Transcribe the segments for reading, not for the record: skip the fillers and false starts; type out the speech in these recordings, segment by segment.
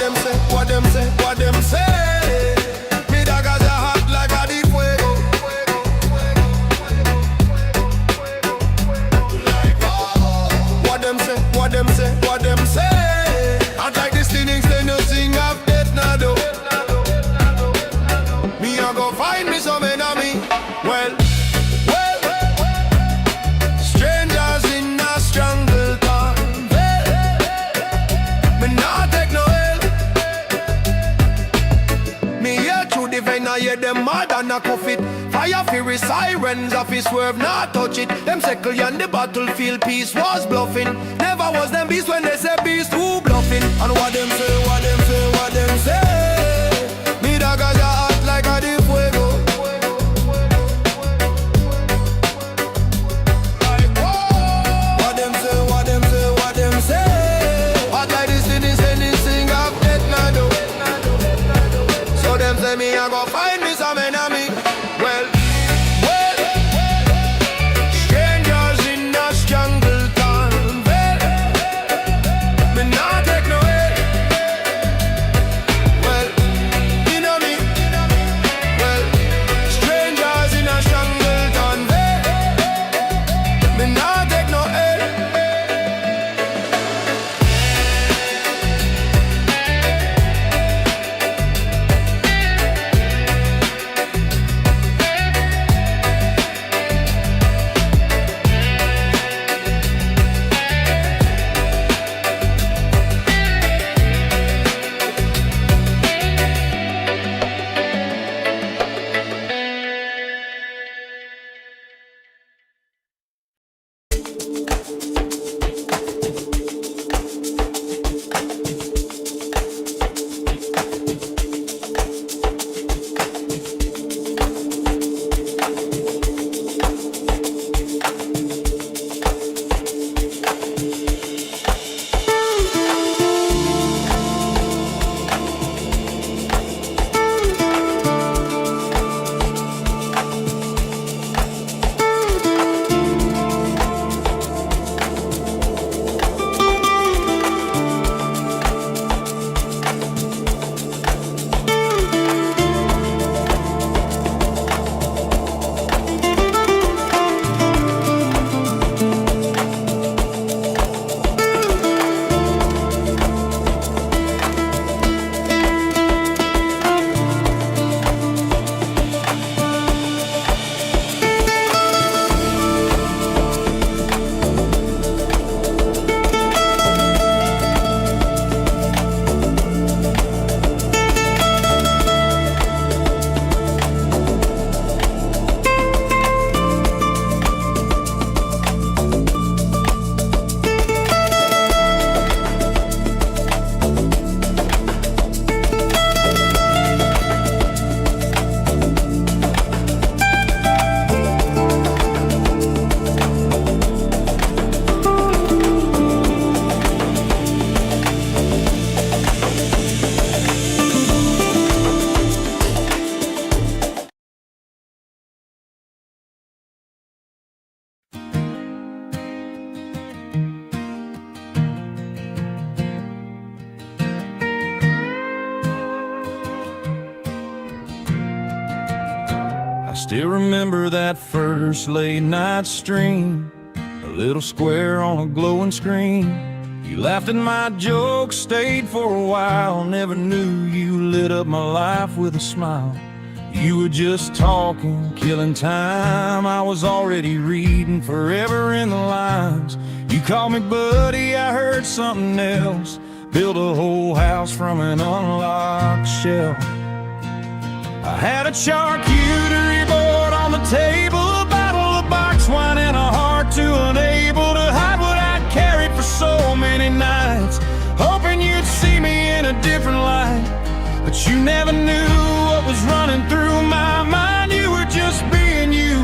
them say, what them say, what them say. Me daggers are hot like a deep fuego. What them say, what them say, what them say. Act like this thing they no sing of death now do. Me a go find me some enemy. Well, strangers in a strangle time. Me not take no help. Me here through the vein, I hear them mad and a cuff it. Fire fury sirens of his swerve, not touch it. Them circle on the battlefield, peace was bluffing. Never was them beast when they say beast who bluffing. And what them say, what them say, what them say. Me daggers are hot like a deep fuego. What them say, what them say, what them say. Hot like this thing is anything of death now do. So them say me I go find me some enemy. Well, strangers in a jungle time. Me not take no help. Well, you know me. Well, strangers in a jungle time. Me not take no help. Still remember that first late night stream, a little square on a glowing screen. You laughed at my jokes, stayed for a while. Never knew you lit up my life with a smile. You were just talking, killing time. I was already reading forever in the lines. You called me buddy, I heard something else. Built a whole house from an unlocked shelf. I had a charcuterie board on the table, a bottle of box wine and a heart too unable to hide what I'd carried for so many nights, hoping you'd see me in a different light. But you never knew what was running through my mind. You were just being you,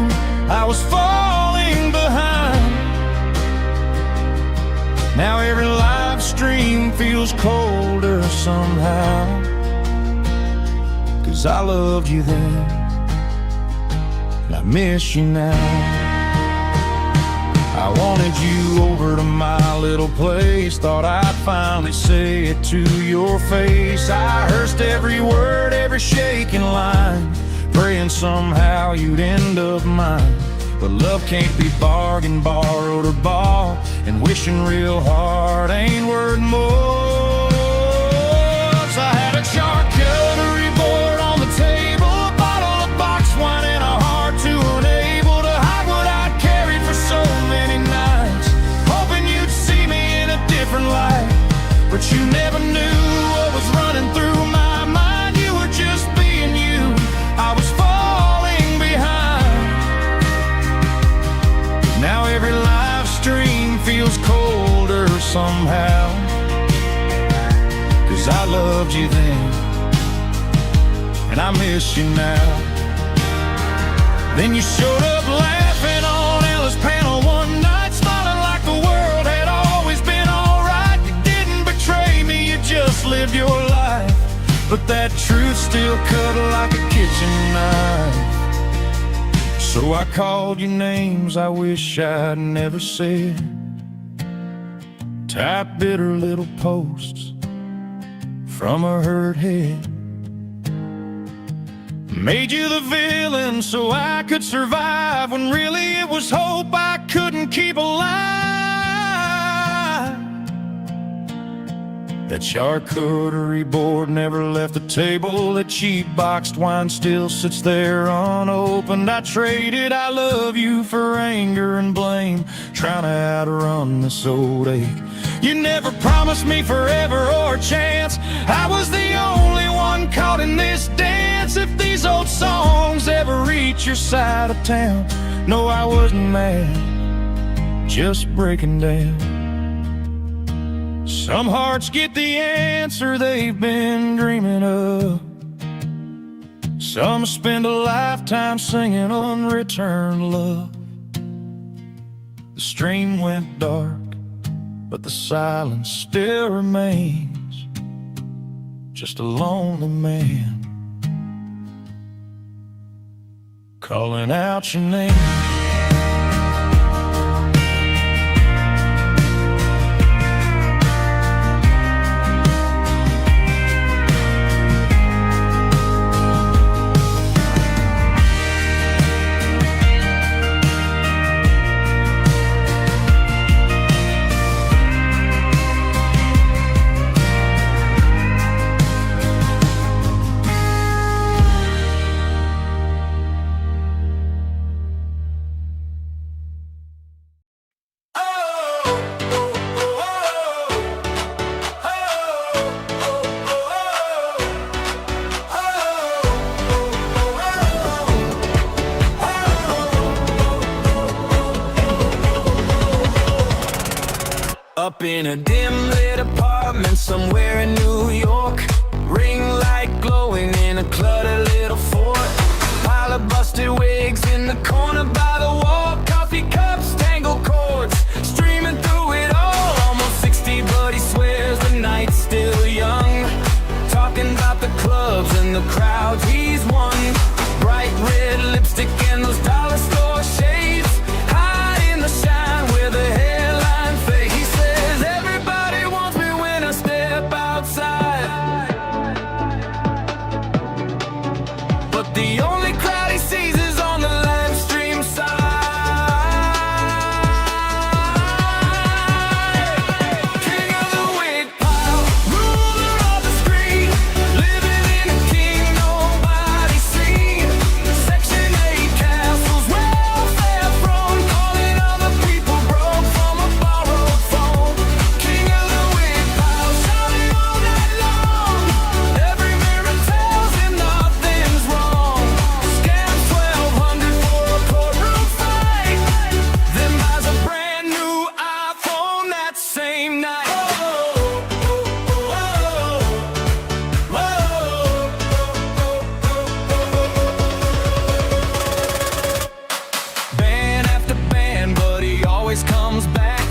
I was falling behind. Now every live stream feels colder somehow, 'cause I loved you then, and I miss you now. I wanted you over to my little place, thought I'd finally say it to your face. I rehearsed every word, every shaking line, praying somehow you'd end up mine. But love can't be bargained, borrowed, or bought, and wishing real hard ain't worth more. So I had a charcuterie board on the table, a bottle of box wine, and a heart too unable to hide what I'd carried for so many nights, hoping you'd see me in a different light. But you never knew what was running through my mind. You were just being you, I was falling behind. Now every live stream feels colder somehow, 'cause I loved you then, and I miss you now. Then you showed up laughing on Ella's panel one night, smiling like the world had always been alright. You didn't betray me, you just lived your life, but that truth still cut like a kitchen knife. So I called you names I wish I'd never said, typed bitter little posts from a hurt head, made you the villain so I could survive, when really it was hope I couldn't keep alive. That charcuterie board never left the table, that cheap boxed wine still sits there unopened. I traded I love you for anger and blame, trying to outrun this old ache. You never promised me forever or a chance, I was the only one caught in this dance. If these old songs ever reach your side of town, no, I wasn't mad, just breaking down. Some hearts get the answer they've been dreaming of, some spend a lifetime singing unreturned love. The stream went dark, but the silence still remains, just a lonely man calling out your name. Up in a dim lit apartment somewhere in New York, ring light glowing in a cluttered little fort, pile of busted wigs in the corner by the wall, coffee cups, tangled cords, streaming through it all. Almost 60 but he swears the night's still young, talking about the clubs and the crowds he's won. Bright red lipstick and those dollar store shades, hide in the shine where the hairline fades. He says everybody wants me when I step outside, but the only crowd he sees is on the live stream side. King of the wig pile, ruler of the street, living in a king nobody's seen. Section 8 castles, welfare from, calling other people broke from a borrowed phone. King of the wig pile, shouting all night long, every mirror tells him nothing's wrong. Scam 1200 for a courtroom fight, then buys a brand new iPhone that same night. Band after band, but he always comes back.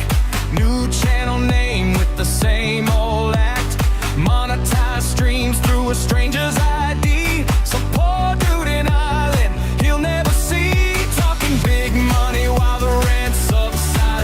New channel name with the same old act. Monetize streams through a stranger's ID. Some poor dude in Ireland he'll never see, talking big money while the rent's upside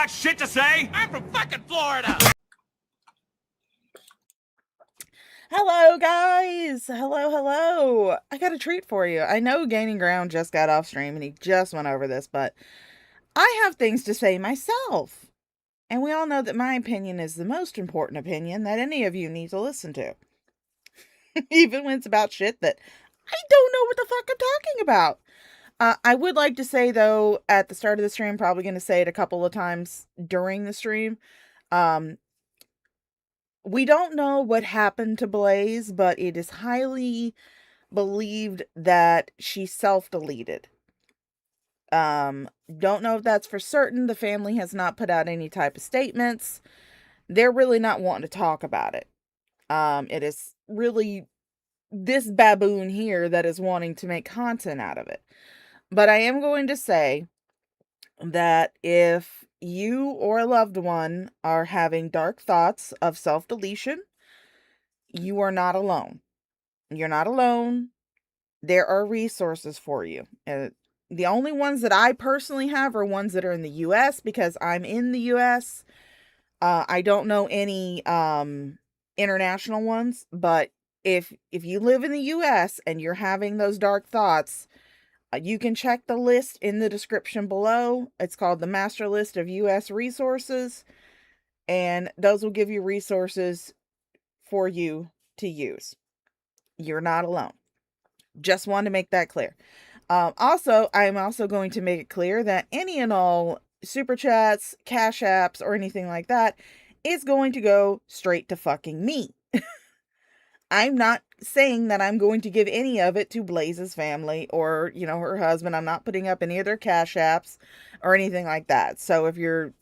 got shit to say? I'm from fucking Florida. Hello, guys. Hello. I got a treat for you. I know Gaining Ground just got off stream and he just went over this, but I have things to say myself. And we all know that my opinion is the most important opinion that any of you need to listen to. Even when it's about shit that I don't know what the fuck I'm talking about. I would like to say, though, at the start of the stream, probably going to say it a couple of times during the stream. We don't know what happened to Blaze, but it is highly believed that she self-deleted. Don't know if that's for certain. The family has not put out any type of statements. They're really not wanting to talk about it. It is really this baboon here that is wanting to make content out of it. But I am going to say that if you or a loved one are having dark thoughts of self-deletion, you are not alone. You're not alone. There are resources for you. The only ones that I personally have are ones that are in the US because I'm in the US. I don't know any international ones, but if you live in the US and you're having those dark thoughts, you can check the list in the description below. It's called the Master List of US Resources, and those will give you resources for you to use. You're not alone. Just want to make that clear. Also, I'm also going to make it clear that any and all super chats, cash apps, or anything like that is going to go straight to fucking me. I'm not saying that I'm going to give any of it to Blaze's family or, her husband. I'm not putting up any of their cash apps or anything like that. So if you're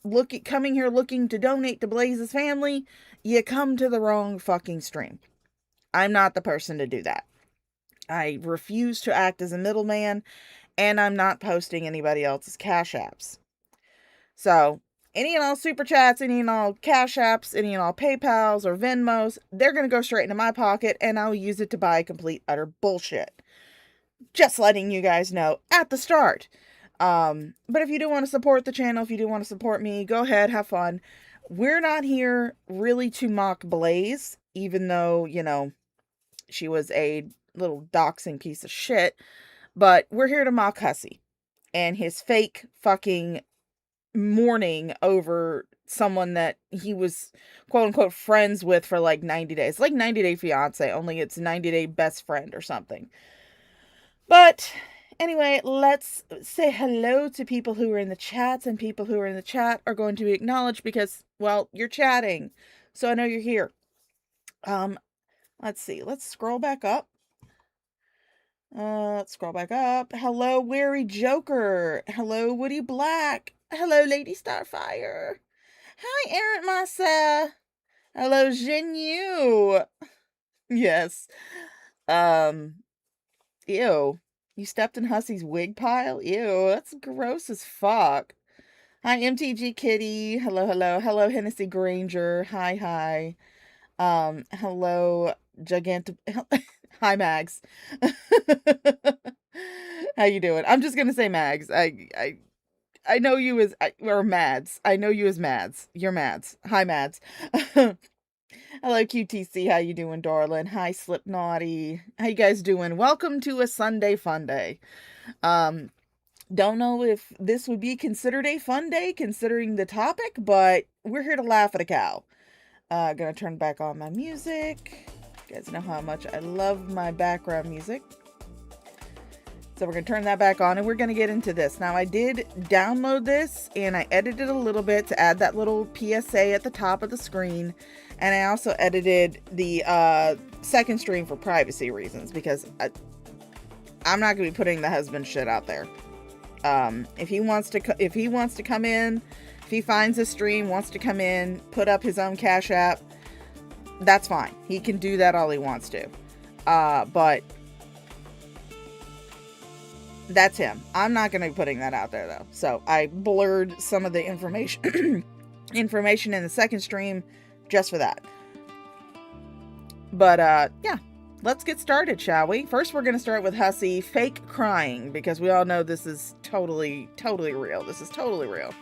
coming here looking to donate to Blaze's family, you come to the wrong fucking stream. I'm not the person to do that. I refuse to act as a middleman, and I'm not posting anybody else's cash apps. So, any and all super chats, any and all cash apps, any and all PayPals or Venmos, they're going to go straight into my pocket, and I'll use it to buy complete utter bullshit. Just letting you guys know at the start. But if you do want to support the channel, if you do want to support me, go ahead, have fun. We're not here really to mock Blaze, even though, she was a little doxing piece of shit. But we're here to mock Hissy and his fake fucking mourning over someone that he was quote unquote friends with for like 90 days. Like 90 Day Fiance, only it's 90 Day Best Friend or something. But anyway, let's say hello to people who are in the chats, and people who are in the chat are going to be acknowledged because, well, you're chatting. So I know you're here. Let's see. Let's scroll back up. Hello, Weary Joker. Hello, Woody Black. Hello, Lady Starfire. Hi, Errant Massa. Hello, Jinyu. Yes. Ew. You stepped in Hussy's wig pile? Ew, that's gross as fuck. Hi, MTG Kitty. Hello. Hello, Hennessy Granger. Hi. Hello, Gigantic. Hi, Mags. How you doing? I'm just gonna say Mags. I know you as or Mads. I know you as Mads. You're Mads. Hi, Mads. Hello, QTC. How you doing, darling? Hi, Slipknotty. How you guys doing? Welcome to a Sunday fun day. Don't know if this would be considered a fun day considering the topic, but we're here to laugh at a cow. Gonna turn back on my music. You guys know how much I love my background music. So we're going to turn that back on and we're going to get into this. Now, I did download this and I edited a little bit to add that little PSA at the top of the screen. And I also edited the second stream for privacy reasons because I'm not going to be putting the husband shit out there. If he wants to come in, if he finds a stream, wants to come in, put up his own Cash App, that's fine. He can do that all he wants to. But that's him. I'm not going to be putting that out there though. So I blurred some of the information in the second stream just for that. But yeah, let's get started, shall we? First, we're going to start with Hissy fake crying because we all know this is totally real. This is totally real.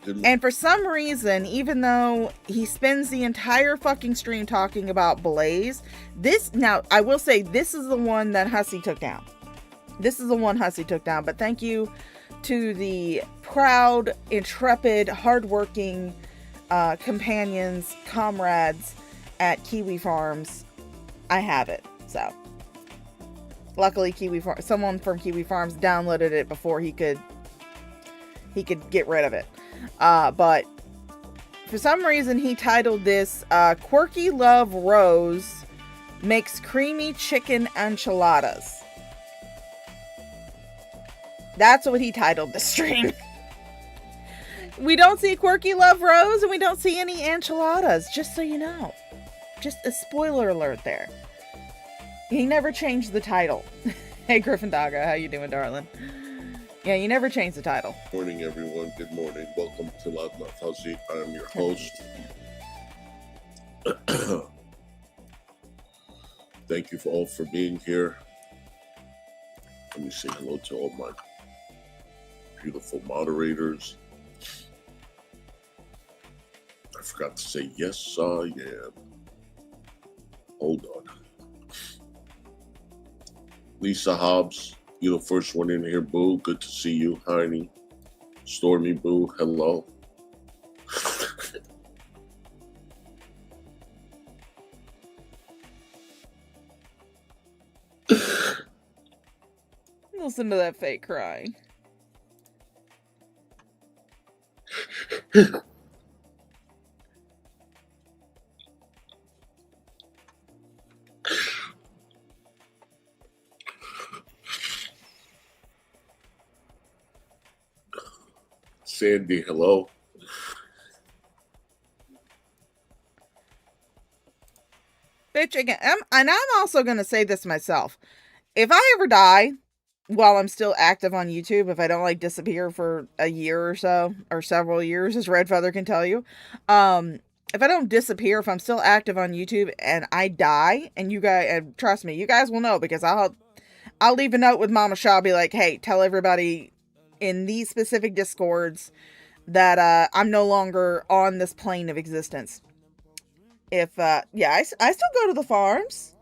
And for some reason, even though he spends the entire fucking stream talking about Blaze, now, I will say, this is the one that Hissy took down. This is the one Hissy took down. But thank you to the proud, intrepid, hardworking companions, comrades at Kiwi Farms. I have it. So, luckily, someone from Kiwi Farms downloaded it before he could get rid of it. But for some reason, he titled this Quirky Love Rose Makes Creamy Chicken Enchiladas. That's what he titled the stream. We don't see Quirky Love Rose and we don't see any enchiladas, just so you know. Just a spoiler alert there. He never changed the title. Hey, Griffin Doggo, how you doing, darling? Yeah, you never changed the title. Morning, everyone. Good morning. Welcome to Loudmouth Hissy. I am your host. Thank you all for being here. Let me say hello to all my beautiful moderators. I forgot to say yes, I am. Hold on. Lisa Hobbs, you're the first one in here, Boo. Good to see you, Heine. Stormy Boo, hello. Listen to that fake crying. Sandy, hello. Bitch, again, and I'm also going to say this myself. If I ever die while I'm still active on YouTube, if I don't like disappear for a year or so, or several years, as Red Feather can tell you, if I don't disappear, if I'm still active on YouTube and I die, and you guys, and trust me, you guys will know, because I'll leave a note with Mama Shaw, be like, hey, tell everybody in these specific discords that I'm no longer on this plane of existence. If yeah, I still go to the farms.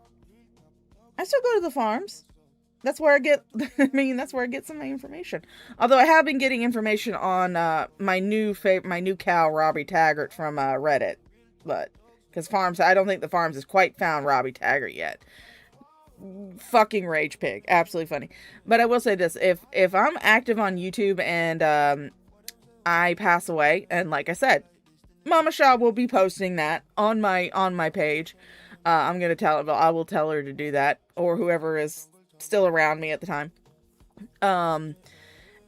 That's where I get that's where I get some of my information. Although I have been getting information on my new cow, Robbie Taggart, from Reddit. But because farms, I don't think the farms has quite found Robbie Taggart yet. Fucking rage pig, absolutely funny. But I will say this: if I'm active on YouTube and I pass away, and like I said, Mama Shaw will be posting that on my page. I will tell her to do that, or whoever is still around me at the time.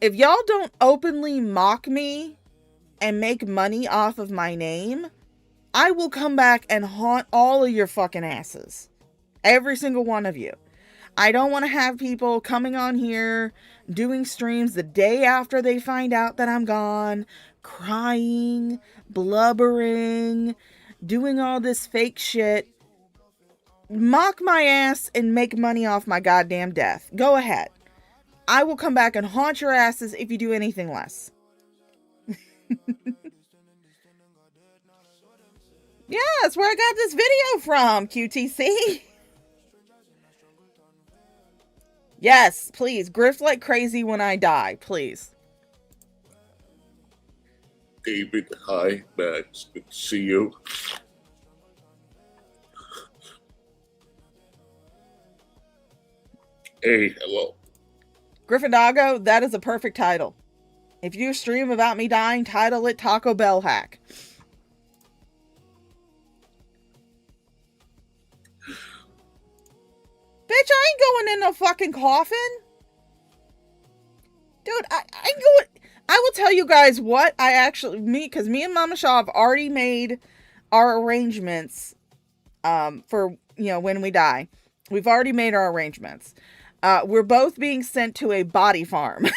If y'all don't openly mock me and make money off of my name, I will come back and haunt all of your fucking asses. Every single one of you. I don't want to have people coming on here, doing streams the day after they find out that I'm gone, crying, blubbering, doing all this fake shit. Mock my ass and make money off my goddamn death. Go ahead. I will come back and haunt your asses if you do anything less. Yeah, that's where I got this video from, QTC. Yes, please. Grift like crazy when I die, please. David, hi, Max. Good to see you. Hey, hello. Griffin Doggo, that is a perfect title. If you stream about me dying, title it Taco Bell Hack. Bitch, I ain't going in no fucking coffin. Dude, I will tell you guys what because me and Mama Shaw have already made our arrangements for, when we die. We've already made our arrangements. We're both being sent to a body farm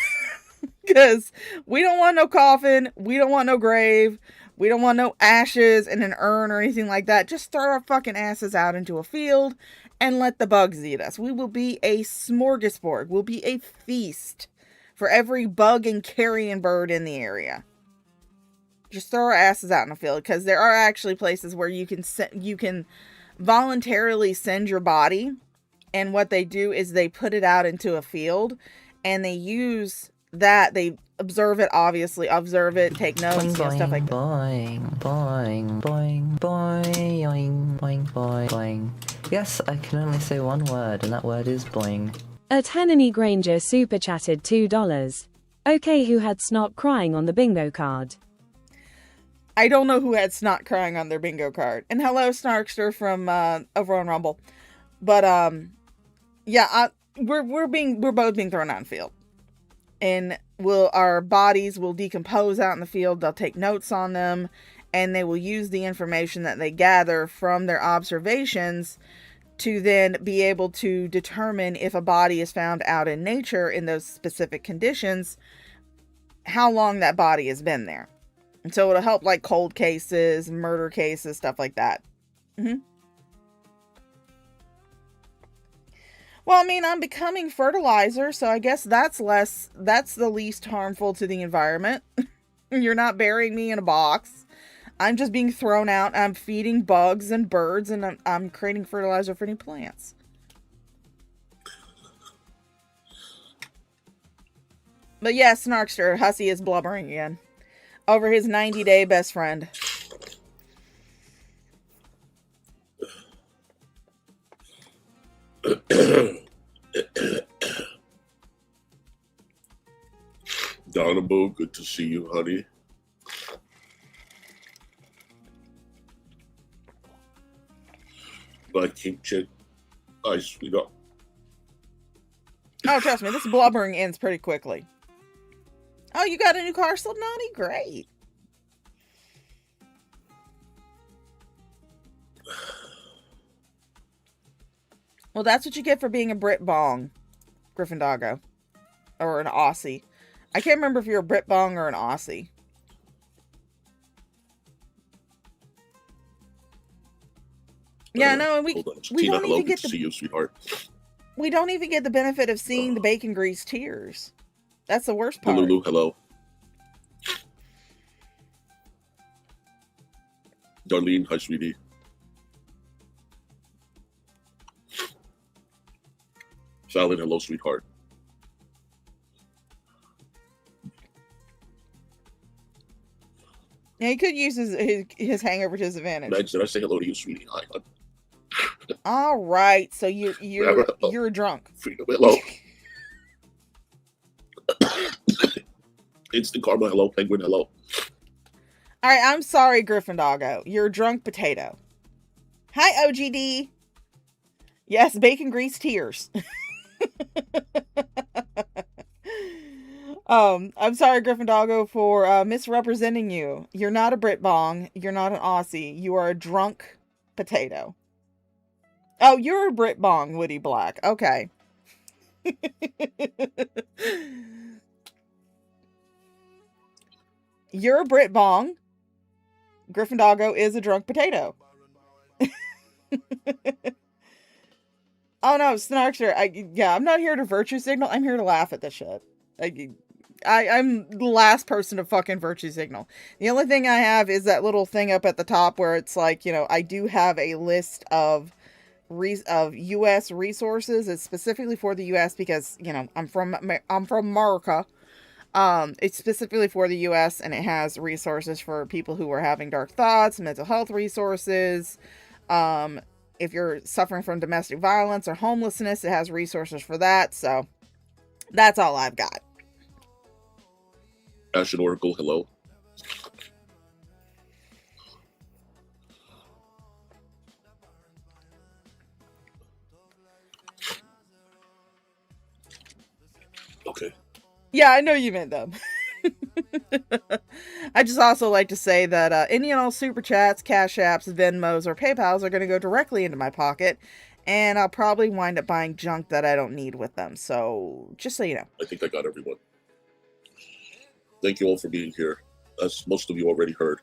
because we don't want no coffin. We don't want no grave. We don't want no ashes in an urn or anything like that. Just throw our fucking asses out into a field and let the bugs eat us. We will be a smorgasbord. We'll be a feast for every bug and carrion bird in the area. Just throw our asses out in the field, because there are actually places where you can voluntarily send your body, and what they do is they put it out into a field, and they use that. They observe it, take notes, Boing, stuff like that. boing, boing, boing, boing, boing, boing, boing. Yes, I can only say one word, and that word is boing. At Henany Granger super chatted $2. Okay, who had snot crying on the bingo card? I don't know who had snot crying on their bingo card. And hello, Snarkster from over on Rumble. But yeah, we're both being thrown out in the field, and our bodies will decompose out in the field. They'll take notes on them, and they will use the information that they gather from their observations to then be able to determine, if a body is found out in nature in those specific conditions, how long that body has been there. And so it'll help like cold cases, murder cases, stuff like that. Mm-hmm. Well, I mean, I'm becoming fertilizer, so I guess that's the least harmful to the environment. You're not burying me in a box. I'm just being thrown out. I'm feeding bugs and birds, and I'm creating fertilizer for new plants. But yeah, Snarkster, Hissy is blubbering again over his 90-day best friend. Donabo, good to see you, honey. Bye, King Chick. Hi, sweetheart. Oh, trust me, this blubbering ends pretty quickly. Oh, you got a new car, Slipknotty? Great. Well, that's what you get for being a Brit Bong, Griffin Doggo. Or an Aussie. I can't remember if you're a Brit Bong or an Aussie. Yeah, no, we Tina, don't hello, even good get to see you, sweetheart. We don't even get the benefit of seeing the bacon grease tears. That's the worst part. Lulu, hello. Darlene, hi, sweetie. Fallon, hello, sweetheart. Yeah, he could use his hangover to his advantage. Max, did I say hello to you, sweetie? Hi, hon. All right, so you're drunk. Freedom, hello. Instant Karma, hello. Penguin, hello. All right, I'm sorry, Griffin Doggo. You're a drunk potato. Hi, OGD. Yes, bacon grease tears. I'm sorry, Griffin Doggo, for misrepresenting you. You're not a Brit Bong. You're not an Aussie. You are a drunk potato. Oh, you're a Brit Bong, Woody Black. Okay. You're a Brit Bong. Griffin Doggo is a drunk potato. Oh no, Snarkster. I'm not here to virtue signal. I'm here to laugh at this shit. I'm the last person to fucking virtue signal. The only thing I have is that little thing up at the top where it's like, I do have a list of U.S. resources. It's specifically for the U.S. because, I'm from America. It's specifically for the U.S. and it has resources for people who are having dark thoughts, mental health resources. If you're suffering from domestic violence or homelessness, it has resources for that. So that's all I've got. Ashen Oracle, hello. Okay. Yeah, I know you meant them. I just also like to say that any and all super chats, cash apps, Venmos, or PayPals are going to go directly into my pocket, and I'll probably wind up buying junk that I don't need with them. So, just so you know. I think I got everyone. Thank you all for being here. As most of you already heard,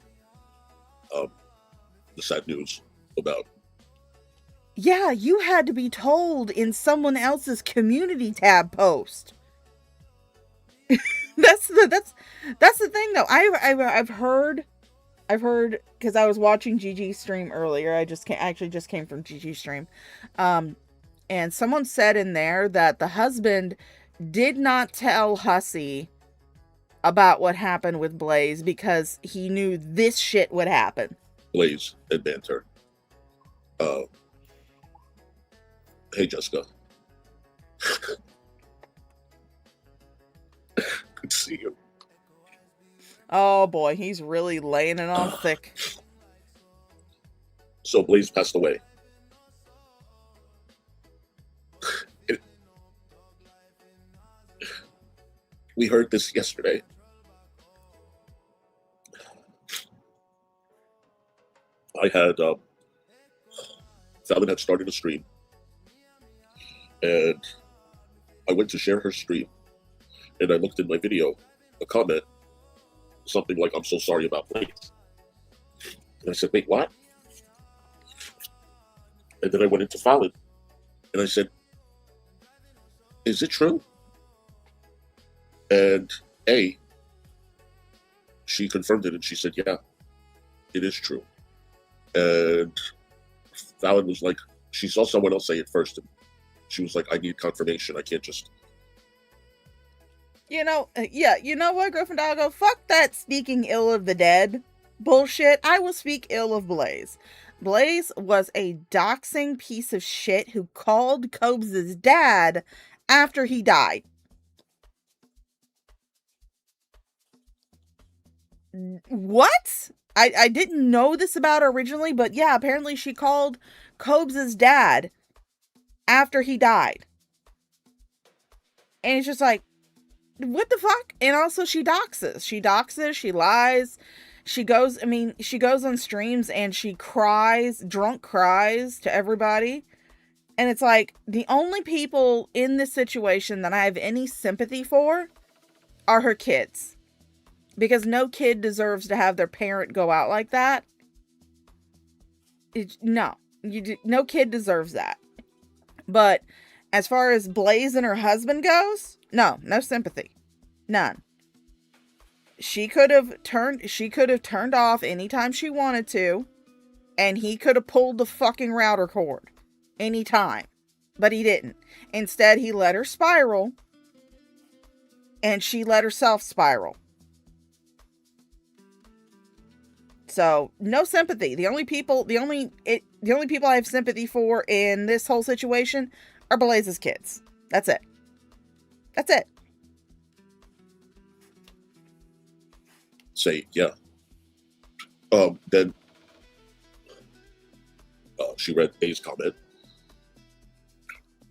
the sad news about. Yeah, you had to be told in someone else's community tab post. That's the thing though. I've heard I've heard, because I was watching Gigi's stream earlier. I actually just came from Gigi's stream. And someone said in there that the husband did not tell Hissy about what happened with Blaze because he knew this shit would happen. Blaze and banter. Hey, Jessica. Good to see you. Oh boy, he's really laying it on thick. So Blaze passed away. We heard this yesterday. Fallon had started a stream, and I went to share her stream, and I looked in my video, a comment, something like, "I'm so sorry about Blaze." And I said, "Wait, what?" And then I went into Fallon, and I said, "Is it true?" And she confirmed it, and she said, "Yeah, it is true." And Fallon was like, she saw someone else say it first, and she was like, "I need confirmation. I can't just..." You know what, Gryffindor? Fuck that speaking ill of the dead bullshit. I will speak ill of Blaze. Blaze was a doxing piece of shit who called Cobes' dad after he died. What? I didn't know this about her originally, but yeah, apparently she called Cobes' dad after he died. And it's just like, what the fuck? And also she doxes, she lies. She goes on streams and she drunk cries to everybody. And it's like, the only people in this situation that I have any sympathy for are her kids. Because no kid deserves to have their parent go out like that. No kid deserves that. But as far as Blaze and her husband goes, no sympathy. None. She could have turned off anytime she wanted to, and he could have pulled the fucking router cord anytime. But he didn't. Instead, he let her spiral, and she let herself spiral. So, no sympathy. The only people I have sympathy for in this whole situation are Blaze's kids. That's it. Say, yeah. Then she read A's comment,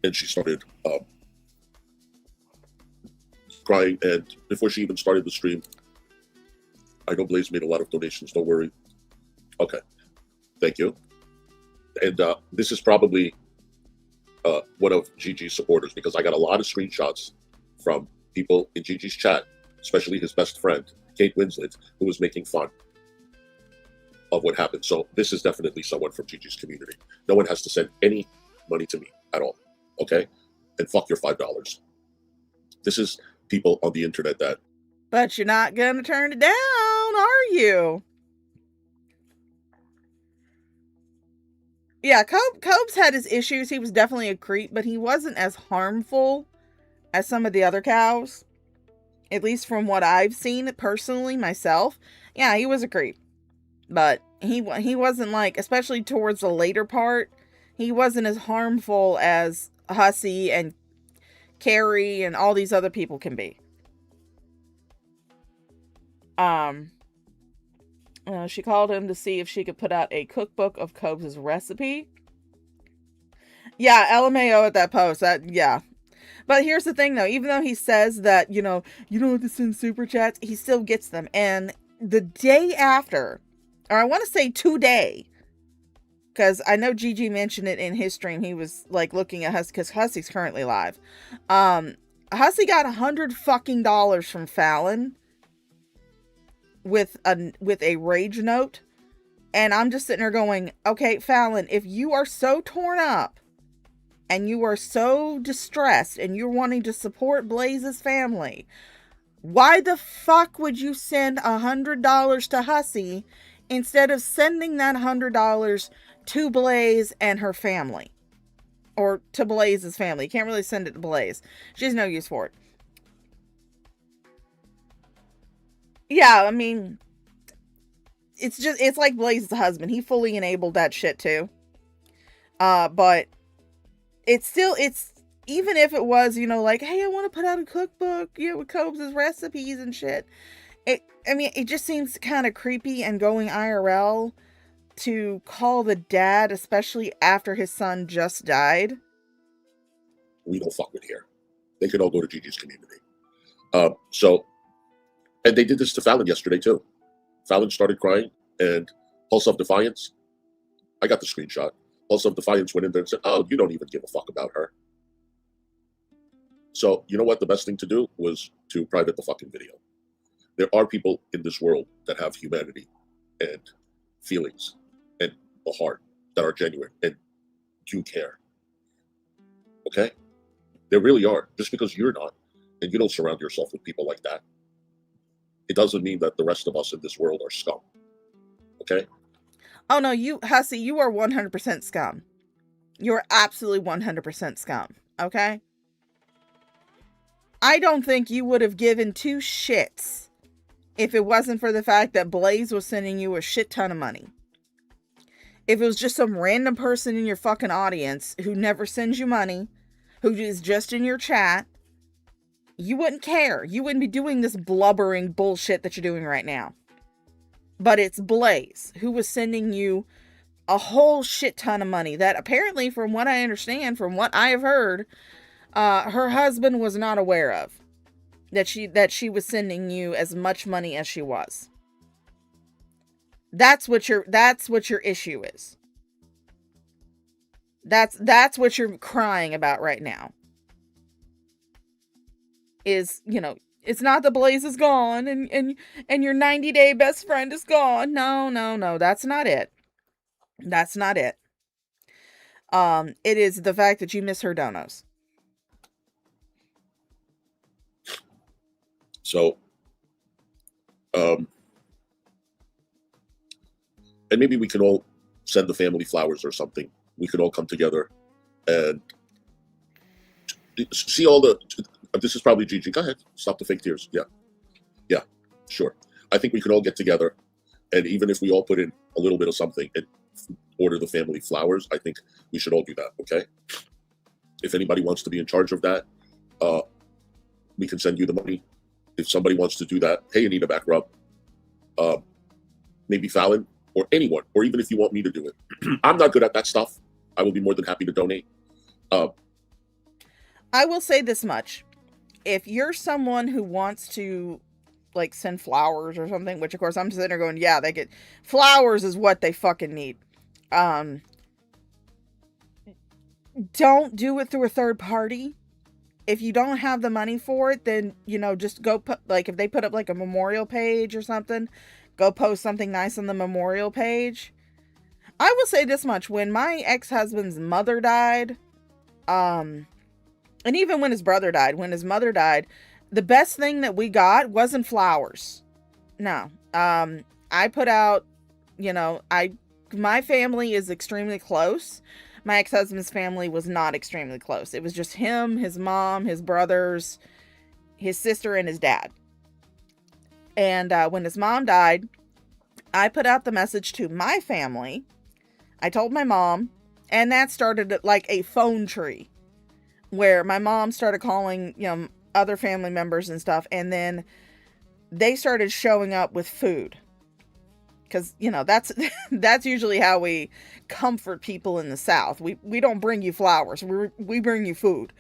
and she started crying. And before she even started the stream, I know Blaze made a lot of donations. Don't worry. Okay, thank you. And this is probably one of Gigi's supporters, because I got a lot of screenshots from people in Gigi's chat, especially his best friend, Kate Winslet, who was making fun of what happened. So this is definitely someone from Gigi's community. No one has to send any money to me at all, okay? And fuck your $5. This is people on the internet that... But you're not gonna turn it down, are you? Yeah, Cobes had his issues. He was definitely a creep, but he wasn't as harmful as some of the other cows. At least from what I've seen personally myself. Yeah, he was a creep. But he wasn't like, especially towards the later part, he wasn't as harmful as Hissy and Carrie and all these other people can be. She called him to see if she could put out a cookbook of Cobes' recipe. Yeah, LMAO at that post. Yeah. But here's the thing, though. Even though he says that, you don't have to send super chats, he still gets them. And the day after, or I want to say today, because I know Gigi mentioned it in his stream. He was like looking at Hissy, because Hussy's currently live. Hissy got $100 fucking from Fallon with a rage note. And I'm just sitting there going, okay, Fallon, if you are so torn up and you are so distressed and you're wanting to support Blaze's family, Why the fuck would you send $100 to Hissy instead of sending that $100 to Blaze and her family? Or to Blaze's family. You can't really send it to Blaze. She has no use for it. Yeah, I mean, it's like Blaze's husband. He fully enabled that shit too. But it's even if it was, you know, like, hey, I want to put out a cookbook, you know, with Cobes' recipes and shit. It just seems kind of creepy and going IRL to call the dad, especially after his son just died. We don't fuck with here. They could all go to Gigi's community. And they did this to Fallon yesterday too. Fallon started crying, and Pulse of Defiance, I got the screenshot. Pulse of Defiance went in there and said, oh, you don't even give a fuck about her. So, you know what? The best thing to do was to private the fucking video. There are people in this world that have humanity and feelings and a heart that are genuine and do care. Okay? There really are. Just because you're not, and you don't surround yourself with people like that, it doesn't mean that the rest of us in this world are scum. Okay? Oh no, Hissy, you are 100% scum. You're absolutely 100% scum. Okay? I don't think you would have given two shits if it wasn't for the fact that Blaze was sending you a shit ton of money. If it was just some random person in your fucking audience who never sends you money, who is just in your chat, you wouldn't care. You wouldn't be doing this blubbering bullshit that you're doing right now. But it's Blaze who was sending you a whole shit ton of money that apparently, from what I understand, from what I have heard, her husband was not aware of. That she was sending you as much money as she was. That's what your issue is. That's what you're crying about right now. Is, you know, it's not the Blaze is gone and your 90-day best friend is gone. No, that's not it. That's not it. It is the fact that you miss her donos. So, and maybe we can all send the family flowers or something. We could all come together and see all the. This is probably Gigi. Go ahead. Stop the fake tears. Yeah, sure. I think we could all get together, and even if we all put in a little bit of something and order the family flowers, I think we should all do that. Okay. If anybody wants to be in charge of that, we can send you the money. If somebody wants to do that, hey, Anita back rub, maybe Fallon or anyone, or even if you want me to do it. I'm not good at that stuff. I will be more than happy to donate. I will say this much. If you're someone who wants to, like, send flowers or something, which of course I'm sitting there going, yeah, they get flowers is what they fucking need. Don't do it through a third party. If you don't have the money for it, then, you know, just go put, like, if they put up like a memorial page or something, go post something nice on the memorial page. I will say this much. When my ex-husband's mother died, and even when his brother died, when his mother died, the best thing that we got wasn't flowers. No. I put out, you know, my family is extremely close. My ex-husband's family was not extremely close. It was just him, his mom, his brothers, his sister, and his dad. And when his mom died, I put out the message to my family. I told my mom, and that started like a phone tree where my mom started calling, you know, other family members and stuff. And then they started showing up with food. Because, you know, that's usually how we comfort people in the South. We don't bring you flowers. We bring you food.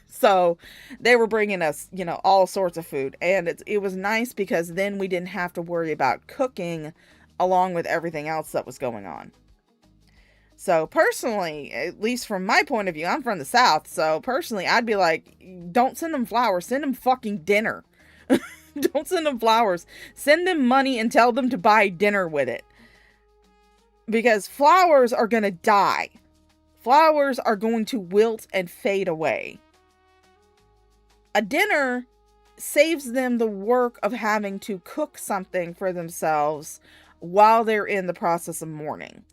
So they were bringing us, you know, all sorts of food. And it was nice because then we didn't have to worry about cooking along with everything else that was going on. So personally, at least from my point of view, I'm from the South. So personally, I'd be like, don't send them flowers. Send them fucking dinner. Don't send them flowers. Send them money and tell them to buy dinner with it. Because flowers are going to die. Flowers are going to wilt and fade away. A dinner saves them the work of having to cook something for themselves while they're in the process of mourning.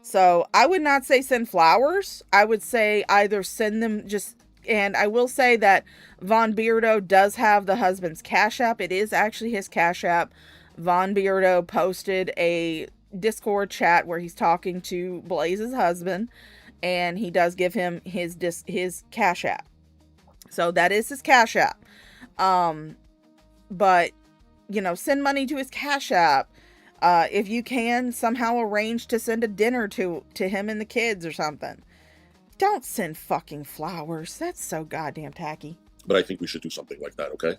So I would not say send flowers. I would say either send them just, and I will say that Von Beardo does have the husband's Cash App. It is actually his Cash App. Von Beardo posted a Discord chat where he's talking to Blaze's husband, and he does give him his Cash App. So that is his Cash App. But, you know, send money to his Cash App. If you can somehow arrange to send a dinner to him and the kids or something. Don't send fucking flowers. That's so goddamn tacky. But I think we should do something like that, okay?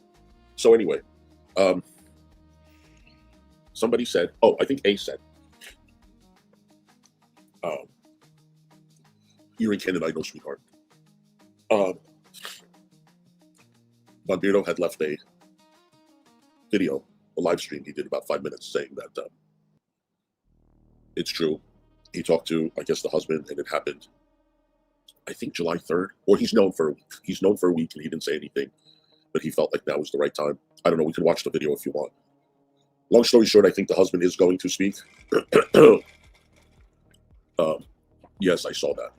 So anyway, somebody said, oh, I think A said, you're in Canada, I know, sweetheart. Von Beardo had left a video, a live stream he did about 5 minutes, saying that it's true. He talked to, I guess, the husband, and it happened, I think, July 3rd. Or he's known for a week, and he didn't say anything, but he felt like now was the right time. I don't know. We can watch the video if you want. Long story short, I think the husband is going to speak. Yes, I saw that.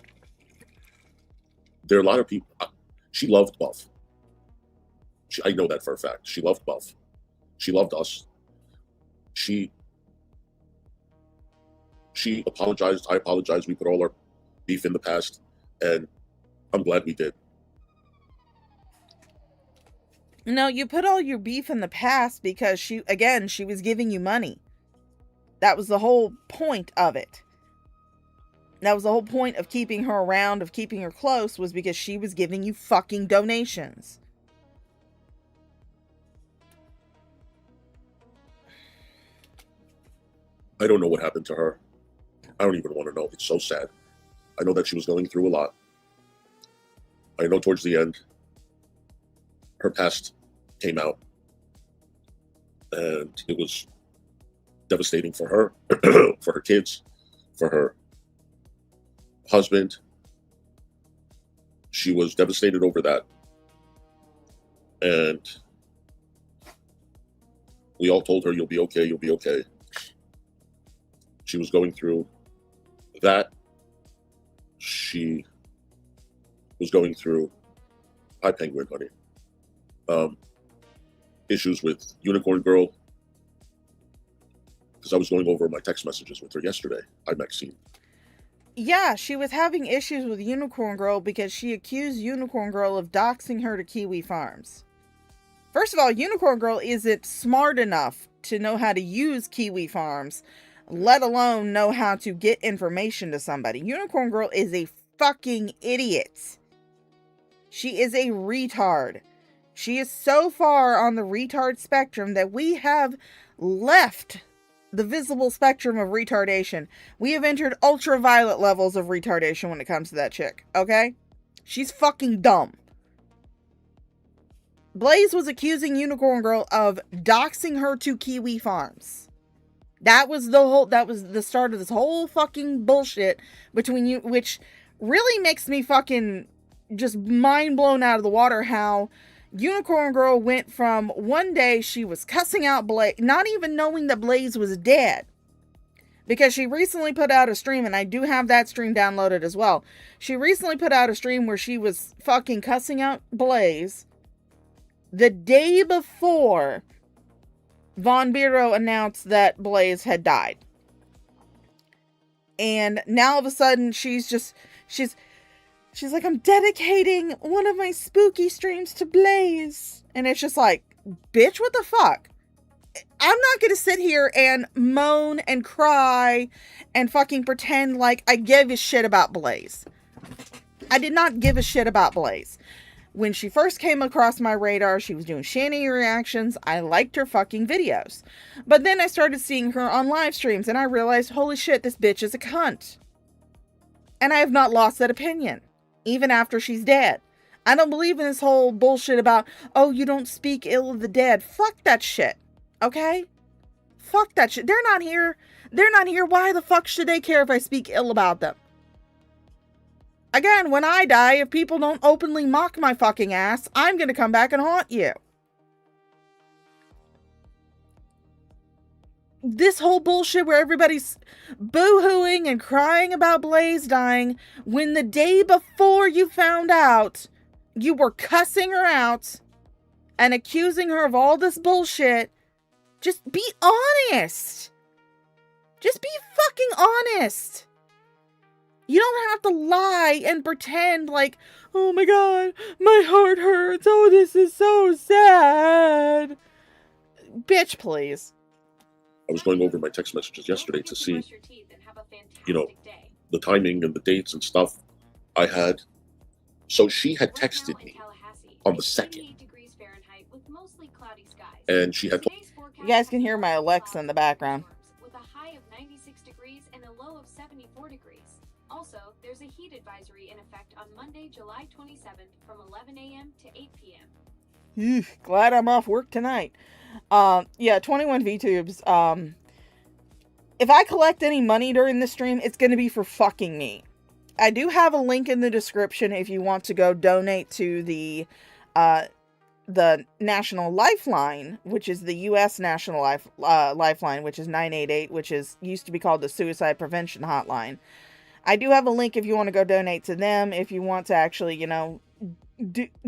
There are a lot of people. She loved Buff. I know that for a fact. She loved Buff. She loved us. She apologized. I apologized. We put all our beef in the past, and I'm glad we did. No, you put all your beef in the past because she was giving you money. That was the whole point of it. That was the whole point of keeping her around, of keeping her close, was because she was giving you fucking donations. I don't know what happened to her. I don't even want to know. It's so sad. I know that she was going through a lot. I know towards the end, her past came out, and it was devastating for her, for her kids, for her husband. She was devastated over that, and we all told her, you'll be okay, you'll be okay. She was going through that. She was going through, hi Penguin, honey, issues with Unicorn Girl, because I was going over my text messages with her yesterday. Hi Maxine. Yeah, she was having issues with Unicorn Girl because she accused Unicorn Girl of doxing her to Kiwi Farms. First of all, Unicorn Girl isn't smart enough to know how to use Kiwi Farms, let alone know how to get information to somebody. Unicorn Girl is a fucking idiot. She is a retard. She is so far on the retard spectrum that we have left the visible spectrum of retardation. We have entered ultraviolet levels of retardation when it comes to that chick, okay? She's fucking dumb. Blaze was accusing Unicorn Girl of doxing her to Kiwi Farms. That was the start of this whole fucking bullshit between you, which really makes me fucking just mind blown out of the water how Unicorn Girl went from one day she was cussing out Blaze, not even knowing that Blaze was dead. Because she recently put out a stream, and I do have that stream downloaded as well. She recently put out a stream where she was fucking cussing out Blaze the day before Von Beardo announced that Blaze had died. And now all of a sudden she's like, I'm dedicating one of my spooky streams to Blaze. And it's just like, bitch, what the fuck? I'm not gonna sit here and moan and cry and fucking pretend like I give a shit about Blaze. I did not give a shit about Blaze. When she first came across my radar, she was doing Shanny reactions. I liked her fucking videos. But then I started seeing her on live streams and I realized, holy shit, this bitch is a cunt. And I have not lost that opinion, even after she's dead. I don't believe in this whole bullshit about, oh, you don't speak ill of the dead. Fuck that shit. Okay? Fuck that shit. They're not here. They're not here. Why the fuck should they care if I speak ill about them? Again, when I die, if people don't openly mock my fucking ass, I'm gonna come back and haunt you. This whole bullshit where everybody's boo-hooing and crying about Blaze dying, when the day before you found out, you were cussing her out and accusing her of all this bullshit. Just be honest. Just be fucking honest. You don't have to lie and pretend like, oh my god, my heart hurts. Oh, this is so sad. Bitch, please. I was going over my text messages yesterday to see, you know, the timing and the dates and stuff I had. So she had texted me on the 2nd. And she had told You guys can hear my Alexa in the background. With a high of 96 degrees and a low of 74 degrees. Also, there's a heat advisory in effect on Monday, July 27th from 11 a.m. to 8 p.m. Glad I'm off work tonight. Yeah, 21 VTubes. If I collect any money during the stream, it's going to be for fucking me. I do have a link in the description if you want to go donate to the National Lifeline, which is the U.S. National Lifeline, which is 988, which used to be called the Suicide Prevention Hotline. I do have a link if you want to go donate to them. If you want to actually, you know,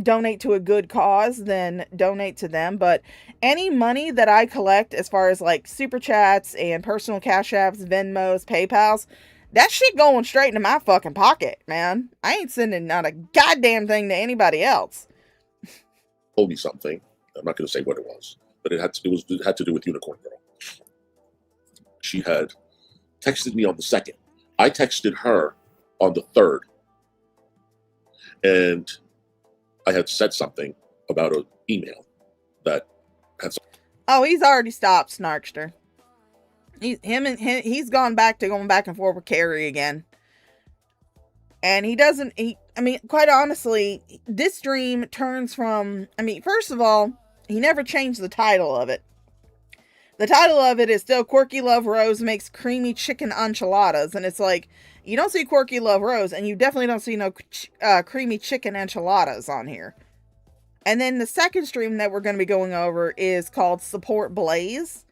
donate to a good cause, then donate to them. But any money that I collect as far as like super chats and personal cash apps, Venmos, PayPals, that shit going straight into my fucking pocket, man. I ain't sending not a goddamn thing to anybody else. told me something. I'm not going to say what it was, but it had to do with Unicorn Girl. She had texted me on the 2nd. I texted her on the 3rd, and I had said something about an email that had. Oh, he's already stopped, Snarkster. He's gone back to going back and forth with Carrie again. And I mean, quite honestly, this stream turns from, I mean, first of all, he never changed the title of it. The title of it is still Quirky Love Rose Makes Creamy Chicken Enchiladas. And it's like, you don't see Quirky Love Rose, and you definitely don't see no creamy chicken enchiladas on here. And then the second stream that we're going to be going over is called Support Blaze.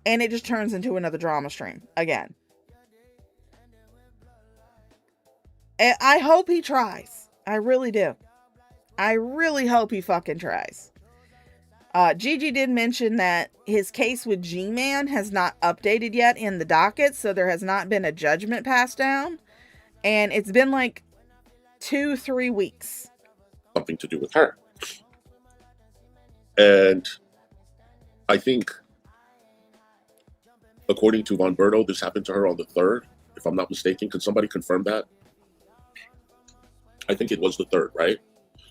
And it just turns into another drama stream again. And I hope he tries. I really do. I really hope he fucking tries. Gigi did mention that his case with G-Man has not updated yet in the docket, so there has not been a judgment passed down. And it's been like 2-3 weeks. Something to do with her. And I think, according to Von Berto, this happened to her on the 3rd, if I'm not mistaken. Could somebody confirm that? I think it was the 3rd, right?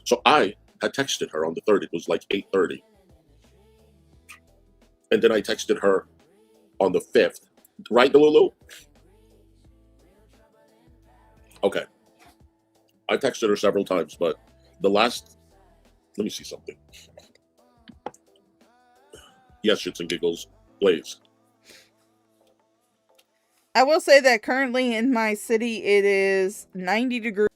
So I had texted her on the 3rd. It was like 8:30. And then I texted her on the 5th. Right, Delulu? Okay. I texted her several times, but the last... Let me see something. Yes, shits and giggles. Blaze. I will say that currently in my city, it is 90 degrees.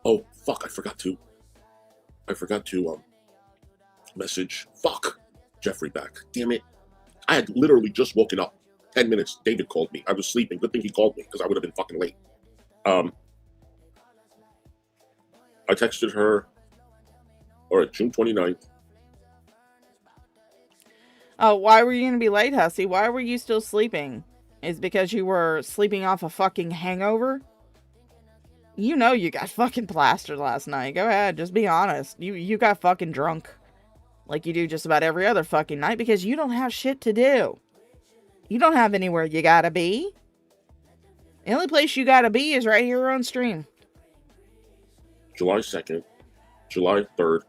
Oh, fuck, I forgot to message, Jeffrey back. Damn it. I had literally just woken up. 10 minutes, David called me. I was sleeping. Good thing he called me, because I would have been fucking late. I texted her, June 29th. Oh, why were you going to be late, Hussy? Why were you still sleeping? Is it because you were sleeping off a fucking hangover? You know you got fucking plastered last night. Go ahead, just be honest. You got fucking drunk. Like you do just about every other fucking night because you don't have shit to do. You don't have anywhere you gotta be. The only place you gotta be is right here on stream. July 2nd, July 3rd.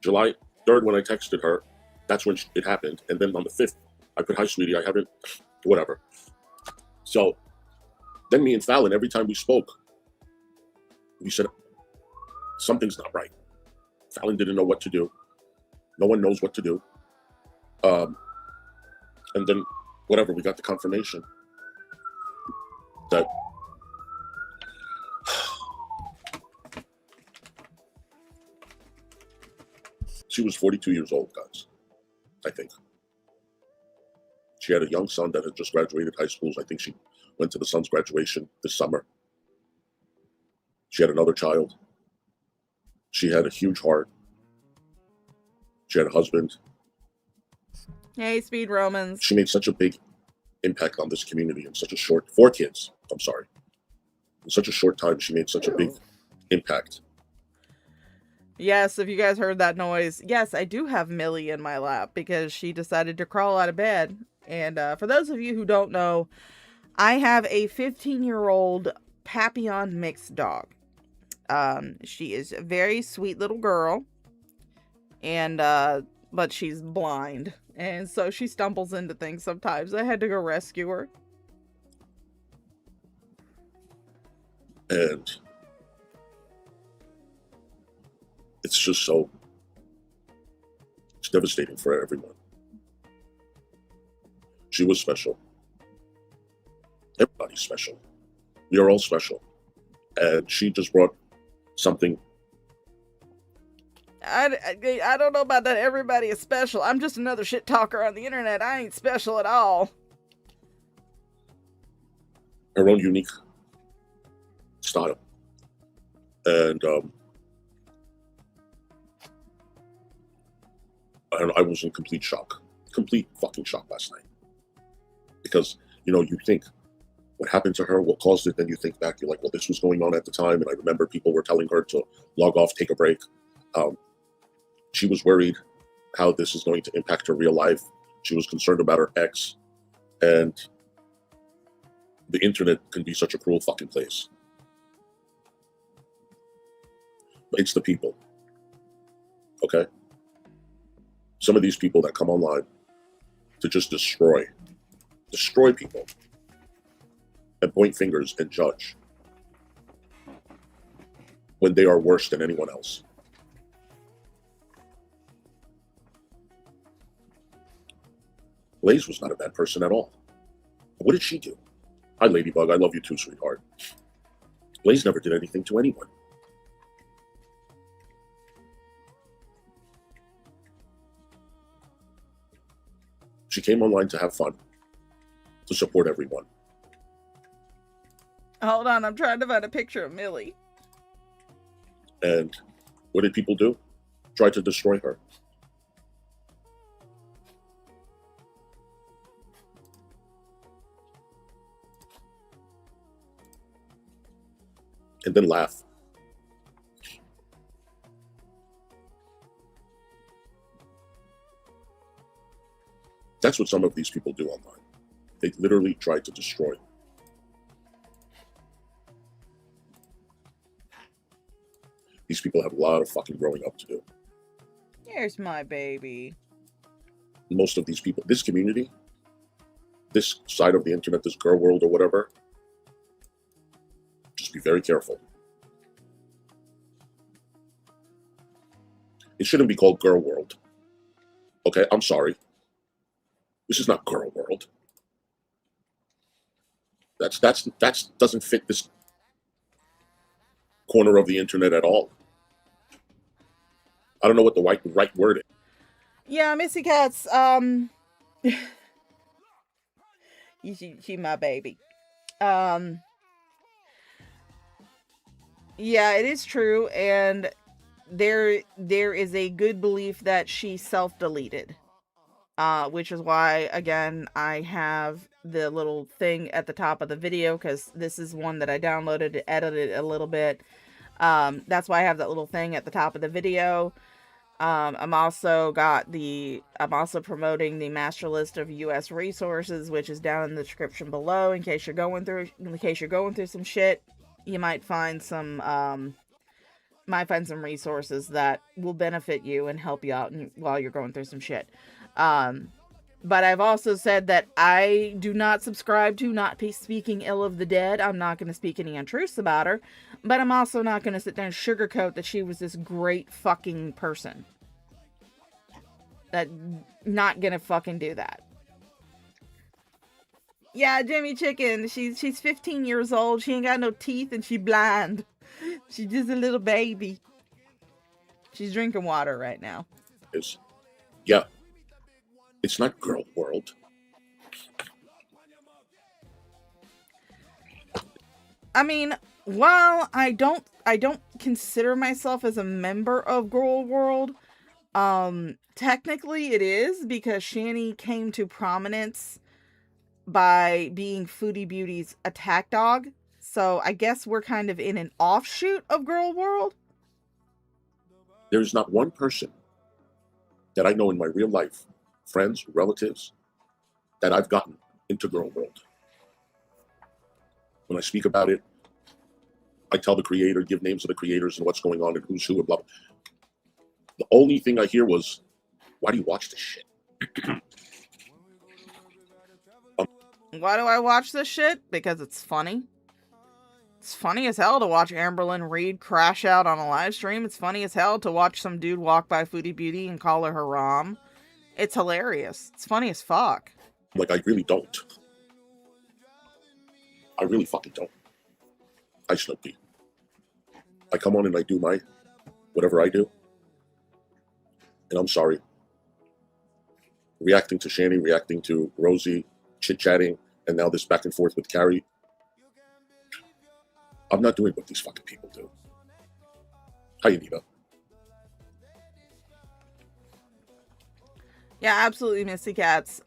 July 3rd when I texted her, that's when it happened. And then on the 5th, I put, hi, sweetie, I haven't, whatever. So then me and Fallon, every time we spoke, we said, something's not right. Fallon didn't know what to do. No one knows what to do. And then whatever, we got the confirmation that she was 42 years old, guys, I think. She had a young son that had just graduated high school. I think she went to the son's graduation this summer. She had another child. She had a huge heart. She had a husband. Hey, Speed Romans. She made such a big impact on this community in such a short, 4 kids, I'm sorry. In such a short time, she made such a big impact. Yes, if you guys heard that noise, yes, I do have Millie in my lap because she decided to crawl out of bed. And for those of you who don't know, I have a 15-year-old Papillon mixed dog. She is a very sweet little girl, and but she's blind, and so she stumbles into things sometimes. I had to go rescue her. And it's just so, it's devastating for everyone. She was special. Everybody's special. We are all special. And she just brought something. I don't know about that. Everybody is special. I'm just another shit talker on the internet. I ain't special at all. Her own unique style. And I was in complete shock. Complete fucking shock last night. Because, you know, you think what happened to her, what caused it, then you think back, you're like, well, this was going on at the time. And I remember people were telling her to log off, take a break. She was worried how this is going to impact her real life. She was concerned about her ex. And the internet can be such a cruel fucking place. But it's the people. Okay? Some of these people that come online to just destroy people and point fingers and judge when they are worse than anyone else. Blaze was not a bad person at all. What did she do? Hi, Ladybug. I love you too, sweetheart. Blaze never did anything to anyone. She came online to have fun, to support everyone. Hold on, I'm trying to find a picture of Millie. And what did people do? Try to destroy her. And then laugh. That's what some of these people do online. They literally try to destroy. These people have a lot of fucking growing up to do. Here's my baby. Most of these people, this community, this side of the internet, this girl world or whatever, just be very careful. It shouldn't be called girl world. Okay, I'm sorry. This is not girl world. That's doesn't fit this corner of the internet at all. I don't know what the right word is. Yeah, Missy Cat's, she my baby. Yeah, it is true, and there is a good belief that she self-deleted. Which is why, again, I have the little thing at the top of the video, because this is one that I downloaded, edited a little bit. That's why I have that little thing at the top of the video. I'm also promoting the master list of U.S. resources, which is down in the description below. In case you're going through some shit, you might find some resources that will benefit you and help you out while you're going through some shit. But I've also said that I do not subscribe to not speaking ill of the dead. I'm not going to speak any untruths about her, but I'm also not going to sit there and sugarcoat that she was this great fucking person. Not going to fucking do that. Yeah, Jimmy Chicken. She's 15 years old. She ain't got no teeth and she blind. She's just a little baby. She's drinking water right now. Yeah, it's not girl world. I mean, while I don't consider myself as a member of Girl World, technically it is because Shani came to prominence by being Foodie Beauty's attack dog. So I guess we're kind of in an offshoot of Girl World. There's not one person that I know in my real life, friends, relatives, that I've gotten into Girl World. When I speak about it, I tell the creator, give names of the creators and what's going on and who's who and blah, blah. The only thing I hear was, why do you watch this shit? Why do I watch this shit? Because it's funny. It's funny as hell to watch Amberlynn Reed crash out on a live stream. It's funny as hell to watch some dude walk by Foodie Beauty and call her Haram. It's hilarious. It's funny as fuck. Like, I really don't. I really fucking don't. I should be. I come on and I do whatever I do. And I'm sorry. Reacting to Shani, reacting to Rosie, chit-chatting, and now this back and forth with Carrie. I'm not doing what these fucking people do. Hi, Anita. Yeah, absolutely, Missy Cats.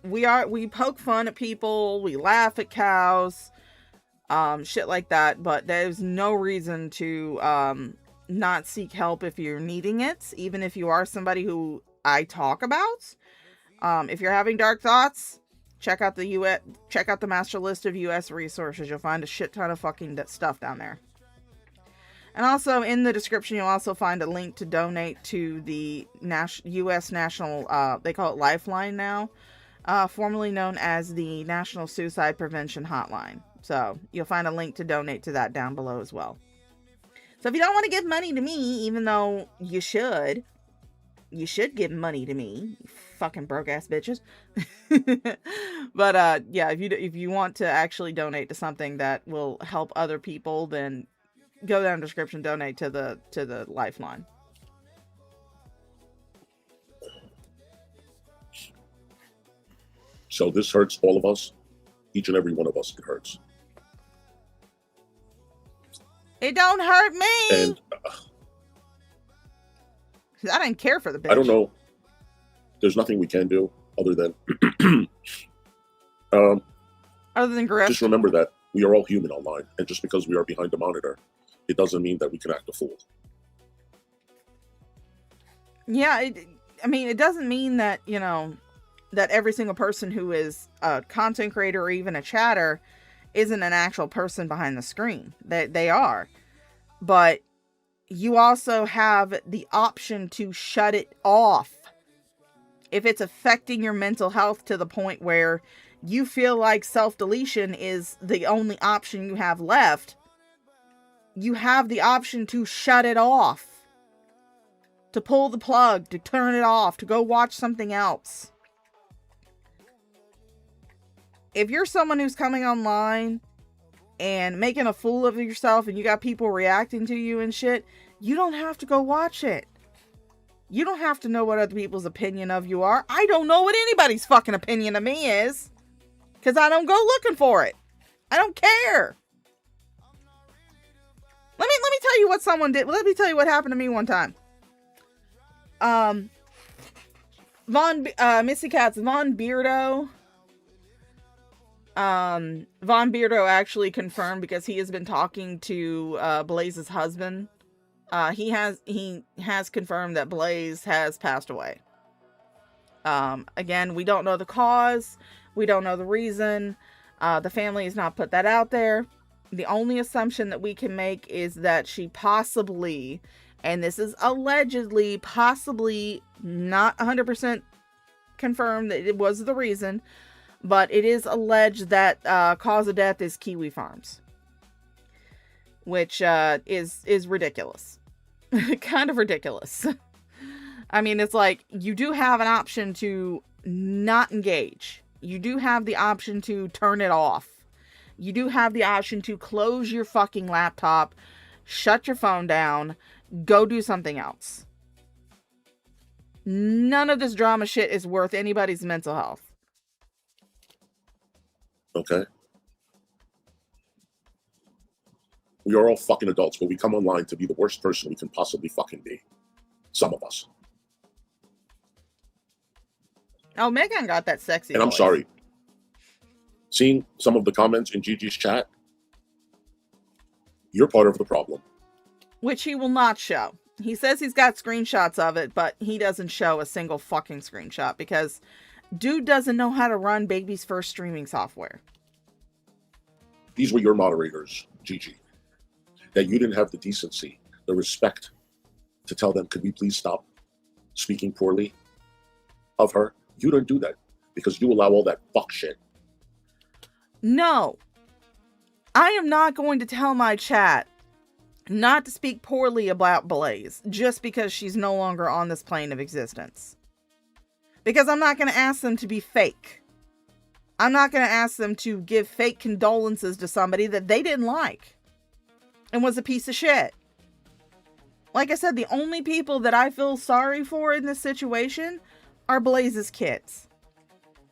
We poke fun at people, we laugh at cows, shit like that, but there's no reason to not seek help if you're needing it, even if you are somebody who I talk about. If you're having dark thoughts, check out the master list of US resources. You'll find a shit ton of fucking stuff down there. And also in the description, you'll also find a link to donate to the US National, they call it Lifeline now, formerly known as the National Suicide Prevention Hotline. So you'll find a link to donate to that down below as well. So if you don't want to give money to me, even though you should give money to me, you fucking broke ass bitches. But yeah, if you want to actually donate to something that will help other people, then go down in the description, donate to the Lifeline. So this hurts all of us. Each and every one of us, it hurts. It don't hurt me. And I didn't care for the bitch. I don't know. There's nothing we can do other than other than grift. Just remember that we are all human online, and just because we are behind a monitor, it doesn't mean that we can act a fool. Yeah, it doesn't mean that, that every single person who is a content creator or even a chatter isn't an actual person behind the screen. They are. But you also have the option to shut it off. If it's affecting your mental health to the point where you feel like self-deletion is the only option you have left, you have the option to shut it off. To pull the plug, to turn it off, to go watch something else. If you're someone who's coming online and making a fool of yourself and you got people reacting to you and shit, you don't have to go watch it. You don't have to know what other people's opinion of you are. I don't know what anybody's fucking opinion of me is. Because I don't go looking for it. I don't care. Let me tell you what someone did. Let me tell you what happened to me one time. Missy Cat's Von Beardo. Von Beardo actually confirmed, because he has been talking to Blaze's husband. He has confirmed that Blaze has passed away. Again, we don't know the cause. We don't know the reason. The family has not put that out there. The only assumption that we can make is that she possibly, and this is allegedly, possibly not 100% confirmed that it was the reason, but it is alleged that cause of death is Kiwi Farms, which is ridiculous. Kind of ridiculous. I mean, it's like, you do have an option to not engage. you do have the option to turn it off. You do have the option to close your fucking laptop, shut your phone down, go do something else. None of this drama shit is worth anybody's mental health. Okay? We are all fucking adults, but we come online to be the worst person we can possibly fucking be. Some of us. Oh, Megan got that sexy And I'm voice. sorry. Seeing some of the comments in Gigi's chat, you're part of the problem. Which he will not show. He says he's got screenshots of it, but he doesn't show a single fucking screenshot because dude doesn't know how to run baby's first streaming software. These were your moderators, Gigi. That you didn't have the decency, the respect to tell them, could we please stop speaking poorly of her? You don't do that because you allow all that fuck shit. No. I am not going to tell my chat not to speak poorly about Blaze just because she's no longer on this plane of existence. Because I'm not going to ask them to be fake. I'm not going to ask them to give fake condolences to somebody that they didn't like and was a piece of shit. Like I said, the only people that I feel sorry for in this situation are Blaze's kids.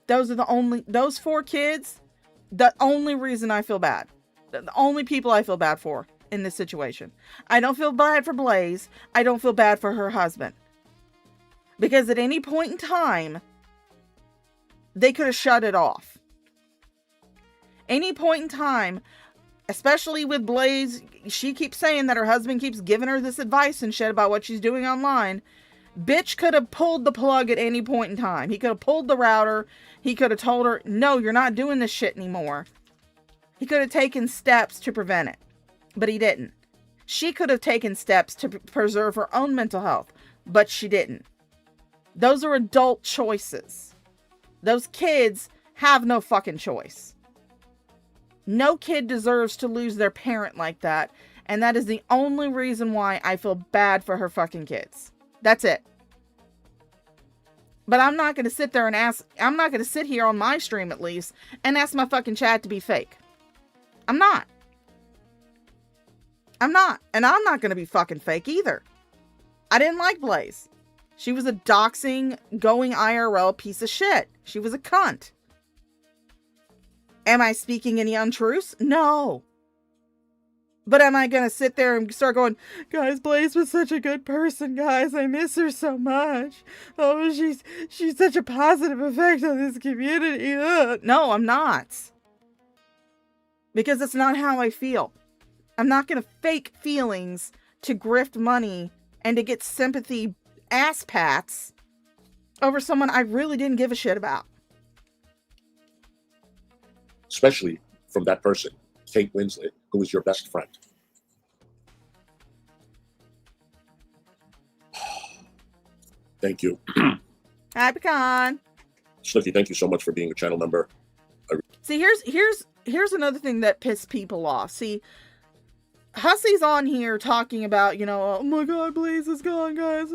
Those 4 kids, the only reason I feel bad. The only people I feel bad for in this situation. I don't feel bad for Blaze. I don't feel bad for her husband. Because at any point in time, they could have shut it off. Any point in time, especially with Blaze, she keeps saying that her husband keeps giving her this advice and shit about what she's doing online. Bitch could have pulled the plug at any point in time. He could have pulled the router. He could have told her, no, you're not doing this shit anymore. He could have taken steps to prevent it, but he didn't. She could have taken steps to preserve her own mental health, but she didn't. Those are adult choices. Those kids have no fucking choice. No kid deserves to lose their parent like that, and that is the only reason why I feel bad for her fucking kids. That's it. But I'm not going to sit there and I'm not going to sit here on my stream at least and ask my fucking chat to be fake. I'm not. And I'm not going to be fucking fake either. I didn't like Blaze. She was a doxing, going IRL piece of shit. She was a cunt. Am I speaking any untruths? No. But am I going to sit there and start going, guys, Blaze was such a good person, guys. I miss her so much. Oh, she's such a positive effect on this community. Ugh. No, I'm not. Because that's not how I feel. I'm not going to fake feelings to grift money and to get sympathy ass pats over someone I really didn't give a shit about. Especially from that person, Kate Winslet, who is your best friend. Thank you. Hi, Pecan. Snooky, thank you so much for being a channel member. See, here's another thing that pissed people off. See, Hussy's on here talking about, oh my god, Blaze is gone, guys.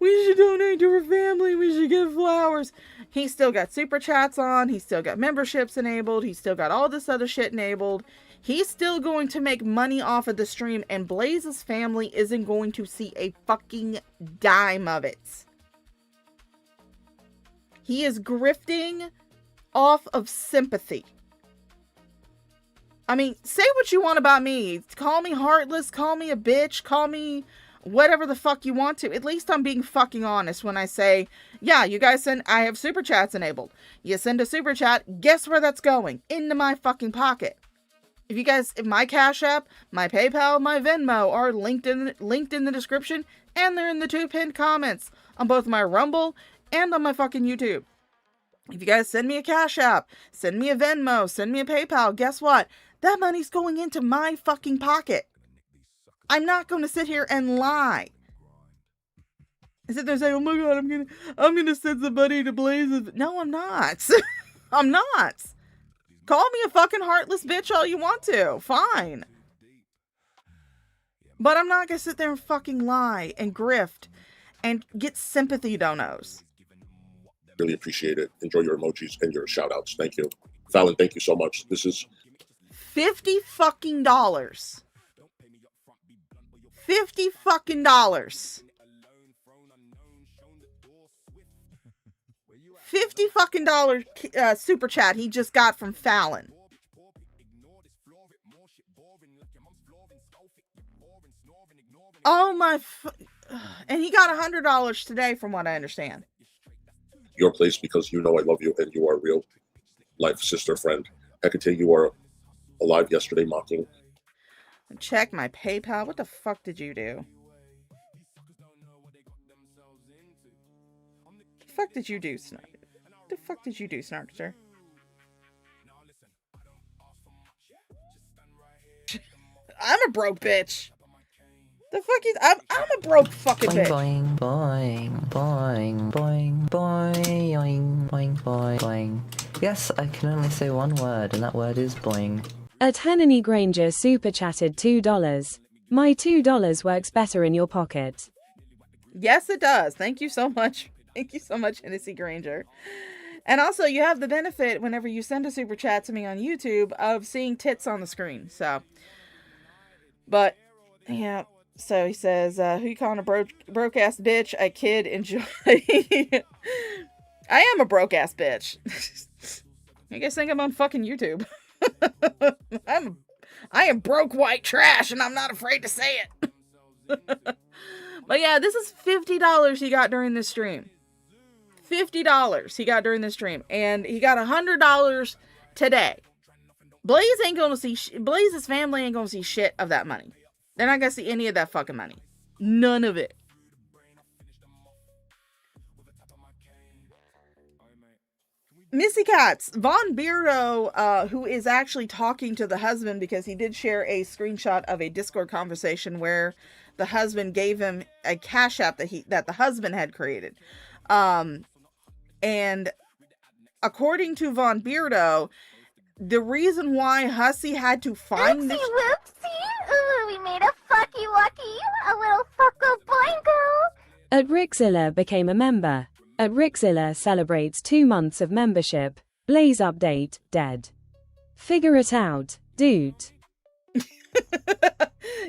We should donate to her family. We should give flowers. He's still got super chats on. He's still got memberships enabled. He's still got all this other shit enabled. He's still going to make money off of the stream, and Blaze's family isn't going to see a fucking dime of it. He is grifting off of sympathy. I mean, say what you want about me. Call me heartless, call me a bitch, call me whatever the fuck you want to. At least I'm being fucking honest when I say, yeah, you guys I have super chats enabled. You send a super chat, guess where that's going? Into my fucking pocket. If my Cash App, my PayPal, my Venmo are linked in the description, and they're in the 2 pinned comments on both my Rumble and on my fucking YouTube. If you guys send me a Cash App, send me a Venmo, send me a PayPal, guess what? That money's going into my fucking pocket. I'm not going to sit here and lie. And sit there and say, oh my god, I'm gonna send some money to Blaze. No, I'm not. I'm not. Call me a fucking heartless bitch all you want to. Fine. But I'm not gonna sit there and fucking lie and grift and get sympathy donos. Really appreciate it. Enjoy your emojis and your shout outs. Thank you. Fallon, thank you so much. This is $50 fucking dollars. $50 fucking dollars. $50 fucking dollars super chat he just got from Fallon. Oh my, and he got $100 today from what I understand. your place because you know I love you and you are a real life sister friend. Hecate, you are alive yesterday mocking. Check my PayPal. What the fuck did you do? The fuck did you do, Snark? The fuck did you do, Snarkster? I'm a broke bitch. The fuck is I'm a broke fucking bitch. Boing, boing, boing, boing, boing, boing, boing, boing. Yes, I can only say one word, and that word is boing. At Hennany Granger super chatted $2. My $2 works better in your pocket. Yes, it does. Thank you so much. Thank you so much, Hennessy Granger. And also, you have the benefit whenever you send a super chat to me on YouTube of seeing tits on the screen. So, but yeah. So he says, who you calling a broke ass bitch? I kid, enjoy. I am a broke ass bitch. You guys think I'm on fucking YouTube? I am broke white trash, and I'm not afraid to say it. But yeah, this is $50 he got during this stream. $50 he got during this stream, and he got $100 today. Blaze ain't gonna see. Blaze's family ain't gonna see shit of that money. They're not gonna see any of that fucking money. None of it. Missy Cats, Von Beardo, who is actually talking to the husband because he did share a screenshot of a Discord conversation where the husband gave him a Cash App that the husband had created. And according to Von Beardo, the reason why Hissy had to find this... Whoopsie, ooh, we made a fucky wucky, a little fucko boingo. At Rickzilla became a member. At Rickzilla celebrates 2 months of membership. Blaze update, dead. Figure it out, dude.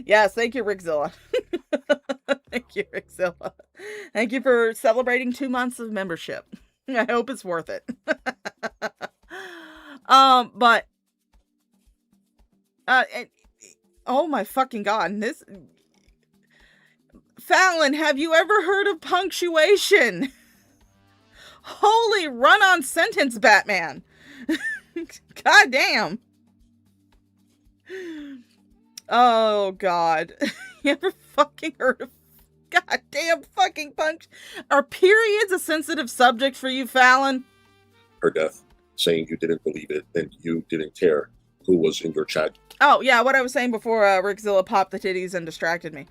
Yes, thank you, Rickzilla. Thank you, Rickzilla. Thank you for celebrating 2 months of membership. I hope it's worth it. But oh my fucking god, this Fallon, have you ever heard of punctuation? Holy run-on sentence, Batman. God damn. Oh god. You ever fucking heard of goddamn fucking Are periods a sensitive subject for you, Fallon? Her death, saying you didn't believe it and you didn't care who was in your chat. Oh, yeah, what I was saying before Rickzilla popped the titties and distracted me.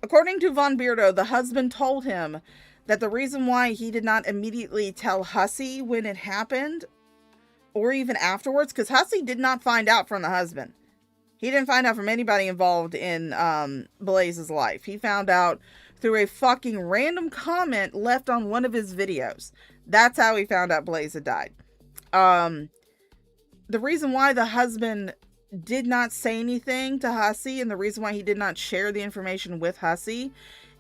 According to Von Beardo, the husband told him that the reason why he did not immediately tell Hissy when it happened, or even afterwards, because Hissy did not find out from the husband. He didn't find out from anybody involved in Blaze's life. He found out through a fucking random comment left on one of his videos. That's how he found out Blaze had died. The reason why the husband did not say anything to Hissy, and the reason why he did not share the information with Hissy,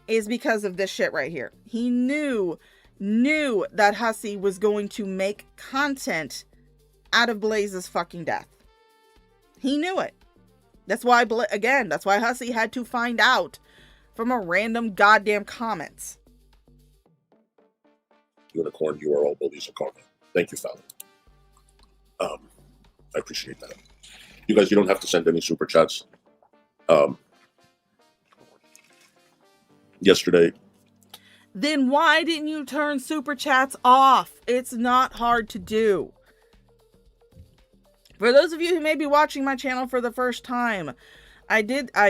is because of this shit right here. He knew that Hissy was going to make content out of Blaze's fucking death. He knew it. That's why, again, that's why Hissy had to find out from a random goddamn comments. Unicorn, you are all bullies of karma. Thank you, Fallon. I appreciate that. You guys, you don't have to send any super chats. Yesterday. Then why didn't you turn super chats off? It's not hard to do. For those of you who may be watching my channel for the first time, I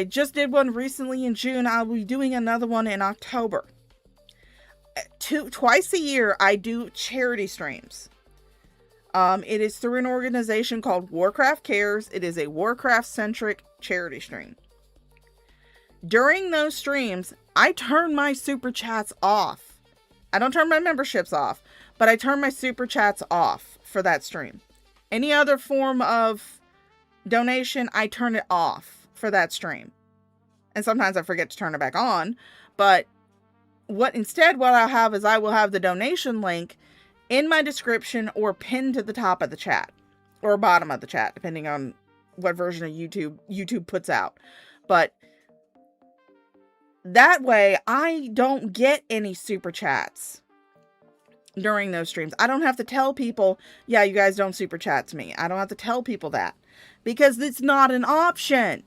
just did one recently in June. I'll be doing another one in October. Twice a year, I do charity streams. It is through an organization called Warcraft Cares. It is a Warcraft-centric charity stream. During those streams, I turn my super chats off I don't turn my memberships off, but I turn my super chats off for that stream. Any other form of donation, I turn it off for that stream. And sometimes I forget to turn it back on, but what I'll have is I will have the donation link in my description or pinned to the top of the chat or bottom of the chat, depending on what version of YouTube puts out. But that way I don't get any super chats during those streams. I don't have to tell people, yeah, you guys don't super chat to me. I don't have to tell people that because it's not an option.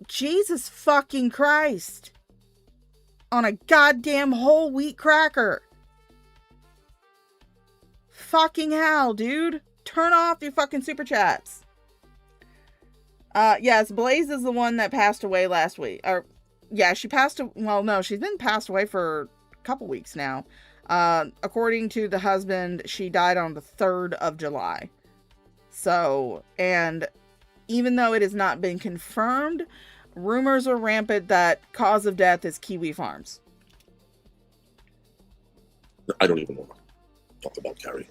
Jesus fucking Christ. On a goddamn whole wheat cracker. Fucking hell, dude. Turn off your fucking super chats. Yes, Blaze is the one that passed away last week. Or, yeah, she passed, well, no, she's been passed away for a couple weeks now. According to the husband, she died on the 3rd of July. So, and even though it has not been confirmed, rumors are rampant that cause of death is Kiwi Farms. I don't even want to talk about Carrie.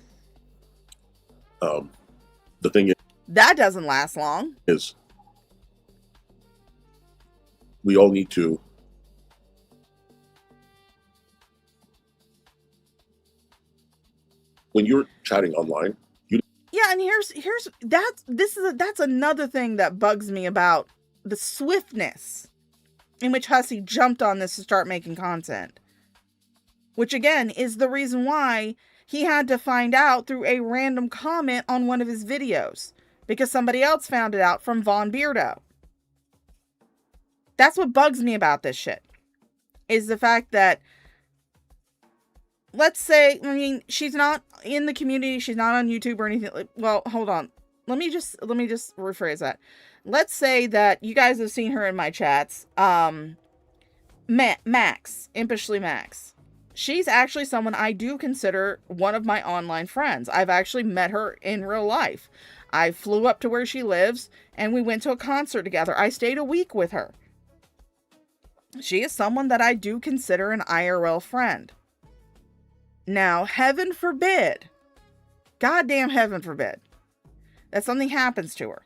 The thing that doesn't last long. Is we all need to when you're chatting online. Yeah, and that's another thing that bugs me about the swiftness in which Hissy jumped on this to start making content. Which again is the reason why he had to find out through a random comment on one of his videos. Because somebody else found it out from Von Beardo. That's what bugs me about this shit. Is the fact that, let's say, I mean, she's not in the community, she's not on YouTube or anything. Well, hold on. Let me just rephrase that. Let's say that you guys have seen her in my chats. Max, Impishly Max. She's actually someone I do consider one of my online friends. I've actually met her in real life. I flew up to where she lives and we went to a concert together. I stayed a week with her. She is someone that I do consider an IRL friend. Now, heaven forbid, goddamn heaven forbid, that something happens to her.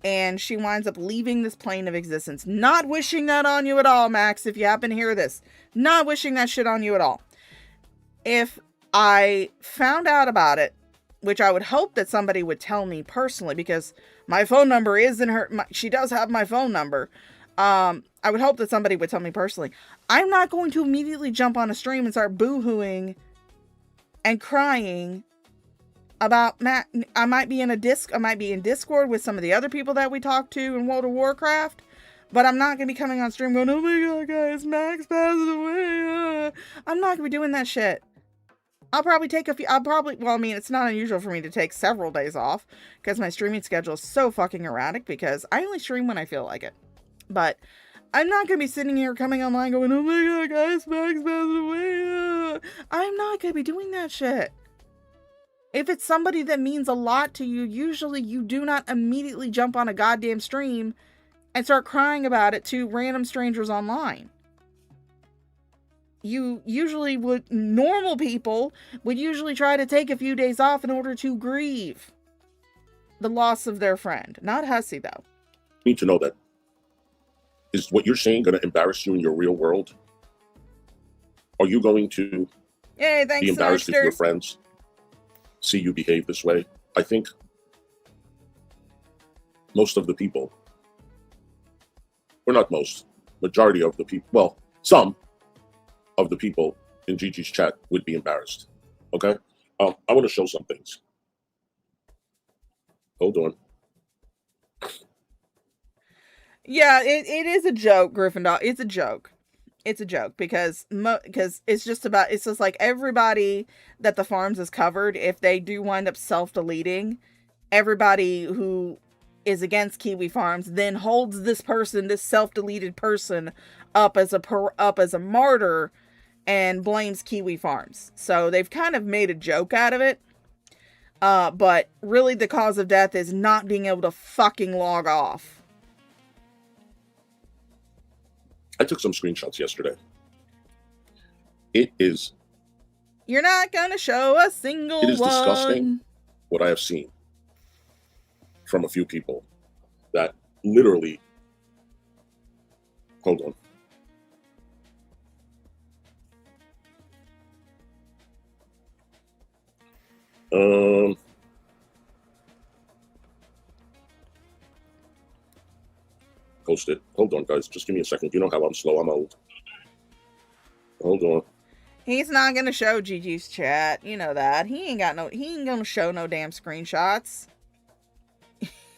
And she winds up leaving this plane of existence. Not wishing that on you at all, Max, if you happen to hear this. Not wishing that shit on you at all. If I found out about it, which I would hope that somebody would tell me personally, because my phone number is in her, she does have my phone number. I would hope that somebody would tell me personally. I'm not going to immediately jump on a stream and start boo-hooing and crying about Matt. I might be in Discord with some of the other people that we talk to in World of Warcraft, but I'm not going to be coming on stream going, oh my god, guys, Max passed away. I'm not going to be doing that shit. I'll probably take well, I mean, it's not unusual for me to take several days off because my streaming schedule is so fucking erratic because I only stream when I feel like it. But I'm not going to be sitting here coming online going, oh my god, guys, Max passed away. I'm not going to be doing that shit. If it's somebody that means a lot to you, usually you do not immediately jump on a goddamn stream and start crying about it to random strangers online. Normal people would usually try to take a few days off in order to grieve the loss of their friend. Not Hissy, though. You need to know that. Is what you're saying going to embarrass you in your real world? Are you going to be embarrassed if your friends see you behave this way? I think most of the people, or not most, majority of the people, well, some of the people in Gigi's chat would be embarrassed. Okay? I want to show some things. Hold on. Yeah, it is a joke, Gryffindor. It's a joke. It's a joke because it's just like everybody that the farms is covered, if they do wind up self-deleting, everybody who is against Kiwi Farms then holds this self-deleted person up as a martyr and blames Kiwi Farms. So they've kind of made a joke out of it. But really the cause of death is not being able to fucking log off. I took some screenshots yesterday. It is. You're not gonna show a single It is one. disgusting what I have seen from a few people that literally. Hold on. Post it. Hold on, guys. Just give me a second. You know how I'm slow. I'm old. Hold on. He's not gonna show Gigi's chat. You know that. He ain't gonna show no damn screenshots.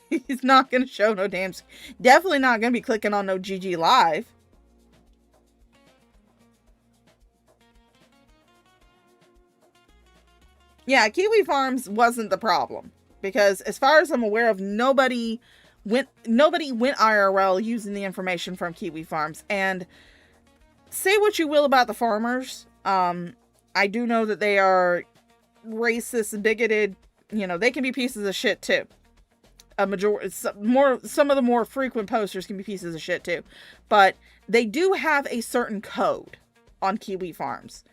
He's not gonna show no damn. Definitely not gonna be clicking on no Gigi live. Yeah, Kiwi Farms wasn't the problem because, as far as I'm aware of, nobody went IRL using the information from Kiwi Farms. And say what you will about the farmers, I do know that they are racist, bigoted. You know, they can be pieces of shit too. Some of the more frequent posters can be pieces of shit too, but they do have a certain code on Kiwi Farms.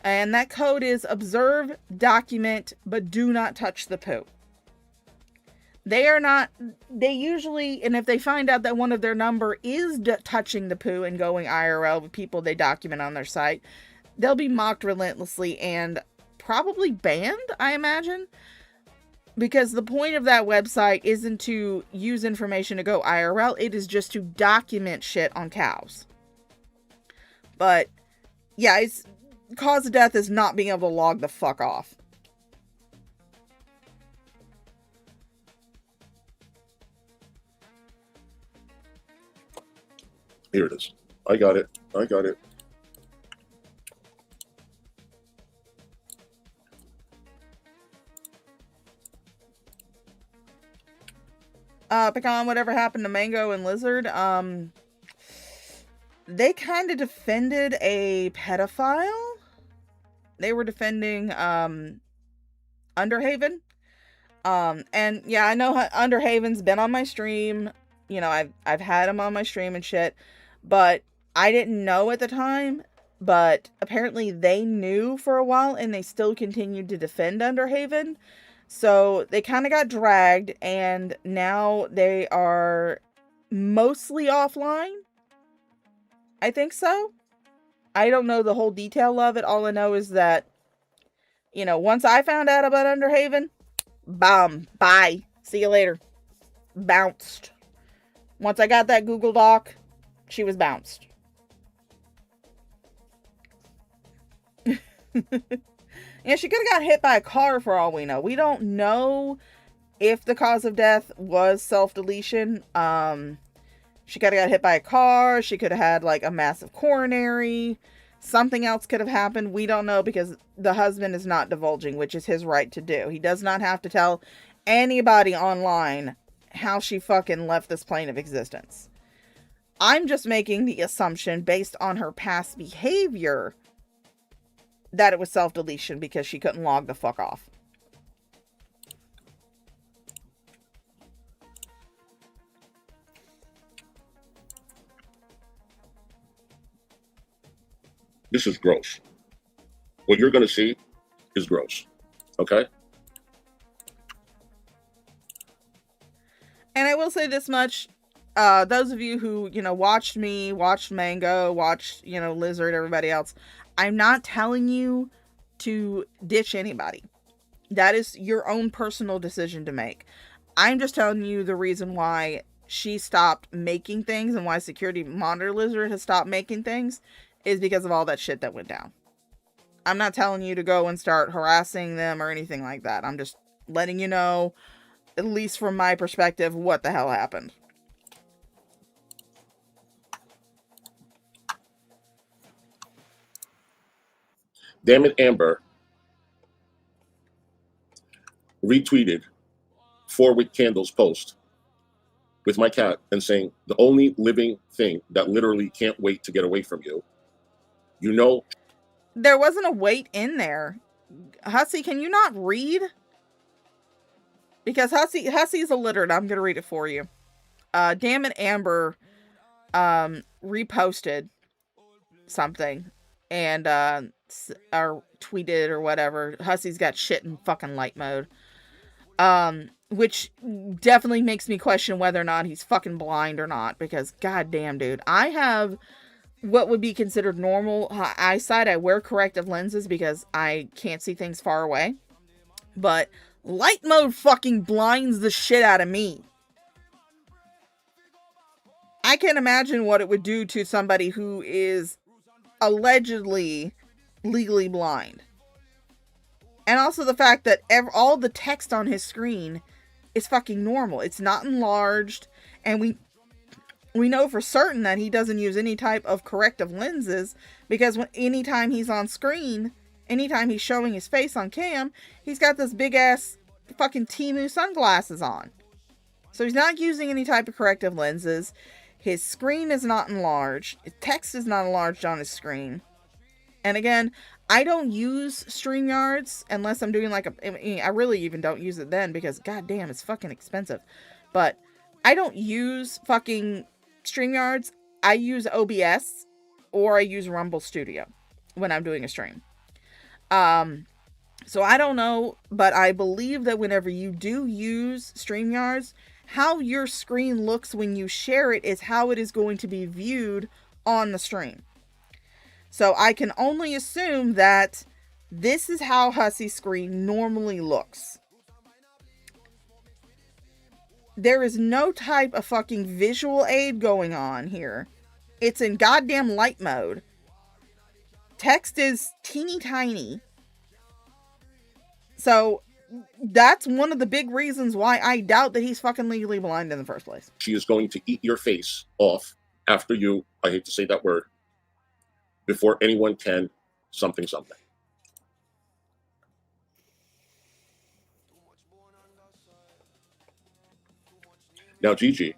And that code is observe, document, but do not touch the poo. They usually, and if they find out that one of their number is touching the poo and going IRL with people they document on their site, they'll be mocked relentlessly and probably banned, I imagine. Because the point of that website isn't to use information to go IRL, it is just to document shit on cows. But, yeah, cause of death is not being able to log the fuck off. Here it is. I got it. Pecan, whatever happened to Mango and Lizard? They kind of defended a pedophile. They were defending, Underhaven. And yeah, I know Underhaven's been on my stream. You know, I've had him on my stream and shit, but I didn't know at the time, but apparently they knew for a while and they still continued to defend Underhaven. So they kind of got dragged and now they are mostly offline. I think so. I don't know the whole detail of it. All I know is that, you know, once I found out about Underhaven, bye. See you later. Bounced. Once I got that Google Doc, she was bounced. Yeah, she could have got hit by a car for all we know. We don't know if the cause of death was self-deletion. She could have got hit by a car. She could have had like a massive coronary. Something else could have happened. We don't know because the husband is not divulging, which is his right to do. He does not have to tell anybody online how she fucking left this plane of existence. I'm just making the assumption based on her past behavior that it was self-deletion because she couldn't log the fuck off. This is gross. What you're going to see is gross. Okay? And I will say this much. Those of you who, you know, watched me, watched Mango, watched, you know, Lizard, everybody else, I'm not telling you to ditch anybody. That is your own personal decision to make. I'm just telling you the reason why she stopped making things and why Security Monitor Lizard has stopped making things is because of all that shit that went down. I'm not telling you to go and start harassing them or anything like that. I'm just letting you know, at least from my perspective, what the hell happened. Damn it, Amber retweeted 4 Wick Candles post with my cat and saying, the only living thing that literally can't wait to get away from you. You know. There wasn't a wait in there. Hissy, can you not read? Because Hussy's illiterate. I'm going to read it for you. Damn it, Amber reposted something. and or tweeted or whatever, Hussy's got shit in fucking light mode. Which definitely makes me question whether or not he's fucking blind or not, because goddamn, dude, I have what would be considered normal eyesight. I wear corrective lenses because I can't see things far away, but light mode fucking blinds the shit out of me. I can't imagine what it would do to somebody who is allegedly legally blind. And also the fact that all the text on his screen is fucking normal. It's not enlarged. And we know for certain that he doesn't use any type of corrective lenses, because anytime he's on screen, anytime he's showing his face on cam, he's got this big ass fucking Temu sunglasses on. So he's not using any type of corrective lenses. His screen is not enlarged. His text is not enlarged on his screen. And again, I don't use StreamYards unless I'm doing like I really even don't use it then, because goddamn, it's fucking expensive. But I don't use fucking StreamYards. I use OBS or I use Rumble Studio when I'm doing a stream. So I don't know, but I believe that whenever you do use StreamYards, how your screen looks when you share it is how it is going to be viewed on the stream. So I can only assume that this is how Hussy's screen normally looks. There is no type of fucking visual aid going on here. It's in goddamn light mode. Text is teeny tiny. So that's one of the big reasons why I doubt that he's fucking legally blind in the first place. She is going to eat your face off after you, I hate to say that word, before anyone can something. Now, Gigi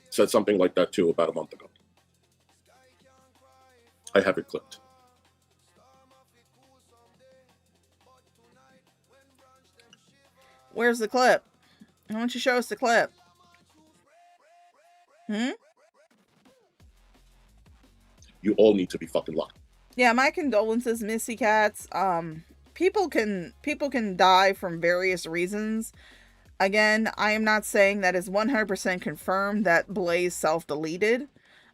said something like that too about a month ago. I have it clipped. Where's the clip? Why don't you show us the clip? You all need to be fucking lucky. Yeah, my condolences, Missy Cats. People can die from various reasons. Again, I am not saying that is 100% confirmed that Blaze self-deleted.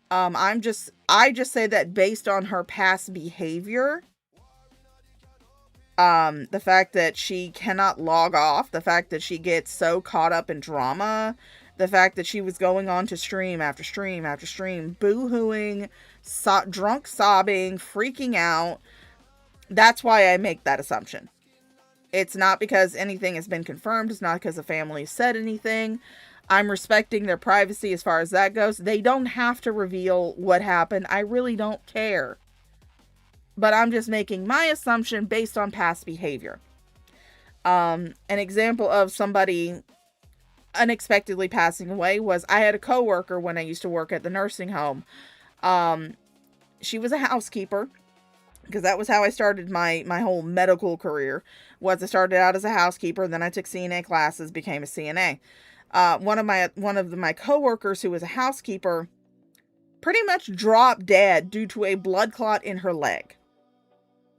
I just say that based on her past behavior, the fact that she cannot log off, the fact that she gets so caught up in drama, the fact that she was going on to stream after stream after stream, boo-hooing, drunk sobbing, freaking out. That's why I make that assumption. It's not because anything has been confirmed. It's not because the family said anything. I'm respecting their privacy as far as that goes. They don't have to reveal what happened. I really don't care. But I'm just making my assumption based on past behavior. An example of somebody unexpectedly passing away was, I had a coworker when I used to work at the nursing home. She was a housekeeper, because that was how I started my whole medical career. I started out as a housekeeper, then I took CNA classes, became a CNA. One of my coworkers who was a housekeeper pretty much dropped dead due to a blood clot in her leg.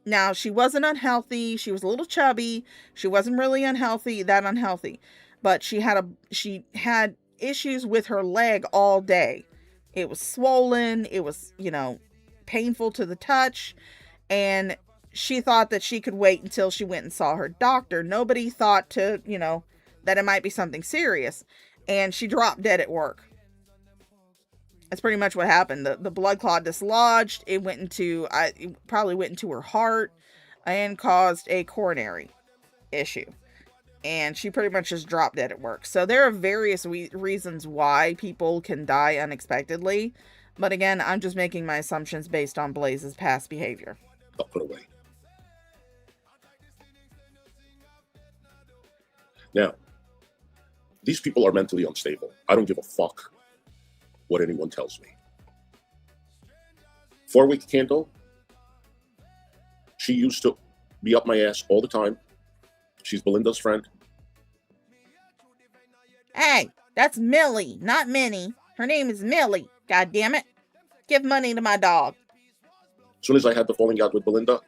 Now, she wasn't unhealthy. She was a little chubby. She wasn't really that unhealthy. But she had issues with her leg all day. It was swollen. It was, painful to the touch. And she thought that she could wait until she went and saw her doctor. Nobody thought that it might be something serious. And she dropped dead at work. That's pretty much what happened. The blood clot dislodged. It probably went into her heart and caused a coronary issue. And she pretty much just dropped dead at work. So there are various reasons why people can die unexpectedly. But again, I'm just making my assumptions based on Blaze's past behavior. I'll put away. Now, these people are mentally unstable. I don't give a fuck what anyone tells me. 4-week candle, she used to be up my ass all the time. She's Belinda's friend. Hey, that's Millie, not Minnie. Her name is Millie. God damn it. Give money to my dog. As soon as I had the falling out with Belinda,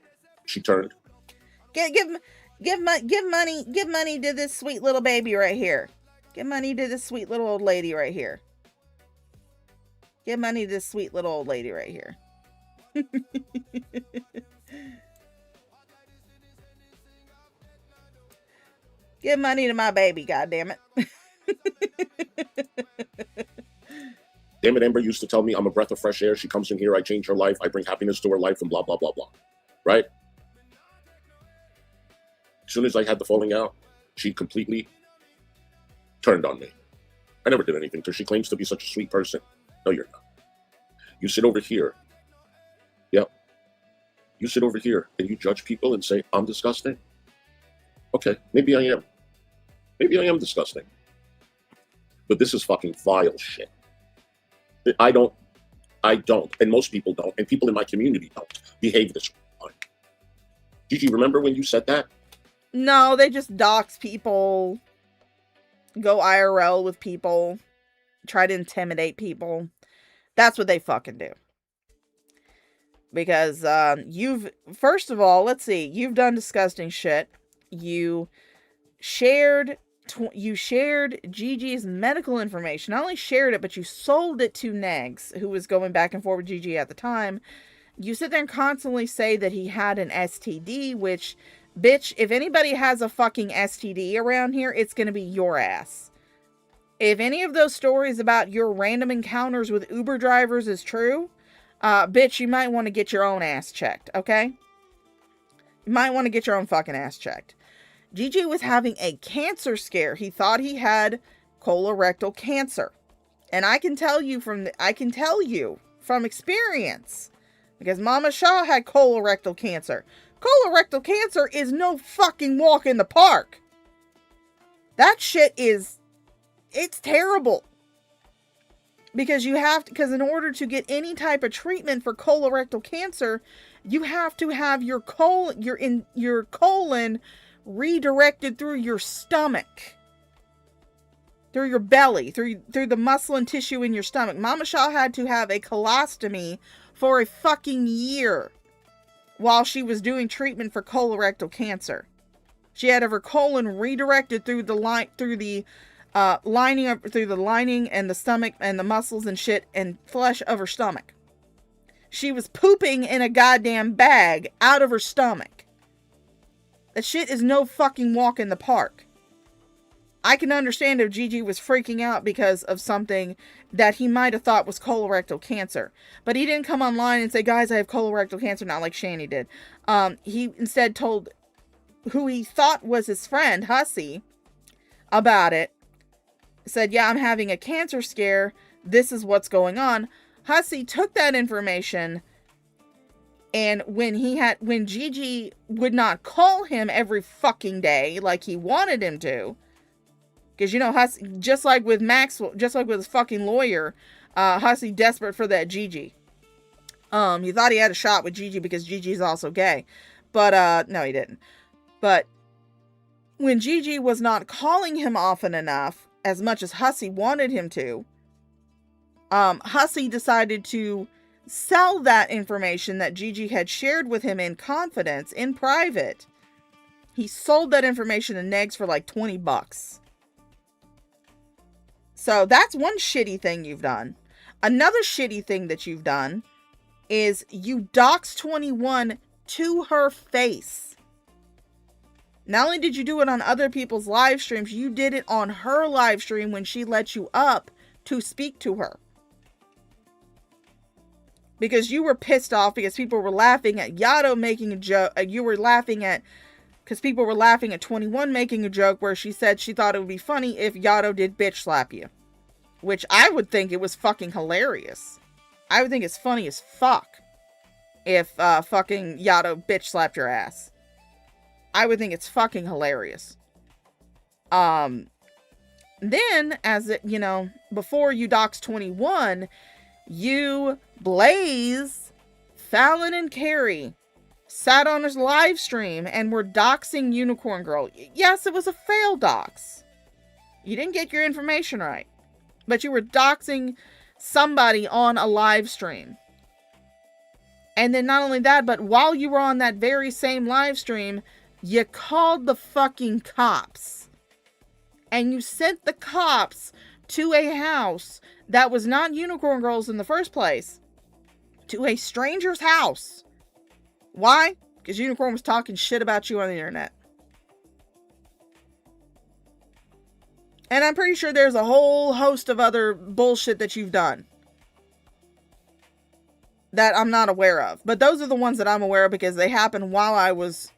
she turned. Give money to this sweet little baby right here. Give money to this sweet little old lady right here. Give money to this sweet little old lady right here. Give money to my baby, goddammit. Damn it, Amber used to tell me I'm a breath of fresh air. She comes in here, I change her life, I bring happiness to her life, and blah, blah, blah, blah. Right? As soon as I had the falling out, she completely turned on me. I never did anything to her. She claims to be such a sweet person. No, you're not. You sit over here. Yep. You sit over here and you judge people and say, I'm disgusting. Okay, maybe I am. Maybe I am disgusting. But this is fucking vile shit. I don't, and most people don't, and people in my community don't behave this way. Gigi, remember when you said that? No, they just dox people, go IRL with people, try to intimidate people. That's what they fucking do. Because first of all, let's see, you've done disgusting shit. You shared Gigi's medical information. Not only shared it, but you sold it to Negs, who was going back and forth with Gigi at the time. You sit there and constantly say that he had an STD, which, bitch, if anybody has a fucking STD around here, it's going to be your ass. If any of those stories about your random encounters with Uber drivers is true, bitch, you might want to get your own ass checked, okay? You might want to get your own fucking ass checked. Gigi was having a cancer scare. He thought he had colorectal cancer. And I can tell you from experience, because Mama Shaw had colorectal cancer. Colorectal cancer is no fucking walk in the park. That shit it's terrible. Because in order to get any type of treatment for colorectal cancer, you have to have your colon redirected through your stomach, through your belly, through the muscle and tissue in your stomach. Mama Shaw had to have a colostomy for a fucking year while she was doing treatment for colorectal cancer. She had her colon redirected through the lining and the stomach and the muscles and shit and flesh of her stomach. She was pooping in a goddamn bag out of her stomach. That shit is no fucking walk in the park. I can understand if Gigi was freaking out because of something that he might have thought was colorectal cancer. But he didn't come online and say, guys, I have colorectal cancer, not like Shani did. He instead told who he thought was his friend, Hissy, about it. Said, yeah, I'm having a cancer scare. This is what's going on. Hissy took that information, and when Gigi would not call him every fucking day like he wanted him to, because, you know, Hissy, just like with Maxwell, just like with his fucking lawyer, Hissy desperate for that Gigi. He thought he had a shot with Gigi because Gigi's also gay. But, no, he didn't. But when Gigi was not calling him often enough, as much as Hissy wanted him to, Hissy decided to sell that information that Gigi had shared with him in confidence, in private. He sold that information to Negs for like $20. So that's one shitty thing you've done. Another shitty thing that you've done is you doxed 21 to her face. Not only did you do it on other people's live streams, you did it on her live stream when she let you up to speak to her. Because you were pissed off because people were laughing at Yato making a joke. Because people were laughing at 21 making a joke where she said she thought it would be funny if Yato did bitch slap you. Which I would think it was fucking hilarious. I would think it's funny as fuck if fucking Yato bitch slapped your ass. I would think it's fucking hilarious. Then, as it, you know, before you doxed 21, you, Blaze, Fallon, and Carrie sat on his live stream and were doxing Unicorn Girl. Yes, it was a fail dox. You didn't get your information right. But you were doxing somebody on a live stream. And then not only that, but while you were on that very same live stream, you called the fucking cops. And you sent the cops to a house that was not Unicorn Girls in the first place. To a stranger's house. Why? Because Unicorn was talking shit about you on the internet. And I'm pretty sure there's a whole host of other bullshit that you've done that I'm not aware of. But those are the ones that I'm aware of because they happened while I was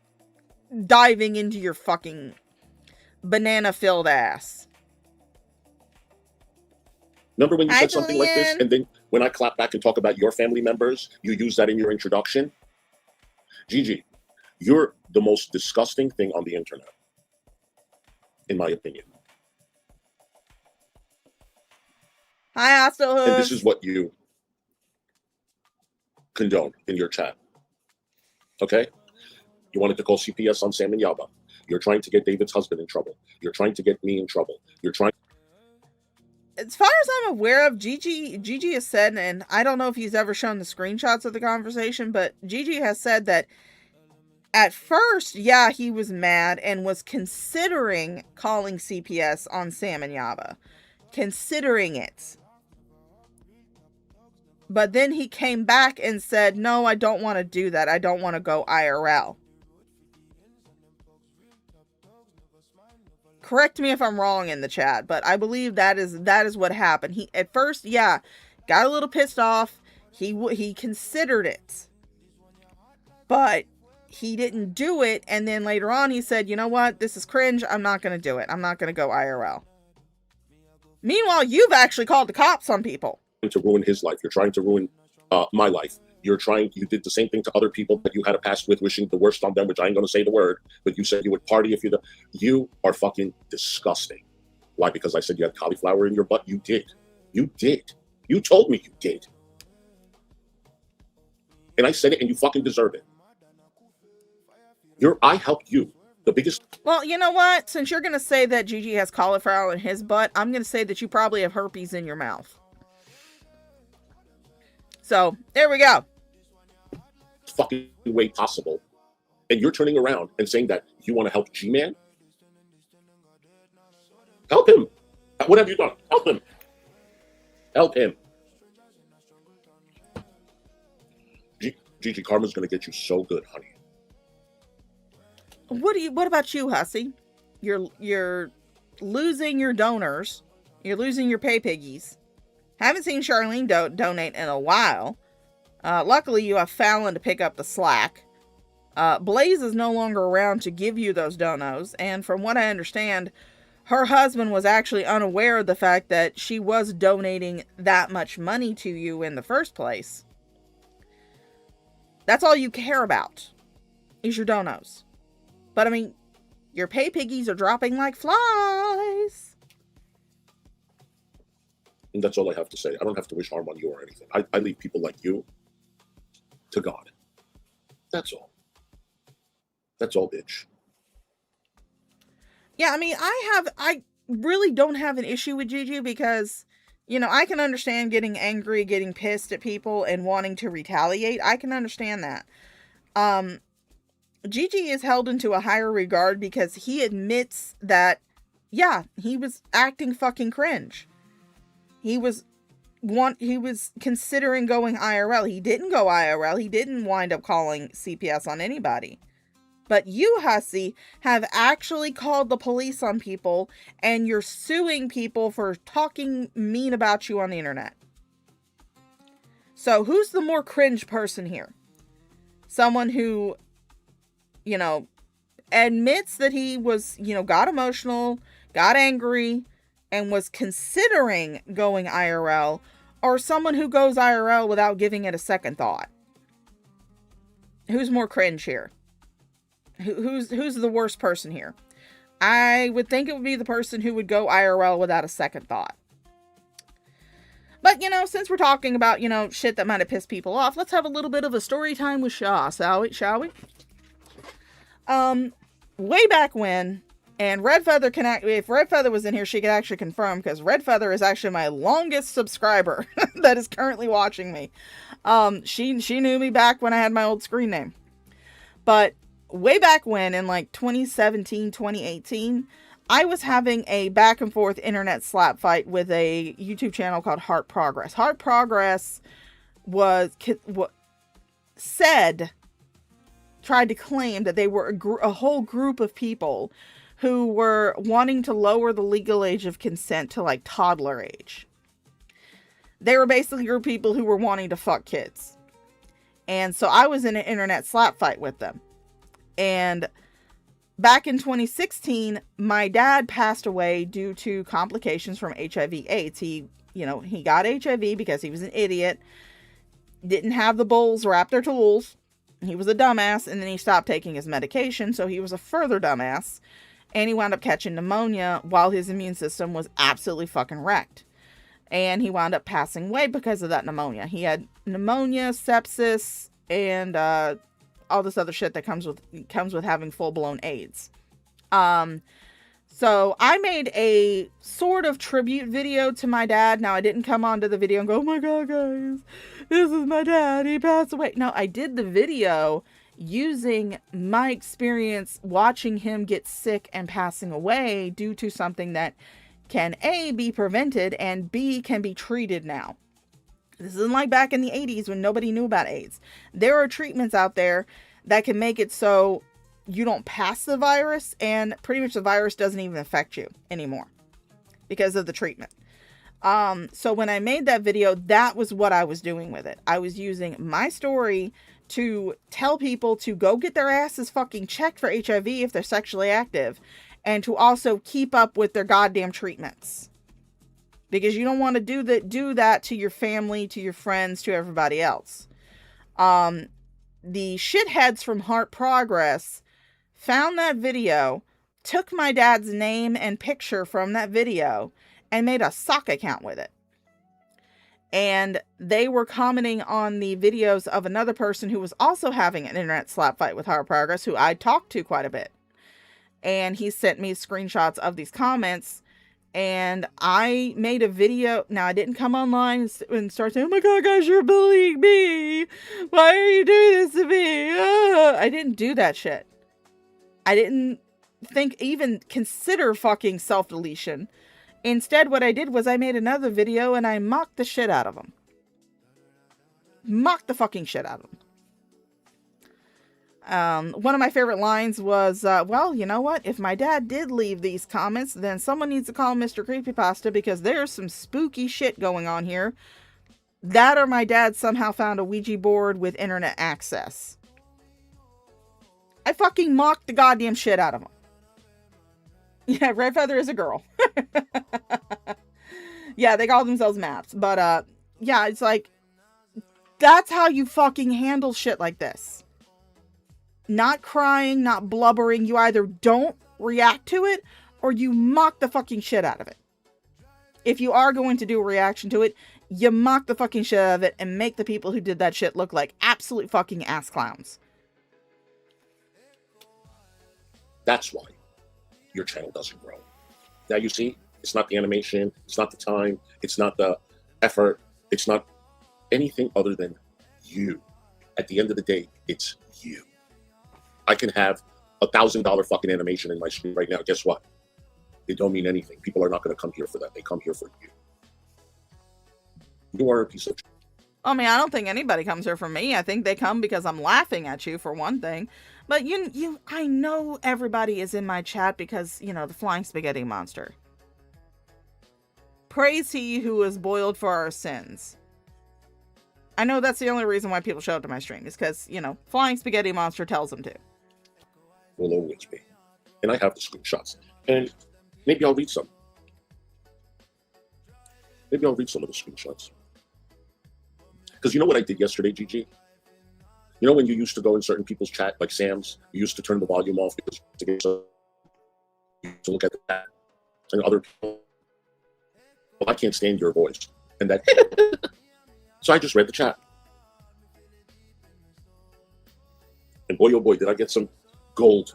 diving into your fucking banana-filled ass. Remember when you said something like this, and then when I clap back and talk about your family members, you use that in your introduction? Gigi, you're the most disgusting thing on the internet, in my opinion. Hi, Hostile Hood. And this is what you condone in your chat. Okay? You wanted to call CPS on Sam and Yaba. You're trying to get David's husband in trouble. You're trying to get me in trouble. You're trying... As far as I'm aware of, Gigi has said, and I don't know if he's ever shown the screenshots of the conversation, but Gigi has said that at first, yeah, he was mad and was considering calling CPS on Sam and Yaba. Considering it. But then he came back and said, no, I don't want to do that. I don't want to go IRL. Correct me if I'm wrong in the chat, but I believe that is what happened. He at first, yeah, got a little pissed off. He considered it, but he didn't do it. And then later on, he said, "You know what? This is cringe. I'm not going to do it. I'm not going to go IRL." Meanwhile, you've actually called the cops on people. To ruin his life. You're trying to ruin my life. You did the same thing to other people that you had a past with, wishing the worst on them, which I ain't going to say the word, but you said you would party if you are fucking disgusting. Why? Because I said you had cauliflower in your butt? You did. You did. You told me you did. And I said it and you fucking deserve it. I helped you. The biggest... Well, you know what? Since you're going to say that Gigi has cauliflower in his butt, I'm going to say that you probably have herpes in your mouth. So, there we go. Fucking way possible. And you're turning around and saying that you want to help G-Man? Help him. What have you done? Help him. Help him. Gigi, karma's going to get you so good, honey. What about you, Hussy? You're losing your donors. You're losing your pay piggies. Haven't seen Charlene donate in a while. Luckily, you have Fallon to pick up the slack. Blaze is no longer around to give you those donos. And from what I understand, her husband was actually unaware of the fact that she was donating that much money to you in the first place. That's all you care about, is your donos. But I mean, your pay piggies are dropping like flies. And that's all I have to say. I don't have to wish harm on you or anything. I leave people like you to God. That's all. That's all, bitch. Yeah, I mean, I really don't have an issue with Gigi because, you know, I can understand getting angry, getting pissed at people and wanting to retaliate. I can understand that. Gigi is held into a higher regard because he admits that, yeah, he was acting fucking cringe. He was considering going IRL. He didn't go IRL. He didn't wind up calling CPS on anybody. But you, Hussy, have actually called the police on people and you're suing people for talking mean about you on the internet. So who's the more cringe person here? Someone who, you know, admits that he was, you know, got emotional, got angry, and was considering going IRL, or someone who goes IRL without giving it a second thought? Who's more cringe here? Who's the worst person here? I would think it would be the person who would go IRL without a second thought. But, you know, since we're talking about, you know, shit that might have pissed people off, let's have a little bit of a story time with Shaw, shall we? Way back when, And Red Feather if Red Feather was in here, she could actually confirm, because Red Feather is actually my longest subscriber that is currently watching me. She knew me back when I had my old screen name. But way back when, in like 2017, 2018, I was having a back and forth internet slap fight with a YouTube channel called Heart Progress. Heart Progress tried to claim that they were a whole group of people who were wanting to lower the legal age of consent to like toddler age. They were basically a group of people who were wanting to fuck kids. And so I was in an internet slap fight with them. And back in 2016, my dad passed away due to complications from HIV/AIDS. He got HIV because he was an idiot, didn't have the bowls wrap their tools. He was a dumbass, and then he stopped taking his medication, so he was a further dumbass. And he wound up catching pneumonia while his immune system was absolutely fucking wrecked. And he wound up passing away because of that pneumonia. He had pneumonia, sepsis, and all this other shit that comes with having full-blown AIDS. So I made a sort of tribute video to my dad. Now, I didn't come onto the video and go, oh my God, guys, this is my dad, he passed away. No, I did the video using my experience watching him get sick and passing away due to something that can A, be prevented, and B, can be treated now. This isn't like back in the 80s when nobody knew about AIDS. There are treatments out there that can make it so you don't pass the virus, and pretty much the virus doesn't even affect you anymore because of the treatment. So when I made that video, that was what I was doing with it. I was using my story to tell people to go get their asses fucking checked for HIV if they're sexually active, and to also keep up with their goddamn treatments. Because you don't want to do that to your family, to your friends, to everybody else. The shitheads from Heart Progress found that video, took my dad's name and picture from that video, and made a sock account with it. And they were commenting on the videos of another person who was also having an internet slap fight with Heart Progress, who I talked to quite a bit. And he sent me screenshots of these comments. And I made a video. Now, I didn't come online and start saying, oh my God, guys, you're bullying me. Why are you doing this to me? I didn't do that shit. I didn't even consider fucking self-deletion. Instead, what I did was I made another video and I mocked the shit out of him. Mocked the fucking shit out of him. One of my favorite lines was, well, you know what? If my dad did leave these comments, then someone needs to call Mr. Creepypasta, because there's some spooky shit going on here. That or my dad somehow found a Ouija board with internet access. I fucking mocked the goddamn shit out of him. Yeah, Red Feather is a girl. Yeah, they call themselves maps. But, yeah, it's like, that's how you fucking handle shit like this. Not crying, not blubbering. You either don't react to it, or you mock the fucking shit out of it. If you are going to do a reaction to it, you mock the fucking shit out of it and make the people who did that shit look like absolute fucking ass clowns. That's why your channel doesn't grow. Now you see, it's not the animation, it's not the time, it's not the effort, it's not anything other than you. At the end of the day, it's you. I can have $1,000 fucking animation in my screen right now. Guess what? It don't mean anything. People are not going to come here for that. They come here for you. You are a piece of... I mean, I don't think anybody comes here for me. I think they come because I'm laughing at you, for one thing. But I know everybody is in my chat because, the flying spaghetti monster. Praise he who was boiled for our sins. I know that's the only reason why people show up to my stream, is because, flying spaghetti monster tells them to. Will always be. And I have the screenshots. And maybe I'll read some. Maybe I'll read some of the screenshots. Because you know what I did yesterday, Gigi? You know when you used to go in certain people's chat, like Sam's, you used to turn the volume off because to look at that, and other people, well, I can't stand your voice. And that, so I just read the chat. And boy, oh boy, did I get some gold.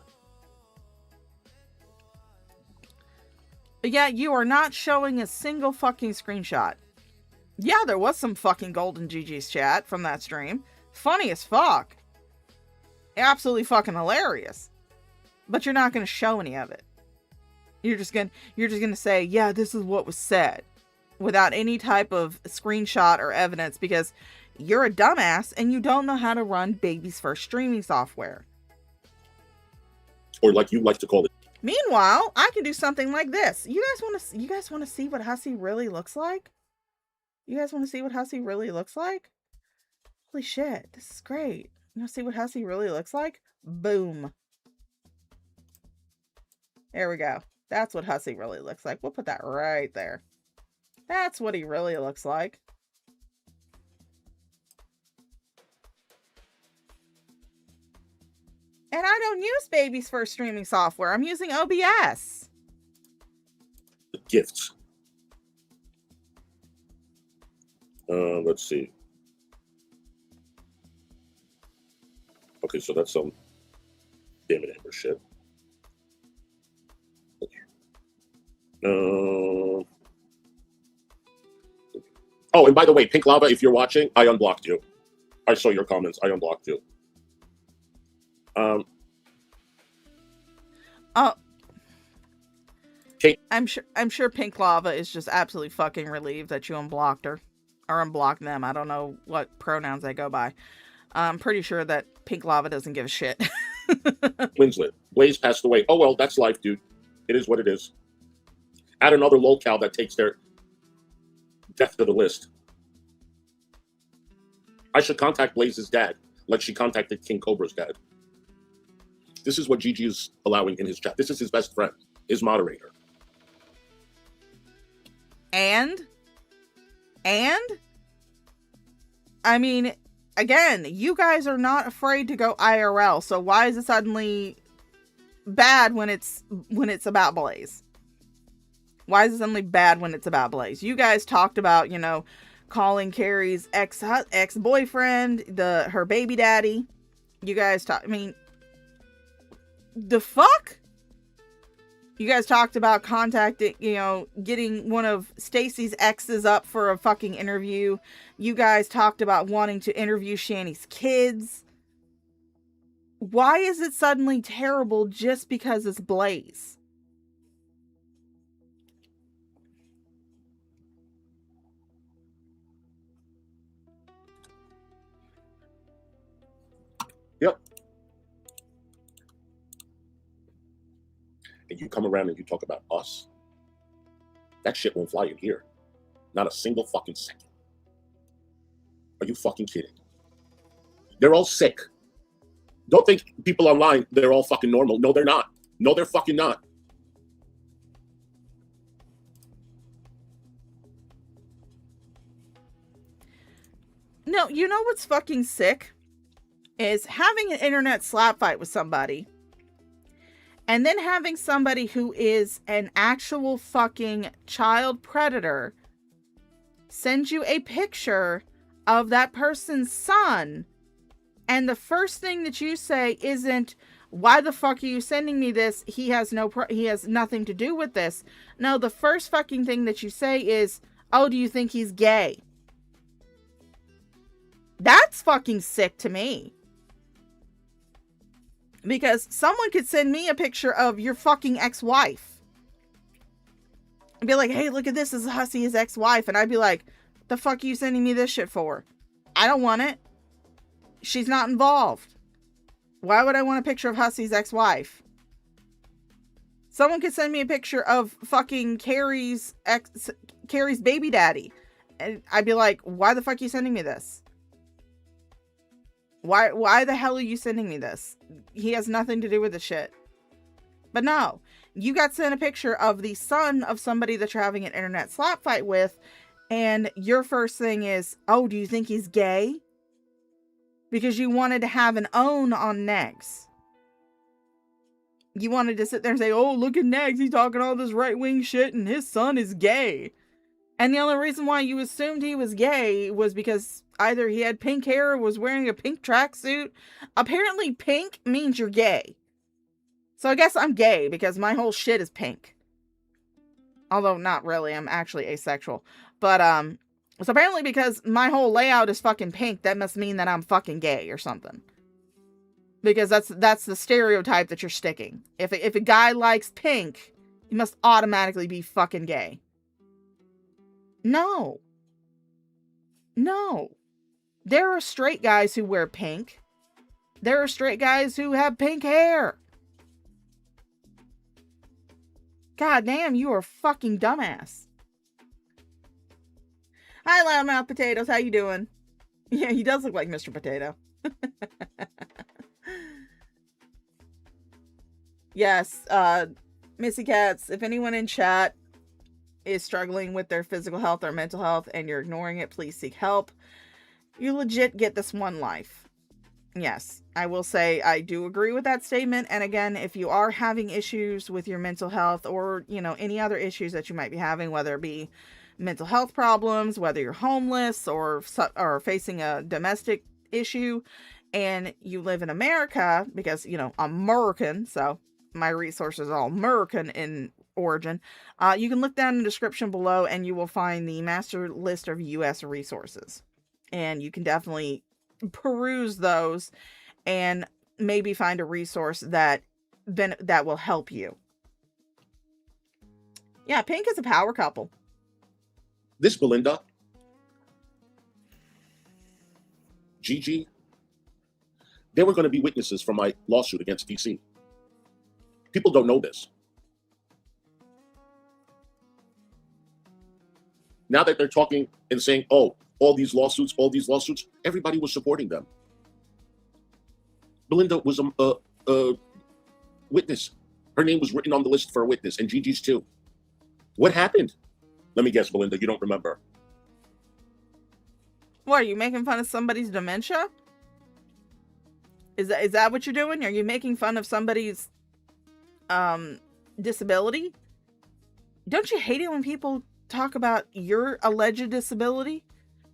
Yeah, you are not showing a single fucking screenshot. Yeah, there was some fucking gold in Gigi's chat from that stream. Funny as fuck. Absolutely fucking hilarious. But you're not going to show any of it. You're just going to say, yeah, this is what was said, without any type of screenshot or evidence, because you're a dumbass and you don't know how to run baby's first streaming software. Or like you like to call it. Meanwhile, I can do something like this. You guys want to see what Hussy really looks like? You guys want to see what Hussy really looks like? Holy shit, this is great. You want to see what Hussy really looks like? Boom. There we go. That's what Hussy really looks like. We'll put that right there. That's what he really looks like. And I don't use baby's first streaming software. I'm using OBS. Gifts. Let's see. Okay, so that's some Damon Amber shit. Oh, and by the way, Pink Lava, if you're watching, I unblocked you. I saw your comments. I unblocked you. Oh, Kate. I'm sure Pink Lava is just absolutely fucking relieved that you unblocked her or unblocked them. I don't know what pronouns they go by. I'm pretty sure that Pink Lava doesn't give a shit. Winslet. Blaze passed away. Oh well, that's life, dude. It is what it is. Add another lolcow that takes their death to the list. I should contact Blaze's dad, like she contacted King Cobra's dad. This is what Gigi is allowing in his chat. This is his best friend, his moderator. And I mean, again, you guys are not afraid to go IRL, so why is it suddenly bad when it's about Blaze? Why is it suddenly bad when it's about Blaze? You guys talked about, you know, calling Carrie's ex-boyfriend, her baby daddy. You guys I mean, the fuck? You guys talked about contacting, you know, getting one of Stacy's exes up for a fucking interview. You guys talked about wanting to interview Shani's kids. Why is it suddenly terrible just because it's Blaze? Yep. And you come around and you talk about us. That shit won't fly in here. Not a single fucking second. Are you fucking kidding? They're all sick. Don't think people online, they're all fucking normal. No, they're not. No, they're fucking not. No, you know what's fucking sick? Is having an internet slap fight with somebody and then having somebody who is an actual fucking child predator send you a picture of that person's son, and the first thing that you say isn't, why the fuck are you sending me this? He has nothing to do with this. No, the first fucking thing that you say is, oh, do you think he's gay? That's fucking sick to me. Because someone could send me a picture of your fucking ex-wife and be like, hey, look at this. This is Hussy, his ex-wife. And I'd be like, the fuck are you sending me this shit for? I don't want it. She's not involved. Why would I want a picture of Hussy's ex-wife? Someone could send me a picture of fucking Carrie's baby daddy. And I'd be like, why the fuck are you sending me this? Why the hell are you sending me this? He has nothing to do with the shit. But no, you got sent a picture of the son of somebody that you're having an internet slap fight with, and your first thing is, oh, do you think he's gay? Because you wanted to have an own on Negs. You wanted to sit there and say, oh, look at Negs, he's talking all this right-wing shit, and his son is gay. And the only reason why you assumed he was gay was because either he had pink hair or was wearing a pink tracksuit. Apparently pink means you're gay. So I guess I'm gay because my whole shit is pink. Although not really, I'm actually asexual. But so apparently because my whole layout is fucking pink, that must mean that I'm fucking gay or something. Because that's the stereotype that you're sticking. If a guy likes pink, he must automatically be fucking gay. No. No. There are straight guys who wear pink. There are straight guys who have pink hair. God damn, you are a fucking dumbass. Hi, Loudmouth Potatoes. How you doing? Yeah, he does look like Mr. Potato. Yes, Missy Cats, if anyone in chat is struggling with their physical health or mental health and you're ignoring it, please seek help. You legit get this one life. Yes, I will say I do agree with that statement. And again, if you are having issues with your mental health or, you know, any other issues that you might be having, whether it be mental health problems, whether you're homeless or facing a domestic issue, and you live in America, because, you know, I'm American, so my resources are all American in origin, you can look down in the description below and you will find the master list of U.S. resources. And you can definitely peruse those and maybe find a resource that will help you. Yeah, pink is a power couple. This Belinda, Gigi, they were going to be witnesses for my lawsuit against DC. People don't know this. Now that they're talking and saying, oh, all these lawsuits, everybody was supporting them. Belinda was a witness. Her name was written on the list for a witness, and Gigi's too. What happened? Let me guess, Belinda, you don't remember. What, are you making fun of somebody's dementia? Is that what you're doing? Are you making fun of somebody's disability? Don't you hate it when people talk about your alleged disability,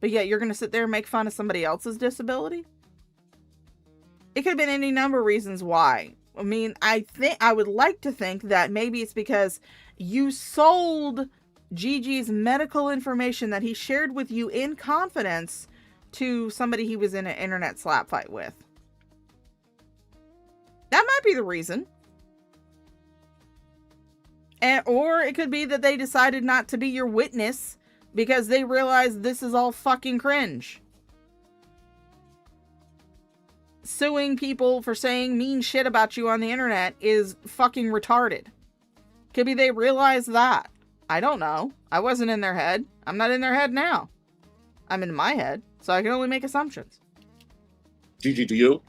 but yet you're going to sit there and make fun of somebody else's disability? It could have been any number of reasons why. I mean, I would like to think that maybe it's because you sold Gigi's medical information that he shared with you in confidence to somebody he was in an internet slap fight with. That might be the reason. Or it could be that they decided not to be your witness because they realized this is all fucking cringe. Suing people for saying mean shit about you on the internet is fucking retarded. Could be they realized that. I don't know. I wasn't in their head. I'm not in their head now. I'm in my head, so I can only make assumptions. Gigi, do you?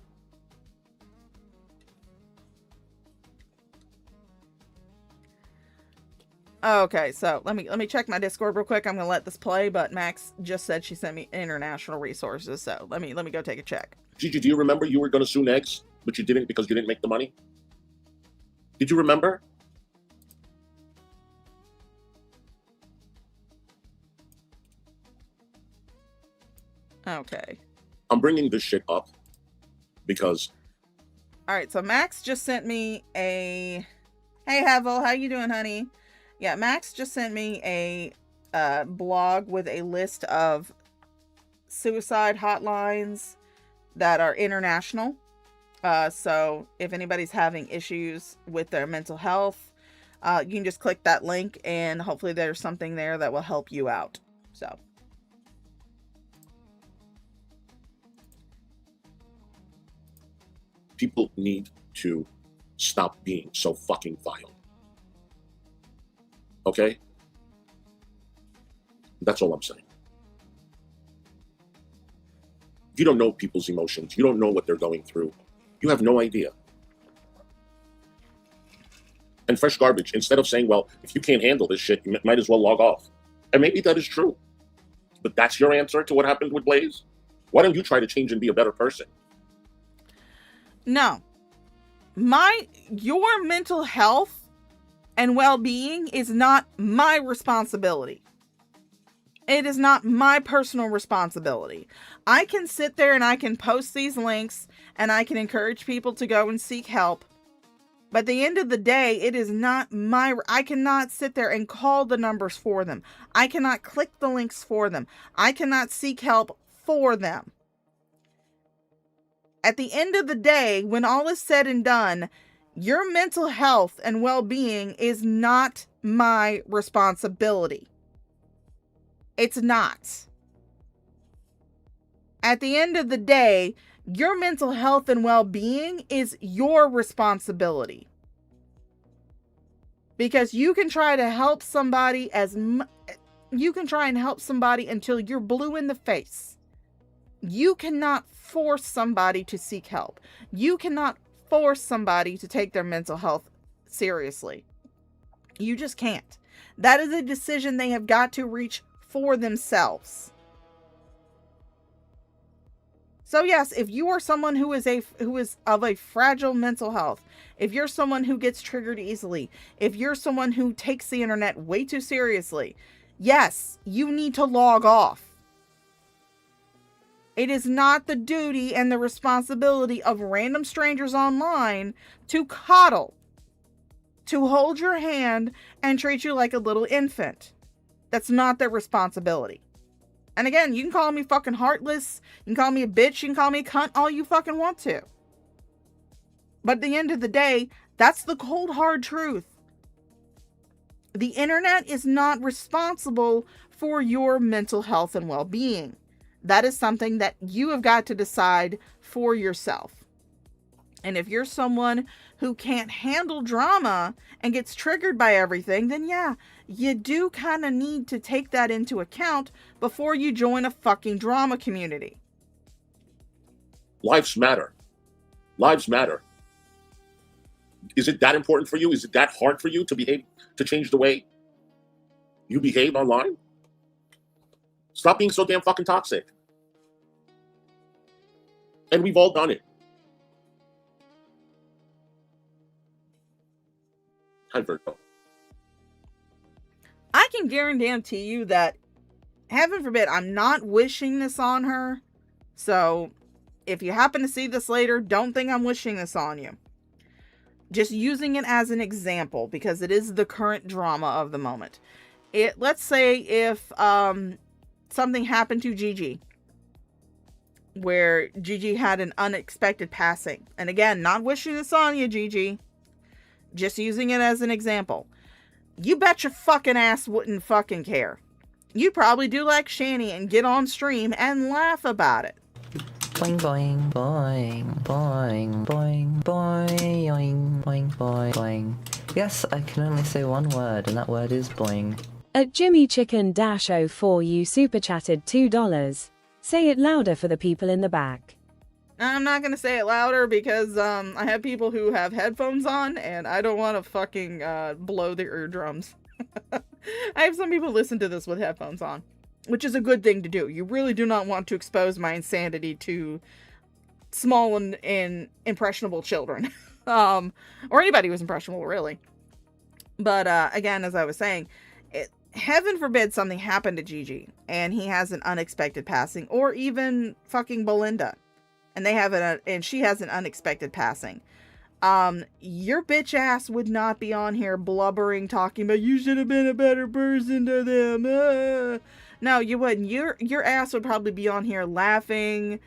Okay, so let me check my Discord real quick. I'm gonna let this play, but Max just said she sent me international resources, so let me go take a check. Gigi, do you remember you were going to sue Negs, but you didn't because you didn't make the money? Did you remember? Okay. I'm bringing this shit up because... Alright, so Max just sent me a... Hey, Hevel, how you doing, honey? Yeah, Max just sent me a blog with a list of suicide hotlines that are international. So if anybody's having issues with their mental health, you can just click that link and hopefully there's something there that will help you out. So... people need to stop being so fucking vile. Okay? That's all I'm saying. You don't know people's emotions. You don't know what they're going through. You have no idea. And fresh garbage, instead of saying, well, if you can't handle this shit, you might as well log off. And maybe that is true. But that's your answer to what happened with Blaze? Why don't you try to change and be a better person? No. Your mental health and well-being is not my responsibility. It is not my personal responsibility. I can sit there and I can post these links and I can encourage people to go and seek help. But at the end of the day, it is not I cannot sit there and call the numbers for them. I cannot click the links for them. I cannot seek help for them. At the end of the day, when all is said and done, your mental health and well-being is not my responsibility. It's not. At the end of the day, your mental health and well-being is your responsibility. Because you can try to help somebody you can try and help somebody until you're blue in the face. You cannot force somebody to seek help. You cannot force somebody to take their mental health seriously. You just can't. That is a decision they have got to reach for themselves. So yes, if you are someone who is of a fragile mental health, if you're someone who gets triggered easily, if you're someone who takes the internet way too seriously, yes, you need to log off. It is not the duty and the responsibility of random strangers online to coddle, to hold your hand and treat you like a little infant. That's not their responsibility. And again, you can call me fucking heartless, you can call me a bitch, you can call me a cunt, all you fucking want to. But at the end of the day, that's the cold hard truth. The internet is not responsible for your mental health and well-being. That is something that you have got to decide for yourself. And if you're someone who can't handle drama and gets triggered by everything, then yeah, you do kind of need to take that into account before you join a fucking drama community. Lives matter. Lives matter. Is it that important for you? Is it that hard for you to change the way you behave online? Stop being so damn fucking toxic. And we've all done it. Hi, Virgo. I can guarantee you that, heaven forbid, I'm not wishing this on her. So, if you happen to see this later, don't think I'm wishing this on you. Just using it as an example, because it is the current drama of the moment. Let's say if something happened to Gigi, where Gigi had an unexpected passing. And again, not wishing this on you, Gigi. Just using it as an example. You bet your fucking ass wouldn't fucking care. You'd probably do like Shani and get on stream and laugh about it. Boing boing boing boing boing boing boing boing boing. Yes, I can only say one word, and that word is boing. At Jimmy Chicken -04 you super chatted $2. Say it louder for the people in the back. I'm not going to say it louder because I have people who have headphones on and I don't want to fucking blow their eardrums. I have some people who listen to this with headphones on, which is a good thing to do. You really do not want to expose my insanity to small and impressionable children. Or anybody who's impressionable, really. But again, as I was saying, heaven forbid something happened to Gigi and he has an unexpected passing, or even fucking Belinda and she has an unexpected passing. Your bitch ass would not be on here blubbering, talking about you should have been a better person to them. No, you wouldn't. Your ass would probably be on here laughing,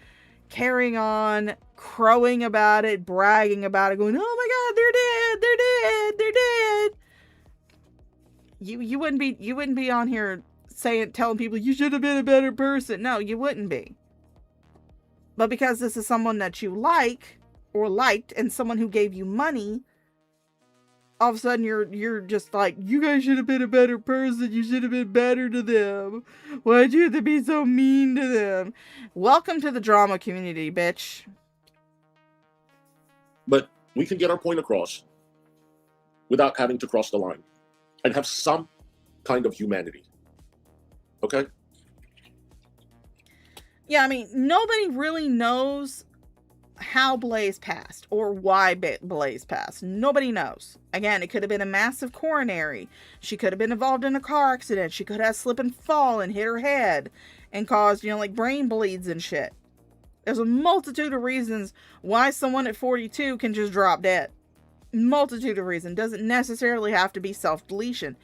carrying on, crowing about it, bragging about it, going, oh my god, they're dead. You wouldn't be on here telling people you should have been a better person. No, you wouldn't be. But because this is someone that you like or liked and someone who gave you money, all of a sudden you're just like, you guys should have been a better person. You should have been better to them. Why'd you have to be so mean to them? Welcome to the drama community, bitch. But we can get our point across without having to cross the line and have some kind of humanity. Okay? Yeah, I mean, nobody really knows how Blaze passed or why Blaze passed. Nobody knows. Again, it could have been a massive coronary. She could have been involved in a car accident. She could have slipped and fall and hit her head and caused, like brain bleeds and shit. There's a multitude of reasons why someone at 42 can just drop dead. multitude of reasons. Doesn't necessarily have to be self-deletion.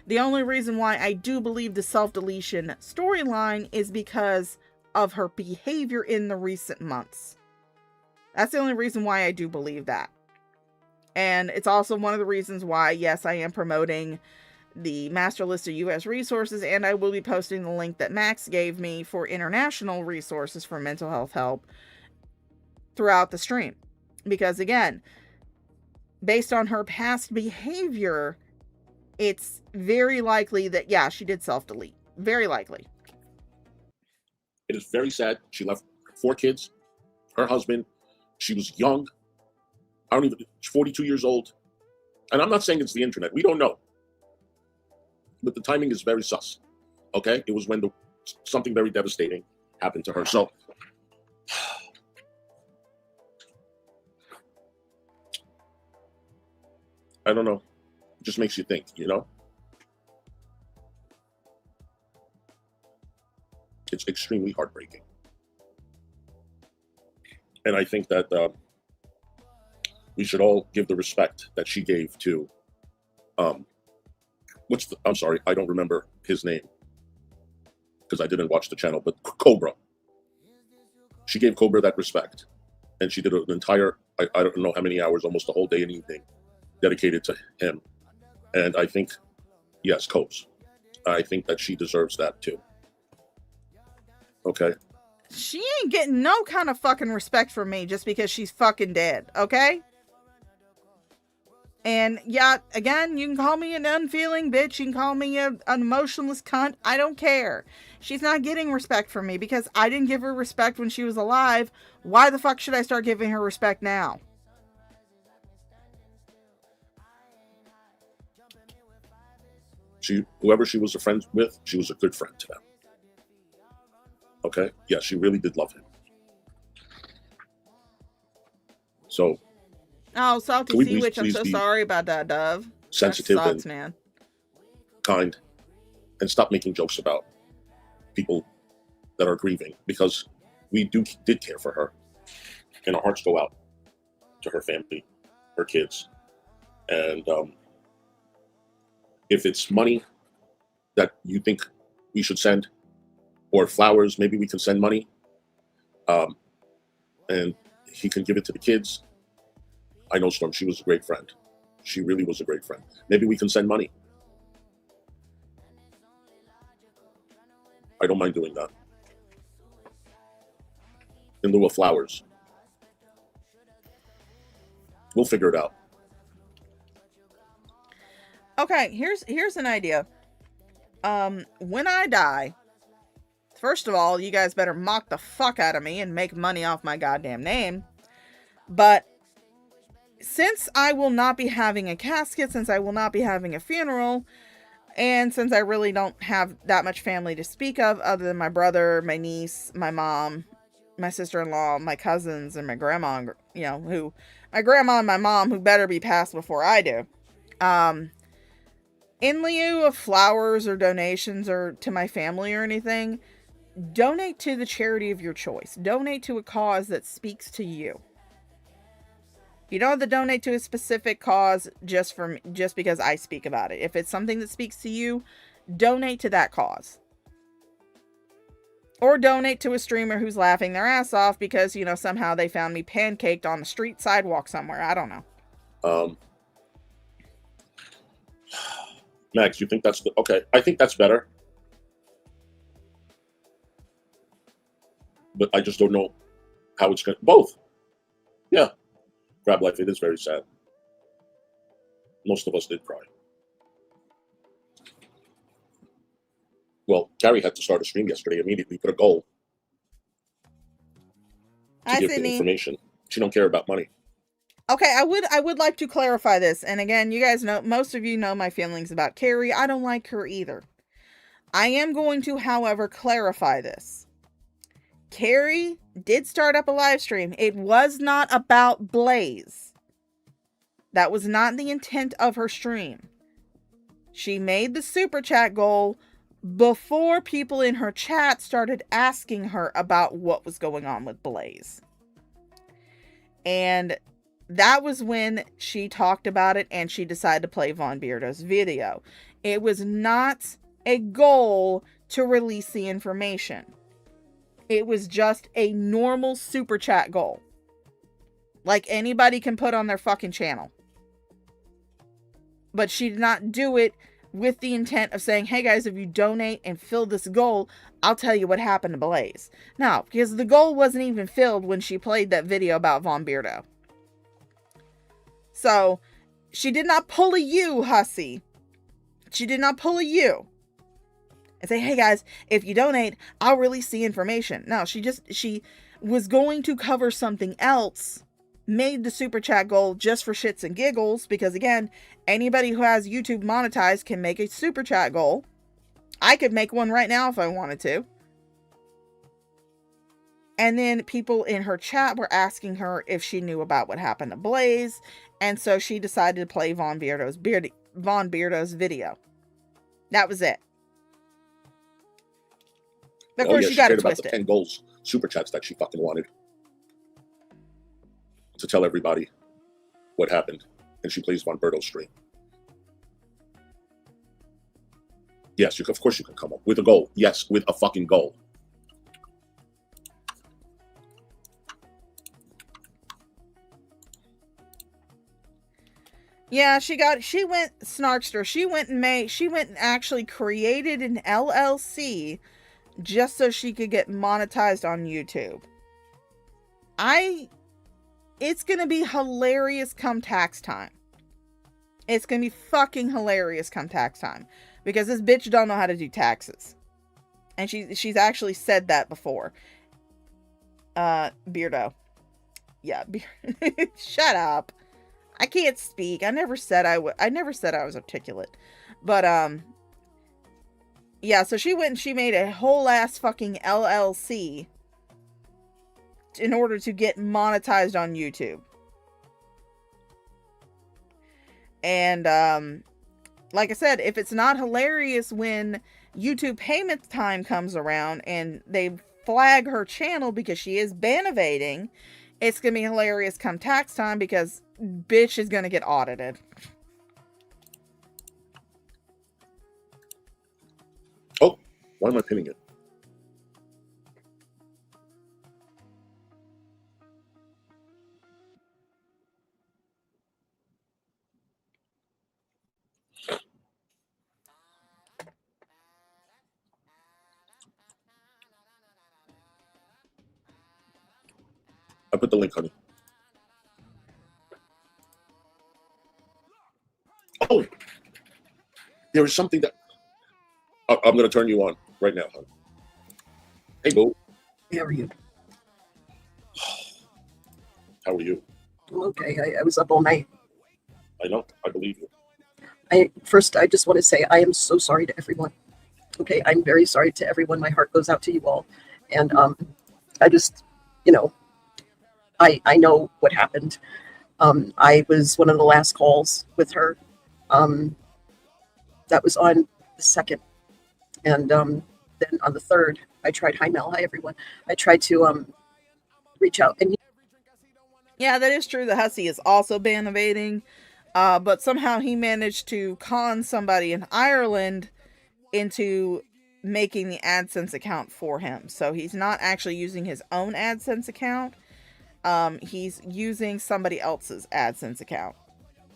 The only reason why I do believe the self-deletion storyline is because of her behavior in the recent months. That's the only reason why I do believe that. And it's also one of the reasons why, yes, I am promoting the master list of U.S. resources, and I will be posting the link that Max gave me for international resources for mental health help throughout the stream. Because again, based on her past behavior, it's very likely that, yeah, she did self-delete. Very likely. It is very sad. She left 4 kids, her husband. She was young. She's 42 years old. And I'm not saying it's the internet. We don't know. But the timing is very sus. Okay? It was when something very devastating happened to her. So, I don't know. It just makes you think, you know? It's extremely heartbreaking. And I think that we should all give the respect that she gave to, I'm sorry, I don't remember his name because I didn't watch the channel, but Cobra. She gave Cobra that respect. And she did an entire, I don't know how many hours, almost a whole day and evening dedicated to him. And I think, yes, Cobes. I think that she deserves that too. Okay? She ain't getting no kind of fucking respect from me just because she's fucking dead, okay? And yeah, again, you can call me an unfeeling bitch, you can call me an emotionless cunt, I don't care. She's not getting respect from me because I didn't give her respect when she was alive. Why the fuck should I start giving her respect now? Whoever she was a friend with, she was a good friend to them. Okay? Yeah, she really did love him. So. Oh, Salty Sea Witch, I'm so sorry about that, Dove. Sensitive that sucks, and man. Kind. And stop making jokes about people that are grieving, because we did care for her. And our hearts go out to her family, her kids. And if it's money that you think we should send, or flowers, maybe we can send money, and he can give it to the kids. I know Storm, she was a great friend. She really was a great friend. Maybe we can send money. I don't mind doing that. In lieu of flowers. We'll figure it out. Okay, here's an idea. When I die, first of all, you guys better mock the fuck out of me and make money off my goddamn name. But since I will not be having a casket, since I will not be having a funeral, and since I really don't have that much family to speak of other than my brother, my niece, my mom, my sister-in-law, my cousins, and my grandma, you know, my grandma and my mom, who better be passed before I do. In lieu of flowers or donations or to my family or anything, donate to the charity of your choice. Donate to a cause that speaks to you. You don't have to donate to a specific cause just because I speak about it. If it's something that speaks to you, donate to that cause. Or donate to a streamer who's laughing their ass off because, you know, somehow they found me pancaked on the street sidewalk somewhere. I don't know. Max, you think that's okay? I think that's better. But I just don't know how it's going to... Both. Yeah. Grab life, it is very sad. Most of us did cry. Well, Carrie had to start a stream yesterday immediately, put a goal to give the information. She don't care about money. Okay, I would like to clarify this. And again, you guys know, most of you know my feelings about Carrie. I don't like her either. I am going to, however, clarify this. Carrie did start up a live stream. It was not about Blaze. That was not the intent of her stream. She made the super chat goal before people in her chat started asking her about what was going on with Blaze. And that was when she talked about it and she decided to play Von Beardo's video. It was not a goal to release the information. It was just a normal super chat goal. Like anybody can put on their fucking channel. But she did not do it with the intent of saying, hey guys, if you donate and fill this goal, I'll tell you what happened to Blaze. No, because the goal wasn't even filled when she played that video about Von Beardo. So, she did not pull a you, Hissy. She did not pull a you. And say, hey guys, if you donate, I'll release the information. No, she was going to cover something else, made the super chat goal just for shits and giggles, because again, anybody who has YouTube monetized can make a super chat goal. I could make one right now if I wanted to. And then people in her chat were asking her if she knew about what happened to Blaze, and so she decided to play Von Beardo's video. That was it. But of course, she got it twisted. About the 10 goals super chats that she fucking wanted to tell everybody what happened, and she plays Von Beardo's stream. Yes, of course you can come up with a goal. Yes, with a fucking goal. Yeah, she went snarkster. She went and actually created an LLC just so she could get monetized on YouTube. It's gonna be hilarious come tax time. It's gonna be fucking hilarious come tax time. Because this bitch don't know how to do taxes. And she's actually said that before. Beardo. Yeah, shut up. I can't speak. I never said I was articulate. But yeah, so she went and she made a whole ass fucking LLC in order to get monetized on YouTube. And like I said, if it's not hilarious when YouTube payment time comes around and they flag her channel because she is ban evading, it's gonna be hilarious come tax time because bitch is gonna get audited. Oh, why am I pinning it? I put the link, honey. Oh, there is something that I'm going to turn you on right now, honey. Hey, boo. How are you? How are you? I'm okay. I was up all night. I know. I believe you. I just want to say I am so sorry to everyone. Okay, I'm very sorry to everyone. My heart goes out to you all. And I just, I know what happened. I was one of the last calls with her. That was on the 2nd. And then on the 3rd, I tried, hi Mel, hi everyone. I tried to reach out. And yeah, that is true. The Hissy is also ban evading. But somehow he managed to con somebody in Ireland into making the AdSense account for him. So he's not actually using his own AdSense account. He's using somebody else's AdSense account.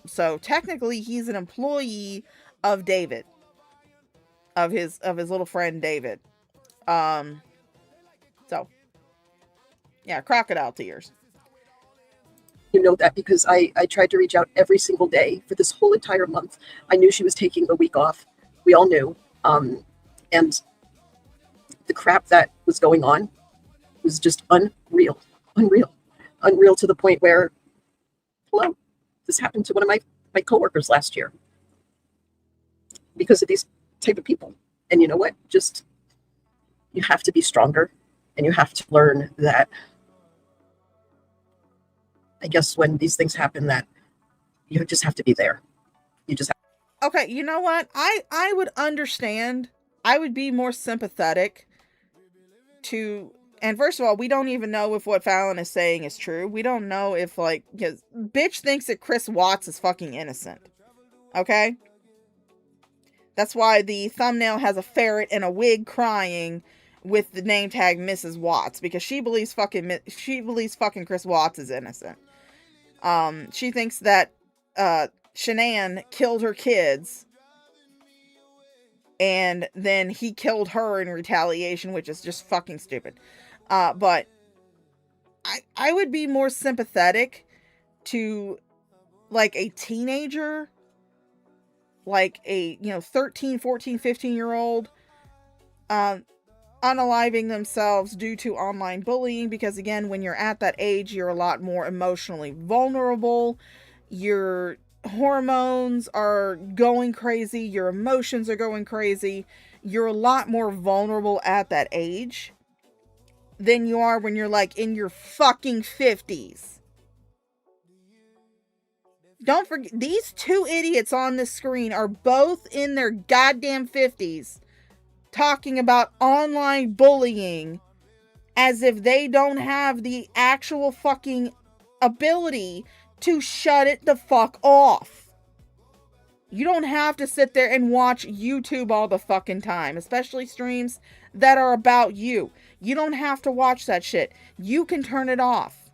So technically he's an employee of David. Of his little friend David. So yeah, crocodile tears. You know that because I tried to reach out every single day for this whole entire month. I knew she was taking a week off. We all knew. And the crap that was going on was just unreal to the point where, hello, this happened to one of my coworkers last year because of these type of people. And you know what? Just, you have to be stronger and you have to learn that, I guess when these things happen, that you just have to be there. You just have. Okay, you know what? I would understand. I would be more sympathetic to And first of all, we don't even know if what Fallon is saying is true. We don't know if, like, because bitch thinks that Chris Watts is fucking innocent. Okay? That's why the thumbnail has a ferret in a wig crying with the name tag Mrs. Watts, because she believes fucking Chris Watts is innocent. She thinks that Shanann killed her kids, and then he killed her in retaliation, which is just fucking stupid. But I would be more sympathetic to, like, a teenager, like a, 13, 14, 15-year-old, unaliving themselves due to online bullying, because again, when you're at that age, you're a lot more emotionally vulnerable. Your hormones are going crazy. Your emotions are going crazy. You're a lot more vulnerable at that age than you are when you're, like, in your fucking 50s. Don't forget, these two idiots on this screen are both in their goddamn 50s talking about online bullying as if they don't have the actual fucking ability to shut it the fuck off. You don't have to sit there and watch YouTube all the fucking time, especially streams that are about you. You don't have to watch that shit. You can turn it off.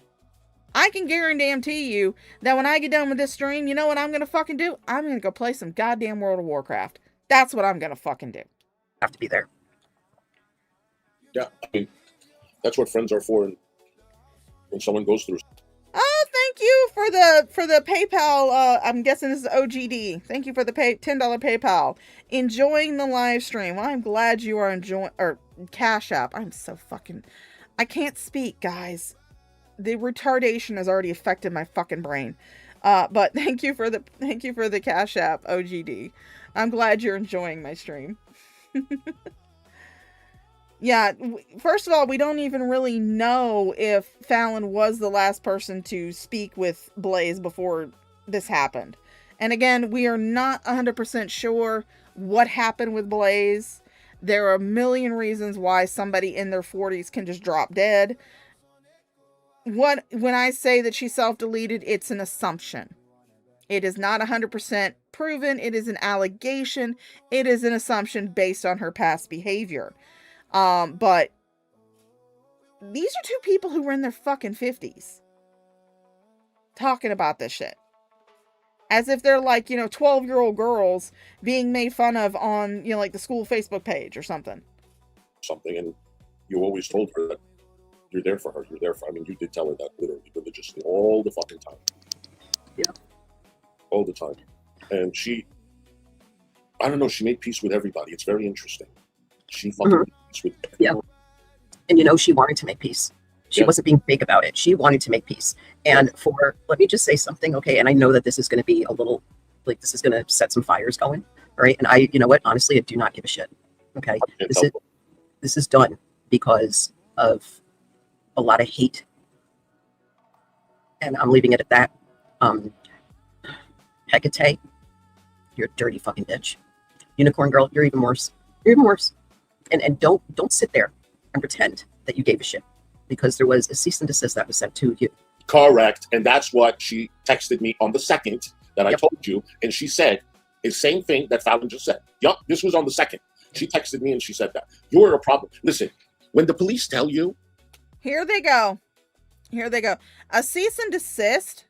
I can guarantee you that when I get done with this stream, you know what I'm going to fucking do? I'm going to go play some goddamn World of Warcraft. That's what I'm going to fucking do. Have to be there. Yeah, I mean, that's what friends are for when someone goes through. Oh, thank you for the PayPal. I'm guessing this is OGD. Thank you for the $10 PayPal. Enjoying the live stream. Well, I'm glad you are enjoying, or Cash App. I'm so fucking, I can't speak, guys. The retardation has already affected my fucking brain. But thank you for the Cash App, OGD. I'm glad you're enjoying my stream. Yeah, first of all, we don't even really know if Fallon was the last person to speak with Blaze before this happened. And again, we are not 100% sure what happened with Blaze. There are a million reasons why somebody in their 40s can just drop dead. When I say that she self-deleted, it's an assumption. It is not 100% proven. It is an allegation. It is an assumption based on her past behavior. But these are two people who were in their fucking 50s talking about this shit. As if they're like, 12-year-old girls being made fun of on, like the school Facebook page or something. And you always told her that you're there for her. You're there for, you did tell her that literally religiously all the fucking time. Yeah. All the time. And she, I don't know, she made peace with everybody. It's very interesting. She fucking made peace with everyone. Yeah. And she wanted to make peace. She wasn't being fake about it. She wanted to make peace. And let me just say something, okay? And I know that this is going to be a little, like, this is going to set some fires going, all right? And you know what? Honestly, I do not give a shit, okay? This is done because of a lot of hate. And I'm leaving it at that. Hecate, you're a dirty fucking bitch. Unicorn girl, you're even worse. You're even worse. And don't sit there and pretend that you gave a shit, because there was a cease and desist that was sent to you. Correct. And that's what she texted me on the 2nd that I told you. And she said the same thing that Fallon just said. Yup, this was on the 2nd. She texted me and she said that. You're a problem. Listen, when the police tell you. Here they go. A cease and desist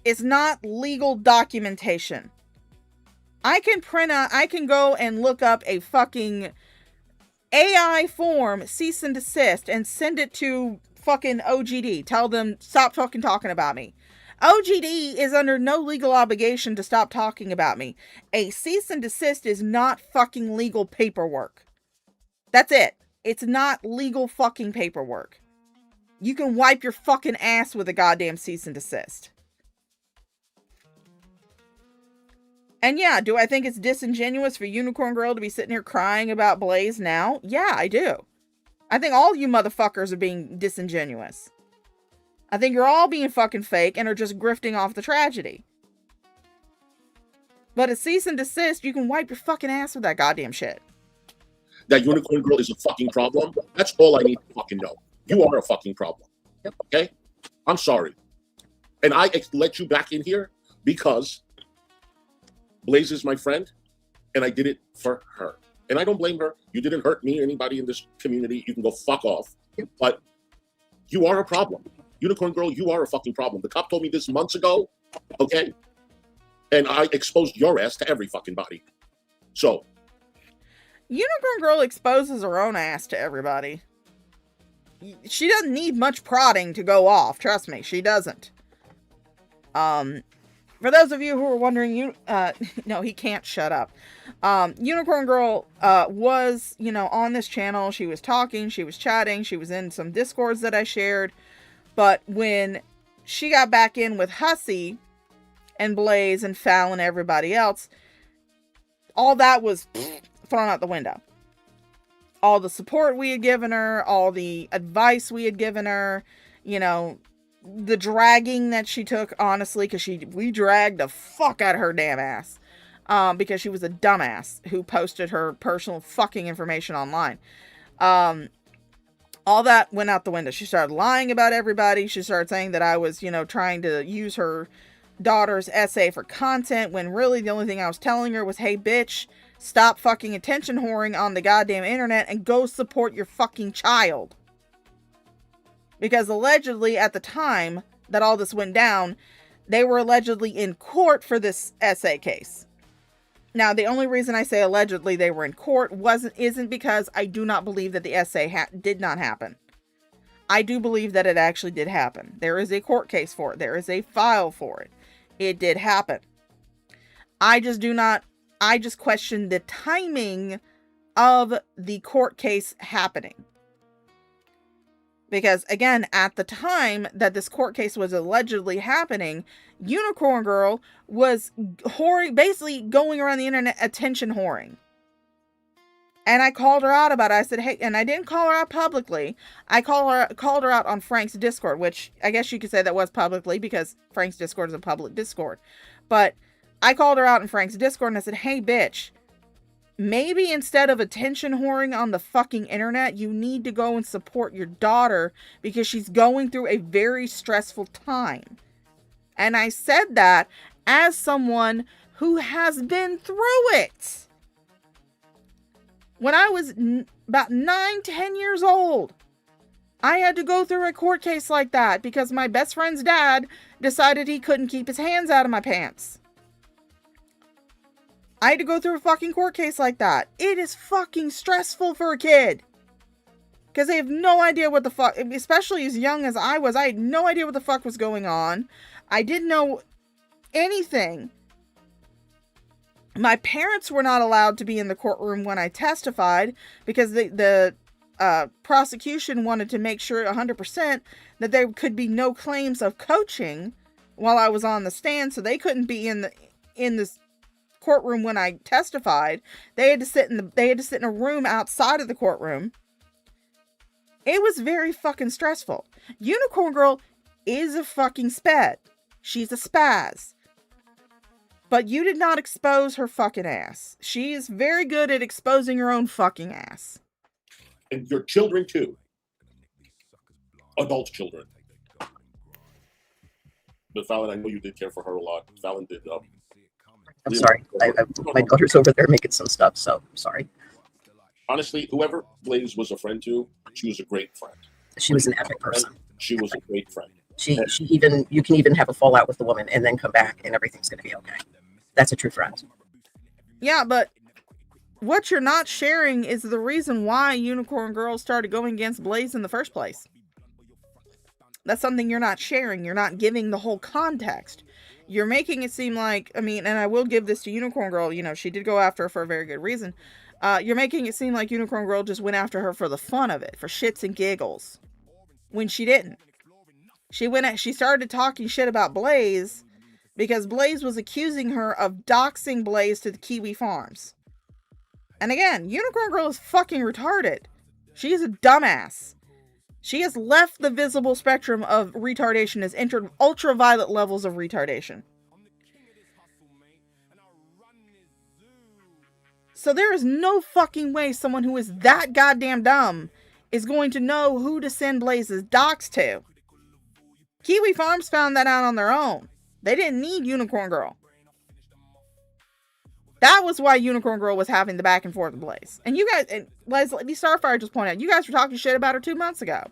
is not legal documentation. I can go and look up a fucking AI form cease and desist and send it to fucking OGD. Tell them, stop fucking talking about me. OGD is under no legal obligation to stop talking about me. A cease and desist is not fucking legal paperwork. That's it. It's not legal fucking paperwork. You can wipe your fucking ass with a goddamn cease and desist. And yeah, do I think it's disingenuous for Unicorn Girl to be sitting here crying about Blaze now? Yeah, I do. I think all you motherfuckers are being disingenuous. I think you're all being fucking fake and are just grifting off the tragedy. But a cease and desist, you can wipe your fucking ass with that goddamn shit. That Unicorn Girl is a fucking problem. That's all I need to fucking know. You are a fucking problem. Yep. Okay? I'm sorry. And I let you back in here because Blaze is my friend, and I did it for her. And I don't blame her. You didn't hurt me or anybody in this community. You can go fuck off. Yep. But you are a problem. Unicorn Girl, you are a fucking problem. The cop told me this months ago, okay? And I exposed your ass to every fucking body. So. Unicorn Girl exposes her own ass to everybody. She doesn't need much prodding to go off. Trust me, she doesn't. For those of you who are wondering, no, he can't shut up. Unicorn Girl, was, on this channel. She was talking, she was chatting, she was in some Discords that I shared. But when she got back in with Hissy and Blaze and Fallon and everybody else, all that was thrown out the window. All the support we had given her, all the advice we had given her, the dragging that she took, honestly, because we dragged the fuck out of her damn ass. Because she was a dumbass who posted her personal fucking information online. All that went out the window. She started lying about everybody. She started saying that I was, trying to use her daughter's essay for content, when really the only thing I was telling her was, hey, bitch, stop fucking attention whoring on the goddamn internet and go support your fucking child. Because allegedly, at the time that all this went down, they were allegedly in court for this essay case. Now, the only reason I say allegedly they were in court isn't because I do not believe that the essay did not happen. I do believe that it actually did happen. There is a court case for it. There is a file for it. It did happen. I just question the timing of the court case happening. Because, again, at the time that this court case was allegedly happening, Unicorn Girl was basically going around the internet attention whoring. And I called her out about it. I said, hey, and I didn't call her out publicly. I called her out on Frank's Discord, which I guess you could say that was publicly because Frank's Discord is a public Discord. But I called her out in Frank's Discord and I said, hey, bitch, maybe instead of attention whoring on the fucking internet, you need to go and support your daughter because she's going through a very stressful time. And I said that as someone who has been through it. When I was about 9-10 years old, I had to go through a court case like that because my best friend's dad decided he couldn't keep his hands out of my pants. I had to go through a fucking court case like that. It is fucking stressful for a kid. Because they have no idea what the fuck, especially as young as I was, I had no idea what the fuck was going on. I didn't know anything. My parents were not allowed to be in the courtroom when I testified because the prosecution wanted to make sure 100% that there could be no claims of coaching while I was on the stand, so they couldn't be in this courtroom when I testified. They had to sit in a room outside of the courtroom. It was very fucking stressful. Unicorn Girl is a fucking sped. She's a spaz. But you did not expose her fucking ass. She is very good at exposing her own fucking ass. And your children too. Adult children. But Fallon, I know you did care for her a lot. Fallon did. I'm sorry. My daughter's over there making some stuff, so I'm sorry. Honestly, whoever Blaze was a friend to, she was a great friend. She was an epic person. She was a great friend. You can even have a fallout with the woman and then come back and everything's going to be okay. That's a true friend. Yeah, but what you're not sharing is the reason why Unicorn Girl started going against Blaze in the first place. That's something you're not sharing. You're not giving the whole context. You're making it seem like, and I will give this to Unicorn Girl, she did go after her for a very good reason. You're making it seem like Unicorn Girl just went after her for the fun of it, for shits and giggles. When she didn't. She started talking shit about Blaze because Blaze was accusing her of doxing Blaze to the Kiwi Farms. And again, Unicorn Girl is fucking retarded. She is a dumbass. She has left the visible spectrum of retardation, has entered ultraviolet levels of retardation. So there is no fucking way someone who is that goddamn dumb is going to know who to send Blaze's docs to. Kiwi Farms found that out on their own. They didn't need Unicorn Girl. That was why Unicorn Girl was having the back and forth with Blaze. And you guys, and Leslie Starfire just pointed out, you guys were talking shit about her 2 months ago.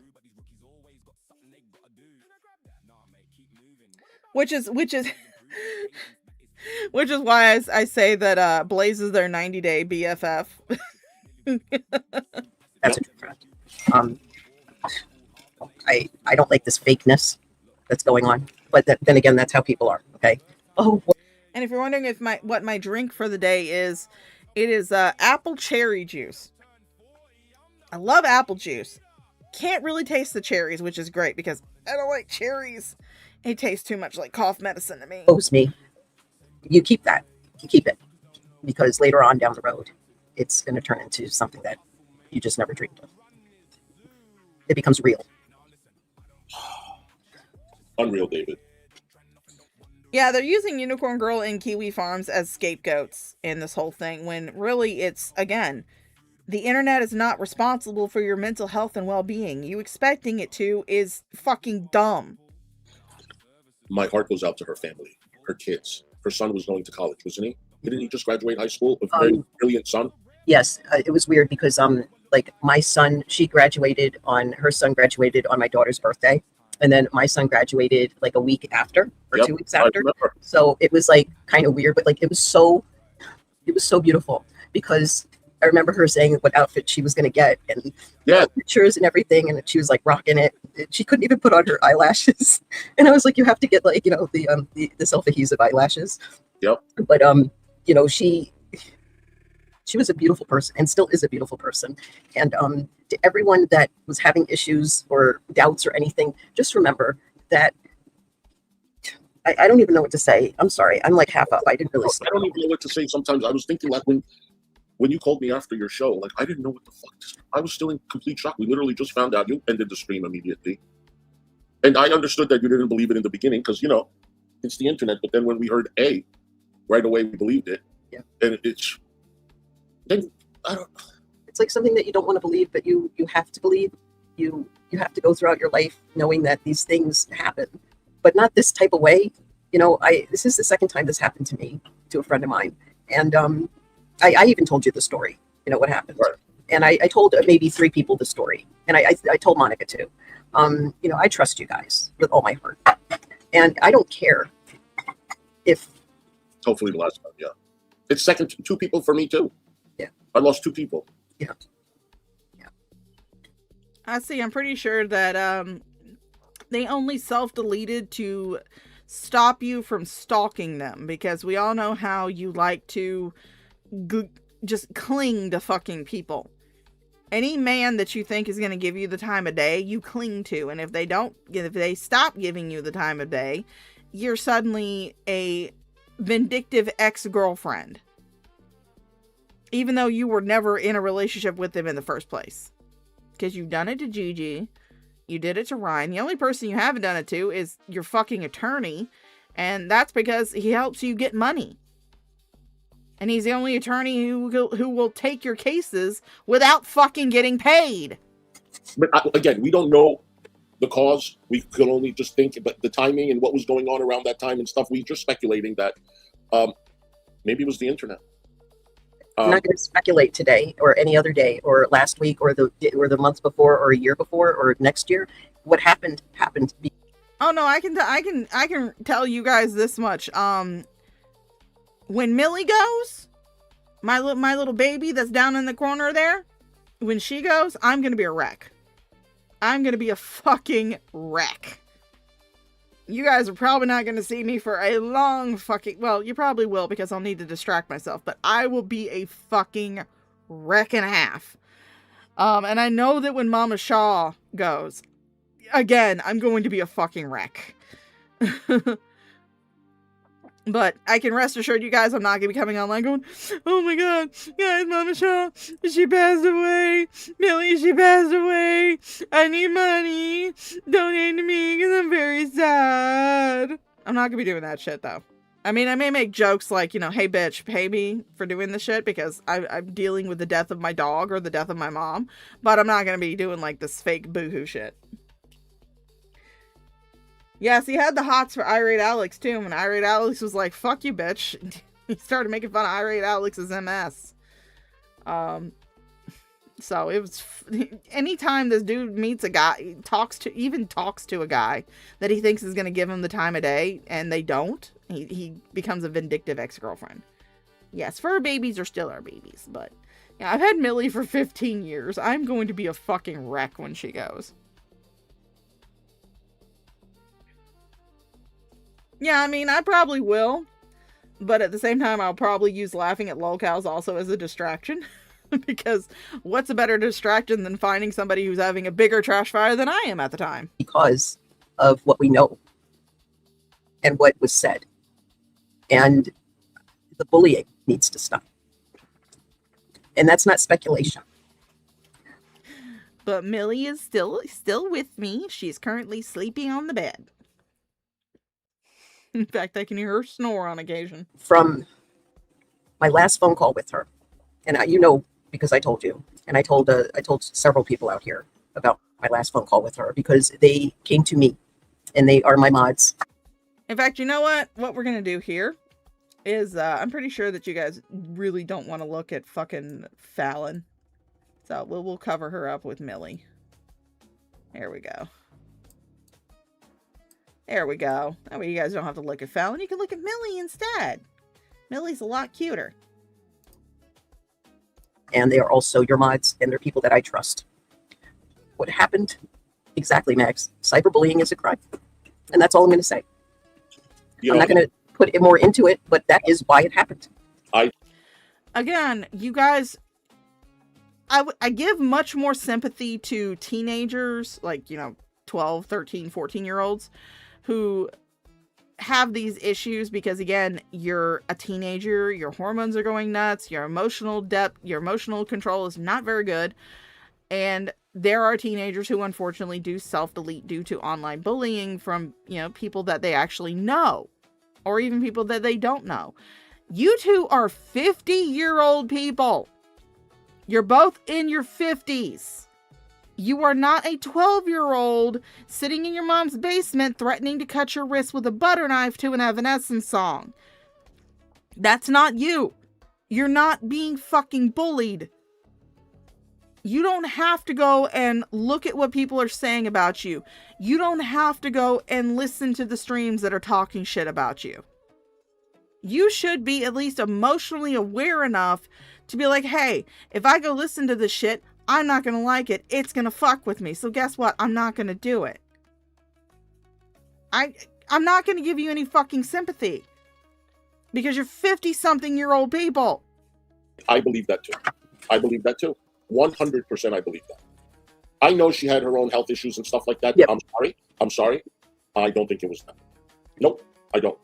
Which is why I say that Blaze is their 90-day BFF. That's a true friend. I don't like this fakeness that's going on, but then again, that's how people are. Okay. Oh. And if you're wondering if what my drink for the day is, it is apple cherry juice. I love apple juice. Can't really taste the cherries, which is great because I don't like cherries. It tastes too much like cough medicine to me. Owes me. You keep that. You keep it, because later on down the road, it's going to turn into something that you just never dreamed of. It becomes real. Unreal, David. Yeah, they're using Unicorn Girl and Kiwi Farms as scapegoats in this whole thing, when really it's, again, the internet is not responsible for your mental health and well-being. You expecting it to is fucking dumb. My heart goes out to her family, her kids. Her son was going to college, wasn't he? Didn't he just graduate high school? A very brilliant son. Yes, it was weird because like my son, her son graduated on my daughter's birthday, and then my son graduated like a week after or 2 weeks after. So it was like kind of weird, but like it was so beautiful because I remember her saying what outfit she was going to get and pictures and everything, and she was like rocking it. She couldn't even put on her eyelashes, and I was like, you have to get like the self-adhesive eyelashes. Yep. But she was a beautiful person and still is a beautiful person. And to everyone that was having issues or doubts or anything, just remember that I don't even know what to say. I'm sorry. I'm like half up. I didn't really. I don't even know what to say. Sometimes I was thinking like when you called me after your show, like I didn't know what the fuck. I was still in complete shock. We literally just found out you ended the stream immediately, and I understood that you didn't believe it in the beginning because it's the internet. But then when we heard A, right away we believed it. Yeah. And then I don't. It's like something that you don't want to believe, but you have to believe. You have to go throughout your life knowing that these things happen, but not this type of way. This is the second time this happened to me, to a friend of mine, and I even told you the story. What happened, right. And I told maybe 3 people the story, and I told Monica too. I trust you guys with all my heart, and I don't care if. Hopefully the last time, yeah. It's second 2 people for me too. Yeah. I lost 2 people. Yeah. I see. I'm pretty sure that they only self-deleted to stop you from stalking them, because we all know how you like to just cling to fucking people. Any man that you think is going to give you the time of day, you cling to. And if they stop giving you the time of day, you're suddenly a vindictive ex-girlfriend. Even though you were never in a relationship with them in the first place. Because you've done it to Gigi. You did it to Ryan. The only person you haven't done it to is your fucking attorney. And that's because he helps you get money. And he's the only attorney who will take your cases without fucking getting paid. But again, we don't know the cause. We can only just think about the timing and what was going on around that time and stuff. We're just speculating that maybe it was the internet. I'm not going to speculate today or any other day or last week or the month before or a year before or next year. What happened. Oh no, I can tell you guys this much. When Millie goes, my little baby that's down in the corner there, when she goes, I'm going to be a wreck. I'm going to be a fucking wreck. You guys are probably not going to see me for a long fucking... Well, you probably will, because I'll need to distract myself. But I will be a fucking wreck and a half. And I know that when Mama Shaw goes, again, I'm going to be a fucking wreck. But I can rest assured you guys, I'm not going to be coming online going, oh my god, guys, Mama Shaw, she passed away. Millie, she passed away. I need money. Donate to me because I'm very sad. I'm not going to be doing that shit, though. I mean, I may make jokes like, you know, hey, bitch, pay me for doing this shit because I'm dealing with the death of my dog or the death of my mom. But I'm not going to be doing, like, this fake boohoo shit. Yes, he had the hots for Irate Alex, too. And Irate Alex was like, fuck you, bitch. He started making fun of Irate Alex's MS. So it was... Anytime this dude meets a guy, talks to a guy that he thinks is going to give him the time of day, and they don't, he becomes a vindictive ex-girlfriend. Yes, fur babies are still our babies, but... Yeah, I've had Millie for 15 years. I'm going to be a fucking wreck when she goes. Yeah, I mean, I probably will. But at the same time, I'll probably use laughing at lolcows also as a distraction. Because what's a better distraction than finding somebody who's having a bigger trash fire than I am at the time? Because of what we know and what was said. And the bullying needs to stop. And that's not speculation. But Millie is still with me. She's currently sleeping on the bed. In fact, I can hear her snore on occasion. From my last phone call with her, and you know, because I told you, and I told several people out here about my last phone call with her because they came to me, and they are my mods. In fact, you know what? What we're gonna do here is, I'm pretty sure that you guys really don't want to look at fucking Fallon, so we'll cover her up with Millie. There we go. There we go. That way you guys don't have to look at Fallon. You can look at Millie instead. Millie's a lot cuter. And they are also your mods, and they're people that I trust. What happened? Exactly, Max. Cyberbullying is a crime. And that's all I'm going to say. I'm not going to put more into it, but that is why it happened. Again, you guys, I give much more sympathy to teenagers, like, you know, 12, 13, 14-year-olds who have these issues because, again, you're a teenager, your hormones are going nuts, your emotional depth, your emotional control is not very good, and there are teenagers who unfortunately do self-delete due to online bullying from, you know, people that they actually know, or even people that they don't know. You two are 50-year-old people. You're both in your 50s. You are not a 12-year-old sitting in your mom's basement threatening to cut your wrist with a butter knife to an Evanescence song. That's not you. You're not being fucking bullied. You don't have to go and look at what people are saying about you. You don't have to go and listen to the streams that are talking shit about you. You should be at least emotionally aware enough to be like, hey, if I go listen to this shit, I'm not going to like it. It's going to fuck with me. So guess what? I'm not going to do it. I'm not going to give you any fucking sympathy. Because you're 50-something-year-old people. I believe that too. 100% I believe that. I know she had her own health issues and stuff like that. Yep. I'm sorry. I don't think it was that. Nope, I don't.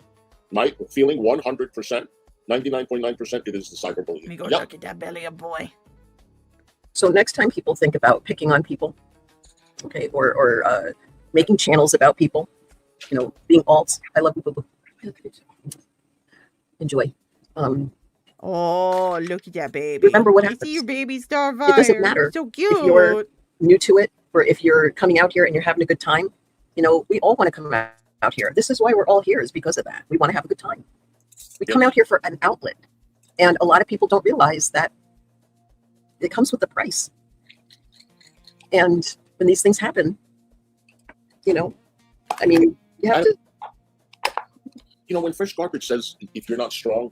My feeling 100%, 99.9%, it is the cyberbullying. Let me go look at that belly of boy. So next time people think about picking on people, okay, or making channels about people, you know, being alts. I love people. Enjoy. Oh, look at that baby. Remember what happens. I see your baby Starfire. It doesn't matter. So cute. If you're new to it, or if you're coming out here and you're having a good time, you know, we all want to come out here. This is why we're all here, is because of that. We want to have a good time. We come out here for an outlet. And a lot of people don't realize that it comes with a price. And when these things happen, you know, I mean, you have to. You know, when Fresh Garbage says, if you're not strong,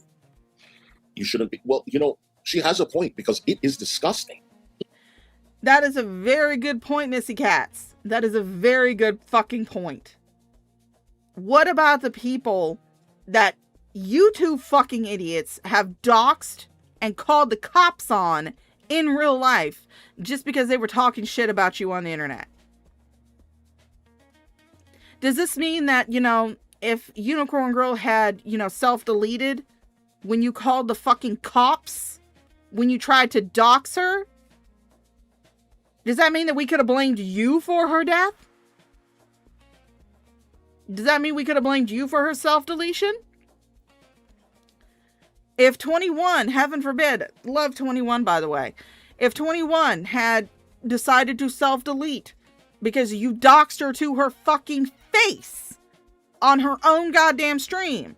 you shouldn't be. Well, you know, she has a point, because it is disgusting. That is a very good point, Missy Cats. That is a very good fucking point. What about the people that you two fucking idiots have doxed and called the cops on in real life just because they were talking shit about you on the internet? Does this mean that, you know, if Unicorn Girl had, you know, self-deleted when you called the fucking cops, when you tried to dox her, does that mean that we could have blamed you for her death? Does that mean we could have blamed you for her self-deletion? If 21, heaven forbid, love 21 by the way, if 21 had decided to self-delete because you doxed her to her fucking face on her own goddamn stream,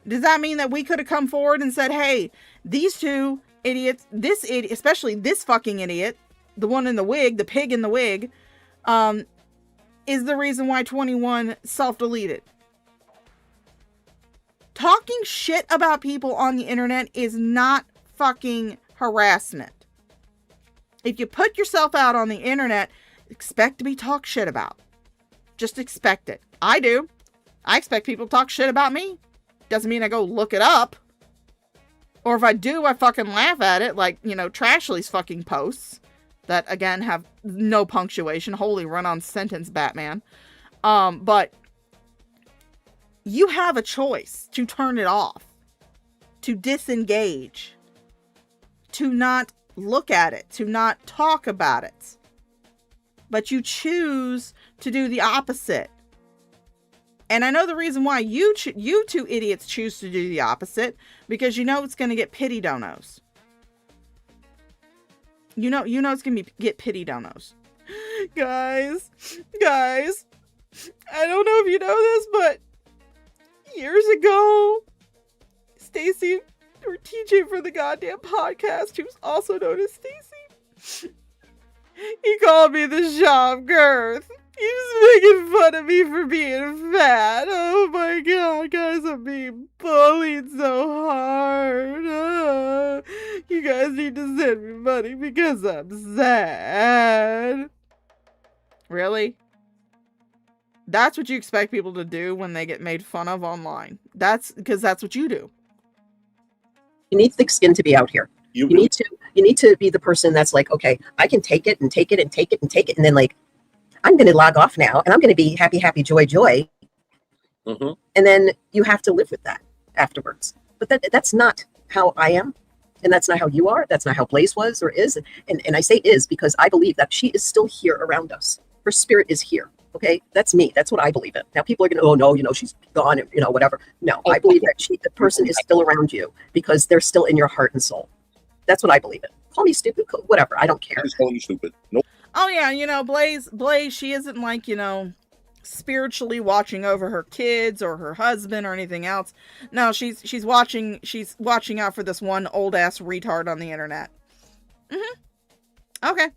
does that mean that we could have come forward and said, hey, these two idiots, this idiot, especially this fucking idiot, the one in the wig, the pig in the wig, is the reason why 21 self-deleted? Talking shit about people on the internet is not fucking harassment. If you put yourself out on the internet, expect to be talked shit about. Just expect it. I do. I expect people to talk shit about me. Doesn't mean I go look it up. Or if I do, I fucking laugh at it, like, you know, Trashly's fucking posts that, again, have no punctuation. Holy run-on sentence, Batman. But you have a choice to turn it off, to disengage, to not look at it, to not talk about it. But you choose to do the opposite. And I know the reason why you two idiots choose to do the opposite, because you know it's going to get pity donos. You know it's going to get pity donos. Guys, I don't know if you know this, but years ago, Stacy, or TJ for the goddamn podcast, who's also known as Stacy, he called me the theshaofthirst. He was making fun of me for being fat. Oh my god, guys, I'm being bullied so hard. You guys need to send me money because I'm sad. Really? That's what you expect people to do when they get made fun of online. That's because that's what you do. You need thick skin to be out here. You need to be the person that's like, okay, I can take it and take it and take it and take it, and then like, I'm going to log off now and I'm going to be happy, happy, joy, joy. Mm-hmm. And then you have to live with that afterwards. But that's not how I am. And that's not how you are. That's not how Blaze was or is. And I say is because I believe that she is still here around us. Her spirit is here. Okay. That's me. That's what I believe in. Now people are going to, oh no, you know, she's gone, you know, whatever. No, I believe that the person is still around you because they're still in your heart and soul. That's what I believe in. Call me stupid, whatever. I don't care. Just calling you stupid. Nope. Oh yeah, you know, Blaze, she isn't like, you know, spiritually watching over her kids or her husband or anything else. No, she's watching out for this one old ass retard on the internet. Okay.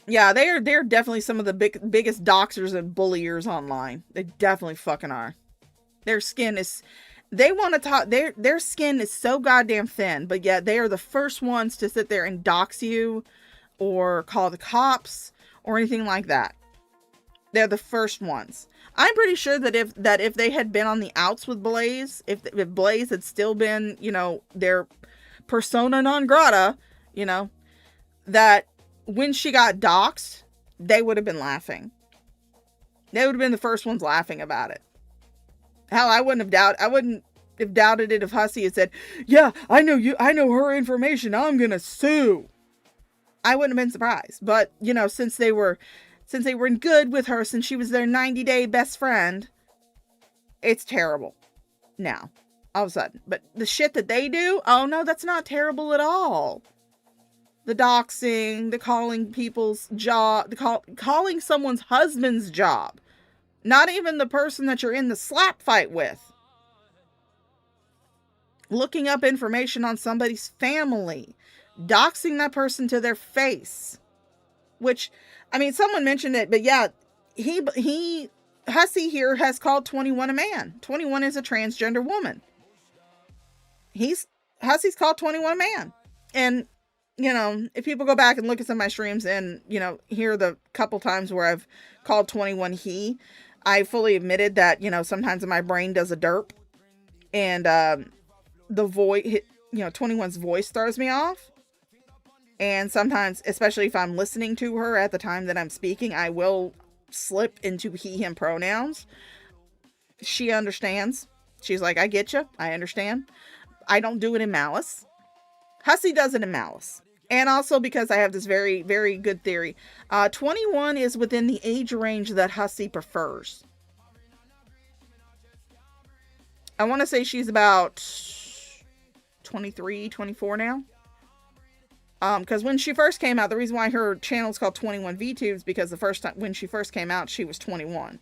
Yeah, they're definitely some of the biggest doxers and bulliers online. They definitely fucking are. Their skin is, they want to talk, their skin is so goddamn thin, but yet they are the first ones to sit there and dox you or call the cops or anything like that. They're the first ones. I'm pretty sure that if they had been on the outs with Blaze, if Blaze had still been, you know, their persona non grata, you know, that when she got doxxed, they would have been laughing. They would have been the first ones laughing about it. Hell, I wouldn't have doubted it if Hissy had said, yeah, I know her information, I'm gonna sue. I wouldn't have been surprised. But, you know, since they were in good with her, since she was their 90-day best friend, it's terrible now, all of a sudden. But the shit that they do, oh no, that's not terrible at all. The doxing, the calling people's job, calling someone's husband's job. Not even the person that you're in the slap fight with. Looking up information on somebody's family. Doxing that person to their face. Which, I mean, someone mentioned it, but yeah, Hissy here has called 21 a man. 21 is a transgender woman. Hissy's called 21 a man. And, you know, if people go back and look at some of my streams and, you know, hear the couple times where I've called 21 he, I fully admitted that, you know, sometimes my brain does a derp. And the voice, you know, 21's voice throws me off. And sometimes, especially if I'm listening to her at the time that I'm speaking, I will slip into he, him pronouns. She understands. She's like, I get you. I understand. I don't do it in malice. Hissy does it in malice. And also because I have this very, very good theory. 21 is within the age range that Hissy prefers. I want to say she's about 23, 24 now. Because when she first came out, the reason why her channel is called 21 VTubes, because the first time when she first came out, she was 21.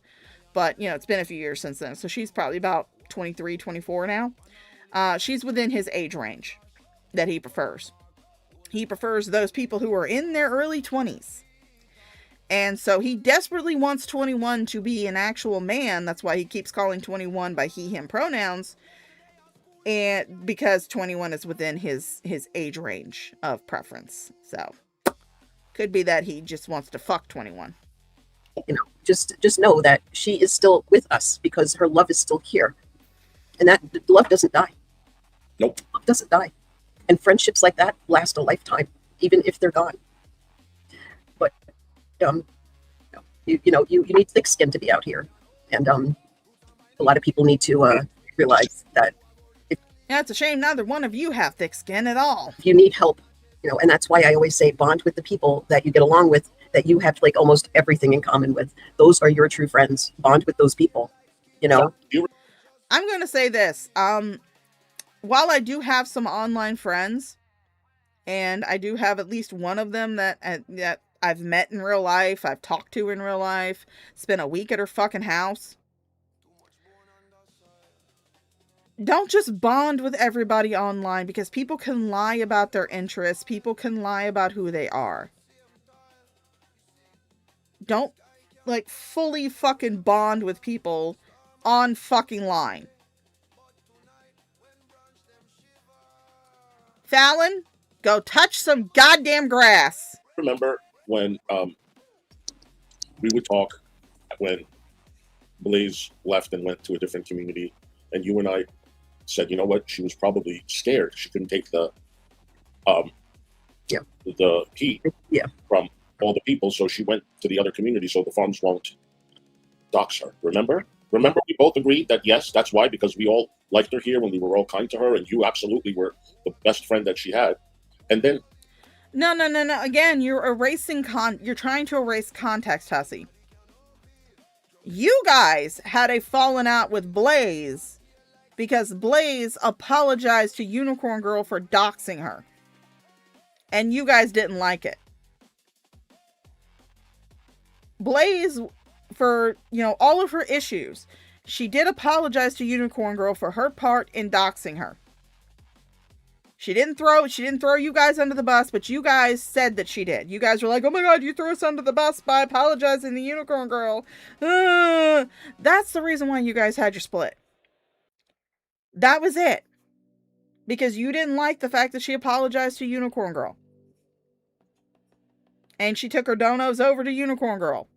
But, you know, it's been a few years since then. So she's probably about 23, 24 now. She's within his age range that he prefers. He prefers those people who are in their early 20s. And so he desperately wants 21 to be an actual man. That's why he keeps calling 21 by he, him pronouns. And because 21 is within his age range of preference. So could be that he just wants to fuck 21. You know, just know that she is still with us because her love is still here. And that love doesn't die. Nope. Love doesn't die. And friendships like that last a lifetime, even if they're gone. But you need thick skin to be out here. And a lot of people need to realize that. Yeah, it's a shame neither one of you have thick skin at all. If you need help, you know, and that's why I always say bond with the people that you get along with, that you have like almost everything in common with. Those are your true friends. Bond with those people, you know. I'm going to say this. While I do have some online friends, and I do have at least one of them that I've met in real life, I've talked to in real life, spent a week at her fucking house. Don't just bond with everybody online, because people can lie about their interests. People can lie about who they are. Don't, like, fully fucking bond with people on fucking line. Fallon, go touch some goddamn grass. Remember when we would talk when Blaze left and went to a different community, and you and I said, you know what, she was probably scared. She couldn't take the heat from all the people, so she went to the other community so the farms won't dox her. Remember we both agreed that yes, that's why, because we all liked her here when we were all kind to her, and you absolutely were the best friend that she had. And then no, again, you're trying to erase context, Hissy. You guys had a falling out with Blaze because Blaze apologized to Unicorn Girl for doxing her. And you guys didn't like it. Blaze, for, you know, all of her issues, she did apologize to Unicorn Girl for her part in doxing her. She didn't throw you guys under the bus, but you guys said that she did. You guys were like, oh my god, you threw us under the bus by apologizing to Unicorn Girl. That's the reason why you guys had your split. That was it. Because you didn't like the fact that she apologized to Unicorn Girl. And she took her donos over to Unicorn Girl.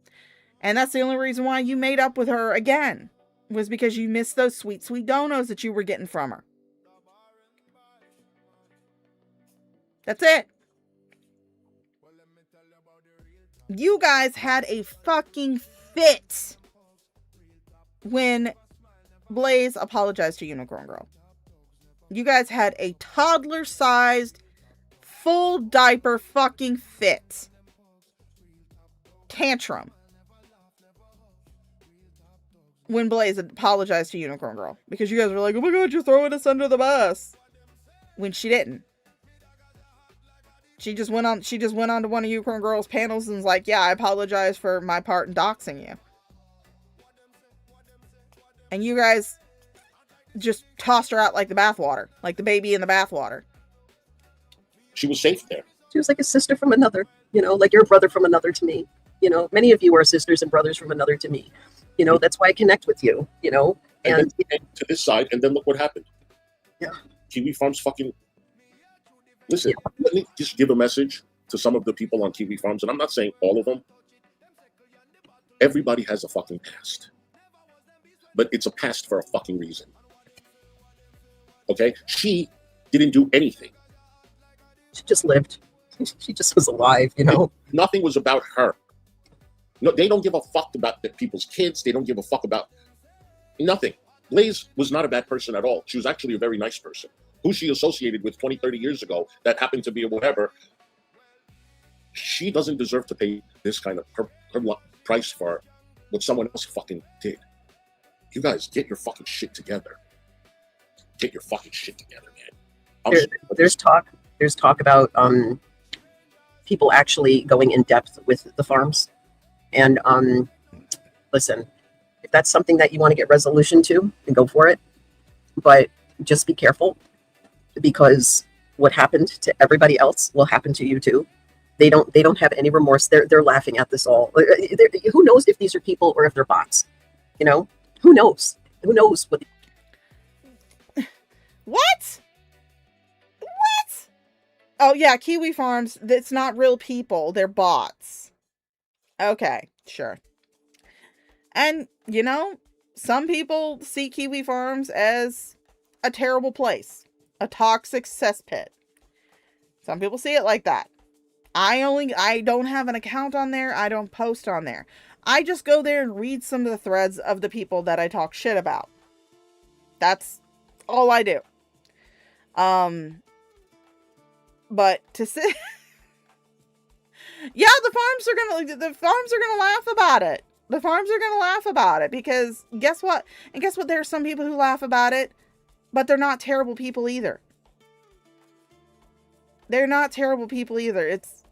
And that's the only reason why you made up with her again. Was because you missed those sweet, sweet donos that you were getting from her. That's it. You guys had a fucking fit when Blaze apologized to Unicorn Girl. You guys had a toddler-sized, full diaper fucking fit. Tantrum. When Blaze apologized to Unicorn Girl. Because you guys were like, oh my god, you're throwing us under the bus. When she didn't. She just went on to one of Unicorn Girl's panels and was like, yeah, I apologize for my part in doxing you. And you guys just tossed her out like the bathwater. Like the baby in the bathwater. She was safe there. She was like a sister from another, you know, like you're a brother from another to me. You know, many of you are sisters and brothers from another to me. You know, that's why I connect with you, you know. And to this side, and then look what happened. Yeah. Kiwi Farms fucking... Listen, let me just give a message to some of the people on Kiwi Farms, and I'm not saying all of them. Everybody has a fucking past. But it's a past for a fucking reason. Okay? She didn't do anything. She just lived. She just was alive, you know? Nothing was about her. No, they don't give a fuck about the people's kids. They don't give a fuck about nothing. Blaze was not a bad person at all. She was actually a very nice person. Who she associated with 20, 30 years ago that happened to be a whatever. She doesn't deserve to pay this kind of her price for what someone else fucking did. You guys, get your fucking shit together. get your fucking shit together, man. I'm There, sorry, but there's talk about people actually going in depth with the farms. And listen, if that's something that you want to get resolution to, then go for it. But just be careful, because what happened to everybody else will happen to you too. They don't have any remorse. They're laughing at this all. Who knows if these are people or if they're bots? You know, who knows? Who knows what? What? What? Oh yeah, Kiwi Farms. That's not real people. They're bots. Okay, sure. And you know, some people see Kiwi Farms as a terrible place, a toxic cesspit. Some people see it like that. I don't have an account on there. I don't post on there. I just go there and read some of the threads of the people that I talk shit about. That's all I do. But to say, yeah, the farms are gonna laugh about it. The farms are gonna laugh about it because guess what? And guess what? There are some people who laugh about it, but they're not terrible people either. They're not terrible people either. It's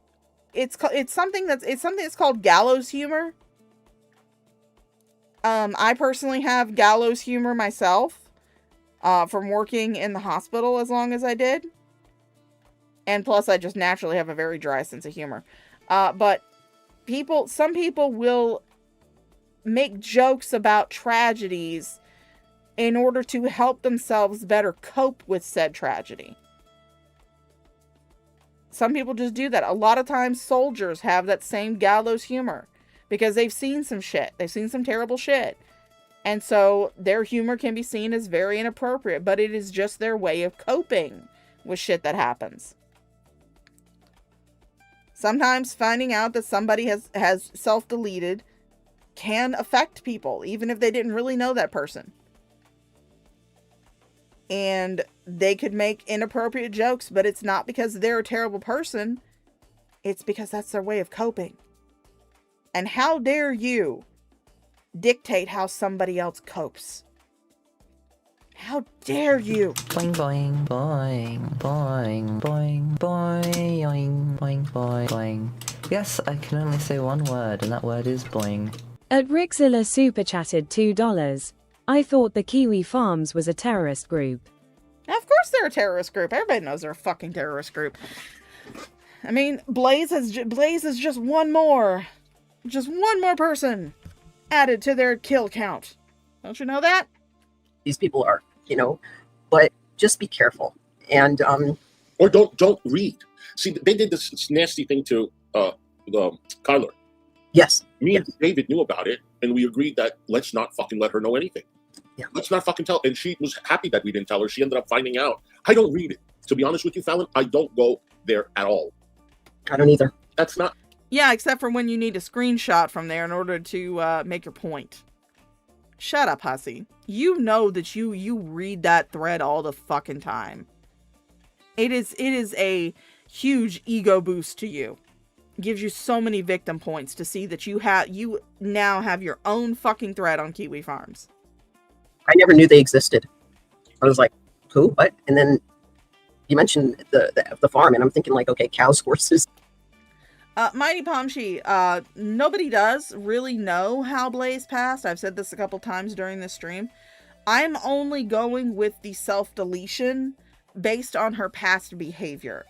something that's called gallows humor. I personally have gallows humor myself, from working in the hospital as long as I did. And plus I just naturally have a very dry sense of humor. But some people will make jokes about tragedies in order to help themselves better cope with said tragedy. Some people just do that. A lot of times soldiers have that same gallows humor because they've seen some shit. They've seen some terrible shit. And so their humor can be seen as very inappropriate, but it is just their way of coping with shit that happens. Sometimes finding out that somebody has self-deleted can affect people, even if they didn't really know that person. And they could make inappropriate jokes, but it's not because they're a terrible person. It's because that's their way of coping. And how dare you dictate how somebody else copes? How dare you? Boing boing boing boing boing boing boing boing boing. Yes, I can only say one word, and that word is boing. At Rickzilla super chatted $2. I thought the Kiwi Farms was a terrorist group. Of course they're a terrorist group. Everybody knows they're a fucking terrorist group. I mean, Blaze is just one more person added to their kill count. Don't you know that? These people are, but just be careful. And Or don't read. See, they did this nasty thing to Kyler. yes, Me and David knew about it, and we agreed that let's not fucking let her know anything. Yeah. Let's not fucking tell. And she was happy that we didn't tell her. She ended up finding out. I don't read it. To be honest with you, Fallon, I don't go there at all. I don't either. That's not. Yeah, except for when you need a screenshot from there in order to make your point. Shut up, hussy. You know that you read that thread all the fucking time. It is a huge ego boost to you. It gives you so many victim points to see that you now have your own fucking thread on Kiwi Farms. I never knew they existed. I was like, who? What? And then you mentioned the farm, and I'm thinking like, okay, cows, horses. Mighty Pomshi, nobody does really know how Blaze passed. I've said this a couple times during this stream. I'm only going with the self-deletion based on her past behavior.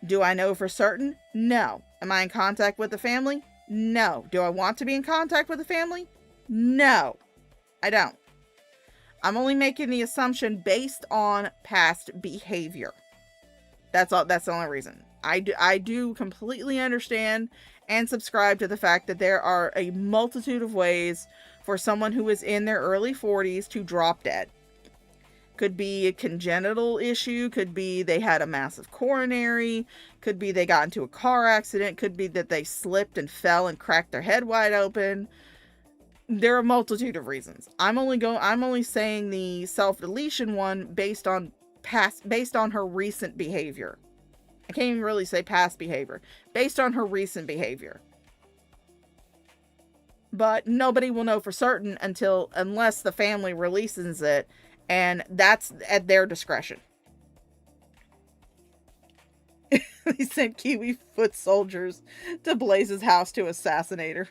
Do I know for certain? No. Am I in contact with the family? No. Do I want to be in contact with the family? No. I don't. I'm only making the assumption based on past behavior. That's all. That's the only reason. I do completely understand and subscribe to the fact that there are a multitude of ways for someone who is in their early 40s to drop dead. Could be a congenital issue, could be they had a massive coronary, could be they got into a car accident, could be that they slipped and fell and cracked their head wide open. There are a multitude of reasons. I'm only saying the self-deletion one based on her recent behavior. I can't even really say past behavior. Based on her recent behavior. But nobody will know for certain unless the family releases it And that's at their discretion. He sent Kiwi foot soldiers to Blaze's house to assassinate her.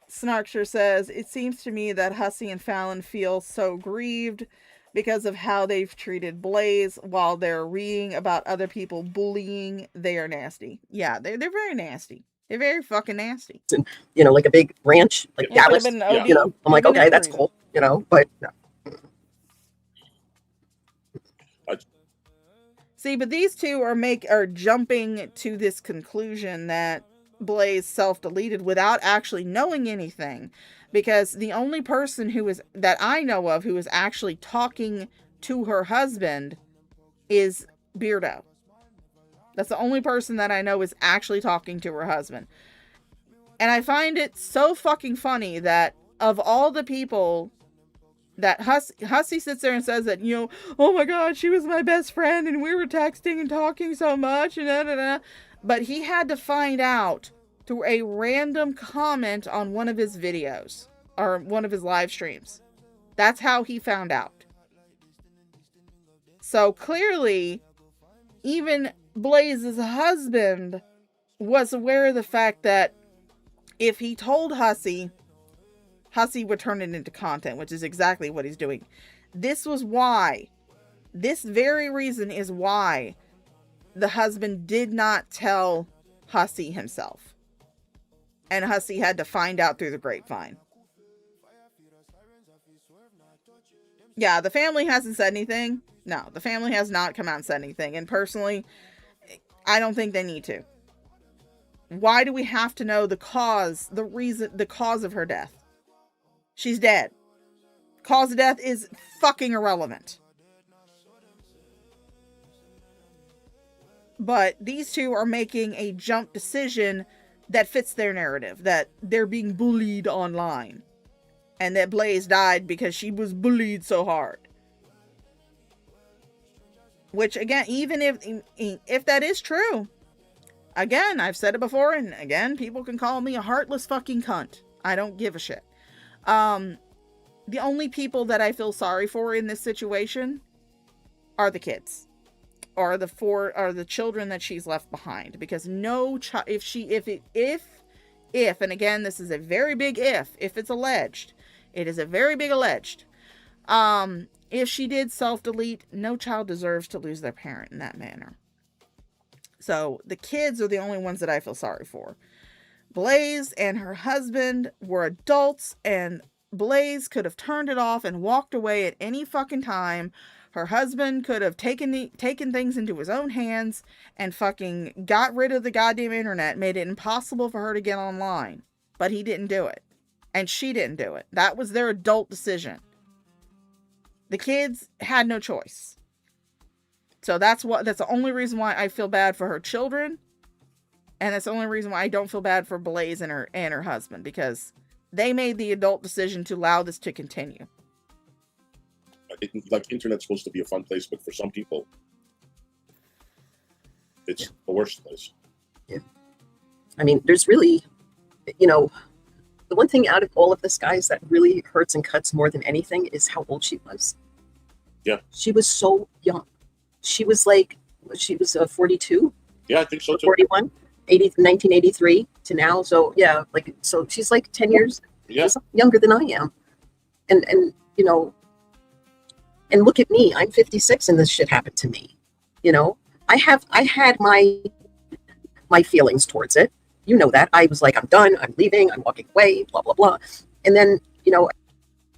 Snarksher says, it seems to me that Hissy and Fallon feel so grieved because of how they've treated Blaze while they're reading about other people bullying. They are nasty. Yeah, they're very nasty. They're very fucking nasty. And, you know, like a big ranch, like Yeah, Dallas, they've been OD. you know, I'm like, They've been okay, that's crazy. cool, you know, but no. See, but these two are jumping to this conclusion that Blaze self-deleted without actually knowing anything, because the only person that I know of who is actually talking to her husband is Beardo. That's the only person that I know is actually talking to her husband. And I find it so fucking funny that of all the people that Hissy sits there and says that, you know, oh my God, she was my best friend and we were texting and talking so much and da, da, da. But he had to find out through a random comment on one of his videos or one of his live streams. That's how he found out. So clearly, even Blaze's husband was aware of the fact that if he told Hissy would turn it into content, which is exactly what he's doing. This very reason is why the husband did not tell Hissy himself. And Hissy had to find out through the grapevine. Yeah, the family hasn't said anything. No, the family has not come out and said anything. And personally, I don't think they need to. Why do we have to know the cause of her death? She's dead. Cause of death is fucking irrelevant. But these two are making a jump decision that fits their narrative, that they're being bullied online. And that Blaze died because she was bullied so hard. Which, again, even if that is true, again, I've said it before, and again, people can call me a heartless fucking cunt. I don't give a shit. The only people that I feel sorry for in this situation are the kids, or the children that she's left behind, because no child, if, and again, this is a very big if it's alleged, it is a very big alleged, if she did self-delete, no child deserves to lose their parent in that manner. So the kids are the only ones that I feel sorry for. Blaze and her husband were adults, and Blaze could have turned it off and walked away at any fucking time. Her husband could have taken things into his own hands and fucking got rid of the goddamn internet, made it impossible for her to get online. But he didn't do it. And she didn't do it. That was their adult decision. The kids had no choice. So that's the only reason why I feel bad for her children. And that's the only reason why I don't feel bad for Blaze and her husband, because they made the adult decision to allow this to continue. Like, internet's supposed to be a fun place, but for some people, it's the worst place. Yeah. I mean, there's really, you know, the one thing out of all of this, guys, that really hurts and cuts more than anything is how old she was. Yeah. She was so young. She was 42? Yeah, I think so too. 41? 1983 to now. So yeah, so she's like 10 years younger than I am. And you know, and look at me, I'm 56 and this shit happened to me. You know, I had my feelings towards it. You know that. I was like, I'm done, I'm leaving, I'm walking away, blah, blah, blah. And then, you know,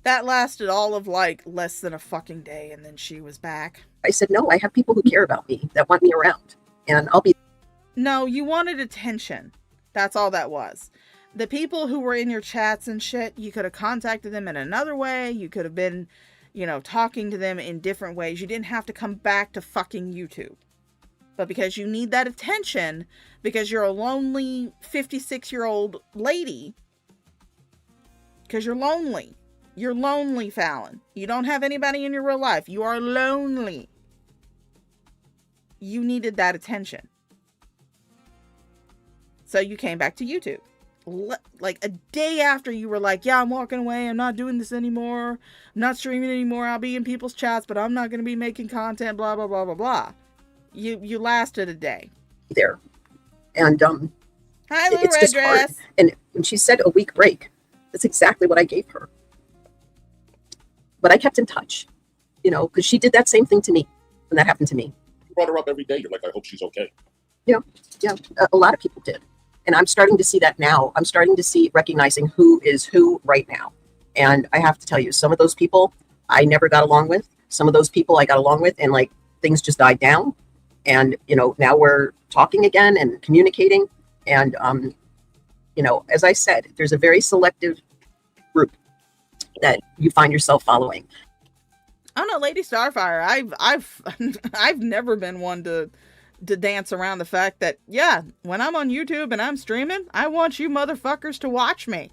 that lasted all of less than a fucking day, and then she was back. I said, no, I have people who care about me, that want me around, and I'll be. No, you wanted attention. That's all that was. The people who were in your chats and shit, you could have contacted them in another way. You could have been, you know, talking to them in different ways. You didn't have to come back to fucking YouTube. But because you need that attention, because you're a lonely 56-year-old lady, because you're lonely. You're lonely, Fallon. You don't have anybody in your real life. You are lonely. You needed that attention. So you came back to YouTube. like a day after you were like, yeah, I'm walking away, I'm not doing this anymore, I'm not streaming anymore, I'll be in people's chats, but I'm not going to be making content, blah, blah, blah, blah, blah. You lasted a day. There. And Hi, little it's red just hard. dress. And when she said a week break, that's exactly what I gave her. But I kept in touch, you know, because she did that same thing to me when that happened to me. You brought her up every day. You're like, I hope she's okay. Yeah, a lot of people did. And I'm starting to see that now. I'm starting to see recognizing who is who right now. And I have to tell you, some of those people I never got along with. Some of those people I got along with, and like things just died down. And, you know, now we're talking again and communicating. And, you know, as I said, there's a very selective group that you find yourself following. I don't know, Lady Starfire. I've never been one to dance around the fact that, yeah, when I'm on YouTube and I'm streaming, I want you motherfuckers to watch me.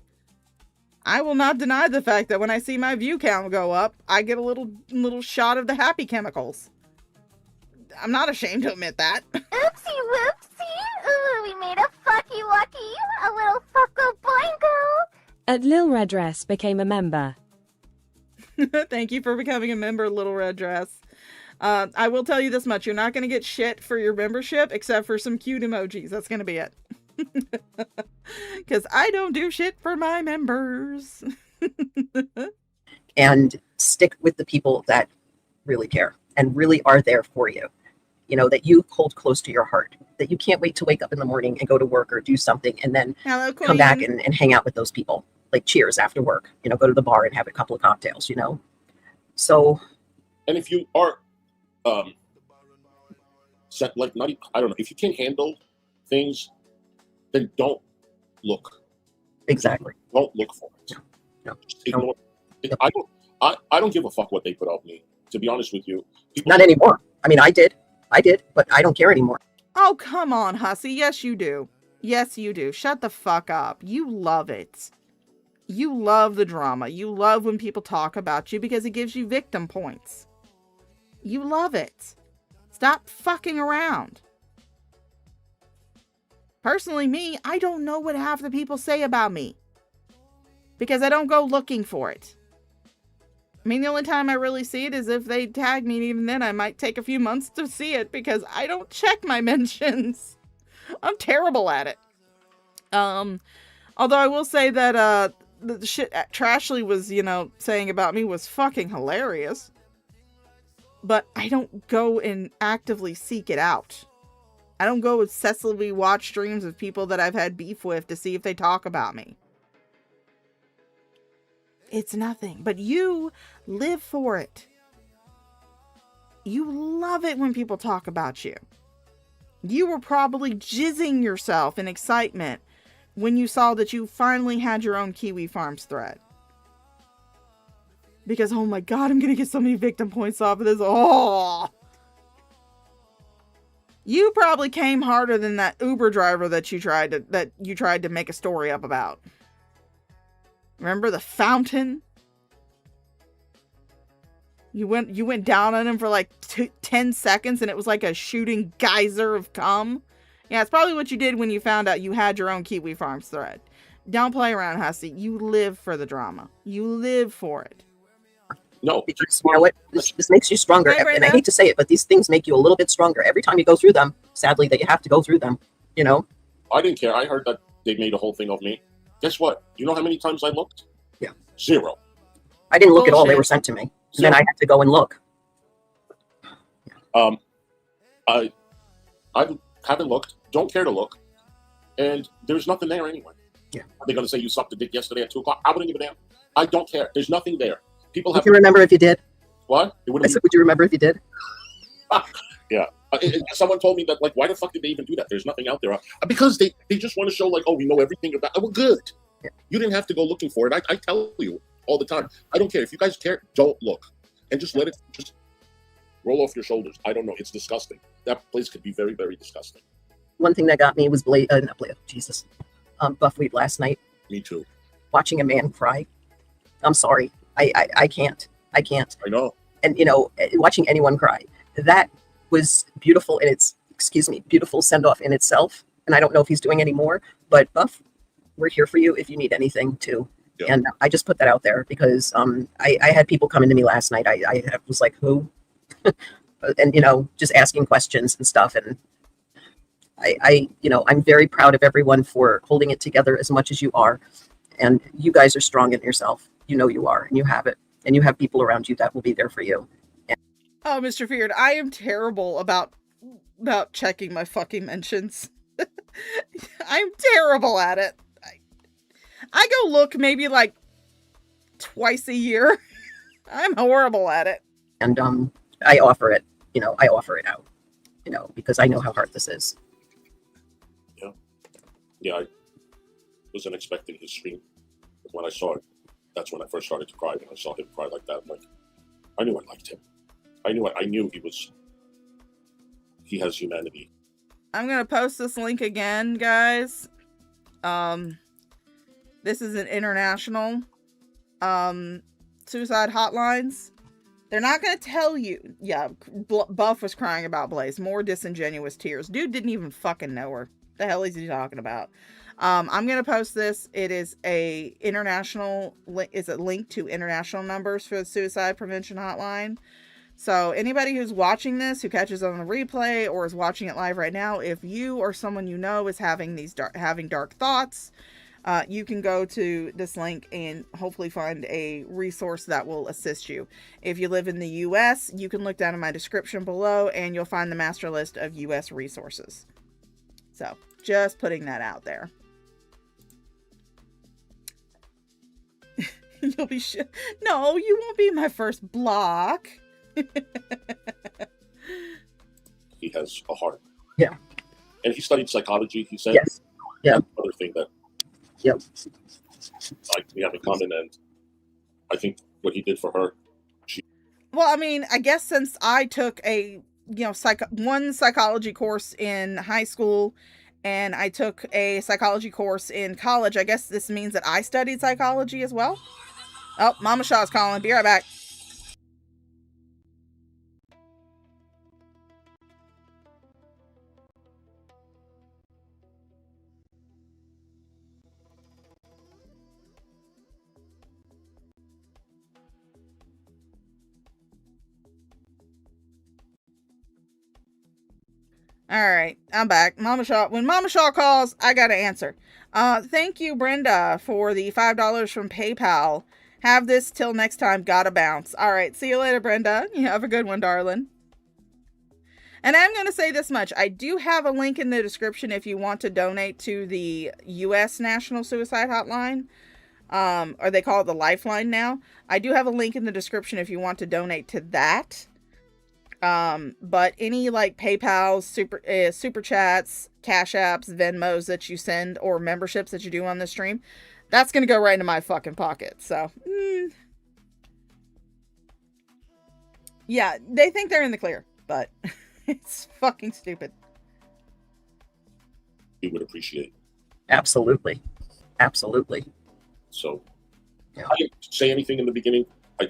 I will not deny the fact that when I see my view count go up, I get a little shot of the happy chemicals. I'm not ashamed to admit that. Oopsie whoopsie. Ooh, we made a fucky wucky. A little fucko boingo. At Lil Red Dress became a member. Thank you for becoming a member, Little Red Dress. I will tell you this much. You're not going to get shit for your membership except for some cute emojis. That's going to be it. Because I don't do shit for my members. And stick with the people that really care and really are there for you. You know, that you hold close to your heart. That you can't wait to wake up in the morning and go to work or do something and then Hello, come back and hang out with those people. Like cheers after work. You know, go to the bar and have a couple of cocktails, you know. So. And if you are like not even, I don't know, if you can't handle things, then don't look. Exactly. Don't look for it. No. Just ignore it. I don't give a fuck what they put out me, to be honest with you. People, not anymore. I mean, I did, but I don't care anymore. Oh, come on, Hussy. Yes, you do. Yes, you do. Shut the fuck up. You love it. You love the drama. You love when people talk about you because it gives you victim points. You love it. Stop fucking around. Personally, me, I don't know what half the people say about me. Because I don't go looking for it. I mean, the only time I really see it is if they tag me, and even then I might take a few months to see it because I don't check my mentions. I'm terrible at it. Although I will say that the shit Trashly was, you know, saying about me was fucking hilarious. But I don't go and actively seek it out. I don't go obsessively watch streams of people that I've had beef with to see if they talk about me. It's nothing. But you live for it. You love it when people talk about you. You were probably jizzing yourself in excitement when you saw that you finally had your own Kiwi Farms thread. Because, oh my god, I'm going to get so many victim points off of this. Oh! You probably came harder than that Uber driver that you tried to make a story up about. Remember the fountain? You went down on him for like 10 seconds and it was like a shooting geyser of cum. Yeah, it's probably what you did when you found out you had your own Kiwi Farms thread. Don't play around, Hussy. You live for the drama. You live for it. No, because you know what? This makes you stronger. Right, and I hate to say it, but these things make you a little bit stronger every time you go through them. Sadly, that you have to go through them. You know. I didn't care. I heard that they made a whole thing of me. Guess what? You know how many times I looked? Yeah. 0. I didn't look at all they were sent to me. And then I had to go and look. I haven't looked. Don't care to look. And there's nothing there anyway. Yeah. Are they going to say you sucked a dick yesterday at 2:00? I wouldn't give a damn. I don't care. There's nothing there. People have. Would you remember if you did? What? I said, would you remember if you did? Yeah. Someone told me that, like, why the fuck did they even do that? There's nothing out there. Because they just want to show, like, oh, we know everything about it. Well, good. Yeah. You didn't have to go looking for it. I tell you all the time. I don't care. If you guys care, don't look. And just let it just roll off your shoulders. I don't know. It's disgusting. That place could be very, very disgusting. One thing that got me was Buffweed last night. Me too. Watching a man cry. I'm sorry. I can't. I can't. I know. And, you know, watching anyone cry, that was beautiful in its, beautiful send-off in itself. And I don't know if he's doing any more, but Buff, we're here for you if you need anything too. Yeah. And I just put that out there because I had people coming to me last night. I was like, who? And, you know, just asking questions and stuff. And I'm very proud of everyone for holding it together as much as you are. And you guys are strong in yourself. You know you are, and you have it. And you have people around you that will be there for you. Oh, Mr. Feared, I am terrible about checking my fucking mentions. I'm terrible at it. I go look maybe like twice a year. I'm horrible at it. And I offer it, I offer it out, because I know how hard this is. Yeah, I wasn't expecting his stream. But when I saw it, that's when I first started to cry. When I saw him cry like that, I'm like, I knew I liked him. I knew he has humanity. I'm going to post this link again, guys. This is an international suicide hotlines. They're not going to tell you. Yeah, Buff was crying about Blaze. More disingenuous tears. Dude didn't even fucking know her. The hell is he talking about? I'm going to post this. It is a link to international numbers for the suicide prevention hotline. So anybody who's watching this, who catches it on the replay or is watching it live right now, if you or someone you know is having dark thoughts, you can go to this link and hopefully find a resource that will assist you. If you live in the US, you can look down in my description below and you'll find the master list of US resources. So just putting that out there. You'll be no, you won't be my first block. He has a heart. Yeah. And he studied psychology, he said. Yes. Yeah. Another thing that we have in common, and I think what he did for her. Well, I mean, I guess since I took a one psychology course in high school and I took a psychology course in college, I guess this means that I studied psychology as well. Oh, Mama Shaw's calling. Be right back. All right, I'm back. Mama Shaw. When Mama Shaw calls, I gotta answer. Thank you, Brenda, for the $5 from PayPal. Have this till next time. Gotta bounce. All right, see you later, Brenda. You have a good one, darling. And I'm gonna say this much: I do have a link in the description if you want to donate to the U.S. National Suicide Hotline, or they call it the Lifeline now. I do have a link in the description if you want to donate to that. But any like PayPal, super chats, Cash Apps, Venmos that you send or memberships that you do on the stream, that's going to go right into my fucking pocket. So, yeah, they think they're in the clear, but it's fucking stupid. He would appreciate. Absolutely. Absolutely. So, I didn't say anything in the beginning. I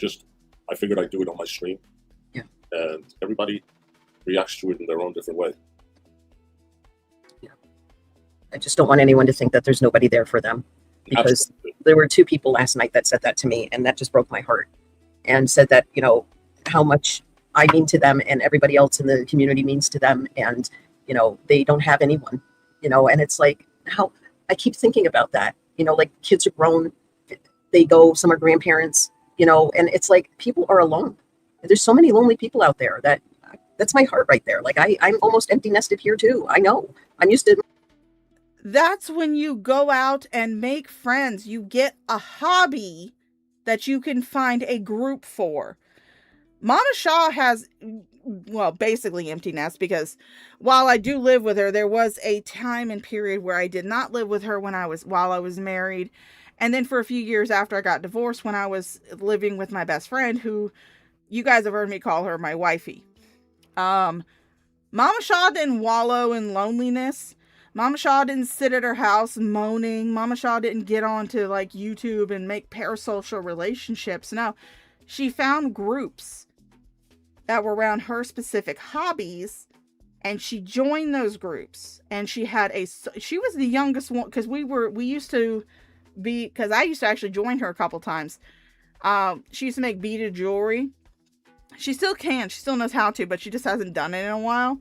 figured I'd do it on my stream. And everybody reacts to it in their own different way. Yeah. I just don't want anyone to think that there's nobody there for them. Because Absolutely. There were 2 people last night that said that to me, and that just broke my heart. And said that, how much I mean to them and everybody else in the community means to them. And, they don't have anyone, and it's like, how I keep thinking about that, like kids are grown, they go, some are grandparents, and it's like people are alone. There's so many lonely people out there that's my heart right there. Like I'm almost empty nested here too. I know. I'm used to. That's when you go out and make friends. You get a hobby that you can find a group for. Mama Shaw has, well, basically empty nest, because while I do live with her, there was a time and period where I did not live with her while I was married. And then for a few years after I got divorced, when I was living with my best friend, who you guys have heard me call her my wifey. Mama Shaw didn't wallow in loneliness. Mama Shaw didn't sit at her house moaning. Mama Shaw didn't get onto like YouTube and make parasocial relationships. No, she found groups that were around her specific hobbies And she joined those groups, and she was the youngest one, because we used to be, because I used to actually join her a couple times. She used to make beaded jewelry. She still can, she still knows how to, but she just hasn't done it in a while.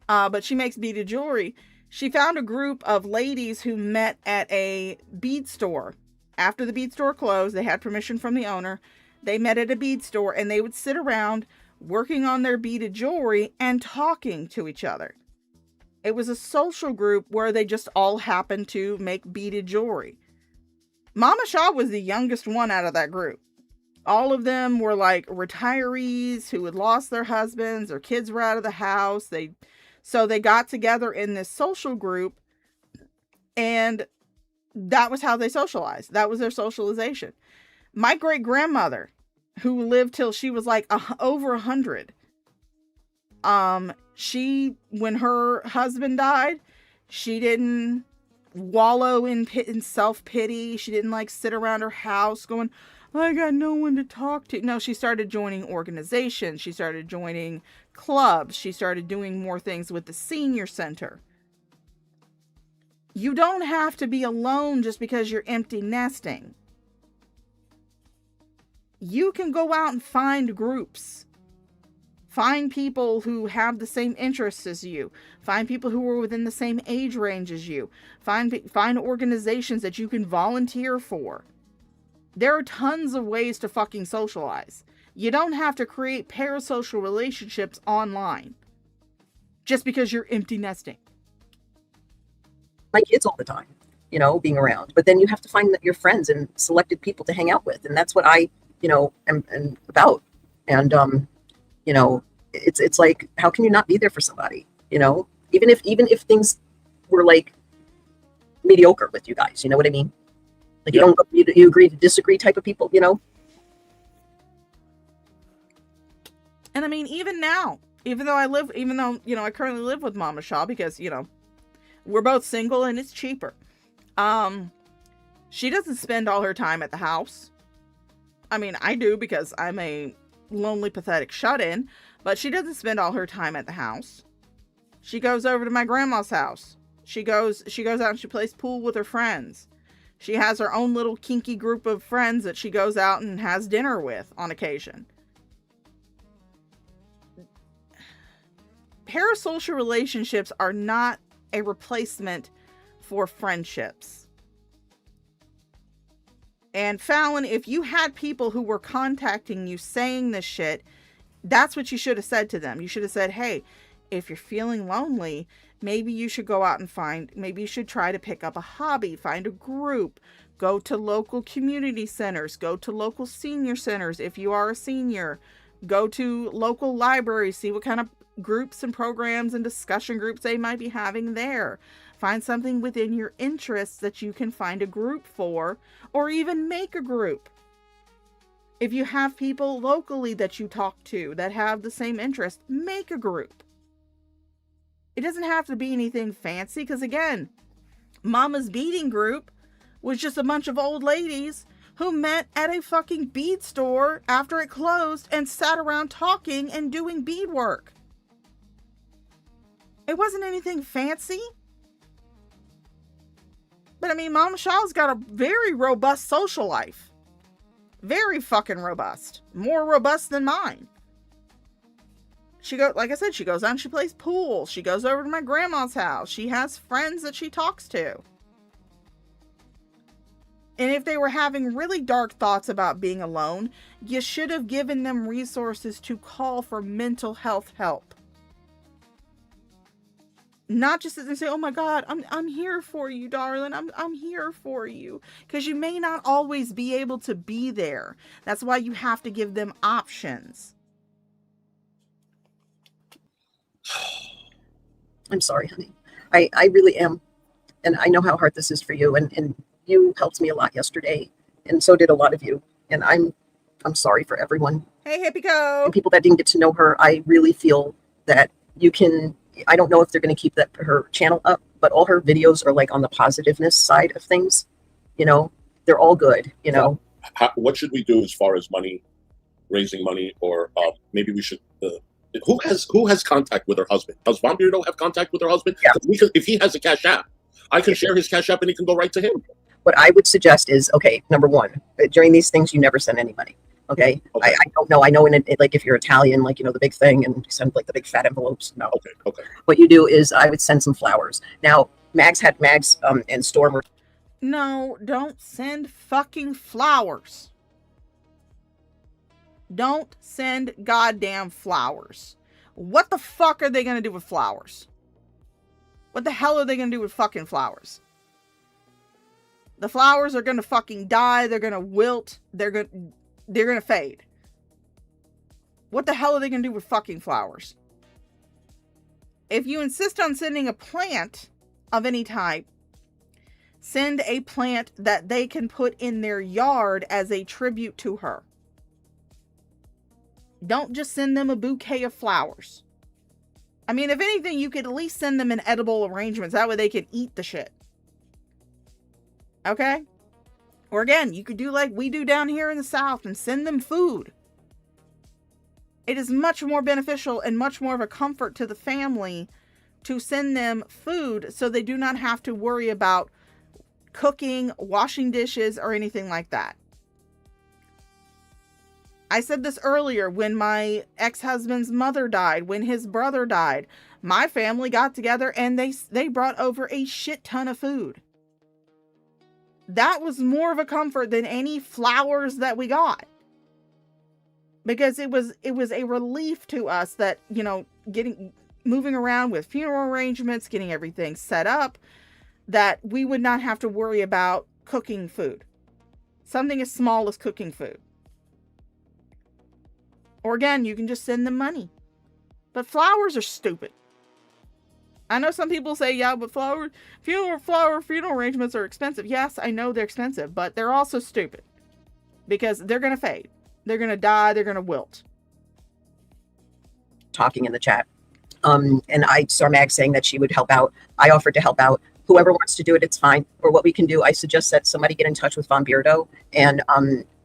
But she makes beaded jewelry. She found a group of ladies who met at a bead store. After the bead store closed, they had permission from the owner. They met at a bead store, and they would sit around working on their beaded jewelry and talking to each other. It was a social group where they just all happened to make beaded jewelry. Mama Shaw was the youngest one out of that group. All of them were like retirees who had lost their husbands, their kids were out of the house. So they got together in this social group, and that was how they socialized. That was their socialization. My great grandmother, who lived till she was like over 100. When her husband died, she didn't wallow in self-pity. She didn't like sit around her house going, I got no one to talk to. No, she started joining organizations. She started joining clubs. She started doing more things with the senior center. You don't have to be alone just because you're empty nesting. You can go out and find groups. Find people who have the same interests as you. Find people who are within the same age range as you. Find organizations that you can volunteer for. There are tons of ways to fucking socialize. You don't have to create parasocial relationships online just because you're empty nesting. My kids all the time, being around. But then you have to find your friends and selected people to hang out with. And that's what I am about. And, it's like, how can you not be there for somebody? Even if things were like mediocre with you guys, you know what I mean? Like, you agree to disagree type of people, And I mean, even now, even though I currently live with Mama Shaw because, we're both single and it's cheaper. She doesn't spend all her time at the house. I mean, I do because I'm a lonely, pathetic shut-in, but she doesn't spend all her time at the house. She goes over to my grandma's house. She goes out and she plays pool with her friends. She has her own little kinky group of friends that she goes out and has dinner with on occasion. Parasocial relationships are not a replacement for friendships. And Fallon, if you had people who were contacting you saying this shit, that's what you should have said to them. You should have said, hey, if you're feeling lonely, maybe you should go out and maybe you should try to pick up a hobby, find a group, go to local community centers, go to local senior centers if you are a senior, go to local libraries, see what kind of groups and programs and discussion groups they might be having there. Find something within your interests that you can find a group for, or even make a group. If you have people locally that you talk to that have the same interest, make a group. It doesn't have to be anything fancy, because again, Mama's beading group was just a bunch of old ladies who met at a fucking bead store after it closed and sat around talking and doing beadwork. It wasn't anything fancy. But I mean, Mama Shaw's got a very robust social life. Very fucking robust. More robust than mine. Like I said, she goes out and she plays pool. She goes over to my grandma's house. She has friends that she talks to. And if they were having really dark thoughts about being alone, you should have given them resources to call for mental health help. Not just that they say, oh my God, I'm here for you, darling. I'm here for you. Because you may not always be able to be there. That's why you have to give them options. I'm sorry, honey. I really am. And I know how hard this is for you. And you helped me a lot yesterday. And so did a lot of you. And I'm sorry for everyone. Hey, Hippie-Co. And people that didn't get to know her, I really feel that you can... I don't know if they're going to keep her channel up, but all her videos are like on the positiveness side of things. They're all good, What should we do as far as money, raising money, or maybe we should Who has contact with her husband? Does Von Beardo have contact with her husband? Yeah. If he has a Cash App, I can share his Cash App and he can go right to him. What I would suggest is, okay, number one, during these things, you never send any money. Okay. Okay. I don't know. I know like if you're Italian, like, the big thing and you send like the big fat envelopes. No. Okay. What you do is I would send some flowers. Now, Mags and Storm were. No, don't send fucking flowers. Don't send goddamn flowers. What the fuck are they going to do with flowers? What the hell are they going to do with fucking flowers? The flowers are going to fucking die. They're going to wilt. They're going to fade. What the hell are they going to do with fucking flowers? If you insist on sending a plant of any type, send a plant that they can put in their yard as a tribute to her. Don't just send them a bouquet of flowers. I mean, if anything, you could at least send them in edible arrangements. That way they can eat the shit. Okay? Or again, you could do like we do down here in the South and send them food. It is much more beneficial and much more of a comfort to the family to send them food so they do not have to worry about cooking, washing dishes, or anything like that. I said this earlier, when my ex-husband's mother died, when his brother died, my family got together and they brought over a shit ton of food. That was more of a comfort than any flowers that we got. Because it was a relief to us that, moving around with funeral arrangements, getting everything set up, that we would not have to worry about cooking food. Something as small as cooking food. Or again, you can just send them money. But flowers are stupid. I know some people say, yeah, but funeral arrangements are expensive. Yes, I know they're expensive, but they're also stupid. Because they're going to fade. They're going to die. They're going to wilt. Talking in the chat. And I saw Mag saying that she would help out. I offered to help out. Whoever wants to do it, it's fine. Or what we can do, I suggest that somebody get in touch with Von Beardo and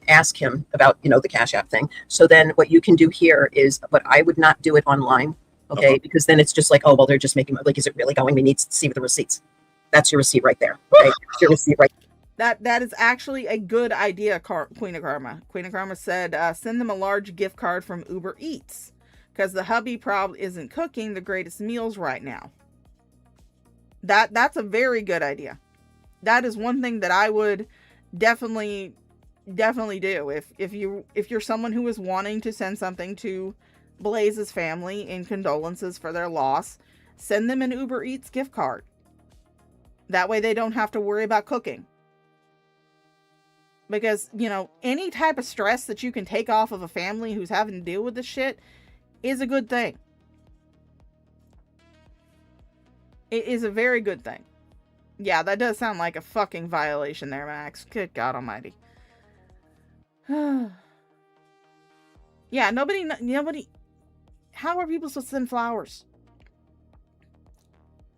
ask him about, the Cash App thing. So then what you can do here is, but I would not do it online. Okay. Because then it's just like, oh, well, they're just making, like, is it really going? We need to see the receipts. That's your receipt right there. Okay. That's your receipt right there. That is actually a good idea, Queen of Karma. Queen of Karma said, send them a large gift card from Uber Eats. Because the hubby probably isn't cooking the greatest meals right now. That's a very good idea. That is one thing that I would definitely do. If you're someone who is wanting to send something to Blaze's family in condolences for their loss, send them an Uber Eats gift card. That way they don't have to worry about cooking. Because, any type of stress that you can take off of a family who's having to deal with this shit is a good thing. It is a very good thing. Yeah, that does sound like a fucking violation there, Max. Good God almighty. Yeah, nobody. How are people supposed to send flowers?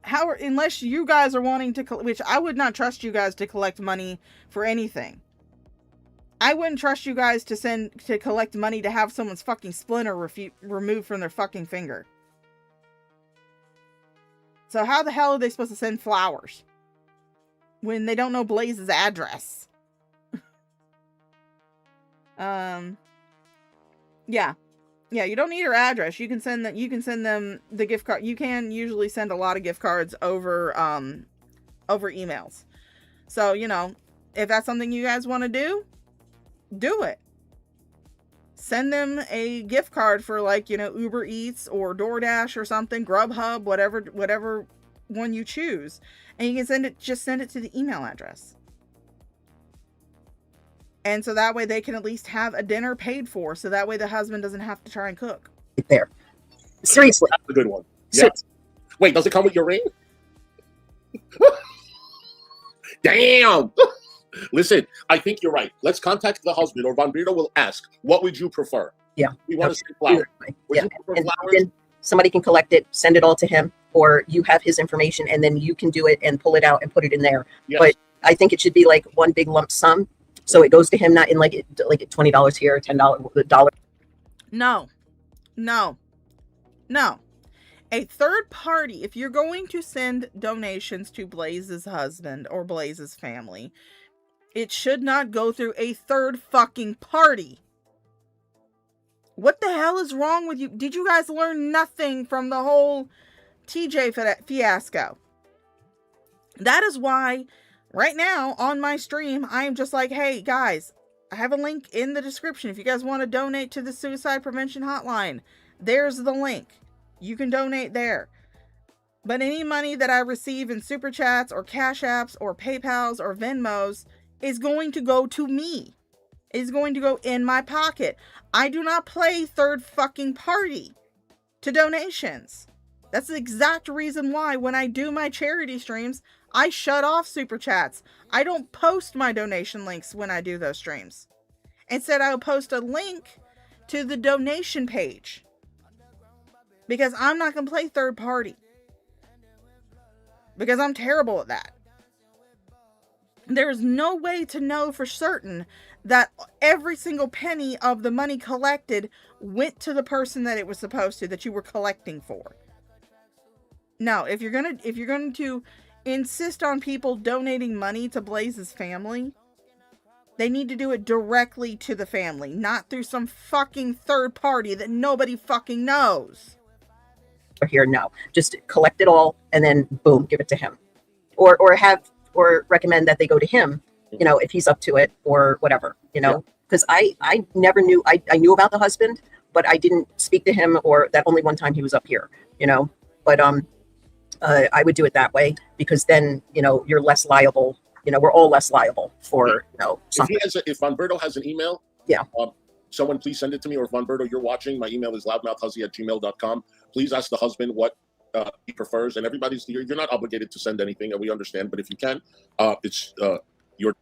Unless you guys are wanting to, which I would not trust you guys to collect money for anything. I wouldn't trust you guys to collect money to have someone's fucking splinter removed from their fucking finger. So how the hell are they supposed to send flowers when they don't know Blaze's address? Yeah, you don't need her address. You can send them the gift card. You can usually send a lot of gift cards over emails. So, if that's something you guys want to do it. Send them a gift card for Uber Eats or DoorDash or something, Grubhub, whatever one you choose. And you can send it to the email address. And so that way they can at least have a dinner paid for. So that way the husband doesn't have to try and cook. There. Seriously. That's a good one. Yeah. Wait, does it come with your ring? Damn. Listen, I think you're right. Let's contact the husband, or Von Beardo will ask, what would you prefer? Yeah. We want to send flowers. Would you prefer And flowers? then somebody can collect it, send it all to him, or you have his information and then you can do it and pull it out and put it in there. Yes. But I think it should be like one big lump sum. So it goes to him, not in like $20 here, $10, $1. No. No. A third party, if you're going to send donations to Blaze's husband or Blaze's family, it should not go through a third fucking party. What the hell is wrong with you? Did you guys learn nothing from the whole TJ fiasco? That is why right now on my stream, I am just like, hey guys, I have a link in the description. If you guys want to donate to the suicide prevention hotline, there's the link. You can donate there. But any money that I receive in super chats or cash apps or PayPals or Venmos is going to go to me. Is going to go in my pocket. I do not play third fucking party to donations. That's the exact reason why when I do my charity streams, I shut off super chats. I don't post my donation links when I do those streams. Instead, I'll post a link to the donation page. Because I'm not going to play third party. Because I'm terrible at that. There's no way to know for certain that every single penny of the money collected went to the person that it was supposed to, that you were collecting for. No, if you're going to insist on people donating money to Blaze's family, they need to do it directly to the family, not through some fucking third party that nobody fucking knows. Here, no, just collect it all and then boom, give it to him, or recommend that they go to him, you know, if he's up to it or whatever, you know, because I never knew, I knew about the husband, but I didn't speak to him, or that only one time he was up here, you know, but I would do it that way, because then, you know, you're less liable, you know, we're all less liable for, you know, something. If Vonberto has an email, yeah, someone please send it to me, or if Vonberto, you're watching, my email is loudmouthhuzzy@gmail.com. Please ask the husband what he prefers, and everybody's, you're not obligated to send anything, and we understand, but if you can, it's your.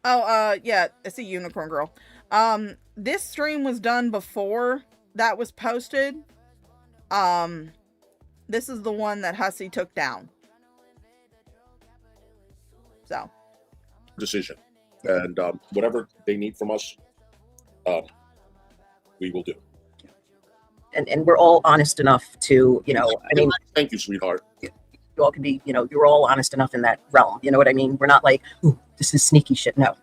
Yeah, it's a unicorn girl. This stream was done before that was posted. This is the one that Hissy took down. So. Decision, and whatever they need from us, we will do. And we're all honest enough to, you know, I mean, thank you, sweetheart. You all can be, you know, you're all honest enough in that realm. You know what I mean? We're not like, ooh, this is sneaky shit. No.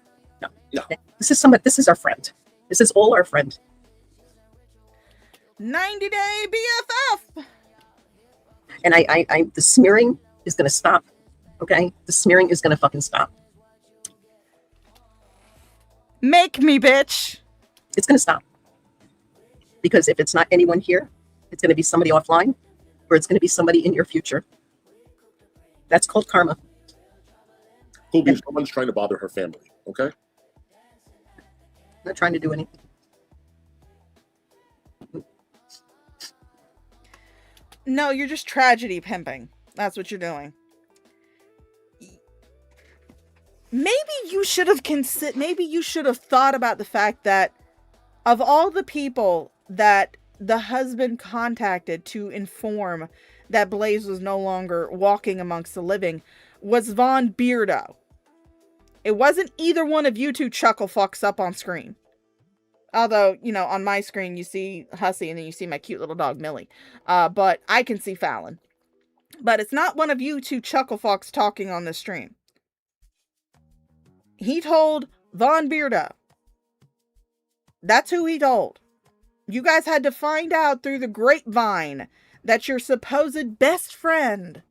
This is our friend. This is all our friend. 90-day BFF. And I the smearing is going to stop. Okay. The smearing is going to fucking stop. Make me, bitch. It's going to stop. Because if it's not anyone here, it's going to be somebody offline, or it's going to be somebody in your future. That's called karma. Cool, because someone's trying to bother her family, okay? Not trying to do anything. No, you're just tragedy pimping. That's what you're doing. Maybe you should have thought about the fact that of all the people that the husband contacted to inform that Blaze was no longer walking amongst the living was Von Beardo. It wasn't either one of you two chuckle fucks up on screen. Although, you know, on my screen you see Hissy and then you see my cute little dog Millie. But I can see Fallon. But it's not one of you two chuckle fucks talking on the stream. He told Von Beardo. That's who he told. You guys had to find out through the grapevine that your supposed best friend,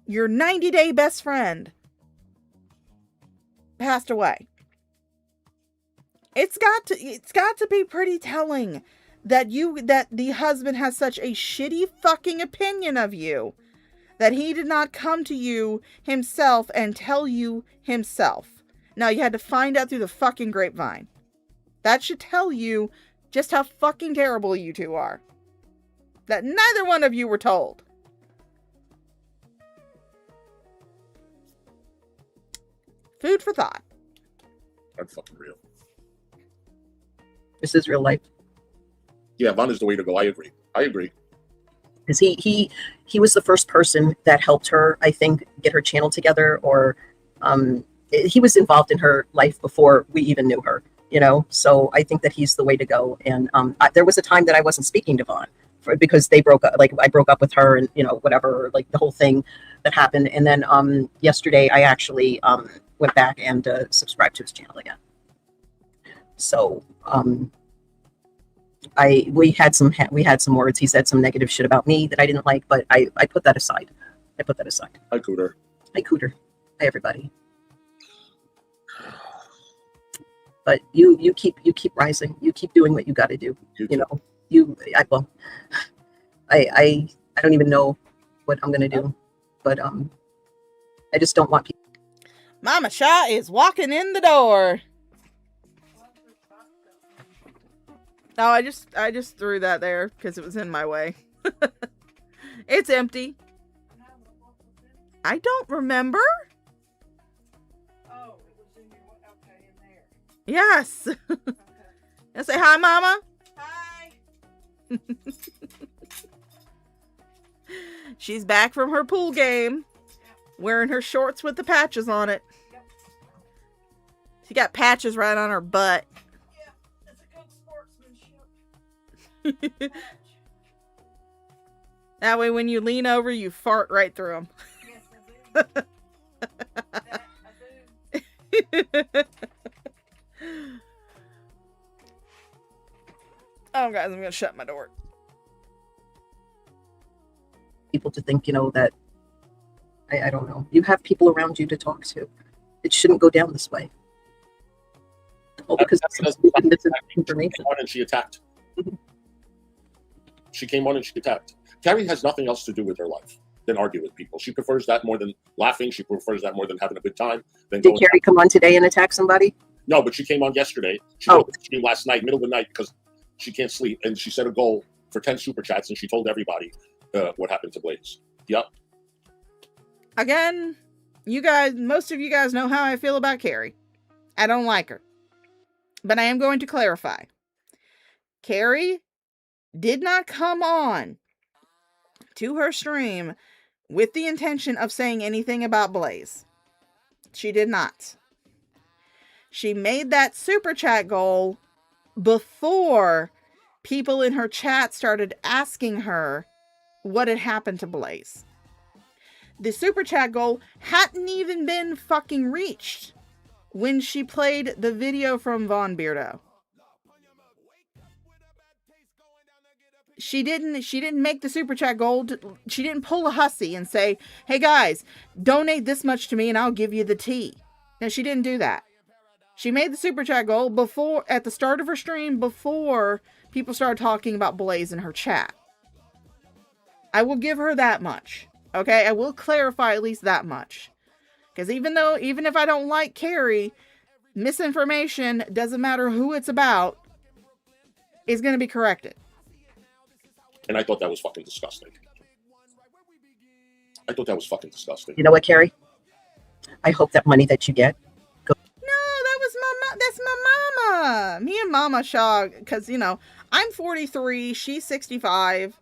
your 90-day best friend, passed away. It's got to be pretty telling that the husband has such a shitty fucking opinion of you that he did not come to you himself and tell you himself. Now you had to find out through the fucking grapevine. That should tell you just how fucking terrible you two are. That neither one of you were told. Food for thought. That's fucking real. This is real life. Yeah, Von is the way to go. I agree. Because he was the first person that helped her, I think, get her channel together, or he was involved in her life before we even knew her. You know, so I think that he's the way to go. And there was a time that I wasn't speaking to Von because they broke up, like I broke up with her and, you know, whatever, like the whole thing that happened. And then yesterday I actually went back and subscribed to his channel again. So we had some words. He said some negative shit about me that I didn't like, but I put that aside. I put that aside. Hi, Cooter. Hi, Cooter. Hi, everybody. But you keep rising. You keep doing what you got to do. You know, I don't even know what I'm gonna do, but I just don't want people. Mama Shaw is walking in the door. No, I just threw that there because it was in my way. It's empty. I don't remember. Oh, it was in your, okay, in there. Yes. Okay. And say hi, Mama. Hi. She's back from her pool game, wearing her shorts with the patches on it. She got patches right on her butt. Yeah, that's a good sportsmanship. That way, when you lean over, you fart right through them. Yes, I do. Oh, guys, I'm gonna shut my door. People to think, you know, that I don't know. You have people around you to talk to. It shouldn't go down this way. All because of misinformation. And she attacked. She came on and she attacked. Carrie has nothing else to do with her life than argue with people. She prefers that more than laughing. She prefers that more than having a good time. Did Carrie come on today and attack somebody? No, but she came on yesterday. She came last night, middle of the night, because she can't sleep. And she set a goal for 10 super chats, and she told everybody what happened to Blaze. Yep. Again, you guys, most of you guys know how I feel about Carrie. I don't like her. But I am going to clarify. Carrie did not come on to her stream with the intention of saying anything about Blaze. She did not. She made that super chat goal before people in her chat started asking her what had happened to Blaze. The super chat goal hadn't even been fucking reached when she played the video from Von Beardo. She didn't make the super chat goal. She didn't pull a Hissy and say, hey guys, donate this much to me and I'll give you the tea. No, she didn't do that. She made the super chat goal before, at the start of her stream, before people started talking about Blaze in her chat. I will give her that much. Okay, I will clarify at least that much. Because even if I don't like Carrie, misinformation, doesn't matter who it's about, is going to be corrected. And I thought that was fucking disgusting. I thought that was fucking disgusting. You know what, Carrie? I hope that money that you get. That's my mama. Me and Mama Shaw, because, you know, I'm 43, she's 65.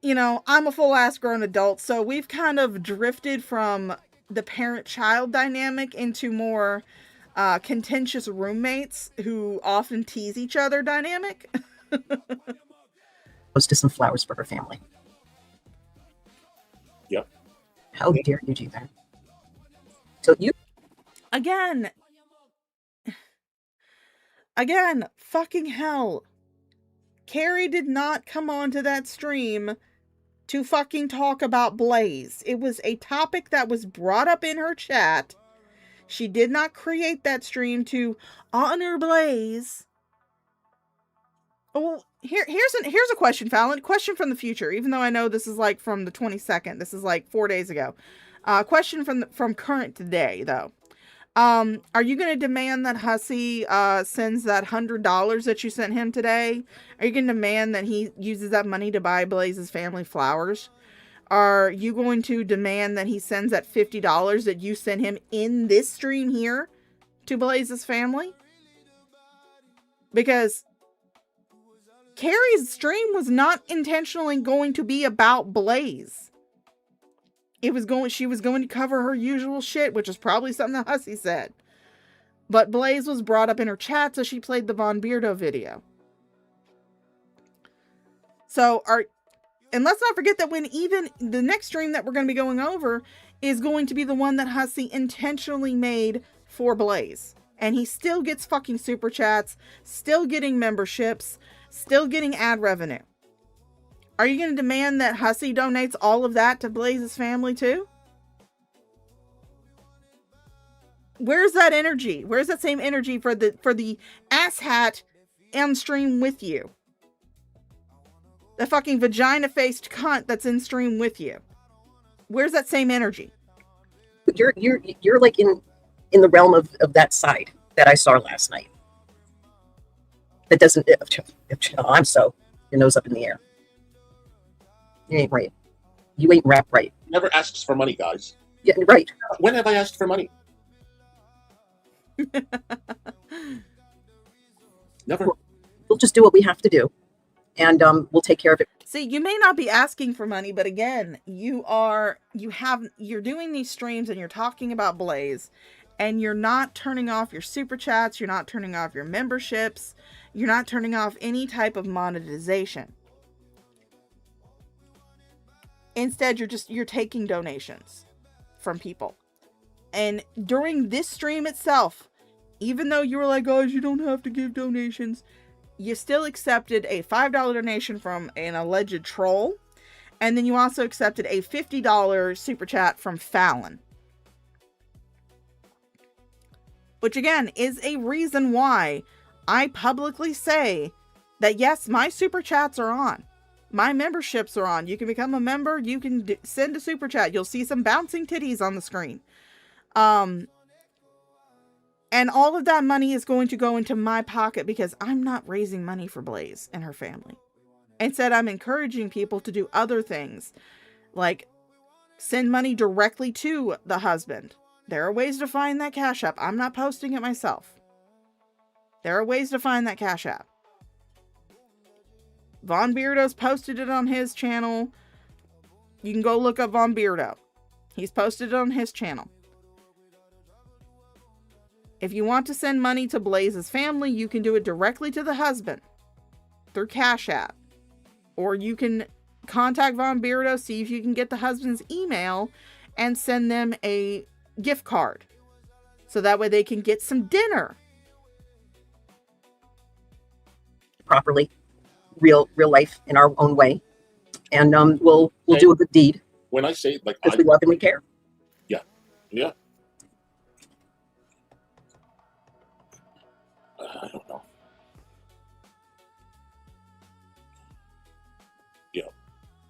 You know, I'm a full-ass grown adult, so we've kind of drifted from the parent-child dynamic into more contentious roommates who often tease each other dynamic. Goes to some flowers for her family. Yep. How dare you do that? So you... Again, fucking hell. Carrie did not come onto that stream to fucking talk about Blaze. It was a topic that was brought up in her chat. She did not create that stream to honor Blaze. Oh, here's a question, Fallon. Question from the future. Even though I know this is like from the 22nd. This is like 4 days ago. Question from current today, though. Are you going to demand that Hissy sends that $100 that you sent him today? Are you going to demand that he uses that money to buy Blaze's family flowers? Are you going to demand that he sends that $50 that you sent him in this stream here to Blaze's family? Because Carrie's stream was not intentionally going to be about Blaze. She was going to cover her usual shit, which is probably something that Hissy said. But Blaze was brought up in her chat, so she played the Von Beardo video. So and let's not forget that when even the next stream that we're going to be going over is going to be the one that Hissy intentionally made for Blaze. And he still gets fucking super chats, still getting memberships, still getting ad revenue. Are you going to demand that Hissy donates all of that to Blaze's family too? Where's that energy? Where's that same energy for the asshat on stream with you? The fucking vagina-faced cunt that's in stream with you. Where's that same energy? You're like in the realm of that side that I saw last night. That doesn't. I'm so your nose up in the air. You ain't right. You ain't rap right. Never asks for money, guys. Yeah, right. When have I asked for money? Never. We'll just do what we have to do, and we'll take care of it. See, you may not be asking for money, but again, you're doing these streams and you're talking about Blaze, and you're not turning off your super chats, you're not turning off your memberships, you're not turning off any type of monetization. Instead, you're taking donations from people. And during this stream itself, even though you were like, guys, you don't have to give donations, you still accepted a $5 donation from an alleged troll. And then you also accepted a $50 super chat from Fallon. Which again is a reason why I publicly say that yes, my super chats are on. My memberships are on. You can become a member. You can send a super chat. You'll see some bouncing titties on the screen. And all of that money is going to go into my pocket because I'm not raising money for Blaze and her family. Instead, I'm encouraging people to do other things, like send money directly to the husband. There are ways to find that Cash App. I'm not posting it myself. There are ways to find that Cash App. Von Beardo's posted it on his channel. You can go look up Von Beardo. He's posted it on his channel. If you want to send money to Blaze's family, you can do it directly to the husband through Cash App. Or you can contact Von Beardo, see if you can get the husband's email and send them a gift card. So that way they can get some dinner. Properly. Real life in our own way. And we'll do a good deed. When I say like because we love and we care. Yeah. Yeah. I don't know. Yeah,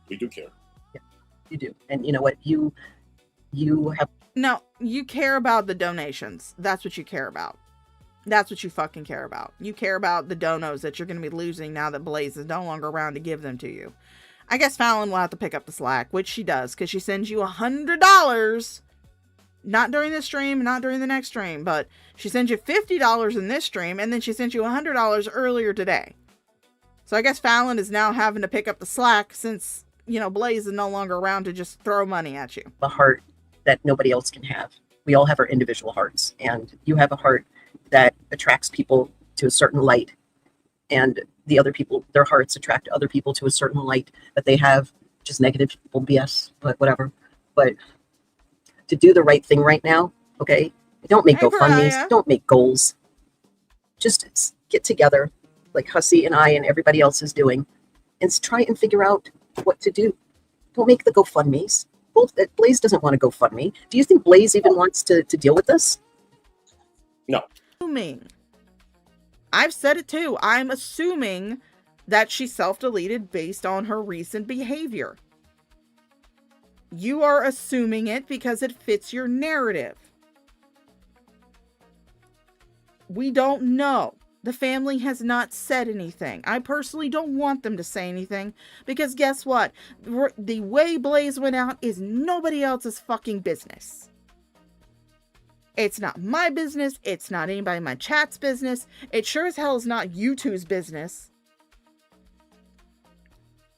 we do care. Yeah, you do. And you know what? You have... No, you care about the donations. That's what you care about. That's what you fucking care about. You care about the donos that you're going to be losing now that Blaze is no longer around to give them to you. I guess Fallon will have to pick up the slack, which she does, because she sends you $100. Not during this stream, not during the next stream, but she sends you $50 in this stream, and then she sent you $100 earlier today. So I guess Fallon is now having to pick up the slack since, Blaze is no longer around to just throw money at you. A heart that nobody else can have. We all have our individual hearts, and you have a heart that attracts people to a certain light, and the other people, their hearts attract other people to a certain light that they have, just negative people, BS, but whatever. But to do the right thing right now, okay? Don't make GoFundMes, don't make goals. Just get together, like Hissy and I and everybody else is doing, and try and figure out what to do. Don't make the GoFundMes. Blaze doesn't want to GoFundMe. Do you think Blaze even wants to deal with this? No. I've said it too. I'm assuming that she self-deleted based on her recent behavior. You are assuming it because it fits your narrative. We don't know. The family has not said anything. I personally don't want them to say anything because guess what? The way Blaze went out is nobody else's fucking business. It's not my business. It's not anybody in my chat's business. It sure as hell is not you two's business.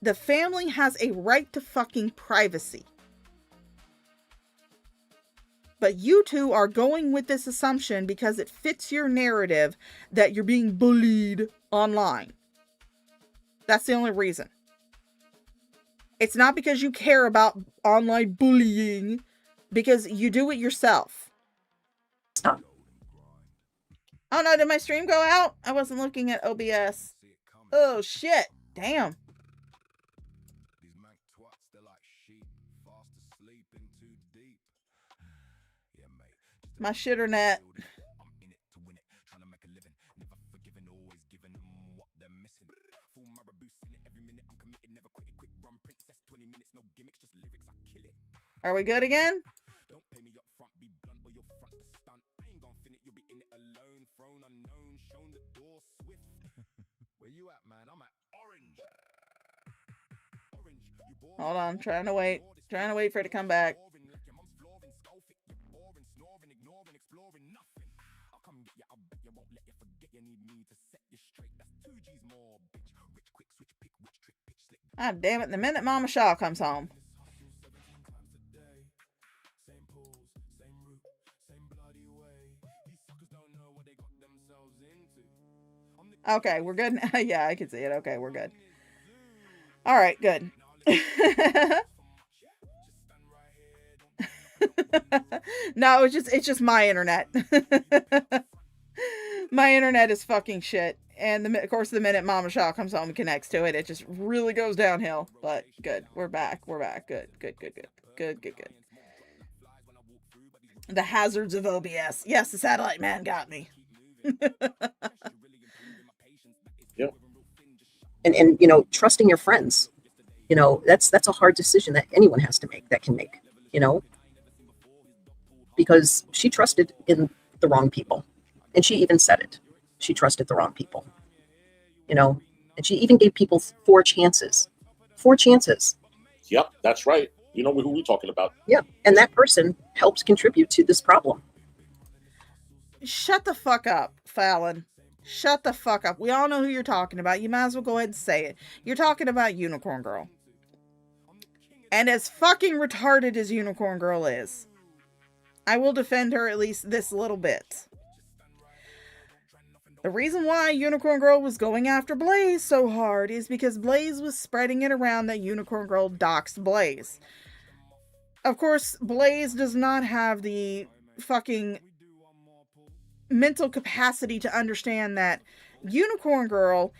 The family has a right to fucking privacy. But you two are going with this assumption because it fits your narrative that you're being bullied online. That's the only reason. It's not because you care about online bullying, because you do it yourself. Stop. Oh no, did my stream go out? I wasn't looking at OBS. Oh shit. Damn. My shitternet. Are we good again? Hold on, trying to wait for it to come back. Ah, damn it, the minute Mama Shaw comes home. Okay, we're good. Yeah, I can see it. Okay, we're good. All right, good. No, it's just my internet. My internet is fucking shit. And of course, the minute Mama Shaw comes home and connects to it, it just really goes downhill. But good. We're back. We're back. Good. The hazards of OBS. Yes, the satellite man got me. Yeah. And you know, trusting your friends, you know, that's a hard decision that anyone has to make, you know, because she trusted in the wrong people. And she even said it. She trusted the wrong people, you know, and she even gave people 4 chances. 4 chances. Yep, that's right. You know who we're talking about. Yeah, and that person helps contribute to this problem. Shut the fuck up, Fallon. Shut the fuck up. We all know who you're talking about. You might as well go ahead and say it. You're talking about Unicorn Girl. And as fucking retarded as Unicorn Girl is, I will defend her at least this little bit. The reason why Unicorn Girl was going after Blaze so hard is because Blaze was spreading it around that Unicorn Girl doxed Blaze. Of course, Blaze does not have the fucking mental capacity to understand that Unicorn Girl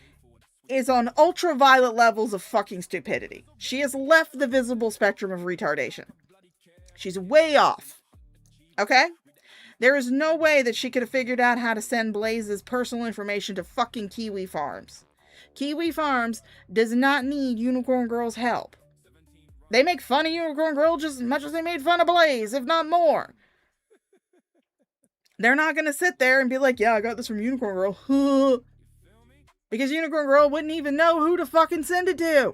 is on ultraviolet levels of fucking stupidity. She has left the visible spectrum of retardation. She's way off. Okay? There is no way that she could have figured out how to send Blaze's personal information to fucking Kiwi Farms. Kiwi Farms does not need Unicorn Girl's help. They make fun of Unicorn Girl just as much as they made fun of Blaze, if not more. They're not going to sit there and be like, yeah, I got this from Unicorn Girl. Because Unicorn Girl wouldn't even know who to fucking send it to.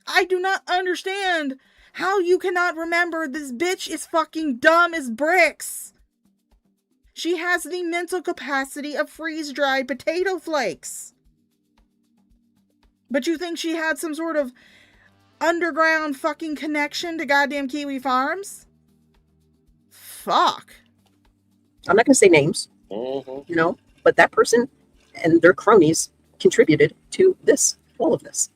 I do not understand how you cannot remember this bitch is fucking dumb as bricks. She has the mental capacity of freeze-dried potato flakes. But you think she had some sort of underground fucking connection to goddamn Kiwi Farms? Fuck. I'm not going to say names, you know, but that person and their cronies contributed to this, all of this.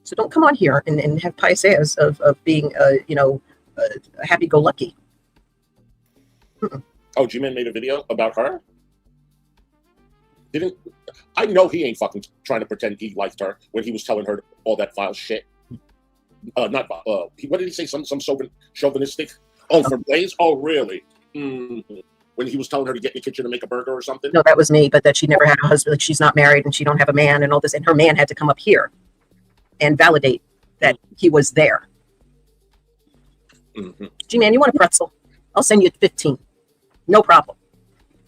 So don't come on here and have pious airs of being, you know, happy-go-lucky. Oh, G-Man made a video about her? I know he ain't fucking trying to pretend he liked her when he was telling her all that vile shit. What did he say? Some chauvinistic? Oh, for Blaze? Oh, really? Mm-hmm. When he was telling her to get in the kitchen to make a burger or something? No, that was me, but that she never had a husband, like she's not married and she don't have a man and all this, and her man had to come up here and validate that he was there. Mm-hmm. G-Man, you want a pretzel? I'll send you 15. No problem.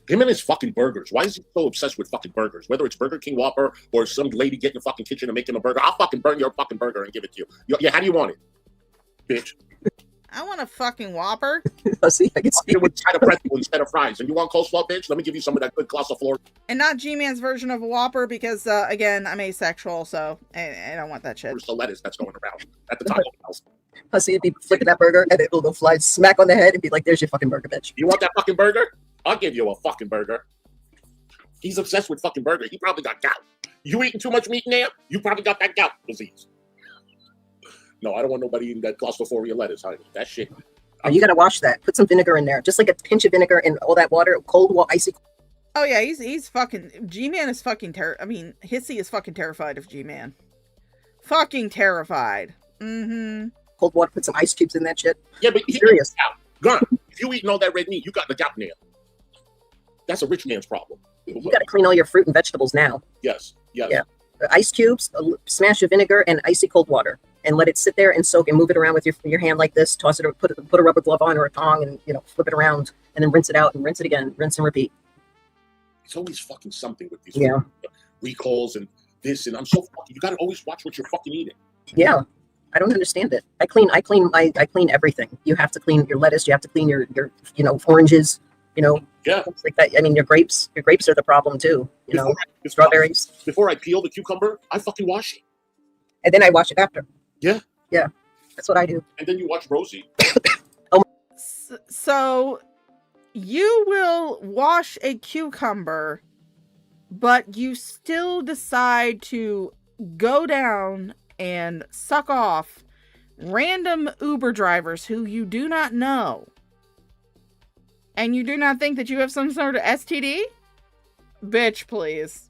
Him and his fucking burgers. Why is he so obsessed with fucking burgers? Whether it's Burger King Whopper or some lady get in the fucking kitchen and make him a burger, I'll fucking burn your fucking burger and give it to you. Yeah, how do you want it, bitch? I want a fucking Whopper. See, I can see with side of pretzel instead of fries. And you want coleslaw, bitch? Let me give you some of that good clausoflora. And not G-Man's version of a Whopper because, again, I'm asexual, so I don't want that shit. Where's the lettuce that's going around at the Taco Bell? Pussy would be flicking that burger and it'll go fly smack on the head and be like, there's your fucking burger, bitch. You want that fucking burger? I'll give you a fucking burger. He's obsessed with fucking burger. He probably got gout. You eating too much meat in there? You probably got that gout disease. No, I don't want nobody eating that claustrophoria lettuce, honey. That shit. Oh, you got to wash that. Put some vinegar in there. Just like a pinch of vinegar and all that water, cold water, icy. Oh yeah, he's fucking, G-Man is fucking Hissy is fucking terrified of G-Man. Fucking terrified. Mm-hmm. Cold water, put some ice cubes in that shit. Yeah, but serious. Gun. If you eating all that red meat, you got the gout now. That's a rich man's problem. You got to clean all your fruit and vegetables now. Yes. Yeah. Ice cubes, a smash of vinegar, and icy cold water, and let it sit there and soak, and move it around with your hand like this. Toss it, or put a rubber glove on or a tong, and flip it around, and then rinse it out and rinse it again. Rinse and repeat. It's always fucking something with these recalls and this, and I'm so fucking. You got to always watch what you're fucking eating. Yeah, I don't understand it. I clean everything. You have to clean your lettuce. You have to clean your oranges. Things like that. I mean, your grapes are the problem too. Strawberries. Before I peel the cucumber, I fucking wash it. And then I wash it after. Yeah. Yeah. That's what I do. And then you watch Rosie. So you will wash a cucumber, but you still decide to go down and suck off random Uber drivers who you do not know. And you do not think that you have some sort of STD? Bitch, please.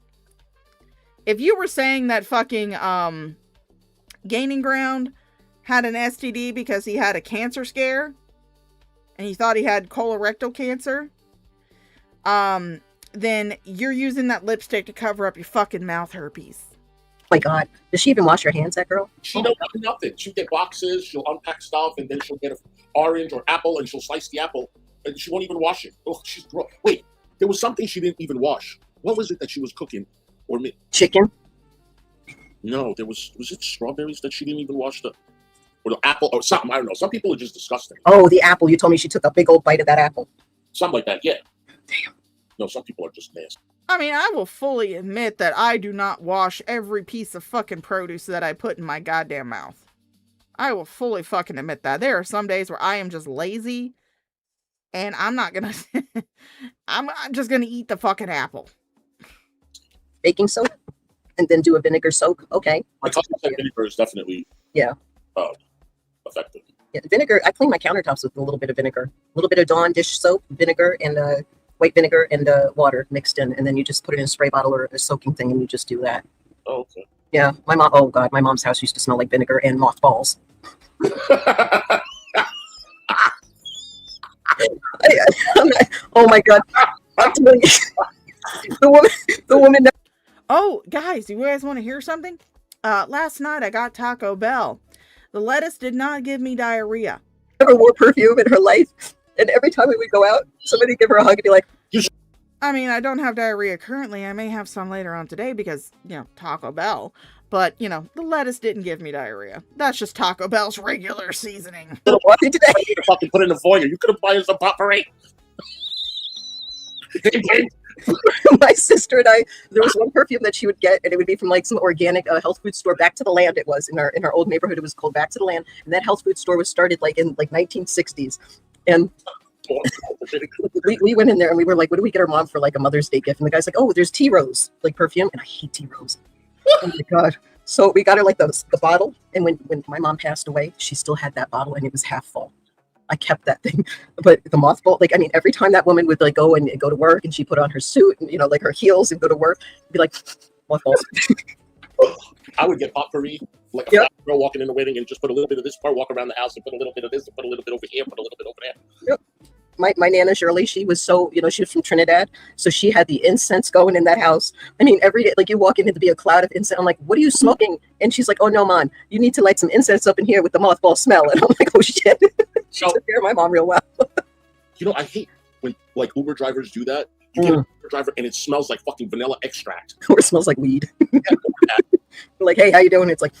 If you were saying that fucking, Gaining Ground had an STD because he had a cancer scare, and he thought he had colorectal cancer, then you're using that lipstick to cover up your fucking mouth herpes. Oh my God. Does she even wash her hands, that girl? She don't do nothing. She'll get boxes, she'll unpack stuff, and then she'll get an orange or apple, and she'll slice the apple. And she won't even wash it. Oh, she's gross. Wait, there was something she didn't even wash. What was it that she was cooking? Or chicken? No, was it strawberries that she didn't even wash or the apple or something? I don't know. Some people are just disgusting. Oh, the apple. You told me she took a big old bite of that apple. Something like that, yeah. Damn. No, some people are just nasty. I mean, I will fully admit that I do not wash every piece of fucking produce that I put in my goddamn mouth. I will fully fucking admit that. There are some days where I am just lazy. And I'm not gonna, I'm just gonna eat the fucking apple. Baking soda? And then do a vinegar soak? Okay. I thought that vinegar is definitely effective. Yeah, vinegar, I clean my countertops with a little bit of vinegar. A little bit of Dawn dish soap, vinegar, and white vinegar and water mixed in. And then you just put it in a spray bottle or a soaking thing, and you just do that. Oh, okay. Yeah, my mom's house used to smell like vinegar and mothballs. Oh my God. I'm telling you, the woman. Oh, guys, you guys want to hear something? Last night I got Taco Bell. The lettuce did not give me diarrhea. Never wore perfume in her life. And every time we would go out, somebody would give her a hug and be like, I mean, I don't have diarrhea currently. I may have some later on today because, Taco Bell. But, the lettuce didn't give me diarrhea. That's just Taco Bell's regular seasoning. Walking today. You could have fucking put it in the foyer. You could have bought some potpourri. My sister and I, there was one perfume that she would get, and it would be from like some organic health food store. Back to the Land, it was in our old neighborhood. It was called Back to the Land, and that health food store was started like in 1960s. And we went in there and we were like, "What do we get our mom for like a Mother's Day gift?" And the guy's like, "Oh, there's tea rose like perfume," and I hate tea rose. Oh my God! So we got her like the bottle, and when my mom passed away, she still had that bottle, and it was half full. I kept that thing, but the mothball, every time that woman would go to work and she put on her suit and, like her heels and go to work, be like, mothballs. I would get potpourri, like a fat girl walking in the wedding and just put a little bit of this part, walk around the house and put a little bit of this and put a little bit over here, put a little bit over there. Yep. My Nana Shirley, she was so, she was from Trinidad. So she had the incense going in that house. I mean, every day, you walk in, it'd be a cloud of incense. I'm like, what are you smoking? And she's like, oh no, man, you need to light some incense up in here with the mothball smell. And I'm like, oh shit. She took care of my mom real well. I hate when Uber drivers do that. You get an Uber driver and it smells like fucking vanilla extract. Or it smells like weed. Like, hey, how you doing? It's like,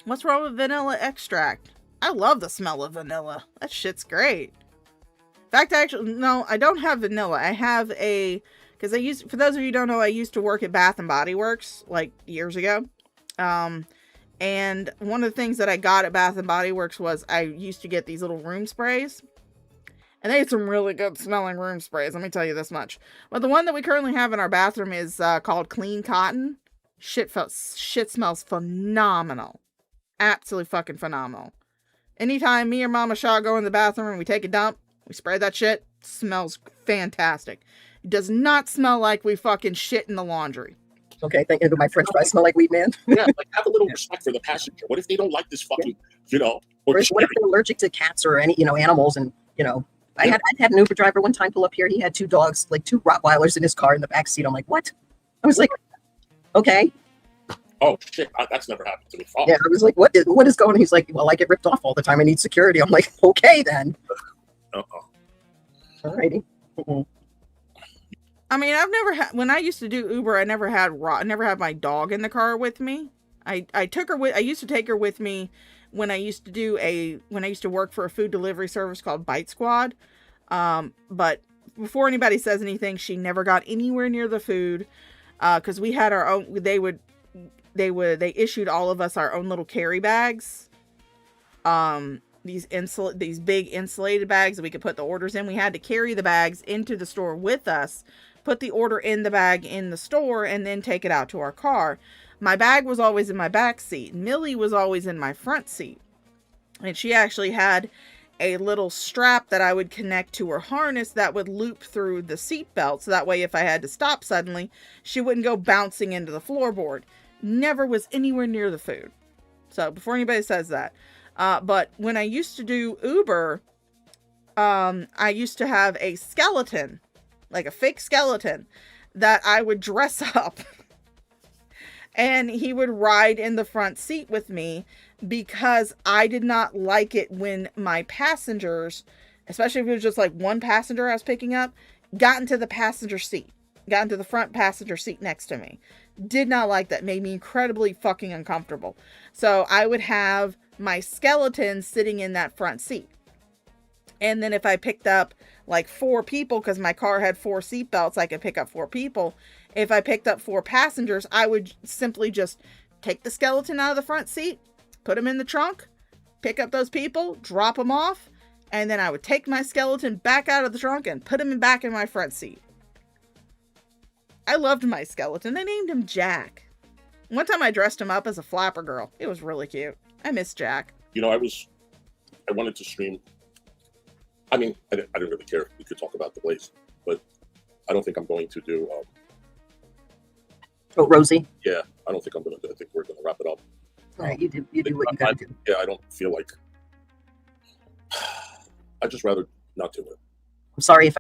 what's wrong with vanilla extract? I love the smell of vanilla. That shit's great. In fact, no, I don't have vanilla. I have because for those of you who don't know, I used to work at Bath and Body Works like years ago. And one of the things that I got at Bath and Body Works was I used to get these little room sprays. And they had some really good smelling room sprays, let me tell you this much. But the one that we currently have in our bathroom is called Clean Cotton. Shit smells phenomenal. Absolutely fucking phenomenal. Anytime me or Mama Shaw go in the bathroom and we take a dump, we spray that shit, smells fantastic. It does not smell like we fucking shit in the laundry. Okay, thank you. My French fries smell like weed, man. Yeah, like have a little respect for the passenger. What if they don't like this fucking, or what if they're allergic to cats or any, animals? And I had an Uber driver one time pull up here. He had 2 dogs, like 2 Rottweilers in his car in the back seat. I'm like, what? I was like, okay. Oh shit, that's never happened to me. Oh. Yeah, I was like, what is going on? He's like, well, I get ripped off all the time. I need security. I'm like, okay then. Alrighty. I mean, I've never had, when I used to do Uber, I never had my dog in the car with me. I used to take her with me when I used to work for a food delivery service called Bite Squad. But before anybody says anything, she never got anywhere near the food. Cause we had our own, they issued all of us our own little carry bags. These big insulated bags that we could put the orders in. We had to carry the bags into the store with us, put the order in the bag in the store, and then take it out to our car. My bag was always in my back seat. Millie was always in my front seat. And she actually had a little strap that I would connect to her harness that would loop through the seat belt. So that way, if I had to stop suddenly, she wouldn't go bouncing into the floorboard. Never was anywhere near the food. So before anybody says that. But when I used to do Uber, I used to have a skeleton, like a fake skeleton, that I would dress up. And he would ride in the front seat with me because I did not like it when my passengers, especially if it was just like one passenger I was picking up, got into the front passenger seat next to me. Did not like that. Made me incredibly fucking uncomfortable. So I would have my skeleton sitting in that front seat. And then if I picked up like 4 people, because my car had 4 seat belts, I could pick up 4 people. If I picked up 4 passengers, I would simply just take the skeleton out of the front seat, put them in the trunk, pick up those people, drop them off, and then I would take my skeleton back out of the trunk and put him back in my front seat. I loved my skeleton. They named him Jack. One time I dressed him up as a flapper girl. It was really cute. I miss Jack. I wanted to stream. I mean, I didn't really care. We could talk about the Blaze, but I don't think I'm going to do. Rosie? Yeah, I don't think I'm going to. I think we're going to wrap it up. All right, you do what you got to do. Yeah, I don't feel like. I'd just rather not do it. I'm sorry if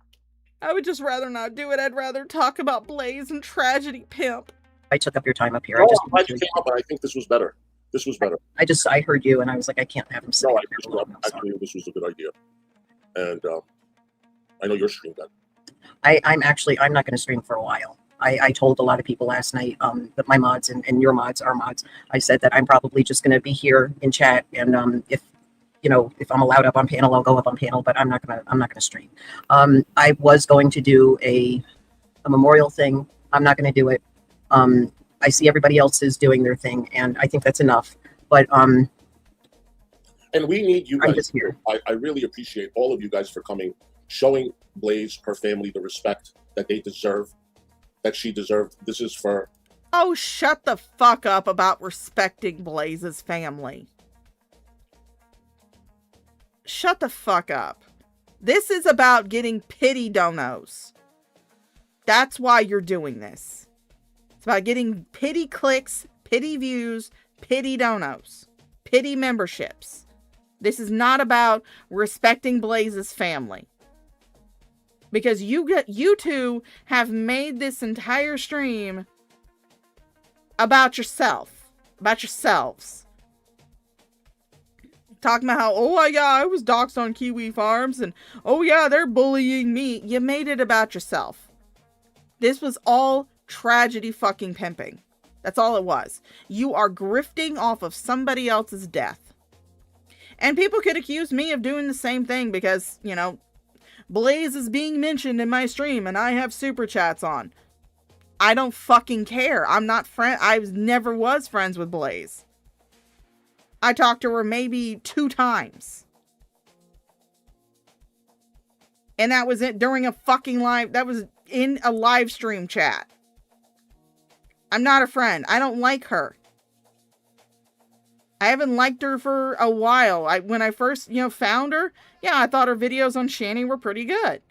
I would just rather not do it. I'd rather talk about Blaze and Tragedy Pimp. I took up your time up here. No, I'm glad you came up, but I think this was better. This was better. I heard you, and I was like, I can't have him say. No, actually, this was a good idea. And I know you're streamed then. I'm not going to stream for a while. I told a lot of people last night that my mods and your mods, our mods, I said that I'm probably just going to be here in chat, and if I'm allowed up on panel, I'll go up on panel, but I'm not gonna stream. I was going to do a memorial thing. I'm not going to do it. I see everybody else is doing their thing, and I think that's enough. But and we need you guys. I'm just here. I really appreciate all of you guys for coming, showing Blaze, her family, the respect that they deserve, that she deserved. This is for. Oh, shut the fuck up about respecting Blaze's family. Shut the fuck up. This is about getting pity donos. That's why you're doing this. It's about getting pity clicks, pity views, pity donos, pity memberships. This is not about respecting Blaze's family. Because you two have made this entire stream about yourself. About yourselves. Talking about how, oh yeah, I was doxxed on Kiwi Farms, and oh yeah, they're bullying me. You made it about yourself. This was all tragedy fucking pimping. That's all it was. You are grifting off of somebody else's death. And people could accuse me of doing the same thing because, Blaze is being mentioned in my stream and I have super chats on. I don't fucking care. I never was friends with Blaze. I talked to her maybe 2 times. And that was it during a fucking live, that was in a live stream chat. I'm not a friend. I don't like her. I haven't liked her for a while. When I first, found her, yeah, I thought her videos on Shanny were pretty good.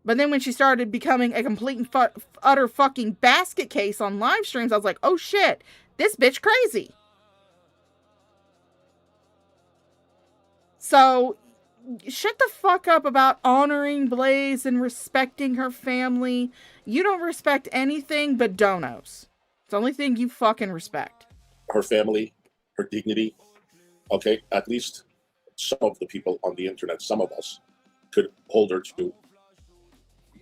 But then when she started becoming a complete and utter fucking basket case on live streams, I was like, oh shit, this bitch crazy. So, shut the fuck up about honoring Blaze and respecting her family. You don't respect anything but donos. It's the only thing you fucking respect. Her family, her dignity. Okay, at least some of the people on the internet, some of us, could hold her to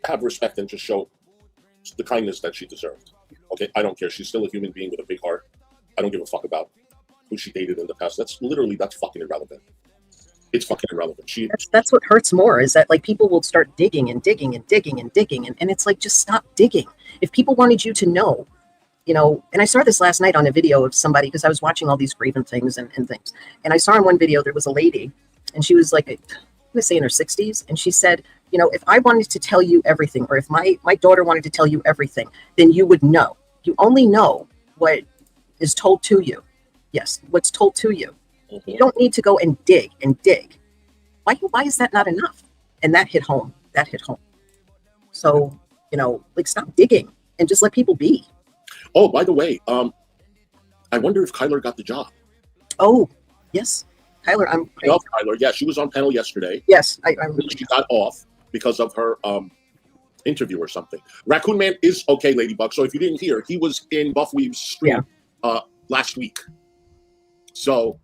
have respect and just show the kindness that she deserved. Okay, I don't care. She's still a human being with a big heart. I don't give a fuck about who she dated in the past. That's fucking irrelevant. It's fucking irrelevant. That's what hurts more, is that like people will start digging and digging and digging and digging, and it's like, just stop digging. If people wanted you to know, and I saw this last night on a video of somebody, because I was watching all these grievance things and things, and I saw in one video there was a lady, and she was like, I would say in her 60s, and she said, if I wanted to tell you everything, or if my daughter wanted to tell you everything, then you would know. You only know what is told to you. Yes, what's told to you. Mm-hmm. You don't need to go and dig and dig. Why is that not enough? And that hit home. So, stop digging and just let people be. Oh, by the way, I wonder if Kyler got the job. Oh, yes. Kyler, I love Kyler. Yeah, she was on panel yesterday. Yes. She got off because of her interview or something. Raccoon Man is okay, Ladybug. So if you didn't hear, he was in Buff Weave's stream last week. So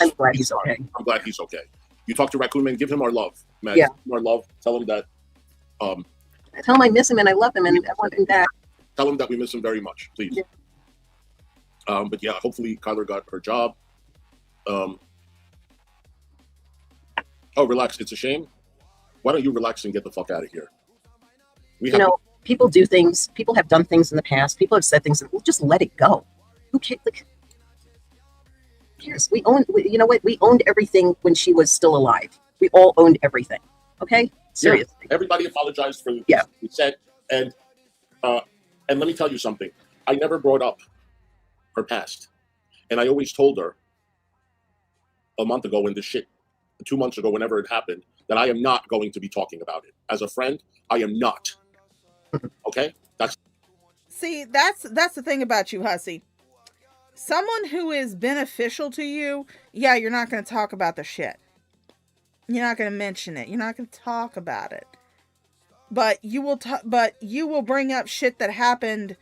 I'm glad he's okay. I'm glad he's okay. You talk to Raccoon Man, give him our love, man. Yeah. Give him our love. Tell him that. Tell him I miss him and I love him and I want him back. Tell him that we miss him very much, please. Yeah. But yeah, hopefully Kyler got her job. Oh, relax. It's a shame. Why don't you relax and get the fuck out of here? People do things. People have done things in the past. People have said things. We'll just let it go. Who cares? Cares? We owned everything when she was still alive. We all owned everything. Okay? Seriously. Yeah. Everybody apologized for what we said. And let me tell you something. I never brought up her past. And I always told her a month ago when this shit, 2 months ago, whenever it happened, that I am not going to be talking about it. As a friend, I am not. Okay? That's the thing about you, Hussy. Someone who is beneficial to you, yeah, you're not going to talk about the shit. You're not going to mention it. You're not going to talk about it. But you will bring up shit that happened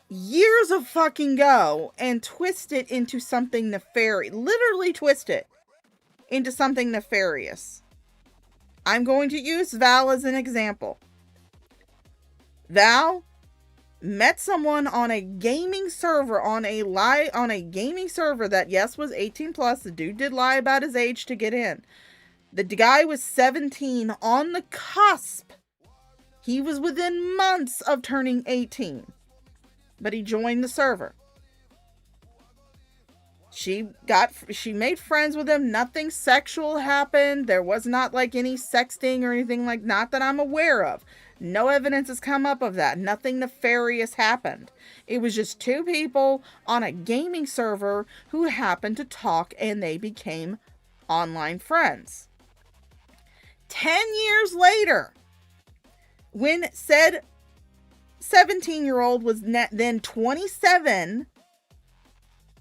years of fucking ago and twist it into something nefarious. Literally twist it into something nefarious. I'm going to use Val as an example. Val met someone on a gaming server, on a gaming server that, yes, was 18 plus. The dude did lie about his age to get in. The guy was 17, on the cusp. He was within months of turning 18. But he joined the server. She made friends with him. Nothing sexual happened. There was not like any sexting or anything like, not that I'm aware of. No evidence has come up of that. Nothing nefarious happened. It was just two people on a gaming server who happened to talk and they became online friends. 10 years later, when said 17-year-old was then 27,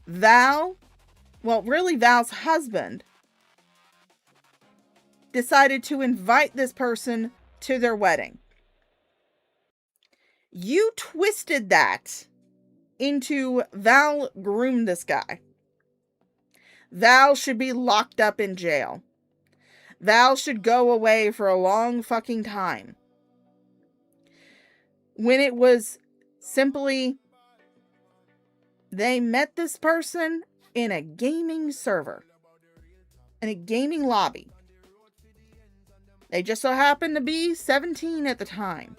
Val's husband, decided to invite this person to their wedding. You twisted that into Val groomed this guy. Val should be locked up in jail. Val should go away for a long fucking time. When it was simply, they met this person in a gaming server, in a gaming lobby. They just so happened to be 17 at the time.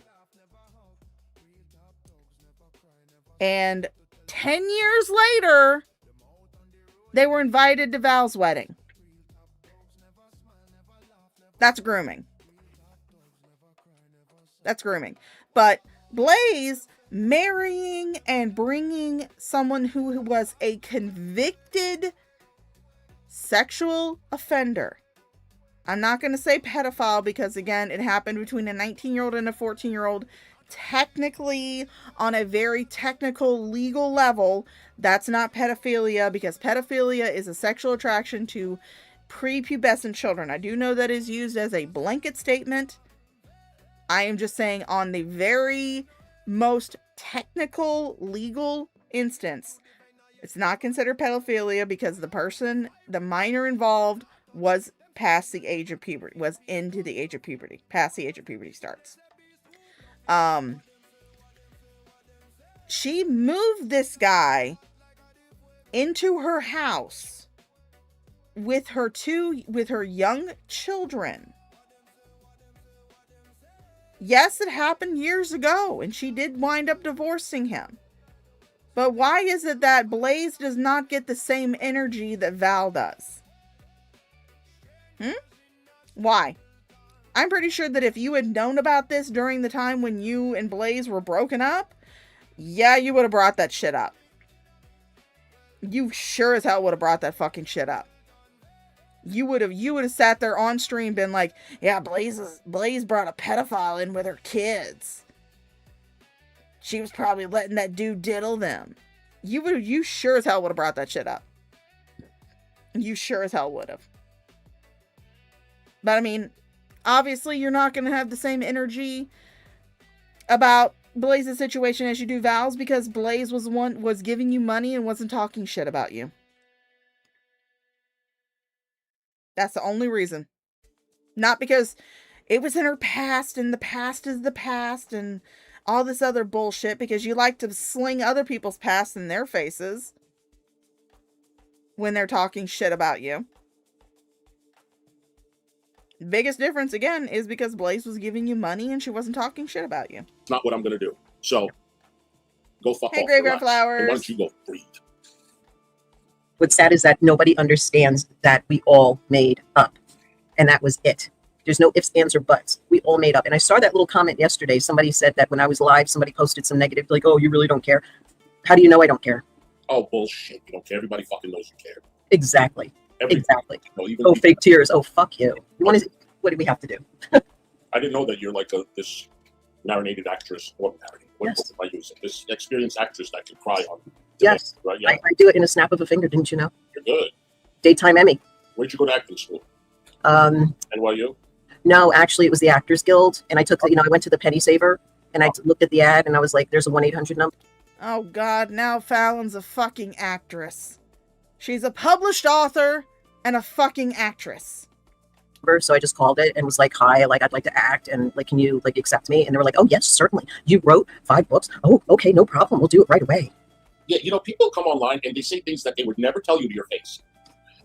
And 10 years later, they were invited to Val's wedding. That's grooming. That's grooming. But Blaze marrying and bringing someone who was a convicted sexual offender. I'm not going to say pedophile because, again, it happened between a 19-year-old and a 14-year-old. Technically, on a very technical legal level, that's not pedophilia, because pedophilia is a sexual attraction to prepubescent children. I do know that is used as a blanket statement. I am just saying, on the very most technical legal instance, it's not considered pedophilia because the minor involved was past the age of puberty, was into the age of puberty, past the age of puberty starts. She moved this guy into her house with her young children. Yes, it happened years ago, and she did wind up divorcing him. But why is it that Blaze does not get the same energy that Val does? Why? I'm pretty sure that if you had known about this during the time when you and Blaze were broken up, yeah, you would have brought that shit up. You sure as hell would have brought that fucking shit up. You would have sat there on stream, been like, yeah, Blaze brought a pedophile in with her kids. She was probably letting that dude diddle them. You sure as hell would have brought that shit up. You sure as hell would have. But I mean, obviously you're not going to have the same energy about Blaze's situation as you do Val's, because Blaze was giving you money and wasn't talking shit about you. That's the only reason. Not because it was in her past and the past is the past and all this other bullshit, because you like to sling other people's past in their faces when they're talking shit about you. The biggest difference, again, is because Blaze was giving you money and she wasn't talking shit about you. It's not what I'm going to do. So, go fuck off. Hey, Graveyard Flowers. And why don't you go breathe? What's sad is that nobody understands that we all made up. And that was it. There's no ifs, ands, or buts. We all made up. And I saw that little comment yesterday. Somebody said that when I was live, somebody posted some negative, like, oh, you really don't care. How do you know I don't care? Oh, bullshit. You don't care. Everybody fucking knows you care. Exactly. Exactly. Oh, fake tears. Oh, fuck you. What do we have to do? I didn't know that you're like this marinated actress. What Yes. am I using? This experienced actress that can cry on. Yes. Right? Yeah. I do it in a snap of a finger, didn't you know? You're good. Daytime Emmy. Where'd you go to acting school? NYU? No, actually, it was the Actors Guild. And I took, I went to the Penny Saver and I looked at the ad and I was like, there's a 1-800 number. Oh, God. Now Fallon's a fucking actress. She's a published author and a fucking actress. So I just called it and was like, hi, I'd like to act, and can you accept me? And they were like, oh yes, certainly. You wrote 5 books. Oh, okay, no problem. We'll do it right away. Yeah, people come online and they say things that they would never tell you to your face.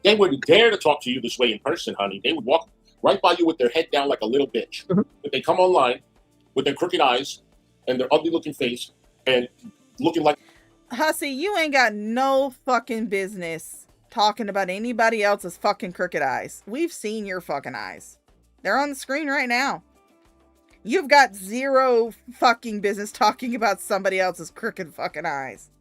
They wouldn't dare to talk to you this way in person, honey. They would walk right by you with their head down like a little bitch. Mm-hmm. But they come online with their crooked eyes and their ugly looking face and looking like... Hissy, you ain't got no fucking business talking about anybody else's fucking crooked eyes. We've seen your fucking eyes. They're on the screen right now. You've got zero fucking business talking about somebody else's crooked fucking eyes.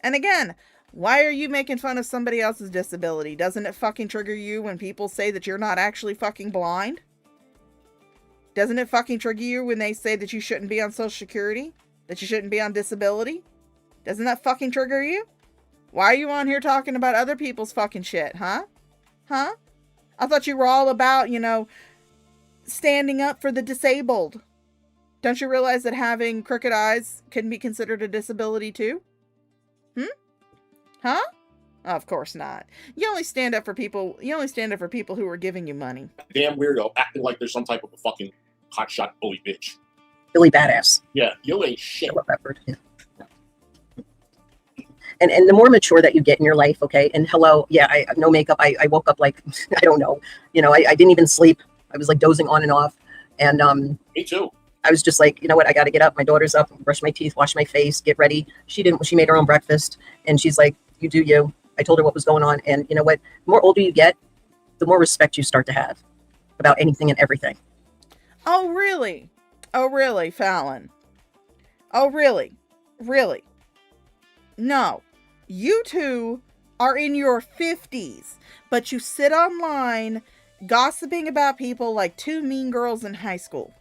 And again, why are you making fun of somebody else's disability? Doesn't it fucking trigger you when people say that you're not actually fucking blind? Doesn't it fucking trigger you when they say that you shouldn't be on Social Security? That you shouldn't be on disability? Doesn't that fucking trigger you? Why are you on here talking about other people's fucking shit, huh? Huh? I thought you were all about, standing up for the disabled. Don't you realize that having crooked eyes can be considered a disability too? Huh? Of course not. You only stand up for people who are giving you money. Damn weirdo acting like there's some type of a fucking hotshot bully bitch. Billy Badass. Yeah, you ain't shit. I love that word. Yeah. And the more mature that you get in your life, okay, and hello, yeah, I no makeup. I woke up like, I don't know, I didn't even sleep. I was like dozing on and off. And me too. I was just like, you know what, I got to get up. My daughter's up, brush my teeth, wash my face, get ready. She made her own breakfast. And she's like, you do you. I told her what was going on. And you know what, the more older you get, the more respect you start to have about anything and everything. Oh, really? Oh, really, Fallon? Oh, really? Really? No. You two are in your 50s, but you sit online gossiping about people like two mean girls in high school.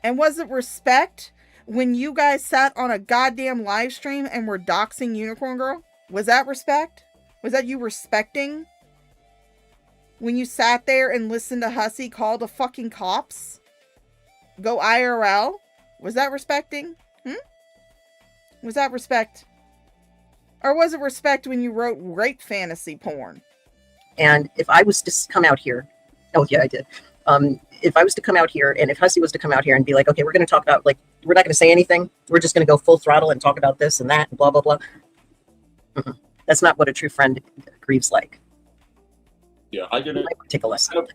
And was it respect when you guys sat on a goddamn live stream and were doxing Unicorn Girl? Was that respect? Was that you respecting? When you sat there and listened to Hissy call the fucking cops? Go IRL? Was that respecting? Was that respect? Or was it respect when you wrote rape fantasy porn? And if I was to come out here, oh yeah, I did. If I was to come out here, and if Hissy was to come out here and be like, okay, we're going to talk about, like, we're not going to say anything. We're just going to go full throttle and talk about this and that and blah, blah, blah. That's not what a true friend grieves like. Yeah, I didn't take a lesson.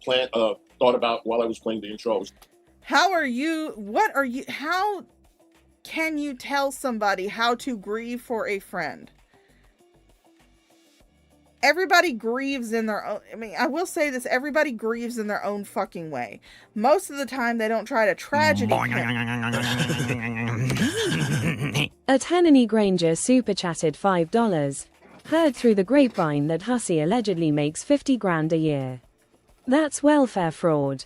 Thought about while I was playing the intro. How can you tell somebody how to grieve for a friend? Everybody grieves in their own, I mean, I will say this, everybody grieves in their own fucking way. Most of the time, they don't try to tragedy. At Henany Granger super chatted $5. Heard through the grapevine that Hissy allegedly makes 50 grand a year. That's welfare fraud.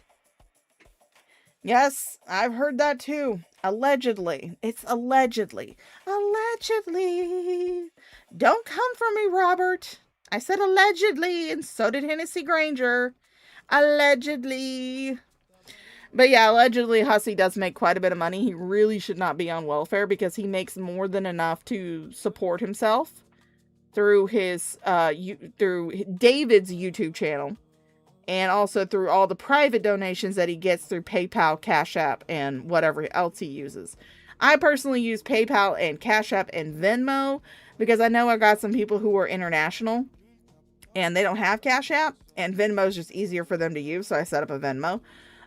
Yes, I've heard that too. Allegedly. It's allegedly. Allegedly. Don't come for me, Robert. I said allegedly, and so did Hennessy Granger. Allegedly. But yeah, allegedly, Hissy does make quite a bit of money. He really should not be on welfare because he makes more than enough to support himself through his, through David's YouTube channel. And also through all the private donations that he gets through PayPal, CashApp, and whatever else he uses. I personally use PayPal and CashApp and Venmo because I know I got some people who are international and they don't have CashApp, and Venmo is just easier for them to use, so I set up a Venmo.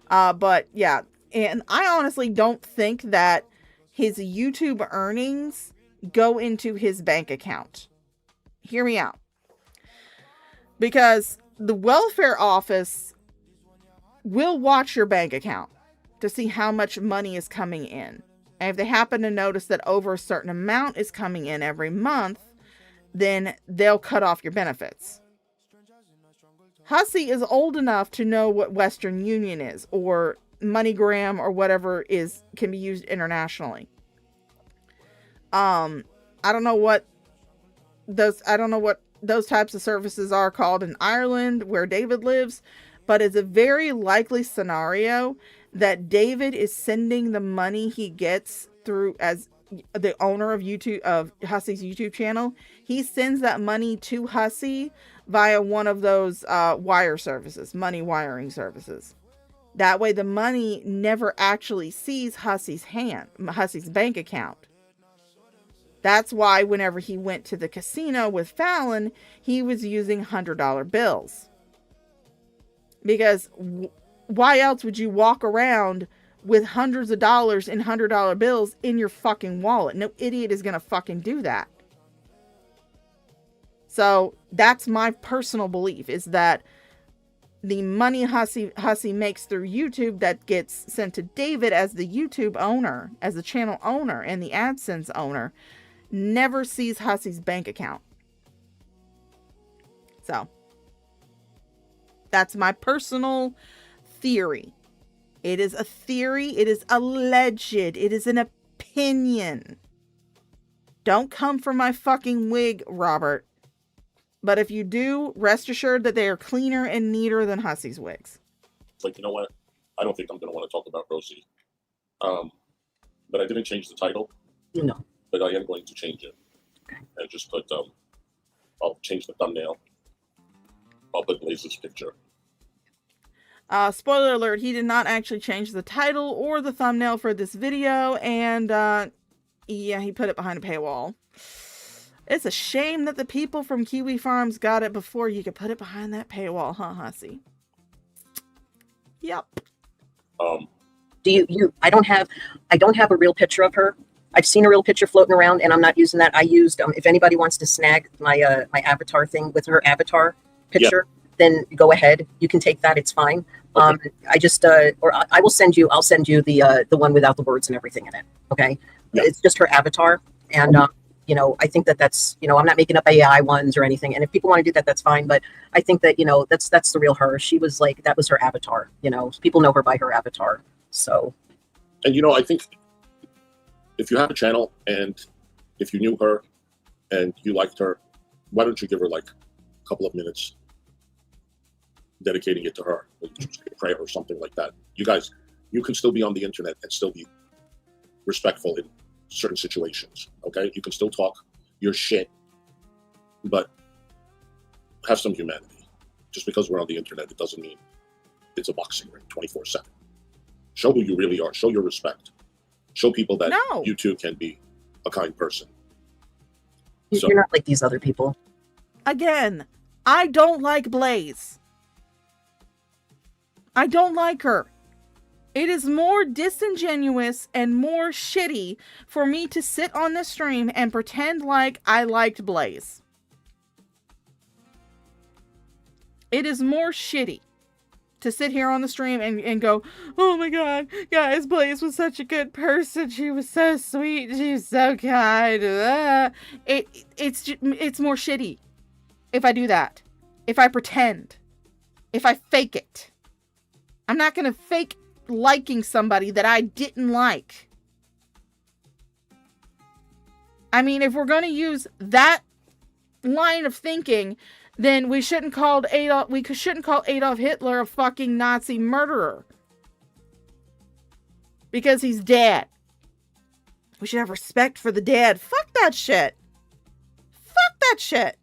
But yeah, and I honestly don't think that his YouTube earnings go into his bank account. Hear me out. Because the welfare office will watch your bank account to see how much money is coming in. And if they happen to notice that over a certain amount is coming in every month, then they'll cut off your benefits. Hissy is old enough to know what Western Union is, or MoneyGram, or whatever can be used internationally. I don't know what those types of services are called in Ireland, where David lives, but it's a very likely scenario that David is sending the money he gets through as the owner of Hissy's YouTube channel. He sends that money to Hissy via one of those wire services, money wiring services. That way the money never actually sees Hissy's bank account. That's why whenever he went to the casino with Fallon, he was using $100 bills. Because why else would you walk around with hundreds of dollars in $100 bills in your fucking wallet? No idiot is going to fucking do that. So that's my personal belief, is that the money Hissy makes through YouTube that gets sent to David as the YouTube owner, as the channel owner and the AdSense owner, never sees Hissy's bank account. So that's my personal theory. It is a theory. It is alleged. It is an opinion. Don't come for my fucking wig, Robert. But if you do, rest assured that they are cleaner and neater than Hissy's wigs. Like, you know what? I don't think I'm going to want to talk about Rosie. But I didn't change the title. No. But I am going to change it. Okay. And just put, I'll change the thumbnail. I'll put Blaze's picture. Spoiler alert, he did not actually change the title or the thumbnail for this video. And, yeah, he put it behind a paywall. It's a shame that the people from Kiwi Farms got it before you could put it behind that paywall, huh, Hissy? Yep. I don't have a real picture of her. I've seen a real picture floating around, and I'm not using that. I used, if anybody wants to snag my my avatar thing with her avatar picture, then go ahead. You can take that. It's fine. Okay. I will send you. I'll send you the one without the words and everything in it. Okay. Yeah. It's just her avatar, and you know, I think that that's, you know, I'm not making up AI ones or anything. And if people want to do that, that's fine. But I think that, you know, that's the real her. She was like, that was her avatar. You know, people know her by her avatar. So. And you know, I think if you have a channel and if you knew her and you liked her, why don't you give her like a couple of minutes dedicating it to her, like a prayer or something like that. You guys, you can still be on the internet and still be respectful in certain situations. Okay, you can still talk your shit, but have some humanity. Just because we're on the internet, it doesn't mean it's a boxing ring 24/7. Show who you really are. Show your respect. Show people that you too can be a kind person. You're not like these other people. Again, I don't like Blaze. I don't like her. It is more disingenuous and more shitty for me to sit on the stream and pretend like I liked Blaze. It is more shitty to sit here on the stream and go, oh my god, guys, Blaze was such a good person. She was so sweet. She was so kind. It's more shitty if I do that. If I pretend. If I fake it. I'm not going to fake liking somebody that I didn't like. I mean, if we're going to use that line of thinking, then we shouldn't call Adolf Hitler a fucking Nazi murderer. Because he's dead. We should have respect for the dead. Fuck that shit. Fuck that shit.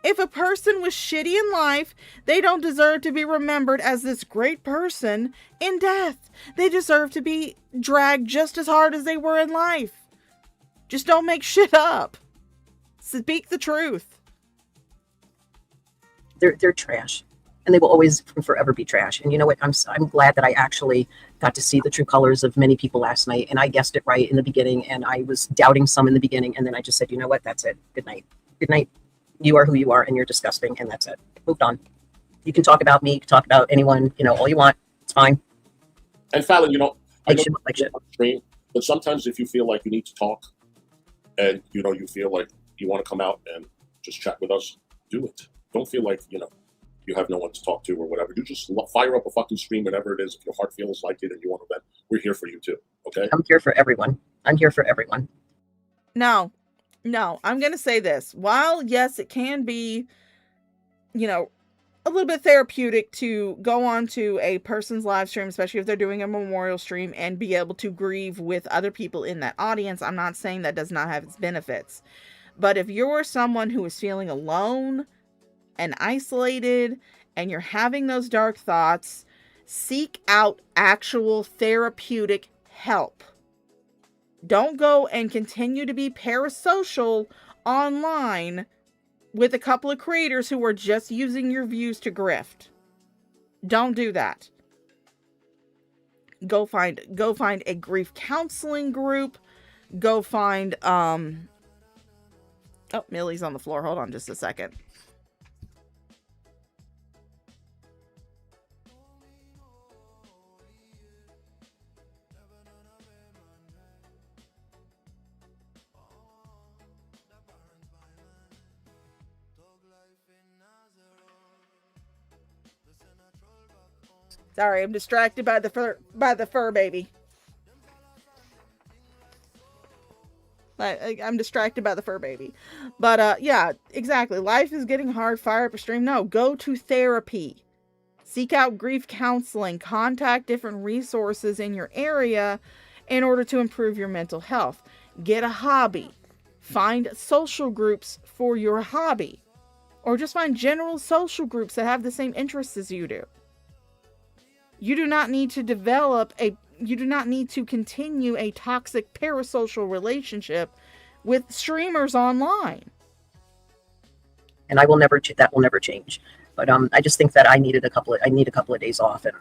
If a person was shitty in life, they don't deserve to be remembered as this great person in death. They deserve to be dragged just as hard as they were in life. Just don't make shit up. Speak the truth. They're trash, and they will always forever be trash. And you know what? I'm glad that I actually got to see the true colors of many people last night, and I guessed it right in the beginning, and I was doubting some in the beginning, and then I just said, you know what? That's it. Good night. Good night. You are who you are, and you're disgusting, and that's it. Moved on. You can talk about me, you can talk about anyone, you know, all you want. It's fine. And Fallon, you know, I know like shit. Stream, but sometimes if you feel like you need to talk, and you know, you feel like you want to come out and just chat with us, do it. Don't feel like, you know, you have no one to talk to or whatever. You just fire up a fucking stream, whatever it is. If your heart feels like it and you want to vent, we're here for you too. Okay? I'm here for everyone. I'm here for everyone. No, I'm going to say this. While, yes, it can be, you know, a little bit therapeutic to go on to a person's live stream, especially if they're doing a memorial stream, and be able to grieve with other people in that audience. I'm not saying that does not have its benefits. But if you're someone who is feeling alone and isolated, and you're having those dark thoughts, seek out actual therapeutic help. Don't go and continue to be parasocial online with a couple of creators who are just using your views to grift. Don't do that. Go find a grief counseling group. Go find oh, Millie's on the floor. Hold on just a second. Sorry, I'm distracted by the fur baby. I'm distracted by the fur baby. But yeah, exactly. Life is getting hard. Fire up a stream. No, go to therapy. Seek out grief counseling. Contact different resources in your area in order to improve your mental health. Get a hobby. Find social groups for your hobby. Or just find general social groups that have the same interests as you do. You do not need to continue a toxic parasocial relationship with streamers online. And that will never change. But I just think that I need a couple of days off and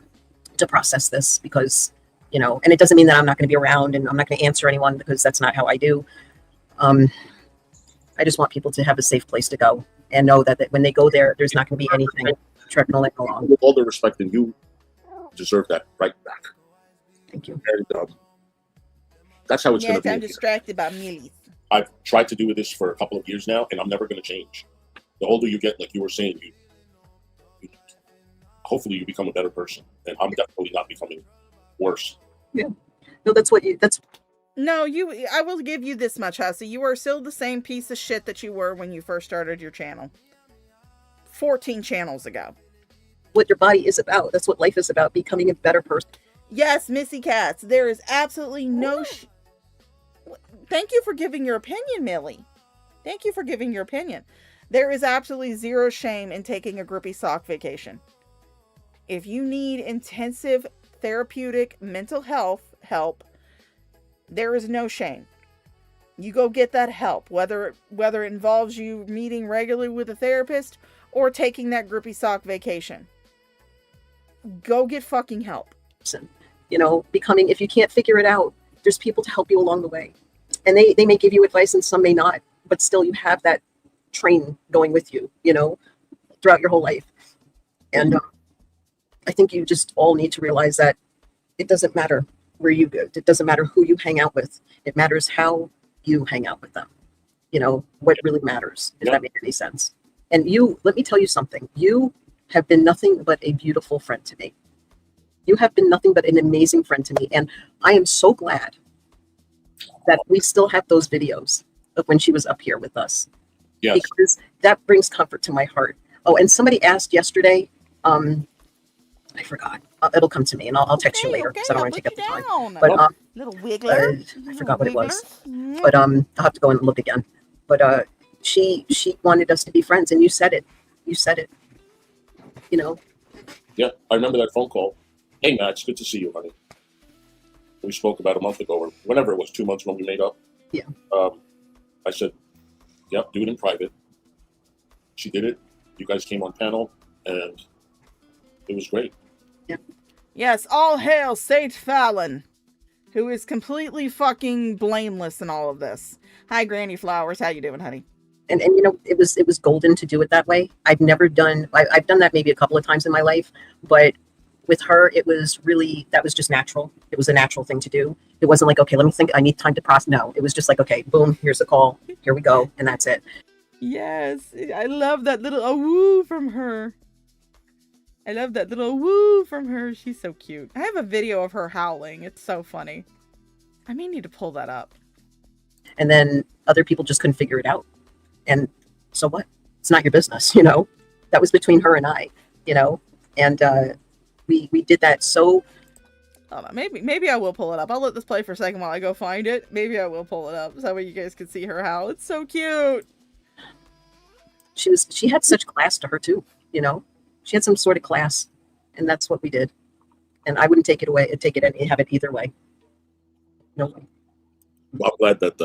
to process this, because, you know, and it doesn't mean that I'm not going to be around and I'm not going to answer anyone, because that's not how I do. I just want people to have a safe place to go. and know that when they go there, there's not going to be anything trickling along. With all the respect, and you deserve that right back. Thank you. And that's how it's going Yes, to be. I'm distracted by Millie's. I've tried to do this for a couple of years now, and I'm never going to change. The older you get, like you were saying, hopefully you become a better person, and I'm definitely not becoming worse. Yeah. No, that's No, I will give you this much, Hissy. You are still the same piece of shit that you were when you first started your channel. 14 channels ago. what your body is about. That's what life is about, becoming a better person. Yes, Missy Cats. There is absolutely no... Thank you for giving your opinion, Millie. Thank you for giving your opinion. There is absolutely zero shame in taking a grippy sock vacation. If you need intensive therapeutic mental health help, there is no shame. You go get that help, whether it involves you meeting regularly with a therapist or taking that grippy sock vacation. Go get fucking help. You know, becoming, if you can't figure it out, there's people to help you along the way. And they may give you advice and some may not, but still you have that train going with you, you know, throughout your whole life. And I think you just all need to realize that it doesn't matter where you go. It doesn't matter who you hang out with. It matters how you hang out with them. You know, what really matters, if that makes any sense. And you, let me tell you something. You have been nothing but a beautiful friend to me. You have been nothing but an amazing friend to me. And I am so glad that we still have those videos of when she was up here with us. Yes. Because that brings comfort to my heart. Oh, and somebody asked yesterday, I forgot. It'll come to me, and I'll text you later because I don't want to take up the time. But little wiggler. I forgot what it was. But I'll have to go and look again. But she wanted us to be friends, and you said it. You said it. You know. Yeah, I remember that phone call. Hey, Matt, it's good to see you, honey. We spoke about a month ago, or whenever it was, 2 months when we made up. Yeah. I said, yep, do it in private. She did it. You guys came on panel, and it was great. Yeah. Yes, all hail Sage Fallon, who is completely fucking blameless in all of this. Hi, Granny Flowers. How you doing, honey? And you know, it was golden to do it that way. I've never done, I've done that maybe a couple of times in my life, but with her, it was really, that was just natural. It was a natural thing to do. It wasn't like, okay, let me think, I need time to process. No, it was just like, okay, boom, here's the call. Here we go. And that's it. Yes, I love that little woo from her. I love that little woo from her. She's so cute. I have a video of her howling. It's so funny. I may need to pull that up. And then other people just couldn't figure it out. And so what? It's not your business, you know? That was between her and I, you know? And we did that so... Hold on, maybe I will pull it up. I'll let this play for a second while I go find it. Maybe I will pull it up so that way you guys can see her howl. It's so cute. She had such class to her too, you know? She had some sort of class, and that's what we did. And I wouldn't take it away, have it either way. No way. I'm glad that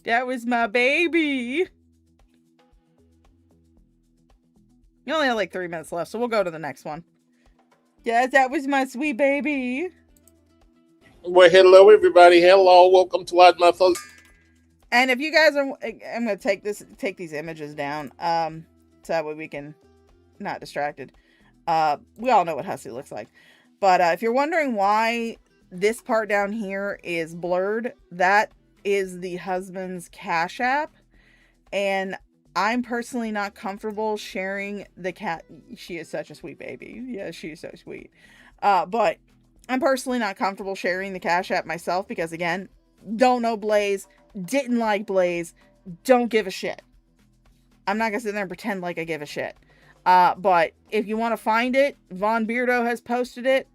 That was my baby. You only have like 3 minutes left, so we'll go to the next one. Yes, that was my sweet baby. Well, hello, everybody. Hello. Welcome to Loudmouth. And if you guys are, I'm going to take these images down, so that way we can not distracted. We all know what Hissy looks like. But if you're wondering why this part down here is blurred, that is the husband's Cash App. And I'm personally not comfortable sharing the cat. She is such a sweet baby. Yeah, she is so sweet. But I'm personally not comfortable sharing the Cash App myself because, again, don't know Blaze, didn't like Blaze, don't give a shit. I'm not going to sit there and pretend like I give a shit. But if you want to find it, Von Beardo has posted it,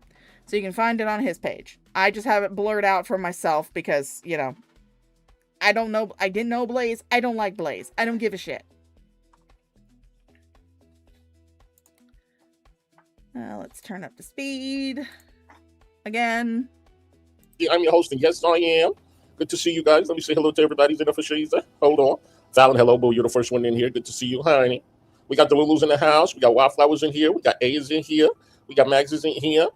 so you can find it on his page. I just have it blurred out for myself because, you know, I don't know. I didn't know Blaze. I don't like Blaze. I don't give a shit. Let's turn up the speed again. Yeah, I'm your host, and yes, I am. Good to see you guys. Let me say hello to everybody. Is it for Shaza? Hold on. Fallon, hello, boo. You're the first one in here. Good to see you, honey. We got the Lulus in the house. We got Wildflowers in here. We got A's in here. We got Mags is in here.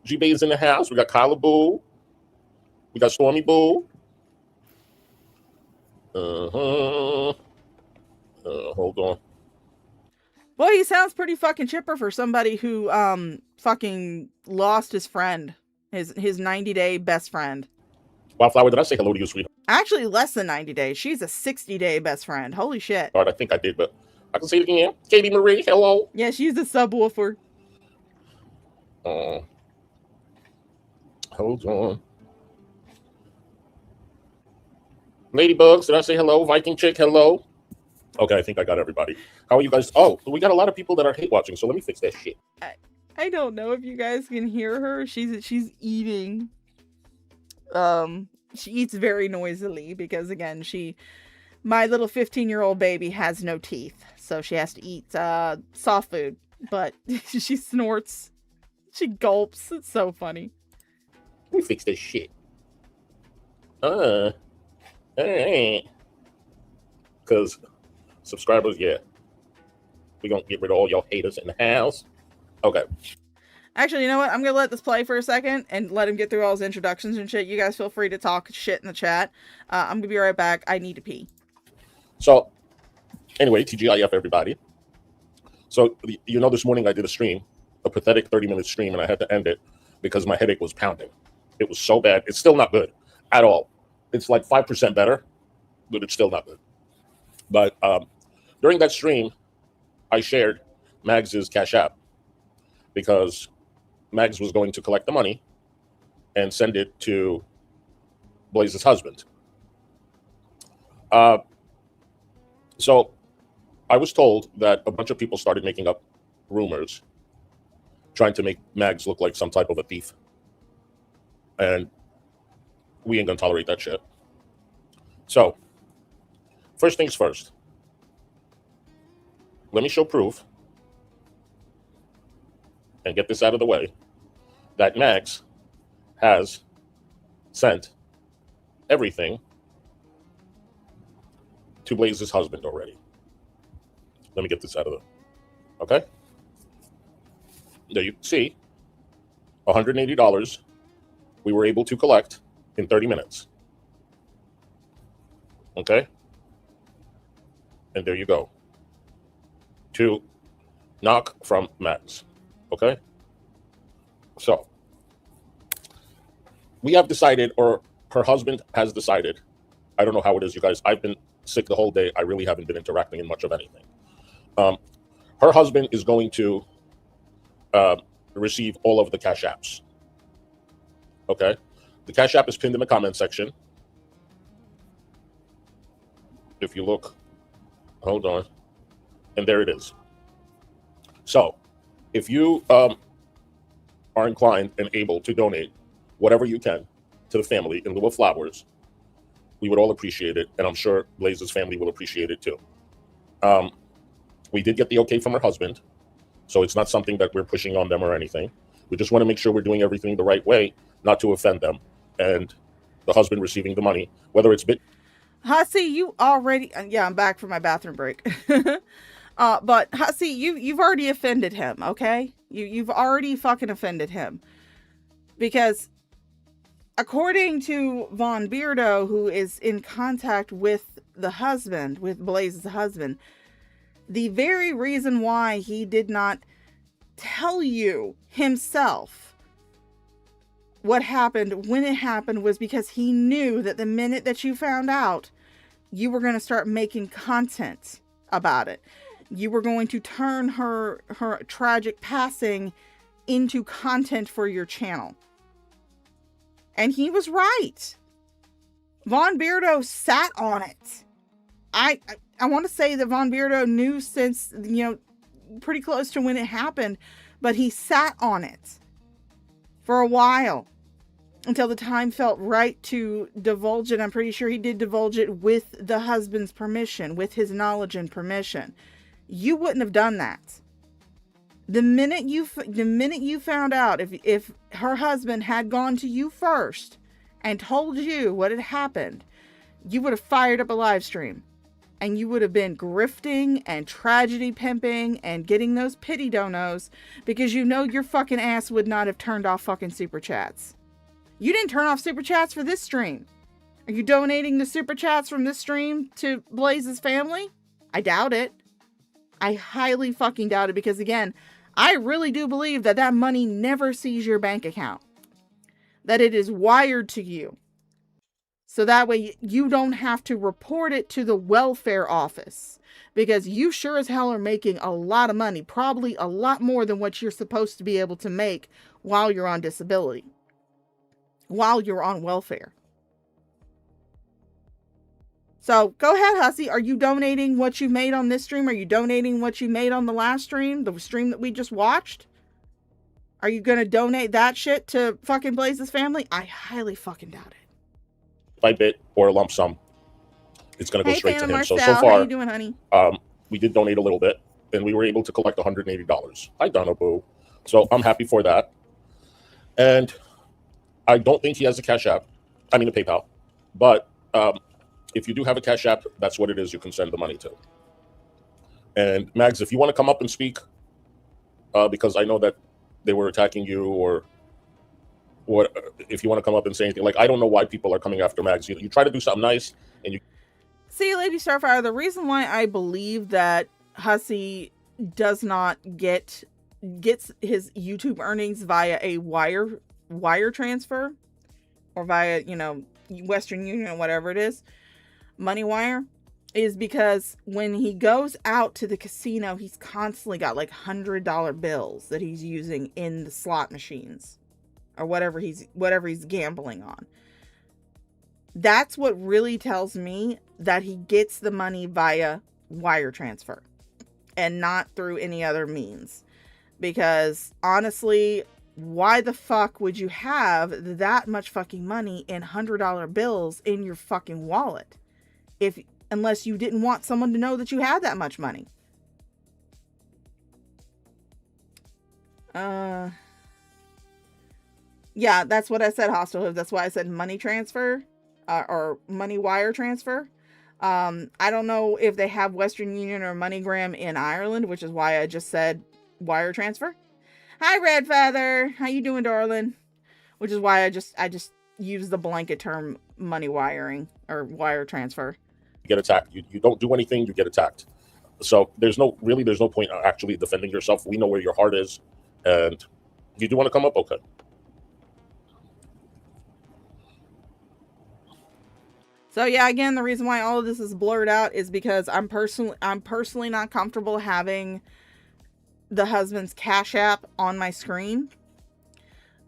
G-Bay is in the house. We got Kyla Boo. We got Stormy Boo. Hold on. Boy, he sounds pretty fucking chipper for somebody who fucking lost his friend. His 90-day best friend. Wildflower, did I say hello to you, sweetheart? Actually, less than 90 days. She's a 60-day best friend. Holy shit. I think I did, but I can say it again. Katie Marie, hello. Yeah, she's a subwoofer. Hold on. Ladybugs, did I say hello? Viking Chick, hello. Okay, I think I got everybody. How are you guys? Oh, we got a lot of people that are hate watching, so let me fix that shit. I don't know if you guys can hear her. She's eating. She eats very noisily because, again, my little 15-year-old baby has no teeth, so she has to eat soft food. But she snorts, she gulps. It's so funny. Let me fix this shit. All right. Because subscribers, yeah, we gonna get rid of all y'all haters in the house. Okay. Actually, you know what? I'm going to let this play for a second and let him get through all his introductions and shit. You guys feel free to talk shit in the chat. I'm going to be right back. I need to pee. So, anyway, TGIF, everybody. So, this morning I did a stream, a pathetic 30-minute stream, and I had to end it because my headache was pounding. It was so bad. It's still not good at all. It's like 5% better, but it's still not good. But during that stream, I shared Mags's CashApp because Mags was going to collect the money and send it to Blaze's husband. So I was told that a bunch of people started making up rumors, trying to make Mags look like some type of a thief. And we ain't gonna tolerate that shit. So, first things first. Let me show proof and get this out of the way that Mags has sent everything to Blaze's husband already. Let me get this out of the, okay? There you see, $180 we were able to collect in 30 minutes. Okay? And there you go. To knock from Mags. Okay? So, we have decided, or her husband has decided, I don't know how it is, you guys. I've been sick the whole day. I really haven't been interacting in much of anything. Her husband is going to receive all of the Cash Apps. Okay? The Cash App is pinned in the comment section. If you look, hold on, and there it is. So, if you are inclined and able to donate whatever you can to the family in lieu of flowers, we would all appreciate it, and I'm sure Blaze's family will appreciate it too. We did get the okay from her husband, so it's not something that we're pushing on them or anything. We just want to make sure we're doing everything the right way, not to offend them, and the husband receiving the money, whether it's Hissy, you already... Yeah, I'm back from my bathroom break. But Hissy, you've already offended him, okay? You've already fucking offended him. Because according to Von Beardo, who is in contact with the husband, with Blaze's husband, the very reason why he did not tell you himself what happened when it happened was because he knew that the minute that you found out, you were going to start making content about it. You were going to turn her tragic passing into content for your channel. And he was right. Von Beardo sat on it. I want to say that Von Beardo knew since, pretty close to when it happened, but he sat on it for a while until the time felt right to divulge it. I'm pretty sure he did divulge it with the husband's permission, with his knowledge and permission. You wouldn't have done that. The minute you found out, if her husband had gone to you first and told you what had happened, you would have fired up a live stream. And you would have been grifting and tragedy pimping and getting those pity donos because you know your fucking ass would not have turned off fucking super chats. You didn't turn off super chats for this stream. Are you donating the super chats from this stream to Blaze's family? I doubt it. I highly fucking doubt it because, again, I really do believe that that money never sees your bank account. That it is wired to you. So that way you don't have to report it to the welfare office. Because you sure as hell are making a lot of money. Probably a lot more than what you're supposed to be able to make while you're on disability. While you're on welfare. So go ahead, Hussy. Are you donating what you made on this stream? Are you donating what you made on the last stream? The stream that we just watched? Are you going to donate that shit to fucking Blaze's family? I highly fucking doubt it. By bit or a lump sum, it's going to go straight to him. Marcel, So far, how you doing, honey? We did donate a little bit, and we were able to collect $180. Hi, Donna Boo. So I'm happy for that. And I don't think he has a Cash App. I mean, a PayPal. But if you do have a Cash App, that's what it is you can send the money to. And Mags, if you want to come up and speak, because I know that they were attacking you, or what, if you want to come up and say anything, like, I don't know why people are coming after Mags. You try to do something nice, and you see, Lady Starfire, the reason why I believe that Hussy does not gets his YouTube earnings via a wire transfer, or via, Western Union or whatever it is, money wire, is because when he goes out to the casino, he's constantly got like $100 bills that he's using in the slot machines or whatever he's gambling on. That's what really tells me that he gets the money via wire transfer and not through any other means. Because honestly, why the fuck would you have that much fucking money in $100 bills in your fucking wallet? Unless you didn't want someone to know that you had that much money. Yeah, that's what I said, Hostile. That's why I said money transfer, or money wire transfer. I don't know if they have Western Union or MoneyGram in Ireland, which is why I just said wire transfer. Hi, Red Feather. How you doing, darling? Which is why I just use the blanket term money wiring or wire transfer. You get attacked. You don't do anything, you get attacked. So there's no point actually defending yourself. We know where your heart is, and if you do want to come up, okay. So yeah, again, the reason why all of this is blurred out is because I'm personally not comfortable having the husband's Cash App on my screen.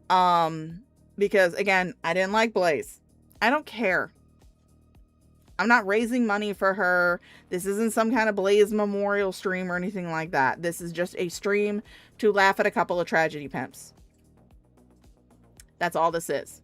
Because again, I didn't like Blaze. I don't care. I'm not raising money for her. This isn't some kind of Blaze memorial stream or anything like that. This is just a stream to laugh at a couple of tragedy pimps. That's all this is.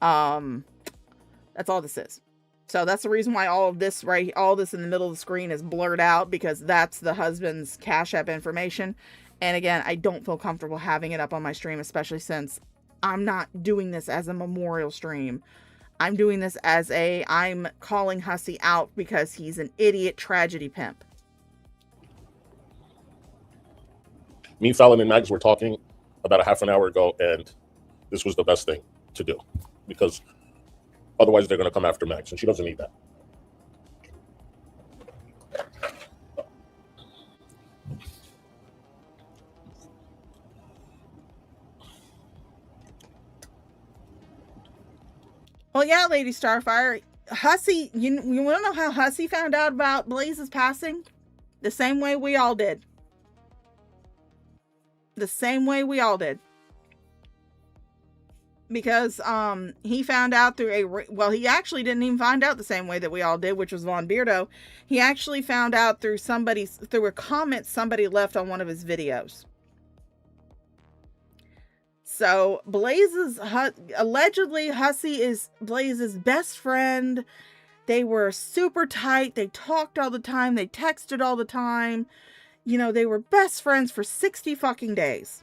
That's all this is. So that's the reason why all this in the middle of the screen is blurred out, because that's the husband's Cash App information. And again, I don't feel comfortable having it up on my stream, especially since I'm not doing this as a memorial stream. I'm doing this as I'm calling Hussy out because he's an idiot tragedy pimp. Me, Fallon, and Mags were talking about a half an hour ago, and this was the best thing to do, because otherwise they're going to come after Mags, and she doesn't need that. Well, yeah, Lady Starfire, Hussy, you want to know how Hussy found out about Blaze's passing? The same way we all did. The same way we all did. Because he found out through he actually didn't even find out the same way that we all did, which was Von Beardo. He actually found out through a comment somebody left on one of his videos. So allegedly Hussy is Blaze's best friend. They were super tight. They talked all the time. They texted all the time. they were best friends for 60 fucking days.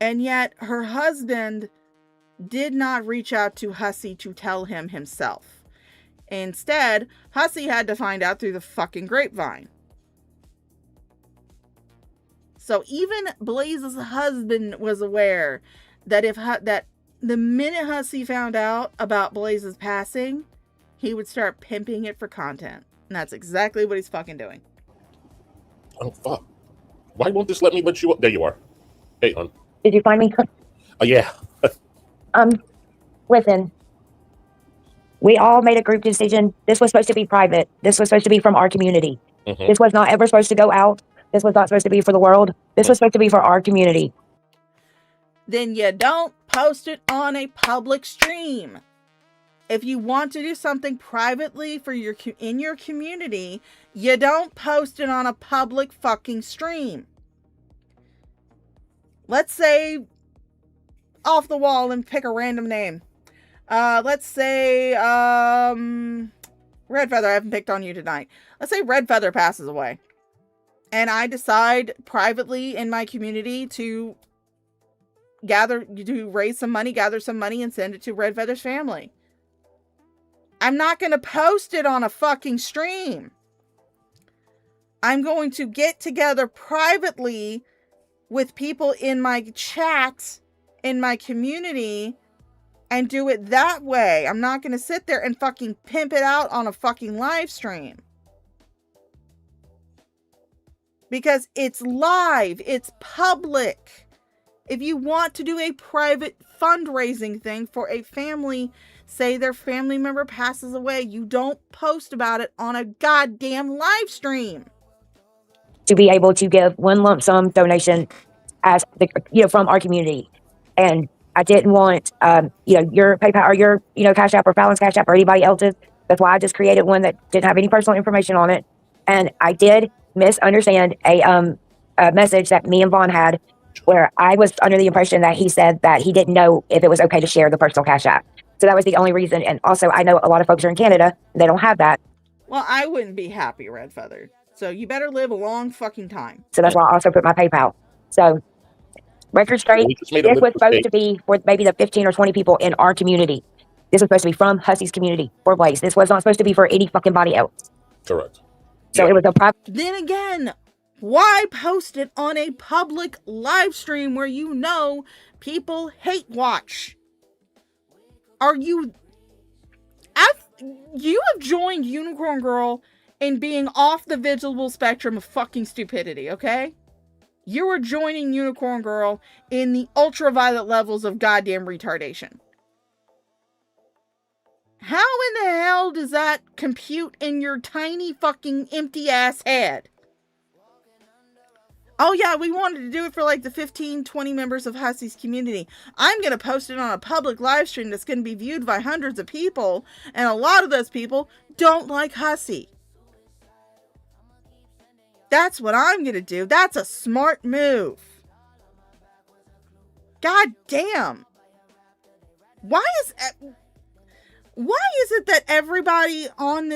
And yet her husband did not reach out to Hissy to tell him himself. Instead, Hissy had to find out through the fucking grapevine. So even Blaze's husband was aware that that the minute Hissy found out about Blaze's passing, he would start pimping it for content. And that's exactly what he's fucking doing. Oh, fuck. Why won't this let me let you up? There you are. Hey, hon. Did you find me? Yeah. Listen. We all made a group decision. This was supposed to be private. This was supposed to be from our community. Mm-hmm. This was not ever supposed to go out. This was not supposed to be for the world. This was supposed to be for our community. Then you don't post it on a public stream. If you want to do something privately for in your community, you don't post it on a public fucking stream. Let's say off the wall and pick a random name. Let's say Red Feather. I haven't picked on you tonight. Let's say Red Feather passes away. And I decide privately in my community to raise some money, gather some money, and send it to Red Feather's family. I'm not going to post it on a fucking stream. I'm going to get together privately with people in my chat, in my community, and do it that way. I'm not going to sit there and fucking pimp it out on a fucking live stream. Because it's live. It's public. If you want to do a private fundraising thing for a family, say their family member passes away, you don't post about it on a goddamn live stream. To be able to give one lump sum donation as from our community. And I didn't want, your PayPal or your, Cash App or Fallon's Cash App or anybody else's. That's why I just created one that didn't have any personal information on it. And I did misunderstand a message that me and Vaughn had where I was under the impression that he said that he didn't know if it was okay to share the personal Cash App. So that was the only reason. And also, I know a lot of folks are in Canada. They don't have that. Well, I wouldn't be happy, Red Feather. So you better live a long fucking time. So that's why I also put my PayPal. So record straight, this was supposed to be for maybe the 15 or 20 people in our community. This was supposed to be from Hissy's community for Blaze. This was not supposed to be for any fucking body else. Correct. So it was a private. Then again, why post it on a public live stream where people hate watch? You have joined Unicorn Girl in being off the visible spectrum of fucking stupidity, okay? You are joining Unicorn Girl in the ultraviolet levels of goddamn retardation. How in the hell does that compute in your tiny fucking empty ass head? Oh yeah, we wanted to do it for like the 15, 20 members of Hissy's community. I'm going to post it on a public live stream that's going to be viewed by hundreds of people. And a lot of those people don't like Hissy. That's what I'm going to do. That's a smart move. God damn. Why is it that everybody on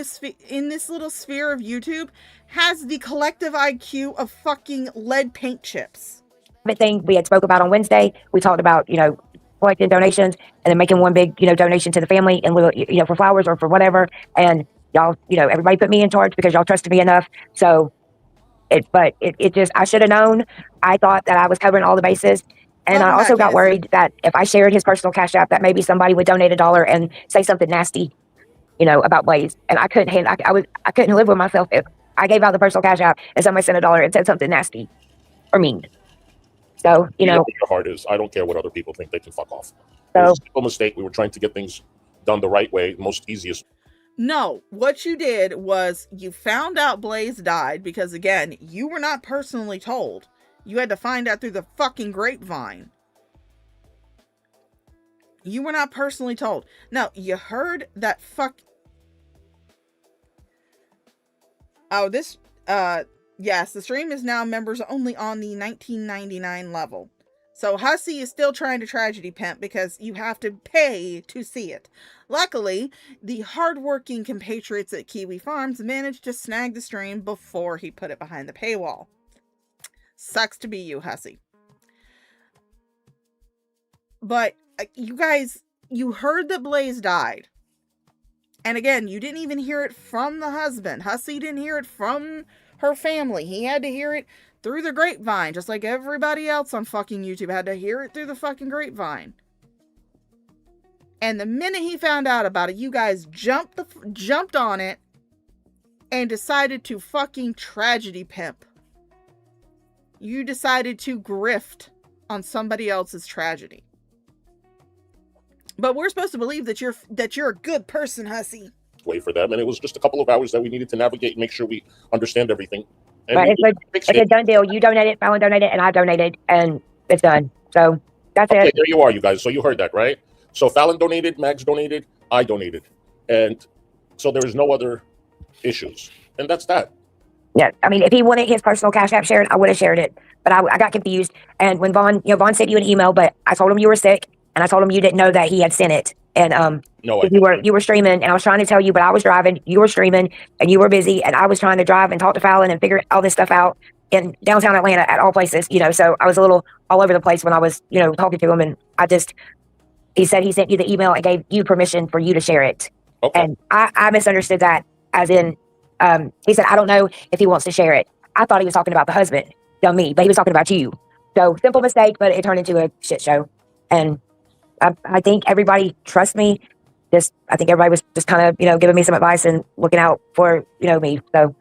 in this little sphere of YouTube has the collective IQ of fucking lead paint chips? Thing we had spoke about on Wednesday. We talked about, collecting donations and then making one big, donation to the family and little, for flowers or for whatever. And y'all, everybody put me in charge because y'all trusted me enough. So it just, I should have known. I thought that I was covering all the bases. And I also got worried that if I shared his personal Cash App, that maybe somebody would donate $1 and say something nasty, about Blaze. And I couldn't I couldn't live with myself if I gave out the personal Cash App and somebody sent $1 and said something nasty or mean. So, You know what your heart is. I don't care what other people think. They can fuck off. It was a simple mistake. We were trying to get things done the right way, most easiest. No, what you did was you found out Blaze died because, again, you were not personally told. You had to find out through the fucking grapevine. You were not personally told. Now, you heard that yes, the stream is now members only on the $19.99 level. So Hussy is still trying to tragedy pimp because you have to pay to see it. Luckily, the hardworking compatriots at Kiwi Farms managed to snag the stream before he put it behind the paywall. Sucks to be you, Hussy. But you guys, you heard that Blaze died. And again, you didn't even hear it from the husband. Hussy didn't hear it from her family. He had to hear it through the grapevine, just like everybody else on fucking YouTube had to hear it through the fucking grapevine. And the minute he found out about it, you guys jumped on it and decided to fucking tragedy pimp. You decided to grift on somebody else's tragedy. But we're supposed to believe that you're a good person, Hussy. Wait for them, and it was just a couple of hours that we needed to navigate and make sure we understand everything. And But it's a done deal. You donated, Fallon donated, and I donated, and it's done. So that's okay, it. there you are, you guys. So you heard that, right? So Fallon donated, Mags donated, I donated. And so there is no other issues. And that's that. Yeah, I mean, if he wanted his personal Cash App shared, I would have shared it. But I got confused. And when Vaughn sent you an email, but I told him you were sick, and I told him you didn't know that he had sent it. And no, you were streaming, and I was trying to tell you, but I was driving. You were streaming, and you were busy, and I was trying to drive and talk to Fallon and figure all this stuff out in downtown Atlanta at all places. So I was a little all over the place when I was talking to him, and he said he sent you the email and gave you permission for you to share it. Okay. And I misunderstood that as in he said I don't know if he wants to share it. I thought he was talking about the husband, not me, but he was talking about you. So simple mistake, but it turned into a shit show. And I think everybody trusts me. I think everybody was just kind of, giving me some advice and looking out for, me. So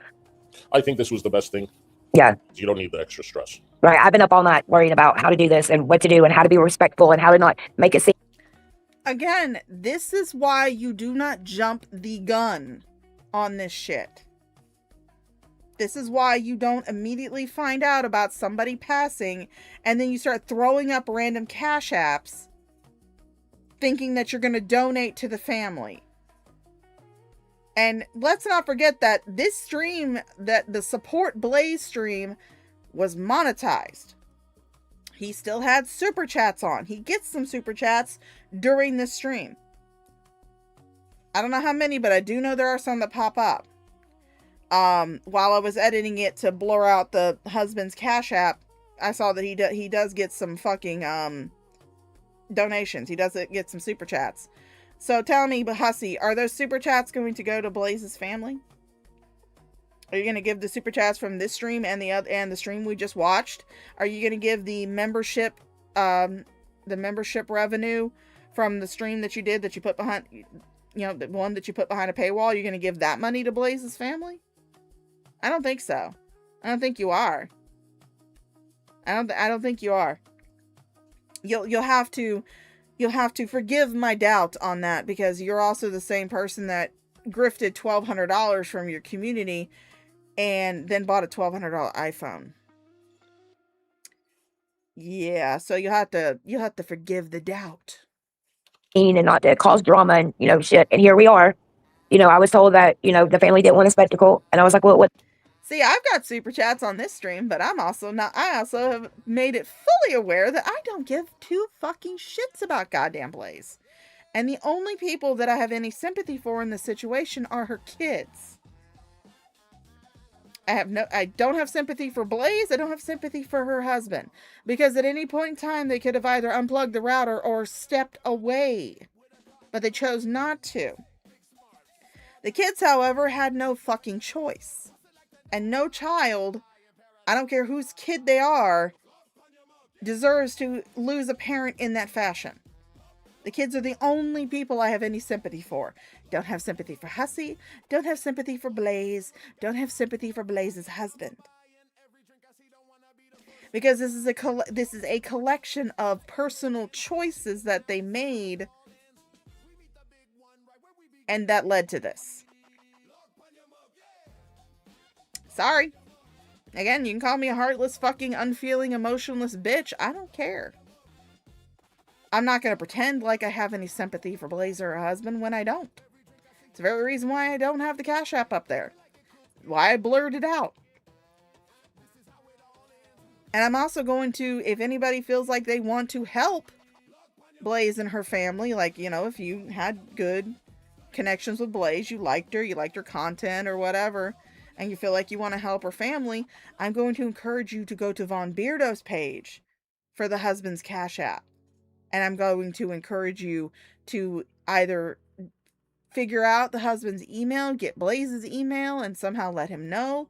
I think this was the best thing. Yeah. You don't need the extra stress. Right. I've been up all night worrying about how to do this and what to do and how to be respectful and how to not make it seem. Again, this is why you do not jump the gun on this shit. This is why you don't immediately find out about somebody passing and then you start throwing up random cash apps thinking that you're going to donate to the family. And let's not forget that this stream, that the Support Blaze stream, was monetized. He still had super chats on. He gets some super chats during this stream. I don't know how many, but I do know there are some that pop up. While I was editing it to blur out the husband's Cash App, I saw that he does get some fucking donations. He does get some super chats. So tell me, Hussy, are those super chats going to go to Blaze's family? Are you going to give the super chats from this stream and the stream we just watched? Are you going to give the membership revenue from the stream that you did, that you put behind, the one that you put behind a paywall? You're going to give that money to Blaze's family? I don't think so. I don't think you are. I don't think you are. You'll have to forgive my doubt on that, because you're also the same person that grifted $1,200 from your community and then bought a $1,200 iPhone. Yeah, so you'll have to forgive the doubt. And not to cause drama and shit. And here we are. I was told that the family didn't want a spectacle, and I was like, well, what? See, I've got super chats on this stream, but I also have made it fully aware that I don't give two fucking shits about goddamn Blaze. And the only people that I have any sympathy for in this situation are her kids. I don't have sympathy for Blaze. I don't have sympathy for her husband, because at any point in time they could have either unplugged the router or stepped away, but they chose not to. The kids, however, had no fucking choice. And no child, I don't care whose kid they are, deserves to lose a parent in that fashion. The kids are the only people I have any sympathy for. Don't have sympathy for Hussy. Don't have sympathy for Blaze. Don't have sympathy for Blaze's husband. Because this is a collection of personal choices that they made, and that led to this. Sorry. Again, you can call me a heartless, fucking, unfeeling, emotionless bitch. I don't care. I'm not going to pretend like I have any sympathy for Blaze or her husband when I don't. It's the very reason why I don't have the Cash App up there. Why I blurred it out. And I'm also going to, if anybody feels like they want to help Blaze and her family, like, you know, if you had good connections with Blaze, you liked her content or whatever, and you feel like you want to help her family, I'm going to encourage you to go to Von Beardo's page for the husband's Cash App. And I'm going to encourage you to either figure out the husband's email, get Blaze's email, and somehow let him know,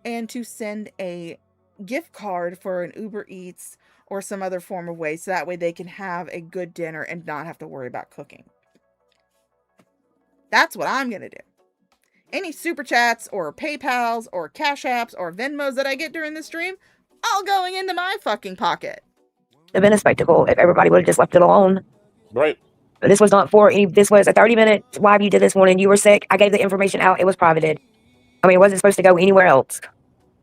and to send a gift card for an Uber Eats or some other form of way, so that way they can have a good dinner and not have to worry about cooking. That's what I'm going to do. Any super chats or PayPals or Cash Apps or Venmos that I get during the stream, all going into my fucking pocket. It'd have been a spectacle if everybody would have just left it alone. Right. But this was not for any, this was a 30-minute live you did this morning. You were sick. I gave the information out. It was privated. I mean, it wasn't supposed to go anywhere else.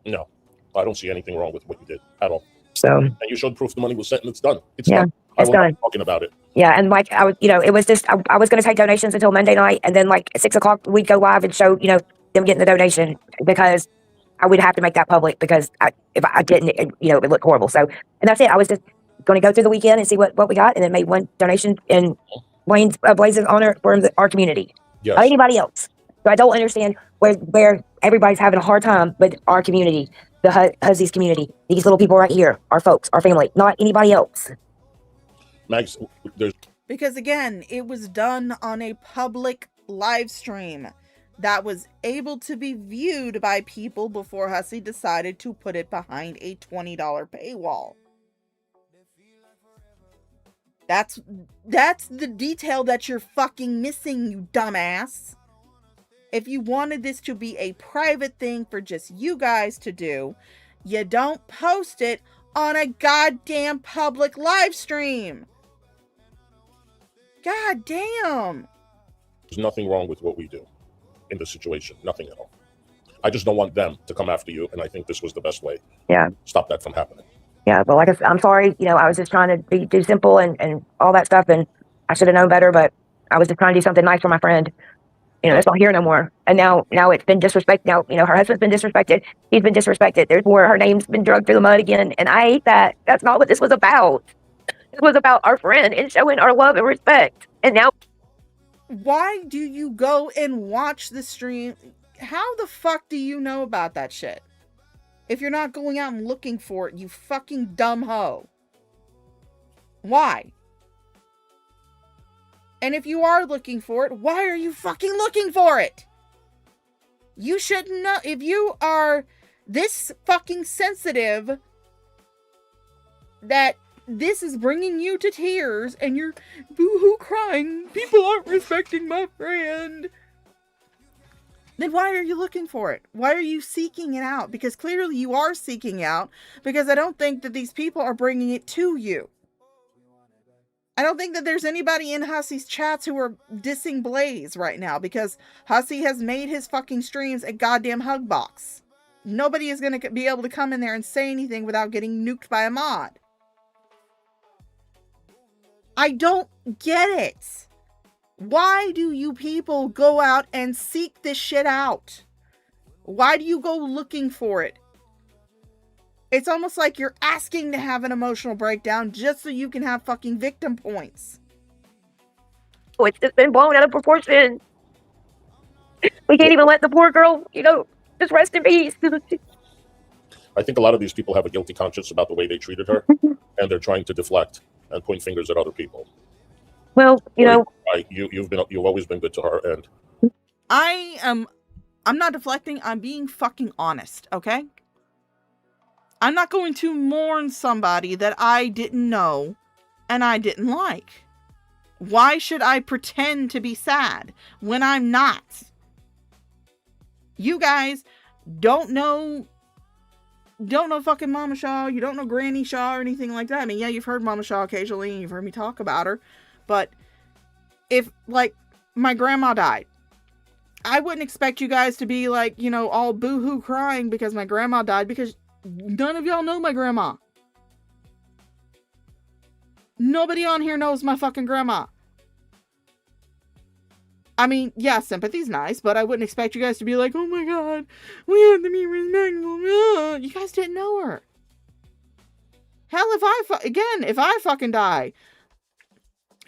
No, I don't see anything wrong with what you did at all. So. And you showed proof the money was sent and it's done. It's yeah, done. It's I done. was talking about it. Yeah, and like I was, you know, it was just I was going to take donations until Monday night, and then like at 6 o'clock we'd go live and show, you know, them getting the donation, because I would have to make that public, because if I didn't, it would look horrible. So, and that's it. I was just going to go through the weekend and see what we got, and then made one donation in Blaze's honor for our community. Yes. Not anybody else. So I don't understand where everybody's having a hard time with our community, the Huzzies community, these little people right here, our folks, our family, not anybody else. Max, because again, it was done on a public live stream that was able to be viewed by people before Hussey decided to put it behind a $20 paywall. That's the detail that you're fucking missing, you dumbass. If you wanted this to be a private thing for just you guys to do, you don't post it on a goddamn public live stream. God damn. there's nothing wrong with what we do in this situation. Nothing at all. I just don't want them to come after you, and I think this was the best way. Yeah. Stop that from happening. Yeah, but like I said, I'm sorry. I was just trying to do simple and all that stuff, and I should have known better, but I was just trying to do something nice for my friend. That's not here no more. And now it's been disrespected. Now, her husband's been disrespected. He's been disrespected. There's more. Her name's been dragged through the mud again. And I hate that. That's not what this was about. It was about our friend and showing our love and respect. And now. Why do you go and watch the stream? How the fuck do you know about that shit? If you're not going out and looking for it, you fucking dumb hoe. Why? And if you are looking for it, why are you fucking looking for it? You shouldn't know. If you are this fucking sensitive that this is bringing you to tears and you're boo-hoo crying, people aren't respecting my friend, then why are you looking for it? Why are you seeking it out? Because clearly you are seeking out, because I don't think that these people are bringing it to you. I don't think that there's anybody in Hussy's chats who are dissing Blaze right now, because Hussy has made his fucking streams a goddamn hug box. Nobody is going to be able to come in there and say anything without getting nuked by a mod. I don't get it. Why do you people go out and seek this shit out? Why do you go looking for it? It's almost like you're asking to have an emotional breakdown just so you can have fucking victim points. Oh, it's just been blown out of proportion. We can't even let the poor girl, just rest in peace. I think a lot of these people have a guilty conscience about the way they treated her, and they're trying to deflect and point fingers at other people. Well, you've always been good to her, and I'm not deflecting. I'm being fucking honest, okay? I'm not going to mourn somebody that I didn't know and I didn't like. Why should I pretend to be sad when I'm not? You guys don't know fucking Mama Shaw. You don't know Granny Shaw or anything like that. I mean, yeah, you've heard Mama Shaw occasionally and you've heard me talk about her. But if, like, my grandma died, I wouldn't expect you guys to be like, all boo-hoo crying because my grandma died, because none of y'all know my grandma. Nobody on here knows my fucking grandma. I mean, yeah, sympathy's nice, but I wouldn't expect you guys to be like, oh my god, we have to be respectful. You guys didn't know her. if I fucking die,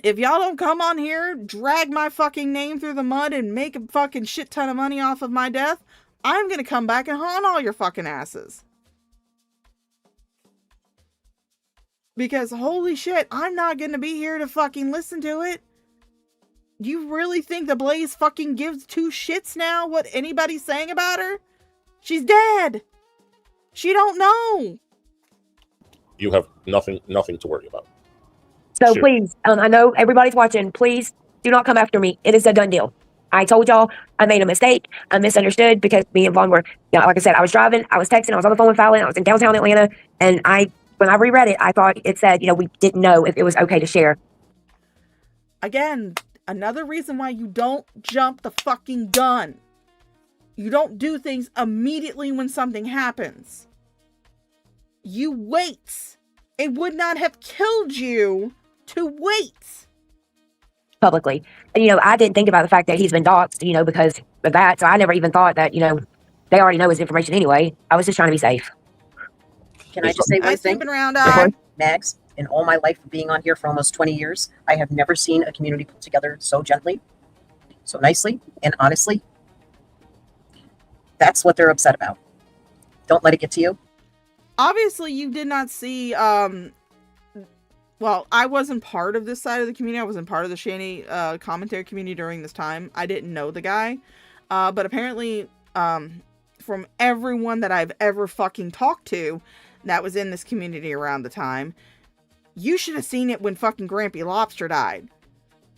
if y'all don't come on here, drag my fucking name through the mud and make a fucking shit ton of money off of my death, I'm gonna come back and haunt all your fucking asses. Because holy shit, I'm not gonna be here to fucking listen to it. You really think the Blaze fucking gives two shits now what anybody's saying about her? She's dead. She don't know. You have nothing to worry about. So Sure. please, I know everybody's watching. Please do not come after me. It is a done deal. I told y'all I made a mistake. I misunderstood because me and Vaughn were, like I said, I was driving, I was texting, I was on the phone with Fallon, I was in downtown Atlanta, and when I reread it, I thought it said, we didn't know if it was okay to share. Again, another reason why you don't jump the fucking gun. You don't do things immediately when something happens. You wait. It would not have killed you to wait. Publicly. And, I didn't think about the fact that he's been doxxed, because of that. So I never even thought that, they already know his information anyway. I was just trying to be safe. Can I just say one thing? Around Mags, in all my life of being on here for almost 20 years, I have never seen a community put together so gently, so nicely, and honestly. That's what they're upset about. Don't let it get to you. Obviously, you did not see, well, I wasn't part of this side of the community. I wasn't part of the Shanny commentary community during this time. I didn't know the guy. But apparently, from everyone that I've ever fucking talked to that was in this community around the time, you should have seen it when fucking Grampy Lobster died.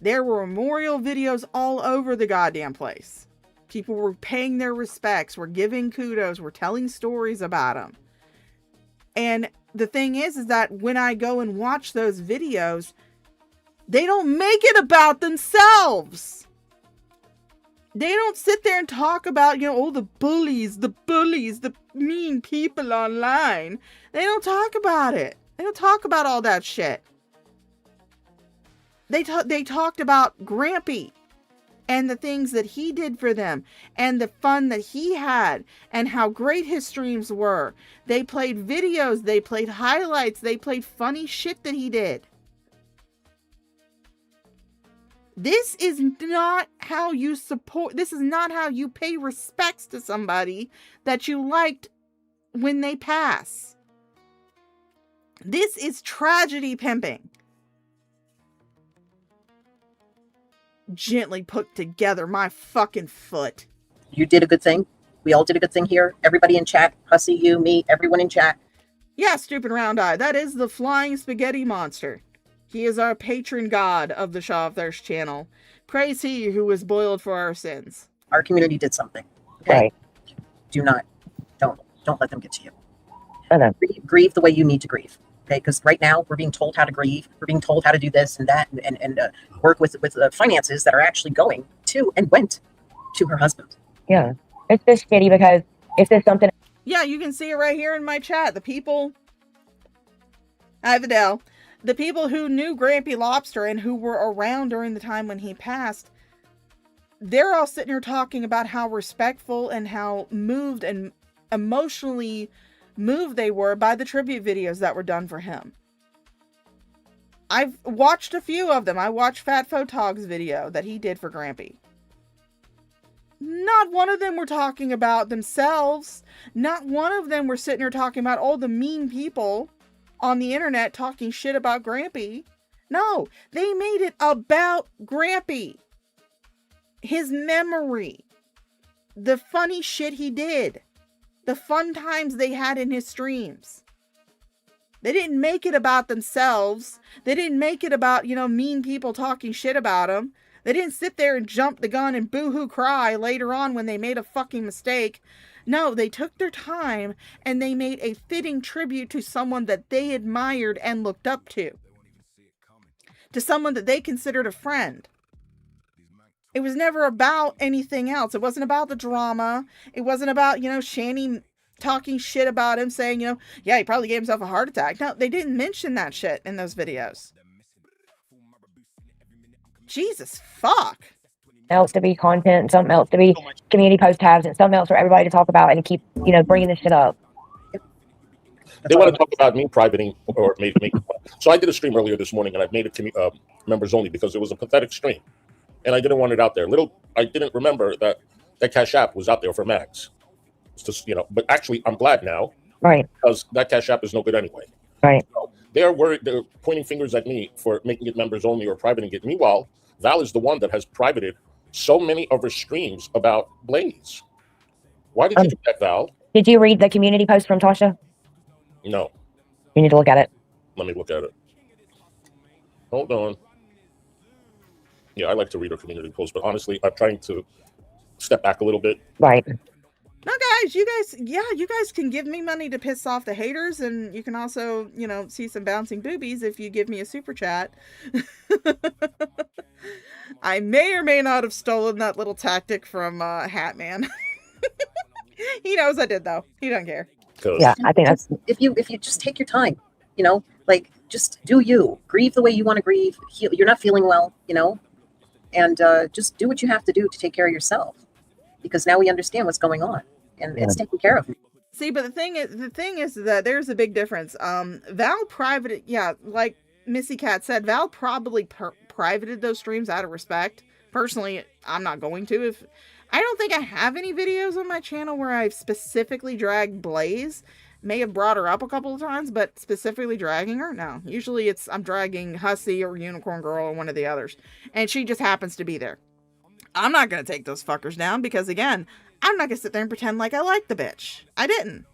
There were memorial videos all over the goddamn place. People were paying their respects, were giving kudos, were telling stories about him. And the thing is that when I go and watch those videos, they don't make it about themselves. They don't sit there and talk about, the bullies, the mean people online. They don't talk about it. They don't talk about all that shit. They talked about Grampy and the things that he did for them and the fun that he had and how great his streams were. They played videos, they played highlights, they played funny shit that he did. This is not how you this is not how you pay respects to somebody that you liked when they pass. This is tragedy pimping. Gently put together my fucking foot. You did a good thing. We all did a good thing here. Everybody in chat, Hussy, you, me, everyone in chat. Yeah, stupid round eye. That is the flying spaghetti monster. He is our patron god of the Shaw of Thirst channel. Praise he who was boiled for our sins. Our community did something. Okay. Right. Don't let them get to you. Okay. Grieve the way you need to grieve. Okay, because right now we're being told how to grieve. We're being told how to do this and that, and work with finances that are actually going to and went to her husband. Yeah, it's just shitty because if there's something. Yeah, you can see it right here in my chat. The people. Hi, Vidal. The people who knew Grampy Lobster and who were around during the time when he passed, they're all sitting here talking about how respectful and how moved and emotionally moved they were by the tribute videos that were done for him. I've watched a few of them. I watched Fat Photog's video that he did for Grampy. Not one of them were talking about themselves. Not one of them were sitting here talking about all the mean people on the internet talking shit about Grampy. No, they made it about Grampy. His memory. The funny shit he did. The fun times they had in his streams. They didn't make it about themselves. They didn't make it about, mean people talking shit about him. They didn't sit there and jump the gun and boo-hoo cry later on when they made a fucking mistake. No, they took their time and they made a fitting tribute to someone that they admired and looked up to. To someone that they considered a friend. It was never about anything else. It wasn't about the drama. It wasn't about, Shanny talking shit about him, saying, yeah, he probably gave himself a heart attack. No, they didn't mention that shit in those videos. Jesus fuck. Else to be content, something else to be community post tabs, and something else for everybody to talk about and keep, bringing this shit up. They want to talk about me privating or making. So I did a stream earlier this morning, and I've made it members only because it was a pathetic stream, and I didn't want it out there. I didn't remember that CashApp was out there for Max. It's just, but actually, I'm glad now, Right. Because that CashApp is no good anyway. Right. So they're worried. They're pointing fingers at me for making it members only or privating it. Meanwhile, Val is the one that has privated so many of her streams about Blaze. Why did you do that, Val? Did you read the community post from Tasha? No. You need to look at it. Let me look at it. Hold on. Yeah, I like to read her community posts, but honestly, I'm trying to step back a little bit. Right. No, guys, you guys can give me money to piss off the haters, and you can also, see some bouncing boobies if you give me a super chat. I may or may not have stolen that little tactic from Hatman. He knows I did, though. He don't care. Yeah, I think that's if you just take your time, like just do you grieve the way you want to grieve. You're not feeling well, and just do what you have to do to take care of yourself, because now we understand what's going on, and it's taken care of. See, but the thing is that there's a big difference. Val privated, like Missy Cat said, Val probably privated those streams out of respect. Personally, I'm not going to. I don't think I have any videos on my channel where I've specifically dragged Blaze. May have brought her up a couple of times, but specifically dragging her? No. Usually I'm dragging Hussy or Unicorn Girl or one of the others. And she just happens to be there. I'm not going to take those fuckers down because, again, I'm not going to sit there and pretend like I like the bitch. I didn't.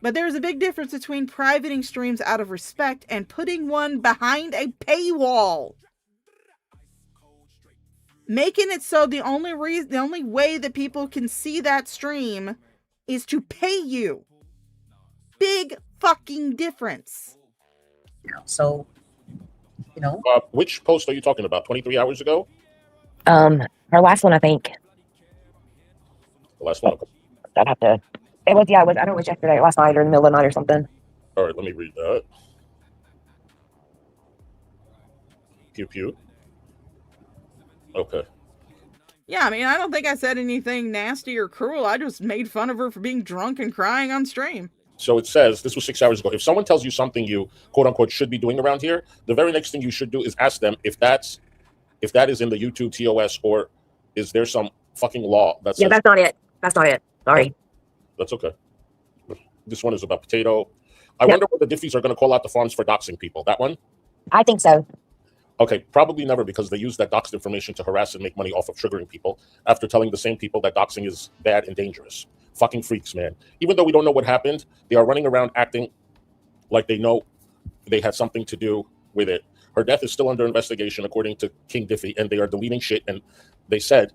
But there's a big difference between privating streams out of respect and putting one behind a paywall. Making it so the only way that people can see that stream is to pay you. Big fucking difference. So, which post are you talking about? 23 hours ago? her last one, I think. The last one? I'd have to. It was, I don't know, it was yesterday, last night, or in the middle of the night or something. All right, let me read that. Pew pew. Okay. Yeah, I mean, I don't think I said anything nasty or cruel. I just made fun of her for being drunk and crying on stream. So it says, this was 6 hours ago, if someone tells you something you, quote unquote, should be doing around here, the very next thing you should do is ask them if that is in the YouTube TOS, or is there some fucking law that says... Yeah, that's not it. That's not it. Sorry. That's okay. This one is about potato. I wonder what the diffies are going to call out the farms for doxing people. That one? I think so. Okay, probably never, because they use that doxed information to harass and make money off of sugaring people after telling the same people that doxing is bad and dangerous. Fucking freaks, man. Even though we don't know what happened, they are running around acting like they know they had something to do with it. Her death is still under investigation, according to King Diffie, and they are deleting shit, and they said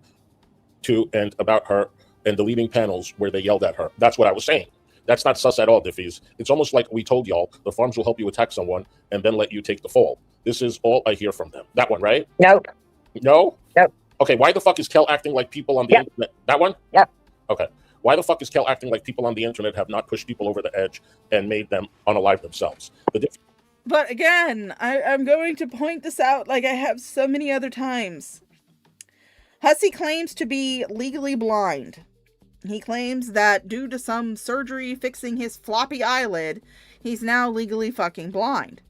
to and about her and deleting panels where they yelled at her. That's what I was saying. That's not sus at all, Diffies. It's almost like we told y'all the farms will help you attack someone and then let you take the fall. This is all I hear from them. That one, right? Nope. No? Nope. Okay, why the fuck is Kel acting like people on the internet? That one? Yep. Okay. Why the fuck is Kel acting like people on the internet have not pushed people over the edge and made them unalive themselves? But again, I'm going to point this out like I have so many other times. Hussy claims to be legally blind. He claims that due to some surgery fixing his floppy eyelid, he's now legally fucking blind.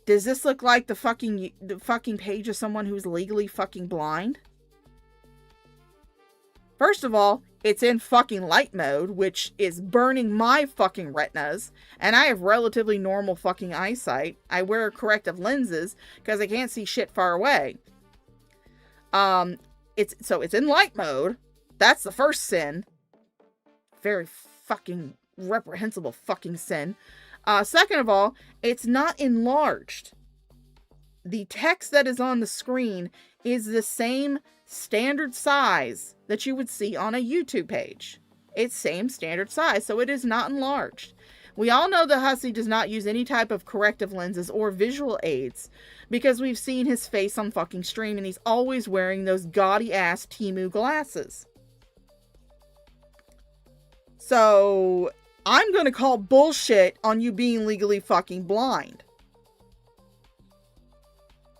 Does this look like the fucking page of someone who's legally fucking blind? First of all, it's in fucking light mode, which is burning my fucking retinas, and I have relatively normal fucking eyesight. I wear corrective lenses because I can't see shit far away. It's in light mode. That's the first sin. Very fucking reprehensible fucking sin. Second of all, it's not enlarged. The text that is on the screen is the same standard size that you would see on a YouTube page. It's same standard size, so it is not enlarged. We all know that Hussy does not use any type of corrective lenses or visual aids because we've seen his face on fucking stream and he's always wearing those gaudy ass Temu glasses. So I'm going to call bullshit on you being legally fucking blind.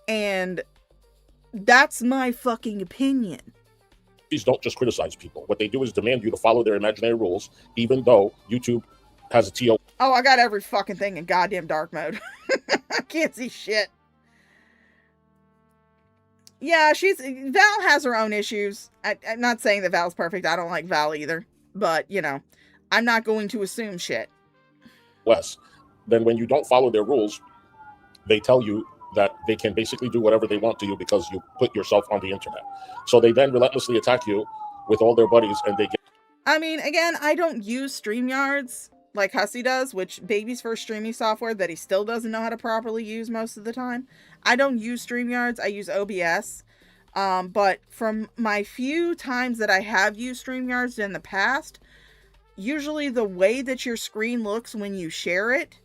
And that's my fucking opinion. These don't just criticize people. What they do is demand you to follow their imaginary rules, even though YouTube has a TO. Oh, I got every fucking thing in goddamn dark mode. I can't see shit. Yeah, Val has her own issues. I'm not saying that Val's perfect. I don't like Val either. But, you know, I'm not going to assume shit. Less. Then when you don't follow their rules, they tell you that they can basically do whatever they want to you because you put yourself on the internet. So they then relentlessly attack you with all their buddies, and they get... I mean, again, I don't use StreamYards like Hissy does, which baby's first streaming software that he still doesn't know how to properly use most of the time. I don't use StreamYards, I use OBS. But from my few times that I have used StreamYards in the past, usually the way that your screen looks when you share it,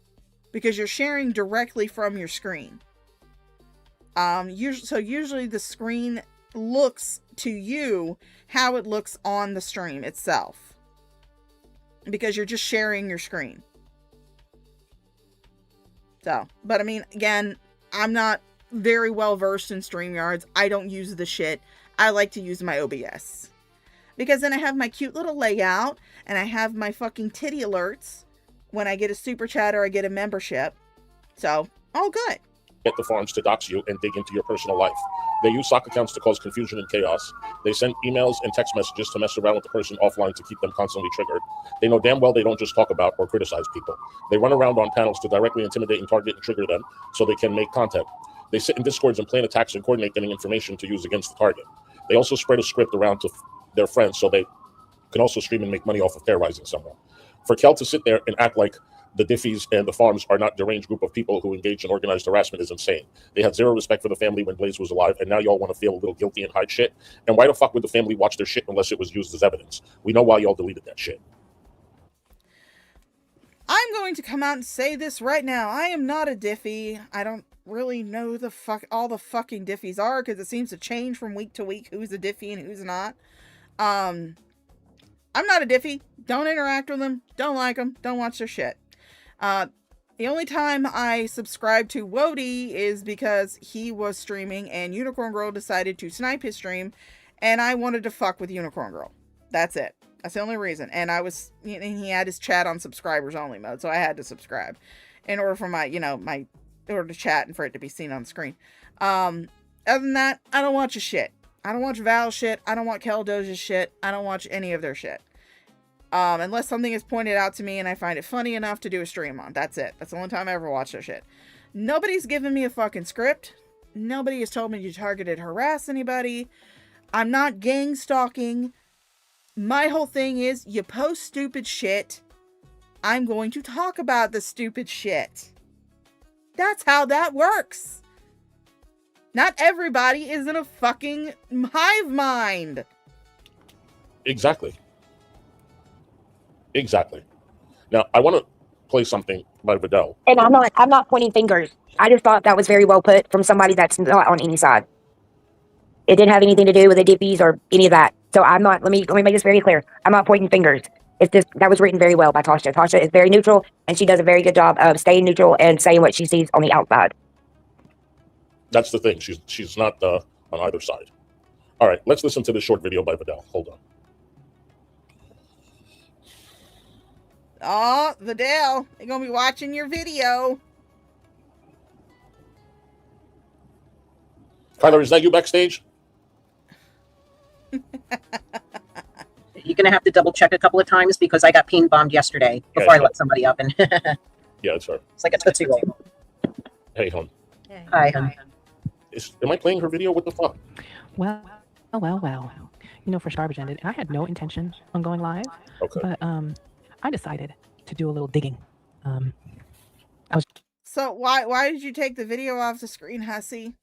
because you're sharing directly from your screen. Usually the screen looks to you how it looks on the stream itself, because you're just sharing your screen. So, but I mean, again, I'm not very well versed in StreamYards. I don't use the shit. I like to use my OBS, because then I have my cute little layout, and I have my fucking titty alerts when I get a super chat or I get a membership. So, all good. Get the farms to dox you and dig into your personal life. They use sock accounts to cause confusion and chaos. They send emails and text messages to mess around with the person offline to keep them constantly triggered. They know damn well they don't just talk about or criticize people. They run around on panels to directly intimidate and target and trigger them so they can make content. They sit in Discords and plan attacks and coordinate getting information to use against the target. They also spread a script around to their friends so they can also stream and make money off of terrorizing someone. For Kel to sit there and act like the Diffies and the Farms are not deranged group of people who engage in organized harassment is insane. They had zero respect for the family when Blaze was alive, and now y'all want to feel a little guilty and hide shit? And why the fuck would the family watch their shit unless it was used as evidence? We know why y'all deleted that shit. I'm going to come out and say this right now. I am not a Diffie. I don't really know all the fucking Diffies are, because it seems to change from week to week who's a Diffie and who's not. I'm not a Diffie. Don't interact with them. Don't like them. Don't watch their shit. The only time I subscribed to Wody is because he was streaming and Unicorn Girl decided to snipe his stream, and I wanted to fuck with Unicorn Girl. That's it. That's the only reason. And he had his chat on subscribers only mode, so I had to subscribe in order for in order to chat and for it to be seen on the screen. Other than that, I don't watch his shit. I don't watch Val's shit. I don't watch Kel Doja's shit. I don't watch any of their shit. Unless something is pointed out to me and I find it funny enough to do a stream on. That's it. That's the only time I ever watch their shit. Nobody's given me a fucking script. Nobody has told me to targeted harass anybody. I'm not gang stalking. My whole thing is, you post stupid shit, I'm going to talk about the stupid shit. That's how that works. Not everybody is in a fucking hive mind. Exactly. Now, I want to play something by Vidal. And I'm not pointing fingers. I just thought that was very well put from somebody that's not on any side. It didn't have anything to do with the Dippies or any of that. So I'm not, let me make this very clear. I'm not pointing fingers. It's just, that was written very well by Tasha. Tasha is very neutral, and she does a very good job of staying neutral and saying what she sees on the outside. That's the thing. She's not on either side. All right, let's listen to this short video by Vidal. Hold on. Oh, Vidal, they're going to be watching your video. Kyler, is that you backstage? You're going to have to double check a couple of times because I got ping bombed yesterday before I let somebody up. And yeah, it's her. It's like a Tootsie Roll. Hey, hon. Hi, hon. Am I playing her video? What the fuck? Well. You know, Fresh Garbage ended, and I had no intention on going live. Okay. But I decided to do a little digging. So why did you take the video off the screen, Hissy?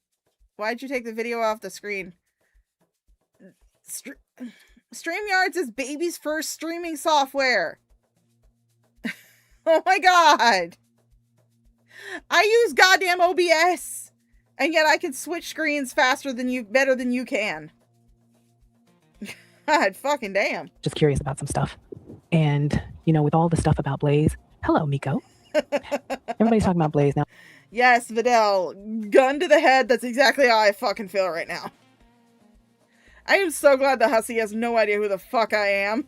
Why did you take the video off the screen? StreamYards is baby's first streaming software. Oh my god. I use goddamn OBS, and yet I can switch screens better than you can. God fucking damn. Just curious about some stuff. And, you know, with all the stuff about Blaze, hello, Miko. Everybody's talking about Blaze now. Yes, Vidal, gun to the head. That's exactly how I fucking feel right now. I am so glad that Hissy has no idea who the fuck I am.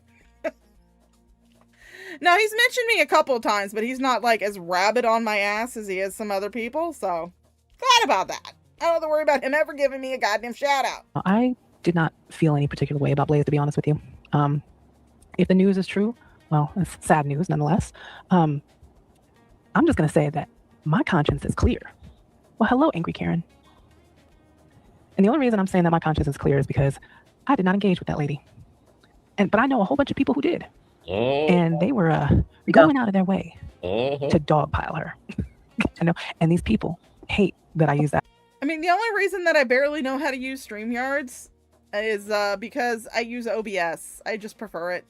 No, he's mentioned me a couple of times, but he's not like as rabid on my ass as he is some other people. So, glad about that. I don't have to worry about him ever giving me a goddamn shout out. I did not feel any particular way about Blaze, to be honest with you. If the news is true, well, it's sad news nonetheless. I'm just going to say that my conscience is clear. Well, hello, Angry Karen. And the only reason I'm saying that my conscience is clear is because I did not engage with that lady. But I know a whole bunch of people who did. And they were going out of their way to dogpile her. I know. And these people hate that I use that. I mean, the only reason that I barely know how to use StreamYards is because I use OBS. I just prefer it.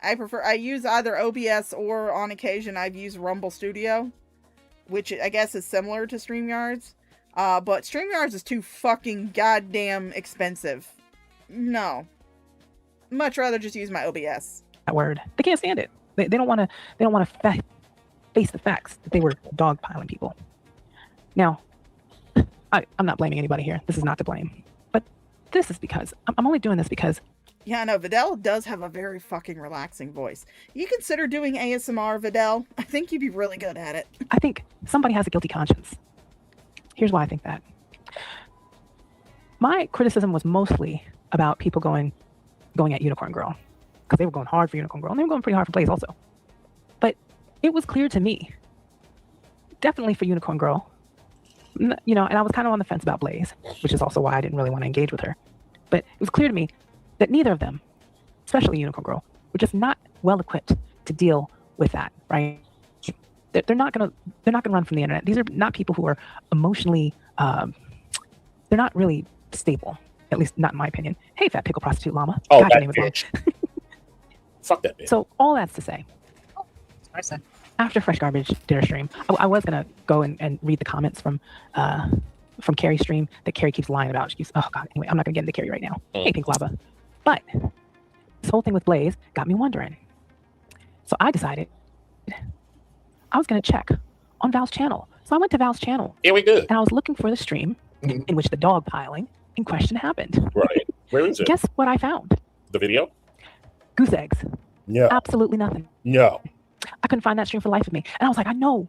I use either OBS or on occasion I've used Rumble Studio, which I guess is similar to StreamYards. But StreamYards is too fucking goddamn expensive. No. Much rather just use my OBS. That word. They can't stand it. They don't want to face the facts that they were dogpiling people. Now, I'm not blaming anybody here. This is not to blame. But this is because I'm only doing this because. Yeah, no, Vidal does have a very fucking relaxing voice. You consider doing ASMR, Vidal? I think you'd be really good at it. I think somebody has a guilty conscience. Here's why I think that. My criticism was mostly about people going at Unicorn Girl. Because they were going hard for Unicorn Girl. And they were going pretty hard for Blaze also. But it was clear to me, definitely for Unicorn Girl, you know, and I was kind of on the fence about Blaze, which is also why I didn't really want to engage with her. But it was clear to me that neither of them, especially Unicorn Girl, were just not well equipped to deal with that, right? They're not gonna run from the internet. These are not people who are emotionally, they're not really stable, at least not in my opinion. Hey, fat pickle prostitute llama. Oh, God, that your name was bitch. Fuck that bitch. So all that's to say, after Fresh Garbage did her stream, I was gonna go and read the comments from Carrie's stream that Carrie keeps lying about. She keeps, oh god. Anyway, I'm not gonna get into Carrie right now. Hey, Pink Lava. But this whole thing with Blaze got me wondering. So I decided I was gonna check on Val's channel. So I went to Val's channel. Here we go. And I was looking for the stream in which the dog piling in question happened. Right. Where is it? Guess what I found? The video? Goose eggs. No. Absolutely nothing. No. I couldn't find that stream for the life of me. And I was like, I know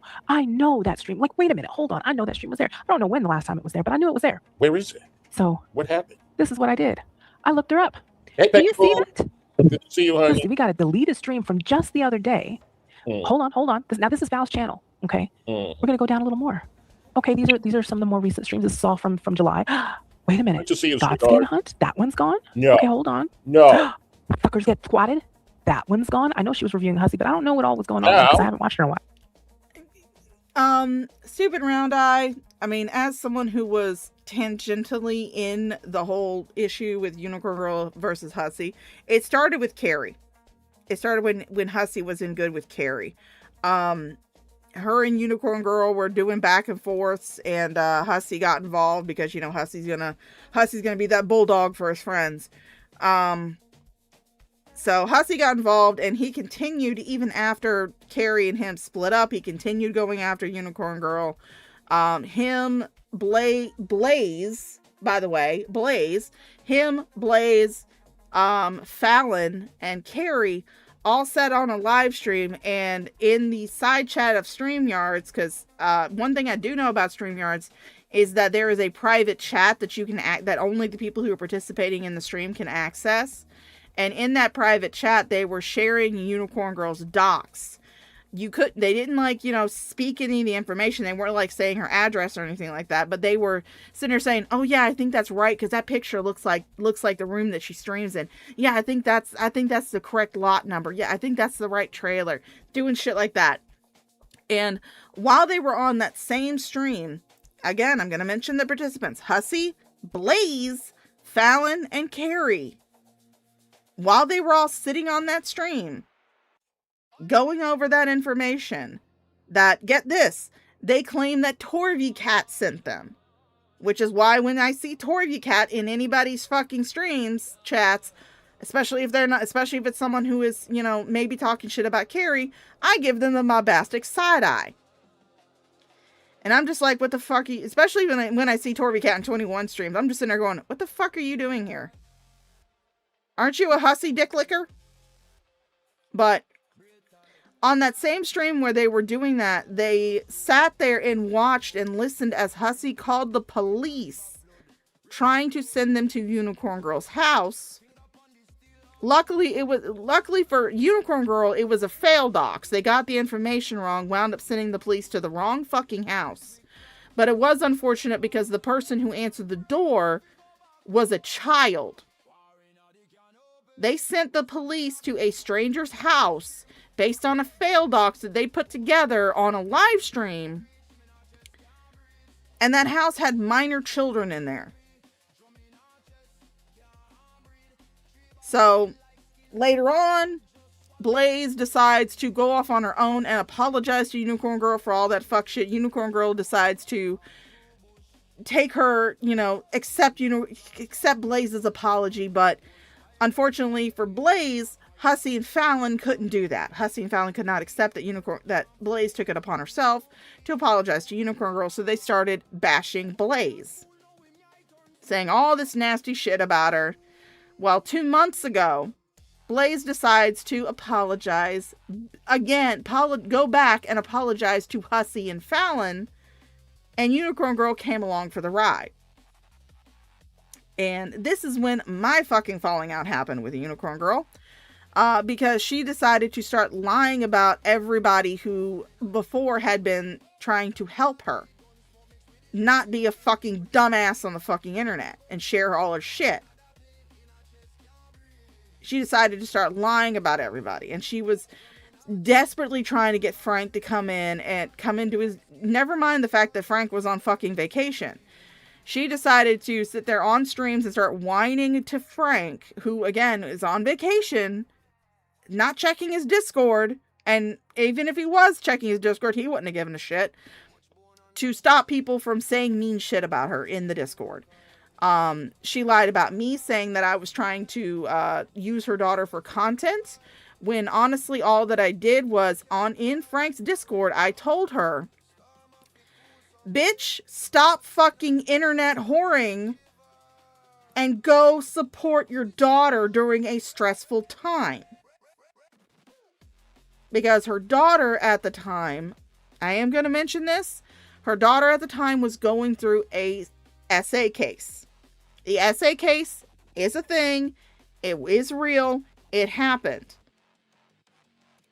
that stream. Like, wait a minute, hold on. I know that stream was there. I don't know when the last time it was there, but I knew it was there. Where is it? So what happened? This is what I did. I looked her up. Hey, do you see that? Good to see you, honey. Listen, we got to delete a stream from just the other day. Hold on. This is Val's channel. Okay. We're gonna go down a little more. Okay, these are some of the more recent streams. This is all from July. Wait a minute. To see you, Godskin Hunt. That one's gone. No. Okay, hold on. No. Fuckers get squatted. That one's gone. I know she was reviewing Hissy, but I don't know what all was going on because I haven't watched her in a while. Stupid Round Eye. I mean, as someone who was tangentially in the whole issue with Unicorn Girl versus Hissy, it started with Carrie. It started when Hissy was in good with Carrie. Her and Unicorn Girl were doing back and forths, and Hissy got involved because, you know, Hussy's gonna be that bulldog for his friends. So Hissy got involved, and he continued even after Carrie and him split up. He continued going after Unicorn Girl. Blaze, by the way, Fallon, and Carrie all sat on a live stream, and in the side chat of StreamYards, because one thing I do know about StreamYards is that there is a private chat that you can that only the people who are participating in the stream can access. And in that private chat, they were sharing Unicorn Girl's docs. They didn't, like, you know, speak any of the information. They weren't, like, saying her address or anything like that. But they were sitting there saying, oh, yeah, I think that's right, because that picture looks like the room that she streams in. Yeah, I think that's the correct lot number. Yeah, I think that's the right trailer. Doing shit like that. And while they were on that same stream, again, I'm going to mention the participants. Hissy, Blaze, Fallon, and Carrie. While they were all sitting on that stream, going over that information, that, get this, they claim that Torvy Cat sent them. Which is why when I see Torvy Cat in anybody's fucking streams, chats, especially if it's someone who is, you know, maybe talking shit about Carrie, I give them the bombastic side eye. And I'm just like, what the fuck especially when I see Torvy Cat in 21 streams, I'm just sitting there going, what the fuck are you doing here? Aren't you a Hissy dick licker? But On that same stream where they were doing that, they sat there and watched and listened as Hissy called the police, trying to send them to Unicorn Girl's house. Luckily for Unicorn Girl, it was a fail dox. They got the information wrong, wound up sending the police to the wrong fucking house. But it was unfortunate because the person who answered the door was a child. They sent the police to a stranger's house based on a fail dox that they put together on a live stream. And that house had minor children in there. So later on, Blaze decides to go off on her own and apologize to Unicorn Girl for all that fuck shit. Unicorn Girl decides to take her, accept Blaze's apology, but unfortunately for Blaze, Hissy and Fallon couldn't do that. Hissy and Fallon could not accept that Blaze took it upon herself to apologize to Unicorn Girl, so they started bashing Blaze, saying all this nasty shit about her. Well, 2 months ago, Blaze decides to apologize again, go back and apologize to Hissy and Fallon, and Unicorn Girl came along for the ride. And this is when my fucking falling out happened with Unicorn Girl. Because she decided to start lying about everybody who before had been trying to help her. Not be a fucking dumbass on the fucking internet and share all her shit. She decided to start lying about everybody. And she was desperately trying to get Frank to come into his... Never mind the fact that Frank was on fucking vacation. She decided to sit there on streams and start whining to Frank, who, again, is on vacation, not checking his Discord, and even if he was checking his Discord, he wouldn't have given a shit, to stop people from saying mean shit about her in the Discord. She lied about me, saying that I was trying to use her daughter for content, when honestly all that I did was, in Frank's Discord, I told her, bitch, stop fucking internet whoring and go support your daughter during a stressful time. Because her daughter at the time, I am going to mention this, her daughter at the time was going through a SA case. The SA case is a thing. It is real. It happened.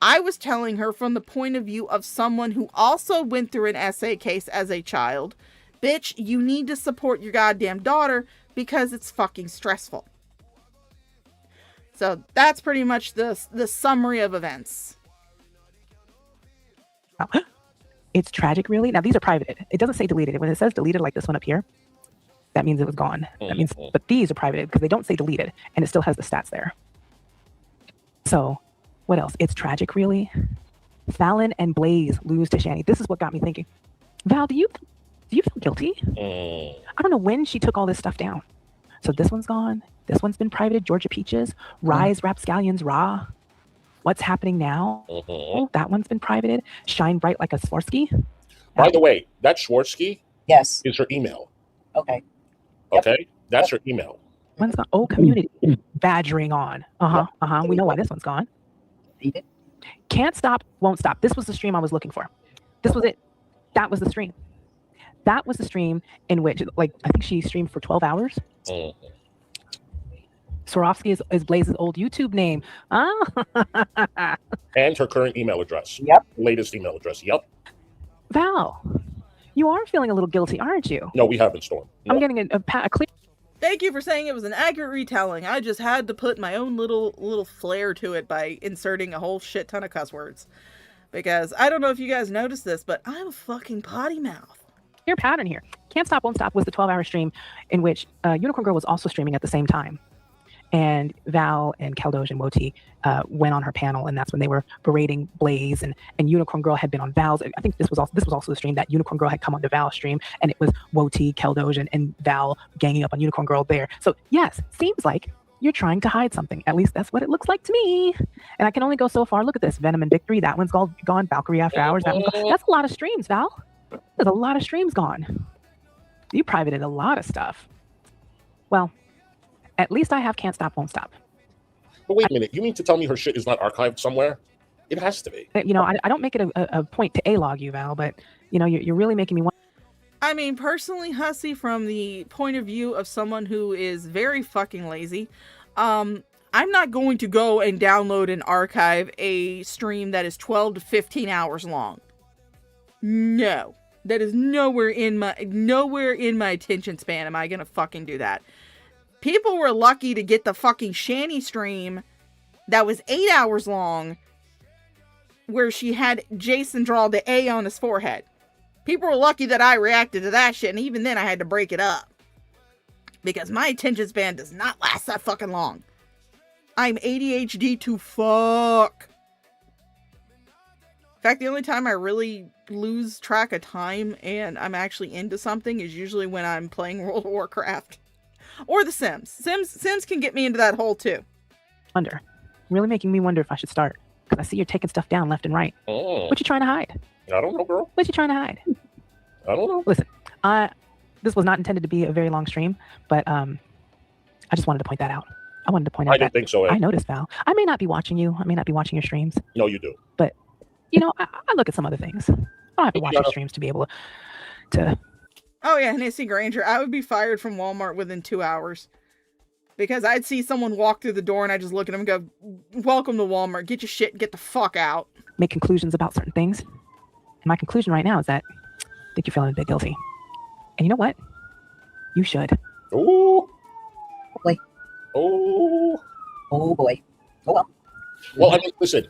I was telling her from the point of view of someone who also went through an SA case as a child, bitch, you need to support your goddamn daughter because it's fucking stressful. So that's pretty much the summary of events. It's tragic, really. Now, these are privated. It doesn't say deleted. When it says deleted, like this one up here, that means it was gone. That means, but these are privated because they don't say deleted, and it still has the stats there. So, what else? It's tragic, really. Fallon and Blaze lose to Shani. This is what got me thinking. Val, do you feel guilty? I don't know when she took all this stuff down. So this one's gone. This one's been privated. Georgia Peaches, Rise, Rapscallions, Raw. What's happening now? That one's been privated. Shine Bright Like a Swarovski. By the way, that Swarovski Yes. is her email. Okay. Okay? That's her email. One's gone. Oh, community. Badgering on. We know why this one's gone. Can't Stop, Won't Stop. This was the stream I was looking for. This was it. That was the stream. That was the stream in which, like, I think she streamed for 12 hours. Swarovski is Blaze's old YouTube name. And her current email address. Yep. Latest email address. Yep. Val, you are feeling a little guilty, aren't you? No, we haven't, Storm. No. I'm getting a clear... Thank you for saying it was an accurate retelling. I just had to put my own little flair to it by inserting a whole shit ton of cuss words. Because I don't know if you guys noticed this, but I'm a fucking potty mouth. Clear pattern here. Can't Stop, Won't Stop was the 12-hour stream in which Unicorn Girl was also streaming at the same time. And Val and Keldoge and Woti went on her panel, and that's when they were berating Blaze, and Unicorn Girl had been on Val's. I think this was also the stream that Unicorn Girl had come on to Val's stream, and it was Woti, Keldoge, and Val ganging up on Unicorn Girl there. So yes, seems like you're trying to hide something. At least that's what it looks like to me. And I can only go so far. Look at this. Venom and Victory. That one's gone. Valkyrie After Hours. That one's gone. That's a lot of streams, Val. There's a lot of streams gone. You privated a lot of stuff. Well, at least I have Can't Stop, Won't Stop. But wait a minute. You mean to tell me her shit is not archived somewhere? It has to be. You know, I don't make it a point to A-log you, Val, but, you know, you're really making me want. I mean, personally, Hussy, from the point of view of someone who is very fucking lazy, I'm not going to go and download and archive a stream that is 12 to 15 hours long. No. That is nowhere in my attention span am I gonna fucking do that. People were lucky to get the fucking Shanny stream that was 8 hours long, where she had Jason draw the A on his forehead. People were lucky that I reacted to that shit, and even then I had to break it up. Because my attention span does not last that fucking long. I'm ADHD to fuck. In fact, the only time I really lose track of time and I'm actually into something is usually when I'm playing World of Warcraft. Or The Sims. Sims can get me into that hole too. Wonder. Really making me wonder if I should start. Because I see you're taking stuff down left and right. Oh. What you trying to hide? I don't know, girl. What you trying to hide? I don't know. Listen, this was not intended to be a very long stream, but I just wanted to point that out. I wanted to point out I didn't think so. I noticed, Val. I may not be watching you. I may not be watching your streams. No, you do. But, you know, I look at some other things. I don't have to watch your streams to be able to... Oh yeah, Hissy Granger. I would be fired from Walmart within 2 hours. Because I'd see someone walk through the door and I just look at them and go, welcome to Walmart. Get your shit and get the fuck out. Make conclusions about certain things. And my conclusion right now is that I think you're feeling a bit guilty. And you know what? You should. Oh. Boy. Oh. Oh boy. Oh well. Well, I mean, listen.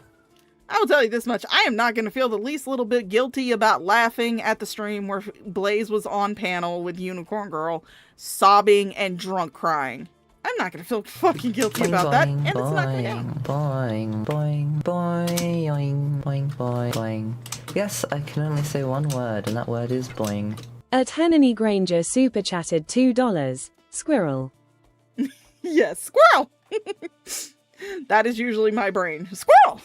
I will tell you this much. I am not going to feel the least little bit guilty about laughing at the stream where Blaze was on panel with Unicorn Girl, sobbing and drunk crying. I'm not going to feel fucking guilty about that, and it's not going to count. Boing, boing, boing, boing, boing, boing. Yes, I can only say one word, and that word is boing. Hannity Granger super chatted $2. Squirrel. Yes, squirrel! That is usually my brain. Squirrel!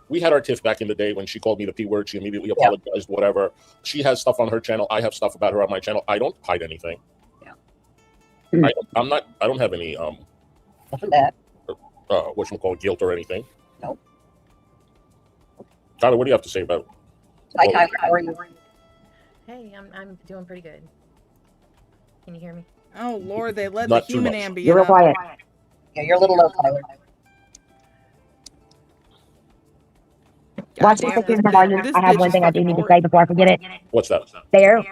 We had our tiff back in the day when she called me the P word. She immediately apologized, whatever. She has stuff on her channel. I have stuff about her on my channel. I don't hide anything. I don't have any Nothing bad. whatchamacallit, guilt or anything. Nope. Tyler, what do you have to say about it? Hi, Tyler. How are you? Hey, I'm doing pretty good. Can you hear me? Oh Lord, they let Not the too human much. ambient You're real up. quiet. Yeah, you're a little low, Tyler. Watch Damn, this again, this volume. bitch I have is one thing I do fucking need to boring. say before I forget it. What's that? There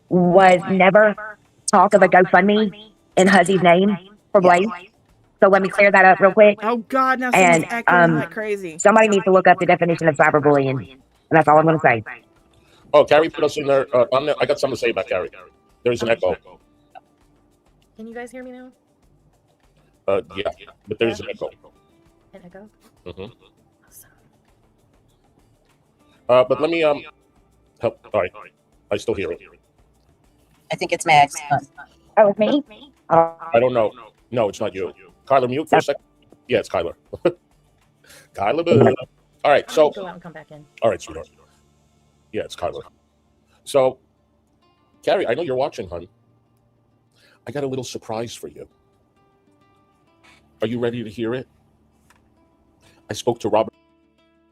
was never talk of a GoFundMe in Huzzy's name for Blaze. So let me clear that up real quick. Oh God, now And someone's echoing like crazy. somebody needs to look up the definition of cyberbullying. And that's all I'm going to say. Oh, Carrie put us in there. I got something to say about Carrie. There's an echo. Can you guys hear me now? Yeah, but there's an echo. An echo? Mm-hmm. Awesome. But let me help. All right, I still hear it. I think it's Max. Oh, it's me? Oh, I don't know. No, it's not you. Kyler, mute for a second. Yeah, it's Kyler. Kyler, boo. All right, so. Go out and come back in. All right, sweetheart. Yeah, it's Kyler. So, Carrie, I know you're watching, hon. I got a little surprise for you. Are you ready to hear it? I spoke to Robert.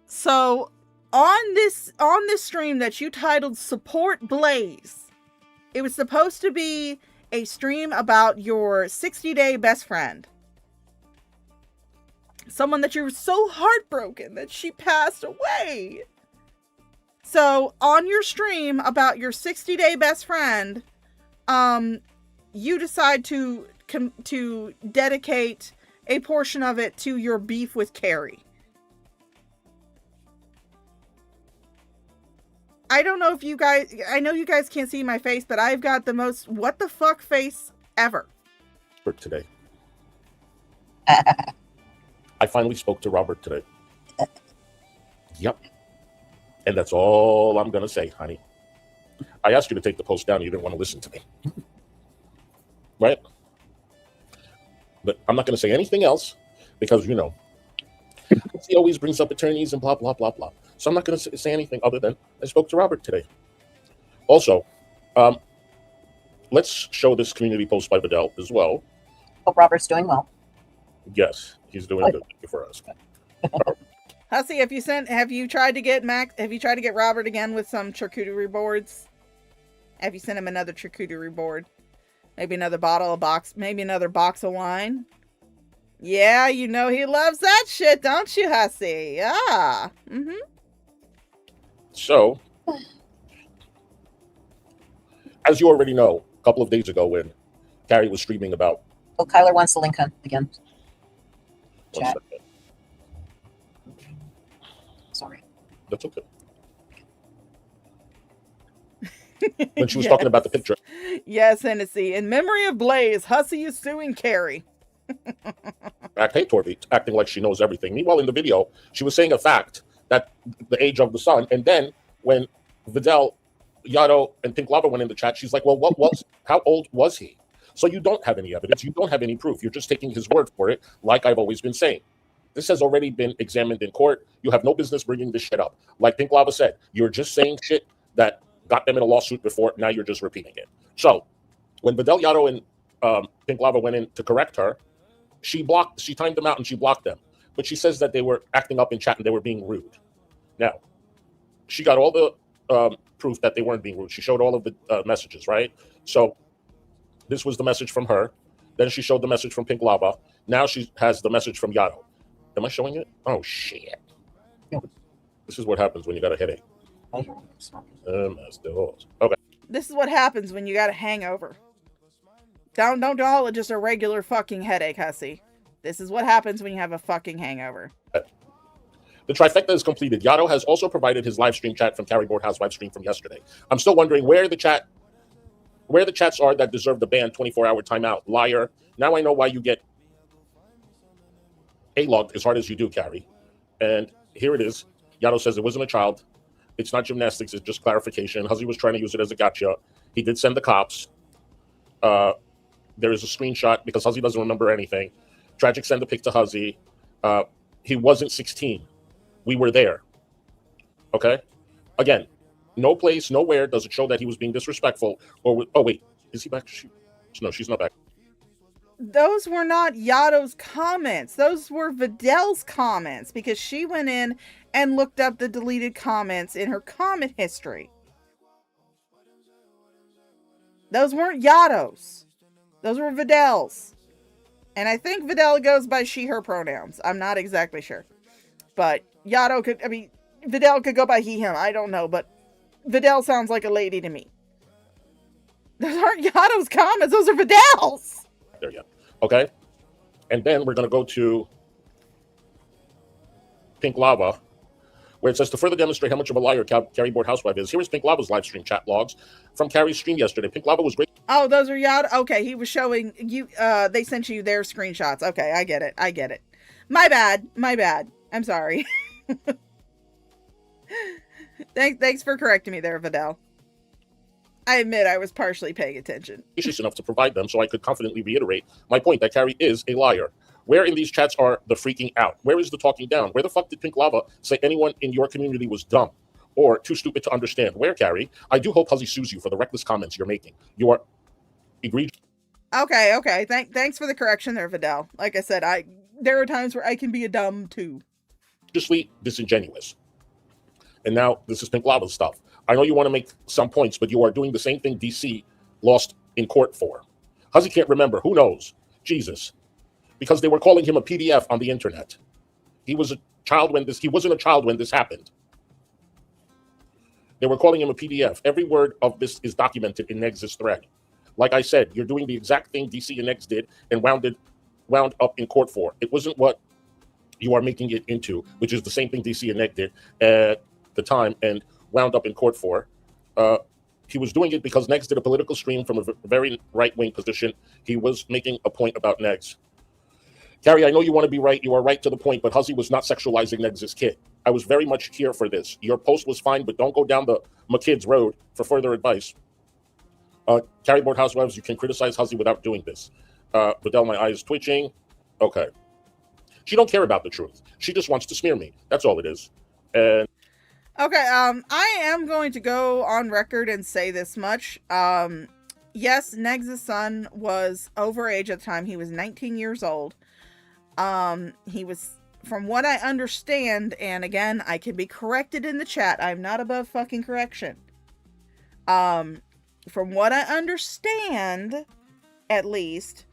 So on this stream that you titled Support Blaze, it was supposed to be a stream about your 60-day best friend. Someone that you were so heartbroken that she passed away. So on your stream about your 60-day best friend, you decide to dedicate a portion of it to your beef with Carrie. I don't know if you guys, I know you guys can't see my face, but I've got the most what the fuck face ever. For today. I finally spoke to Robert today. Yep. And that's all I'm going to say, honey. I asked you to take the post down. You didn't want to listen to me. Right? But I'm not going to say anything else because, you know, he always brings up attorneys and blah, blah, blah, blah. So I'm not going to say anything other than I spoke to Robert today. Also, let's show this community post by Vidal as well. Hope Robert's doing well. Yes, he's doing good for us. Hussy, have you tried to get Robert again with some charcuterie boards? Have you sent him another charcuterie board? Maybe another maybe another box of wine? Yeah, you know he loves that shit, don't you, Hussy? Yeah. Mm-hmm. So, as you already know, a couple of days ago when Carrie was streaming about... Oh, Kyler wants the link again. One Chat. second. Sorry. That's okay. When she was talking about the picture. Yes, Hennessy. In memory of Blaze, Hussy is suing Carrie. Hey, Torby, acting like she knows everything. Meanwhile, in the video, she was saying a fact that the age of the son. And then when Vidal, Yato, and Pink Lava went in the chat, she's like, well, how old was he? So you don't have any evidence. You don't have any proof. You're just taking his word for it, like I've always been saying. This has already been examined in court. You have no business bringing this shit up. Like Pink Lava said, you're just saying shit that got them in a lawsuit before. Now you're just repeating it. So when Vidal, Yato, and Pink Lava went in to correct her, she timed them out and she blocked them. But she says that they were acting up in chat and they were being rude. Now, she got all the proof that they weren't being rude. She showed all of the messages, right? So this was the message from her. Then she showed the message from Pink Lava. Now she has the message from Yato. Am I showing it? Oh, shit. This is what happens when you got a headache. Okay. This is what happens when you got a hangover. Don't call it just a regular fucking headache, Hussy. This is what happens when you have a fucking hangover. The trifecta is completed. Yato has also provided his live stream chat from Carrie Board Housewife stream from yesterday. I'm still wondering where the chats are that deserve the ban 24-hour timeout. Liar. Now I know why you get A-logged as hard as you do, Carrie. And here it is. Yato says it wasn't a child. It's not gymnastics. It's just clarification. Hussy was trying to use it as a gotcha. He did send the cops. There is a screenshot because Hussy doesn't remember anything. Tragic send a pic to Hussy. He wasn't 16. We were there. Okay? Again, no place, nowhere does it show that he was being disrespectful. Oh, wait. Is he back? No, she's not back. Those were not Yato's comments. Those were Vidal's comments because she went in and looked up the deleted comments in her comment history. Those weren't Yato's. Those were Vidal's. And I think Vidal goes by she, her pronouns. I'm not exactly sure. But Vidal could go by he, him. I don't know. But Vidal sounds like a lady to me. Those aren't Yato's comments. Those are Vidal's. There you go. Okay? And then we're going to go to Pink Lava, where it says, to further demonstrate how much of a liar Carrie Board Housewife is, here is Pink Lava's live stream chat logs from Carrie's stream yesterday. Pink Lava was great. Oh, those are Yato? Okay, he was showing you, they sent you their screenshots. Okay, I get it. My bad. I'm sorry. Thanks for correcting me there, Vidal. I admit I was partially paying attention. Enough to provide them so I could confidently reiterate my point that Carrie is a liar. Where in these chats are the freaking out? Where is the talking down? Where the fuck did Pink Lava say anyone in your community was dumb or too stupid to understand? Where, Carrie? I do hope Hussy sues you for the reckless comments you're making. You are egregious. Okay. Thanks for the correction there, Vidal. Like I said, there are times where I can be a dumb too. Egregiously disingenuous. And now this is Pink Lava's stuff. I know you want to make some points, but you are doing the same thing DC lost in court for. Hussy can't remember. Who knows? Jesus. Because they were calling him a PDF on the internet. He wasn't a child when this happened. They were calling him a PDF. Every word of this is documented in Negs' thread. Like I said, you're doing the exact thing DC and Negs did and wound up in court for. It wasn't what you are making it into, which is the same thing DC and Neg did at the time and wound up in court for. He was doing it because Negs did a political stream from a very right-wing position. He was making a point about Negs. Carrie, I know you want to be right. You are right to the point, but Hussy was not sexualizing Negs' kid. I was very much here for this. Your post was fine, but don't go down the McKids road for further advice. Carrie Board Housewives, you can criticize Hussy without doing this. Vidal, my eye is twitching. Okay. She don't care about the truth. She just wants to smear me. That's all it is. And okay, I am going to go on record and say this much. Yes, Negs' son was overage at the time. He was 19 years old. He was from what I understand, and again, I can be corrected in the chat. I'm not above fucking correction. From what I understand, at least,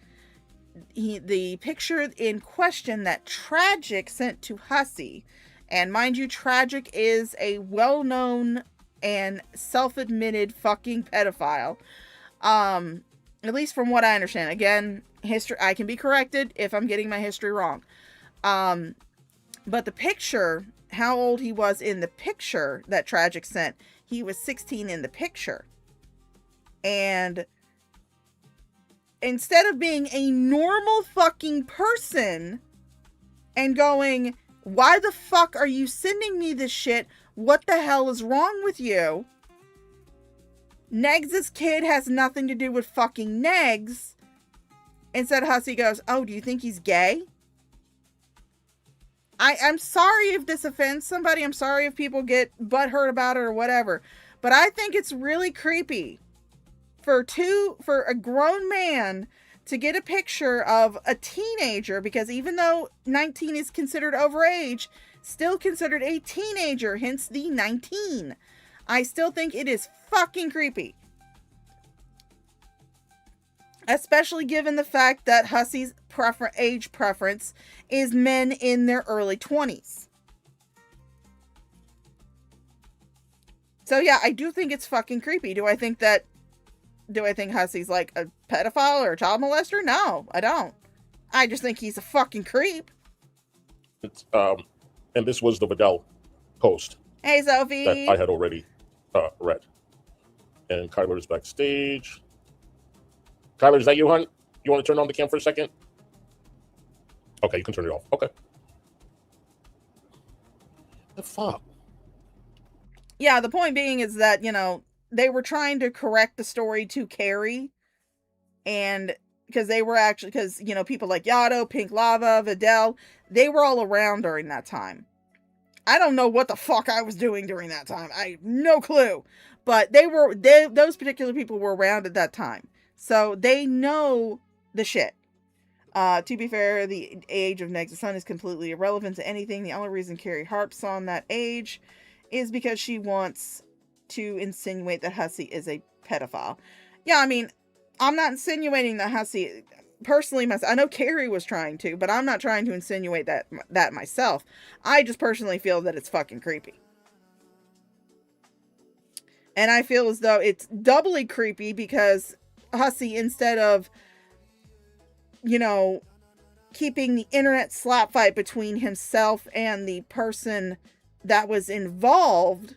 the picture in question that Tragic sent to Hissy, and mind you, Tragic is a well-known and self-admitted fucking pedophile. At least from what I understand. Again, history, I can be corrected if I'm getting my history wrong. But the picture, how old he was in the picture that Tragic sent, he was 16 in the picture. And instead of being a normal fucking person and going, why the fuck are you sending me this shit? What the hell is wrong with you? Negs' kid has nothing to do with fucking Negs. Instead, Hissy goes, oh, do you think he's gay? I'm sorry if this offends somebody. I'm sorry if people get butthurt about it or whatever. But I think it's really creepy for a grown man to get a picture of a teenager, because even though 19 is considered overage, still considered a teenager, hence the 19. I still think it is fucking creepy. Especially given the fact that Hissy's age preference is men in their early 20s. So yeah, I do think it's fucking creepy. Do I think Hissy's like a pedophile or a child molester? No, I don't. I just think he's a fucking creep. It's, and this was the Vidal post. Hey, Sophie. That I had already read. And Kyler is backstage. Kyler, is that you, hon? You want to turn on the cam for a second? Okay, you can turn it off. Okay. The fuck? Yeah, the point being is that, they were trying to correct the story to Carrie. And because people like Yado, Pink Lava, Vidal, they were all around during that time. I don't know what the fuck I was doing during that time. I have no clue. But those particular people were around at that time. So they know the shit. To be fair, the age of Negs' son is completely irrelevant to anything. The only reason Carrie harps on that age is because she wants to insinuate that Hissy is a pedophile. Yeah, I mean, I'm not insinuating that Hissy, personally, I know Carrie was trying to, but I'm not trying to insinuate that myself. I just personally feel that it's fucking creepy. And I feel as though it's doubly creepy because Hissy, instead of, keeping the internet slap fight between himself and the person that was involved,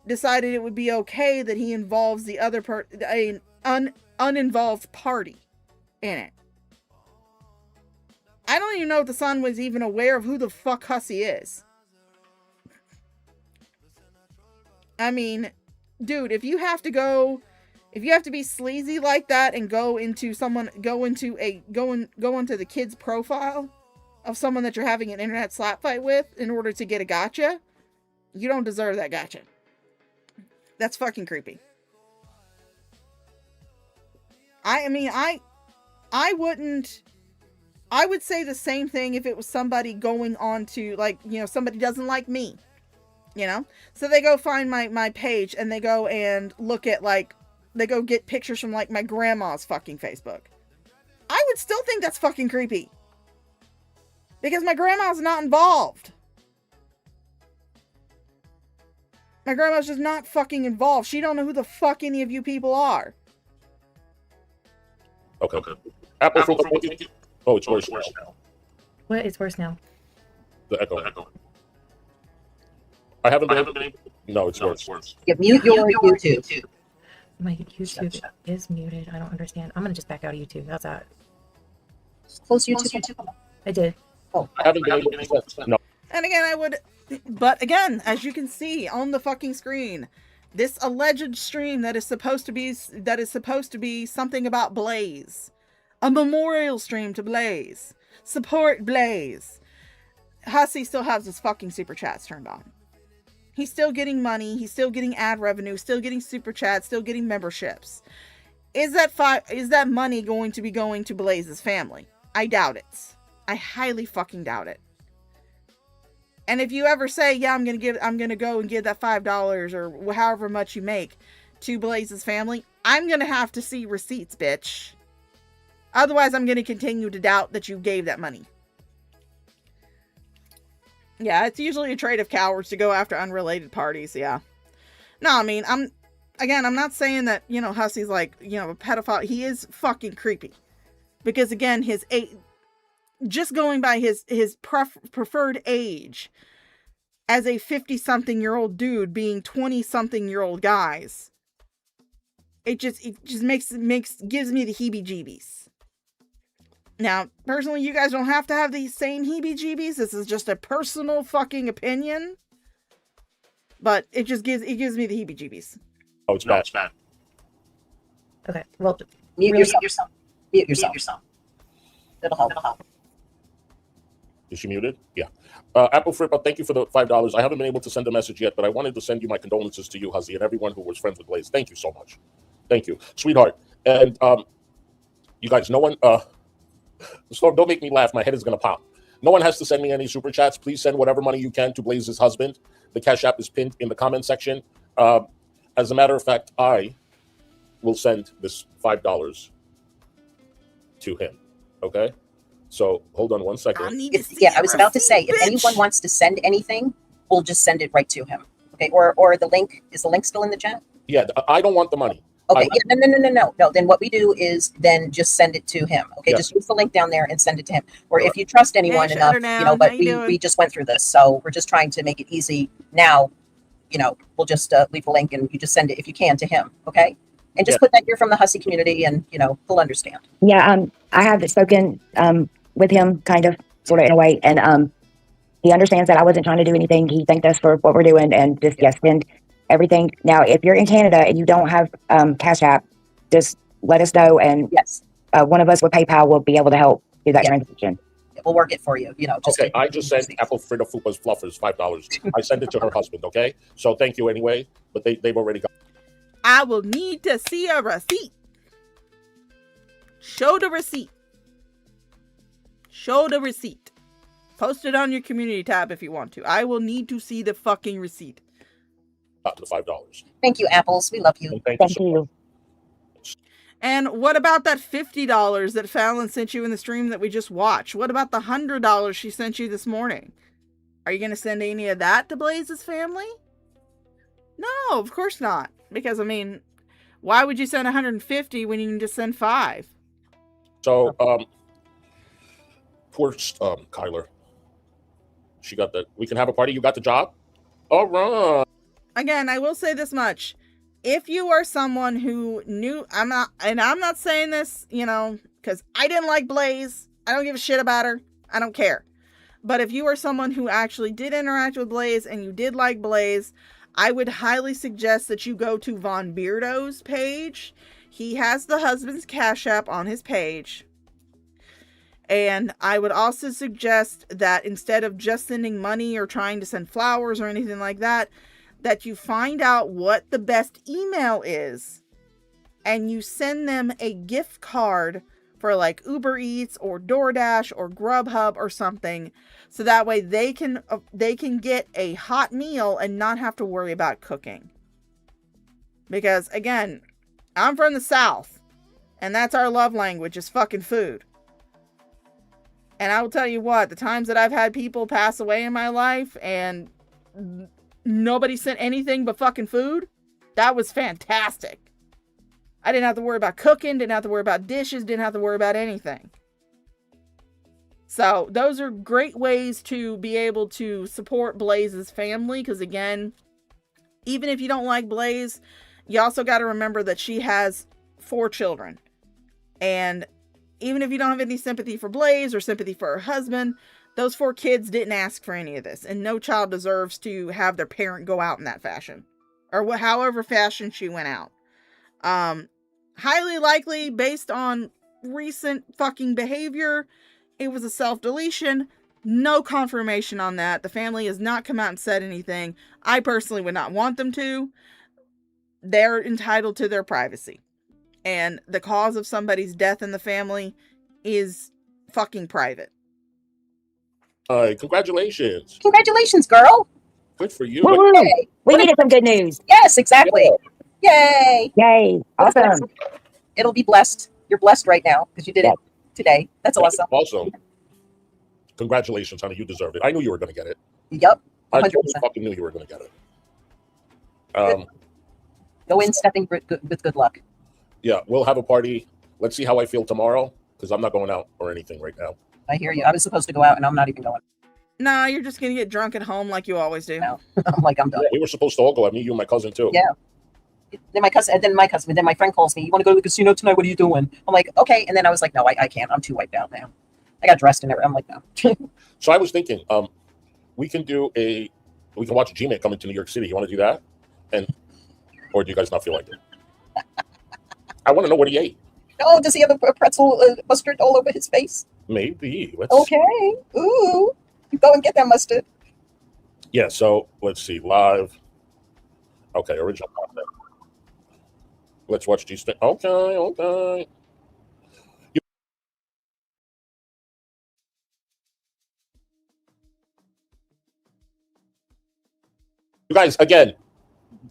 decided it would be okay that he involves the other uninvolved party in it. I don't even know if the son was even aware of who the fuck Hissy is. I mean, dude, if you have to be sleazy like that and go into the kid's profile of someone that you're having an internet slap fight with in order to get a gotcha, you don't deserve that gotcha. That's fucking creepy. I would say the same thing if it was somebody going on to, somebody doesn't like me, so they go find my page and they go and look at, they go get pictures from, my grandma's fucking Facebook. I would still think that's fucking creepy. Because my grandma's not involved. My grandma's just not fucking involved. She don't know who the fuck any of you people are. Okay. Apple from oh, it's worse now. What is worse now? The echo. I haven't been able to. No, it's worse. Yeah, mute your YouTube. My YouTube is muted. I don't understand. I'm gonna just back out of YouTube. How's that? Close YouTube. I did. Oh, I haven't been able to. No. And again, but again, as you can see on the fucking screen, this alleged stream that is supposed to be something about Blaze, a memorial stream to Blaze, support Blaze. Hissy still has his fucking super chats turned on. He's still getting money. He's still getting ad revenue. Still getting super chats. Still getting memberships. Is that money going to be going to Blaze's family? I doubt it. I highly fucking doubt it. And if you ever say, yeah, I'm gonna go and give that $5 or however much you make to Blaze's family, I'm gonna have to see receipts, bitch. Otherwise, I'm gonna continue to doubt that you gave that money. Yeah, it's usually a trait of cowards to go after unrelated parties, yeah. No, I mean, I'm not saying that, Hussy's like, a pedophile. He is fucking creepy. Because again, just going by his preferred age as a 50-something-year-old dude being 20-something-year-old guys, it just gives me the heebie-jeebies. Now, personally, you guys don't have to have these same heebie-jeebies. This is just a personal fucking opinion. But it gives me the heebie-jeebies. Oh, it's bad. Okay. Well, Mute yourself. Mute yourself. It'll help. Is she muted? Yeah. Apple Frippa, thank you for the $5. I haven't been able to send a message yet, but I wanted to send you my condolences to you, Huzzy, and everyone who was friends with Blaze. Thank you so much. Thank you, sweetheart. And you guys, no one. Storm, don't make me laugh. My head is gonna pop. No one has to send me any super chats. Please send whatever money you can to Blaze's husband. The Cash App is pinned in the comment section. As a matter of fact, I will send this $5 to him. Okay. So hold on one second. I was about to say, if anyone wants to send anything, we'll just send it right to him. Okay, or the link, is the link still in the chat? Yeah, I don't want the money. Okay, no. Then what we do is then just send it to him. Okay, just use the link down there and send it to him. Or if you trust anyone enough, but we just went through this, so we're just trying to make it easy now. We'll just leave the link and you just send it if you can to him. Okay, and just put that you're from the Hussy community, and he'll understand. Yeah, I have spoken with him, kind of, sort of in a way, and he understands that I wasn't trying to do anything. He thanked us for what we're doing, and just send everything. Now, if you're in Canada and you don't have Cash App, just let us know, and one of us with PayPal will be able to help do that transaction. We'll work it for you. Okay, I just sent Apple Frida Fupa's Fluffers $5. I sent it to her husband. Okay, so thank you anyway. But they've already got. I will need to see a receipt. Show the receipt. Show the receipt. Post it on your community tab if you want to. I will need to see the fucking receipt. Up to the $5. Thank you, Apples. We love you. And thank you. And what about that $50 that Fallon sent you in the stream that we just watched? What about the $100 she sent you this morning? Are you going to send any of that to Blaze's family? No, of course not. Because, I mean, why would you send $150 when you can just send $5? So, poor Kyler. She got the. We can have a party. You got the job. All right. Again, I will say this much. If you are someone who knew, I'm not saying this, because I didn't like Blaze. I don't give a shit about her. I don't care. But if you are someone who actually did interact with Blaze and you did like Blaze, I would highly suggest that you go to Von Beardo's page. He has the husband's Cash App on his page. And I would also suggest that instead of just sending money or trying to send flowers or anything like that, that you find out what the best email is and you send them a gift card for like Uber Eats or DoorDash or Grubhub or something, so that way they can get a hot meal and not have to worry about cooking. Because again, I'm from the South and that's our love language, is fucking food. And I will tell you what, the times that I've had people pass away in my life and nobody sent anything but fucking food, that was fantastic. I didn't have to worry about cooking, didn't have to worry about dishes, didn't have to worry about anything. So those are great ways to be able to support Blaze's family, because again, even if you don't like Blaze, you also got to remember that she has 4 children. And even if you don't have any sympathy for Blaze or sympathy for her husband, those 4 kids didn't ask for any of this, and no child deserves to have their parent go out in that fashion, or however fashion she went out. Highly likely, based on recent fucking behavior, it was a self-deletion. No confirmation on that. The family has not come out and said anything. I personally would not want them to. They're entitled to their privacy. And the cause of somebody's death in the family is fucking private. Congratulations. Congratulations, girl. Good for you. Woo-hoo. Yay. We needed some good news. Yes, exactly. Yay. Yay. Awesome. It'll be blessed. You're blessed right now because you did it today. That's awesome. Also, congratulations, honey. You deserved it. I knew you were going to get it. Yep. 100%. I totally fucking knew you were going to get it. Go in stepping with good luck. Yeah, we'll have a party. Let's see how I feel tomorrow because I'm not going out or anything right now. I hear you. I was supposed to go out and I'm not even going. Nah, you're just gonna get drunk at home like you always do. No. I'm like, I'm done. Yeah, we were supposed to all go. I mean, you and my cousin too. Yeah. Then my cousin, then my friend calls me. You want to go to the casino tonight? What are you doing? I'm like, okay. And then I was like, no, I can't. I'm too wiped out now. I got dressed and everything. I'm like, no. So I was thinking, we can watch G-Man come into New York City. You want to do that? Or do you guys not feel like it? I want to know what he ate. Oh, does he have a pretzel mustard all over his face? Maybe. Okay. Ooh. You go and get that mustard. Yeah, so let's see. Live. Okay, original content. Let's watch G-String. Okay. You guys, again,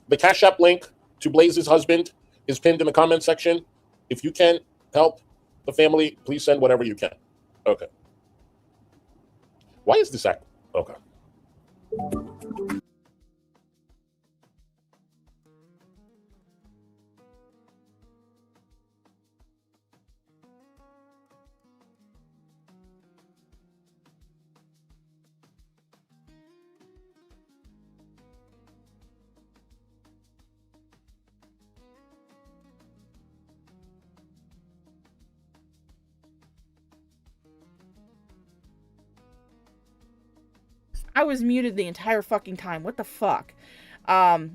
the Cash App link to Blaze's husband is pinned in the comment section. If you can help the family, please send whatever you can. Okay. Why is this act? Okay. I was muted the entire fucking time. What the fuck? I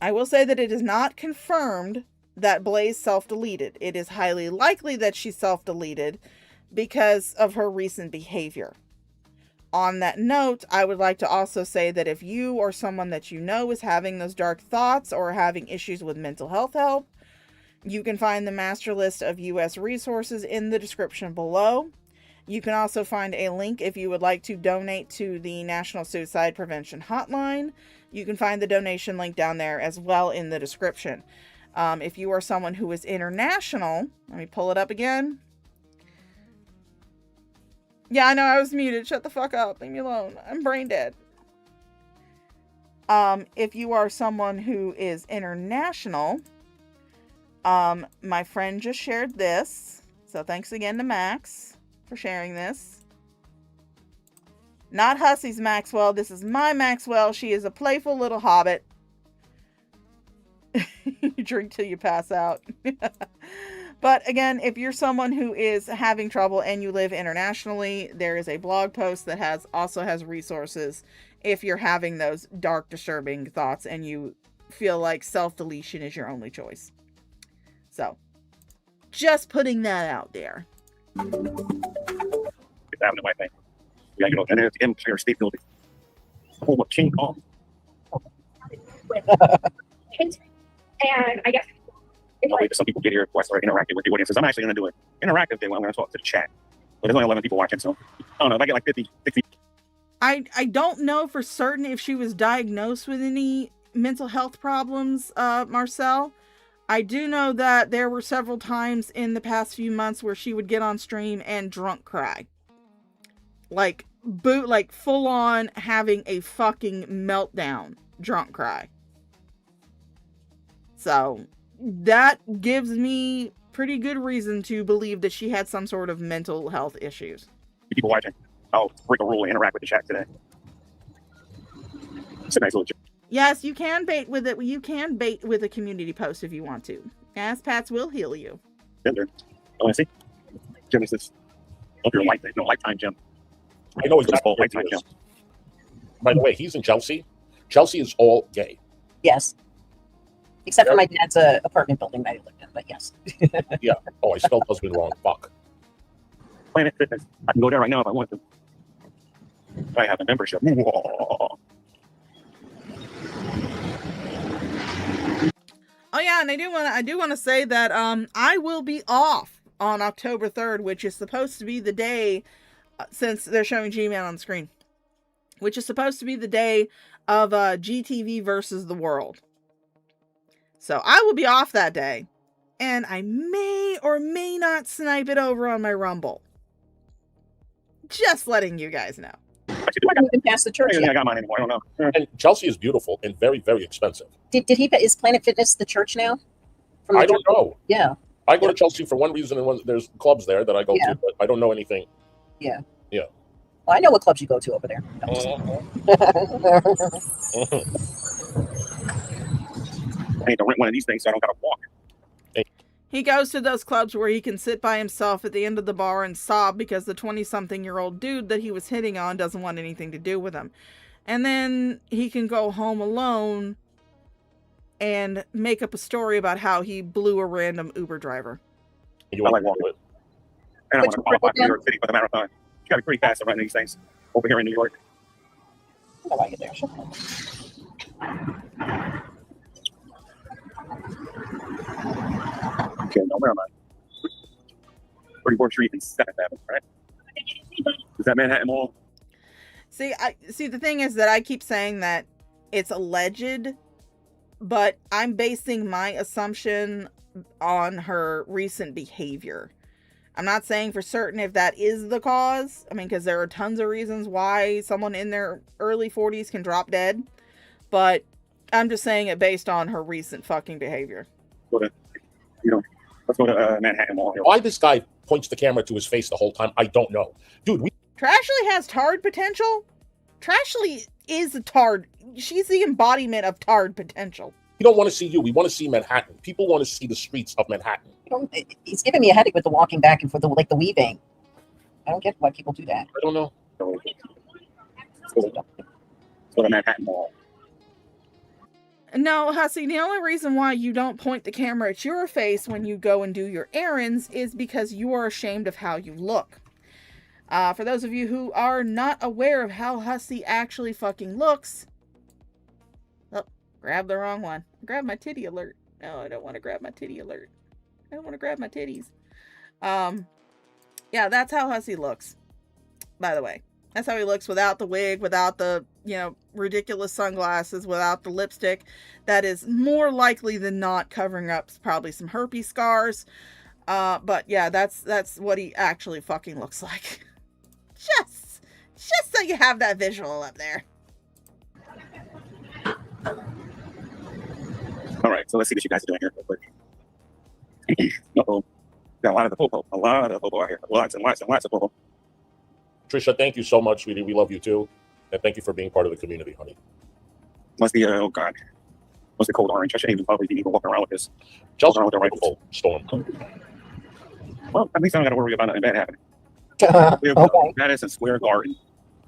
will say that it is not confirmed that Blaze self-deleted. It is highly likely that she self-deleted because of her recent behavior. On that note, I would like to also say that if you or someone that you know is having those dark thoughts or having issues with mental health help, you can find the master list of U.S. resources in the description below. You can also find a link if you would like to donate to the National Suicide Prevention Hotline. You can find the donation link down there as well in the description. If you are someone who is international, let me pull it up again. Yeah, I know I was muted. Shut the fuck up. Leave me alone. I'm brain dead. If you are someone who is international, my friend just shared this. So thanks again to Max for sharing this. Not Hussy's Maxwell. This is my Maxwell. She is a playful little hobbit. You drink till you pass out. But again, if you're someone who is having trouble and you live internationally, there is a blog post that also has resources if you're having those dark, disturbing thoughts and you feel like self-deletion is your only choice. So, just putting that out there. It's happening, my thing. Yeah, you know, and it's Empire State Building. Home of King Kong. And I guess I'll wait till some people get here before I start interacting with the audience. I'm actually going to do an interactive thing. I'm going to talk to the chat. But there's only 11 people watching, so I don't know. If I get like 50, 60. I don't know for certain if she was diagnosed with any mental health problems, Marcel. I do know that there were several times in the past few months where she would get on stream and drunk cry. Like full on having a fucking meltdown, drunk cry. So that gives me pretty good reason to believe that she had some sort of mental health issues. People watching. I'll break a rule and interact with the chat today. It's a nice little joke. Yes, you can bait with it. You can bait with a community post if you want to. Ass Pats will heal you. Gender. I want to see. Genesis. Hope you're lifetime gem. I know he's It's not called lifetime gem. By the way, he's in Chelsea. Chelsea is all gay. Yes. Except for my dad's apartment building that I lived in, but yes. Yeah. Oh, I spelled husband wrong. Fuck. Planet Fitness. I can go there right now if I want to. I have a membership. Oh yeah, and I do want to say that I will be off on October 3rd, which is supposed to be the day since they're showing G-Man on the screen, which is supposed to be the day of GTV versus the world. So I will be off that day, and I may or may not snipe it over on my Rumble. Just letting you guys know. I haven't even passed the church I yet. got mine anymore. I don't know. And Chelsea is beautiful and very, very expensive. Is Planet Fitness the church now? From the I don't church? know. Yeah. I go to Chelsea for one reason, and there's clubs there that I go to, but I don't know anything. Yeah. Yeah. Well, I know what clubs you go to over there. I need to rent one of these things so I don't gotta walk. He goes to those clubs where he can sit by himself at the end of the bar and sob because the 20-something-year-old dude that he was hitting on doesn't want anything to do with him. And then he can go home alone and make up a story about how he blew a random Uber driver. You want to walk with? I don't want to qualify for New York City for the marathon. You gotta be pretty fast at running these things over here in New York. I like it there. Okay, now where am I? 34th Street and 7th Avenue, right? Is that Manhattan Mall? See, the thing is that I keep saying that it's alleged, but I'm basing my assumption on her recent behavior. I'm not saying for certain if that is the cause. I mean, because there are tons of reasons why someone in their early 40s can drop dead. But I'm just saying it based on her recent fucking behavior. Let's go to Manhattan Mall here. Why this guy points the camera to his face the whole time, I don't know. Dude, Trashley has tard potential. Trashley is a tard. She's the embodiment of tard potential. We don't want to see you. We want to see Manhattan. People want to see the streets of Manhattan. He's giving me a headache with the walking back and forth, the weaving. I don't get why people do that. I don't know. Let's go to Manhattan Mall. No, Hussy, the only reason why you don't point the camera at your face when you go and do your errands is because you are ashamed of how you look. For those of you who are not aware of how Hussy actually fucking looks... Oh, grab the wrong one. Grab my titty alert. No, I don't want to grab my titty alert. I don't want to grab my titties. Yeah, that's how Hussy looks. By the way. That's how he looks without the wig, without the, ridiculous sunglasses, without the lipstick. That is more likely than not covering up probably some herpes scars. But yeah, that's what he actually fucking looks like. Just so you have that visual up there. All right, so let's see what you guys are doing here real quick. Uh-oh. Got a lot of the popo. A lot of the popo out here. Lots and lots and lots of popo. Trisha, thank you so much, sweetie. We love you too. And thank you for being part of the community, honey. Must be, oh God. Must be cold orange. I shouldn't even probably be even walking around with this. Just around with the rifle storm. Well, at least I don't got to worry about nothing bad happening. Okay. Madison Square Garden.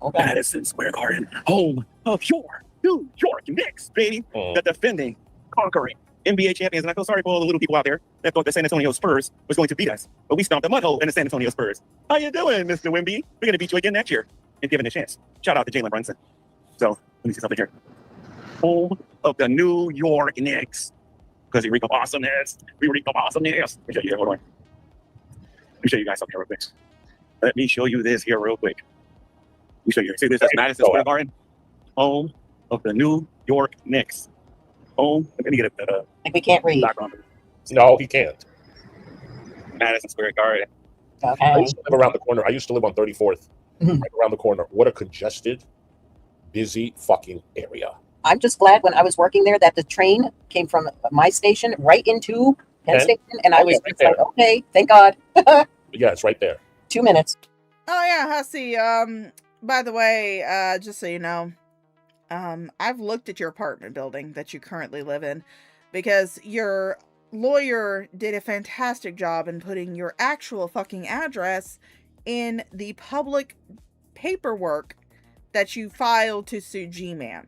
Okay. Madison Square Garden. Home of your New York Knicks, baby. The defending, conquering NBA champions. And I feel sorry for all the little people out there that thought the San Antonio Spurs was going to beat us. But we stomped a mud hole in the San Antonio Spurs. How you doing, Mr. Wimby? We're going to beat you again next year and give it a chance. Shout out to Jalen Brunson. So, let me see something here. Home of the New York Knicks. Because we reek of awesomeness. We reek of awesomeness. Let me show you here. Hold on. Let me show you guys something here real quick. Let me show you this here real quick. Let me show you. See this? That's Madison Square Garden. Home of the New York Knicks. Home. Let me get a we can't read. background. No, he can't. Madison Square Garden. Okay. I used to live around the corner. I used to live on 34th. Mhm. Right around the corner. What a congested, busy fucking area. I'm just glad when I was working there that the train came from my station right into Penn Station, and I was right just like, there. okay, thank God. Yeah, it's right there. 2 minutes. Oh yeah, Hussy, by the way, just so you know, I've looked at your apartment building that you currently live in because your lawyer did a fantastic job in putting your actual fucking address in the public paperwork that you filed to sue G-Man.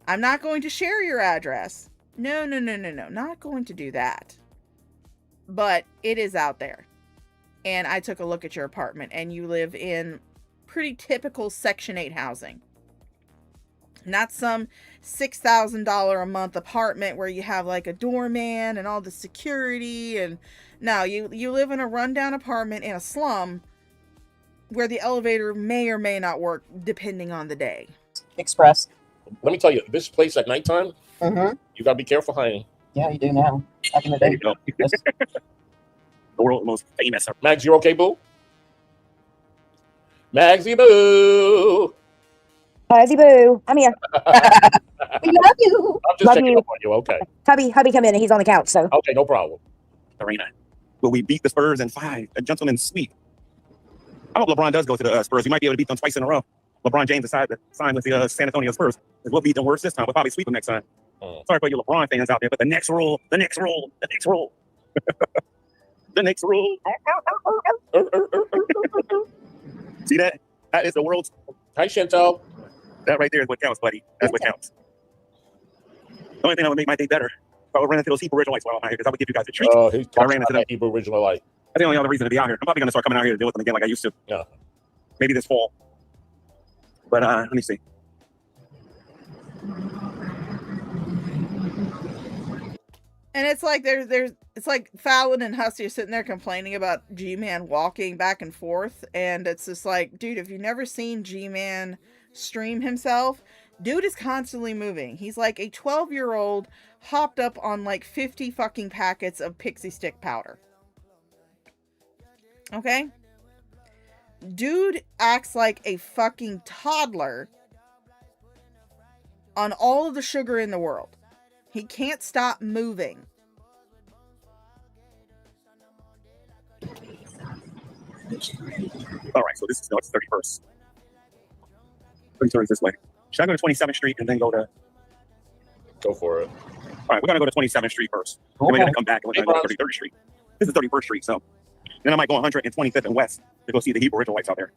I'm not going to share your address. No, not going to do that. But it is out there. And I took a look at your apartment, and you live in pretty typical Section 8 housing. Not some $6,000 a month apartment where you have like a doorman and all the security. And no, you live in a rundown apartment in a slum where the elevator may or may not work depending on the day. Express. Let me tell you, this place at nighttime, Mm-hmm. you gotta be careful, honey. Yeah, you do now. Back in the There day. you go. The world's most famous. Mags, you okay, boo? Magsy boo. Huzzy boo, I'm here. We love you. I'm just Love checking you. up on you. Okay. Hubby come in and he's on the couch, so. Okay, no problem. Arena. Will we beat the Spurs in 5? A gentleman's sweep. I hope LeBron does go to the Spurs. We might be able to beat them twice in a row. LeBron James decided to sign with the San Antonio Spurs. We'll beat them worse this time. We'll probably sweep them next time. Sorry for you LeBron fans out there, but the next rule. The next rule. See that? That is the world's. Hi, Chantel. That right there is what counts, buddy. That's what counts. The only thing that would make my day better, if I would run into those Hebrew Israelites while I'm out here, because I would give you guys a treat. Oh, he's I ran into that Hebrew original light. That's the only other reason to be out here. I'm probably going to start coming out here to deal with them again like I used to. Yeah. Maybe this fall. But let me see. And it's like it's like Fallon and Hussey are sitting there complaining about G-Man walking back and forth, and it's just like, dude, if you've never seen G-Man stream himself, dude is constantly moving. He's like a 12-year-old hopped up on like 50 fucking packets of pixie stick powder. Okay? Dude acts like a fucking toddler on all of the sugar in the world. He can't stop moving. All right, so this is, no, it's 31st. 31st is this way. Should I go to 27th Street and then go to... Go for it. All right, we're going to go to 27th Street first. Then we're going to come back and we're going to go to 33rd Street. This is 31st Street, so... Then I might go 125th and West to go see the Hebrew Israelites out there.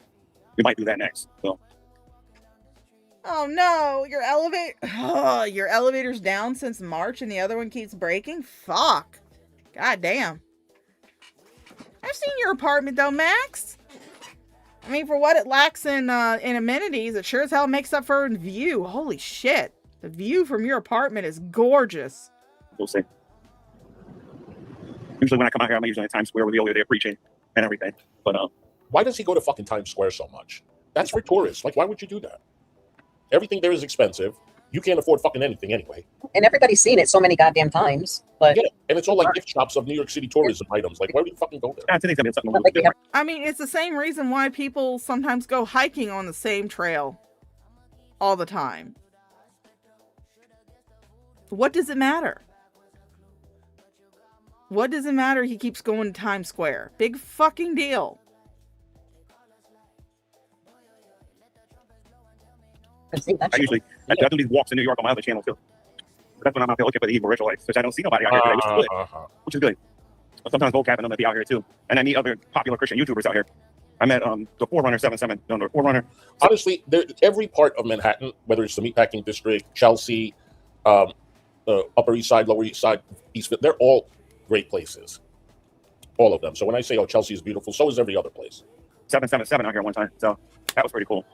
We might do that next, so... Oh no, your elevator's down since March and the other one keeps breaking? Fuck. God damn. I've seen your apartment though, Max. I mean, for what it lacks in amenities, it sure as hell makes up for in view. Holy shit. The view from your apartment is gorgeous. We'll see. Usually when I come out here, I'm usually in Times Square with the over there preaching and everything. But why does he go to fucking Times Square so much? That's for tourists. Like, why would you do that? Everything there is expensive. You can't afford fucking anything anyway. And everybody's seen it so many goddamn times. But yeah, and it's all like gift shops of New York City tourism items. Like, why would you fucking go there? I mean, it's the same reason why people sometimes go hiking on the same trail all the time. What does it matter? What does it matter he keeps going to Times Square? Big fucking deal. I do these walks in New York on my other channel too. That's when I'm out there looking for the Hebrew Israelites, which I don't see nobody out here today, which is good. But sometimes vocab and them be out here too. And I meet other popular Christian YouTubers out here. I met the Forerunner 77, the Forerunner. Honestly, every part of Manhattan, whether it's the Meatpacking District, Chelsea, Upper East Side, Lower East Side, East, they're all great places. All of them. So when I say, oh, Chelsea is beautiful, so is every other place. 777 out here one time. So that was pretty cool.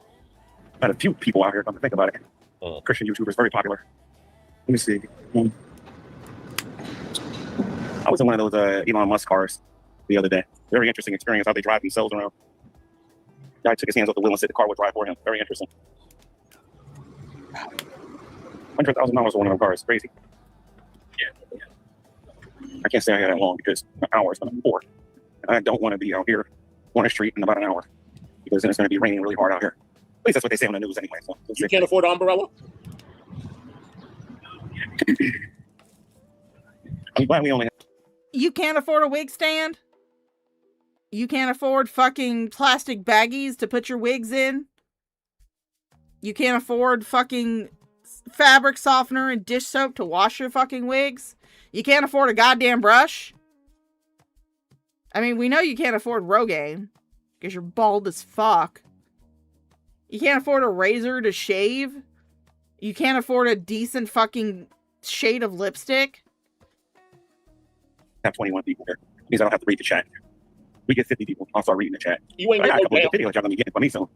I had a few people out here, come to think about it. Christian YouTubers, very popular. Let me see. I was in one of those Elon Musk cars the other day. Very interesting experience how they drive themselves around. Guy took his hands off the wheel and said the car would drive for him. Very interesting. $100,000 for one of them cars. Crazy. Yeah. I can't stay out here that long because an hour is going to be bored. And I don't want to be out here on the street in about an hour because then it's going to be raining really hard out here. At least that's what they say on the news anyway. So you can't afford an umbrella? I'm glad we only have... You can't afford a wig stand? You can't afford fucking plastic baggies to put your wigs in? You can't afford fucking fabric softener and dish soap to wash your fucking wigs? You can't afford a goddamn brush? I mean, we know you can't afford Rogaine because you're bald as fuck. You can't afford a razor to shave? You can't afford a decent fucking shade of lipstick? I have 21 people here. It means I don't have to read the chat. We get 50 people. I'll start reading the chat. You ain't I got a couple no of videos y'all gonna be getting for me. Some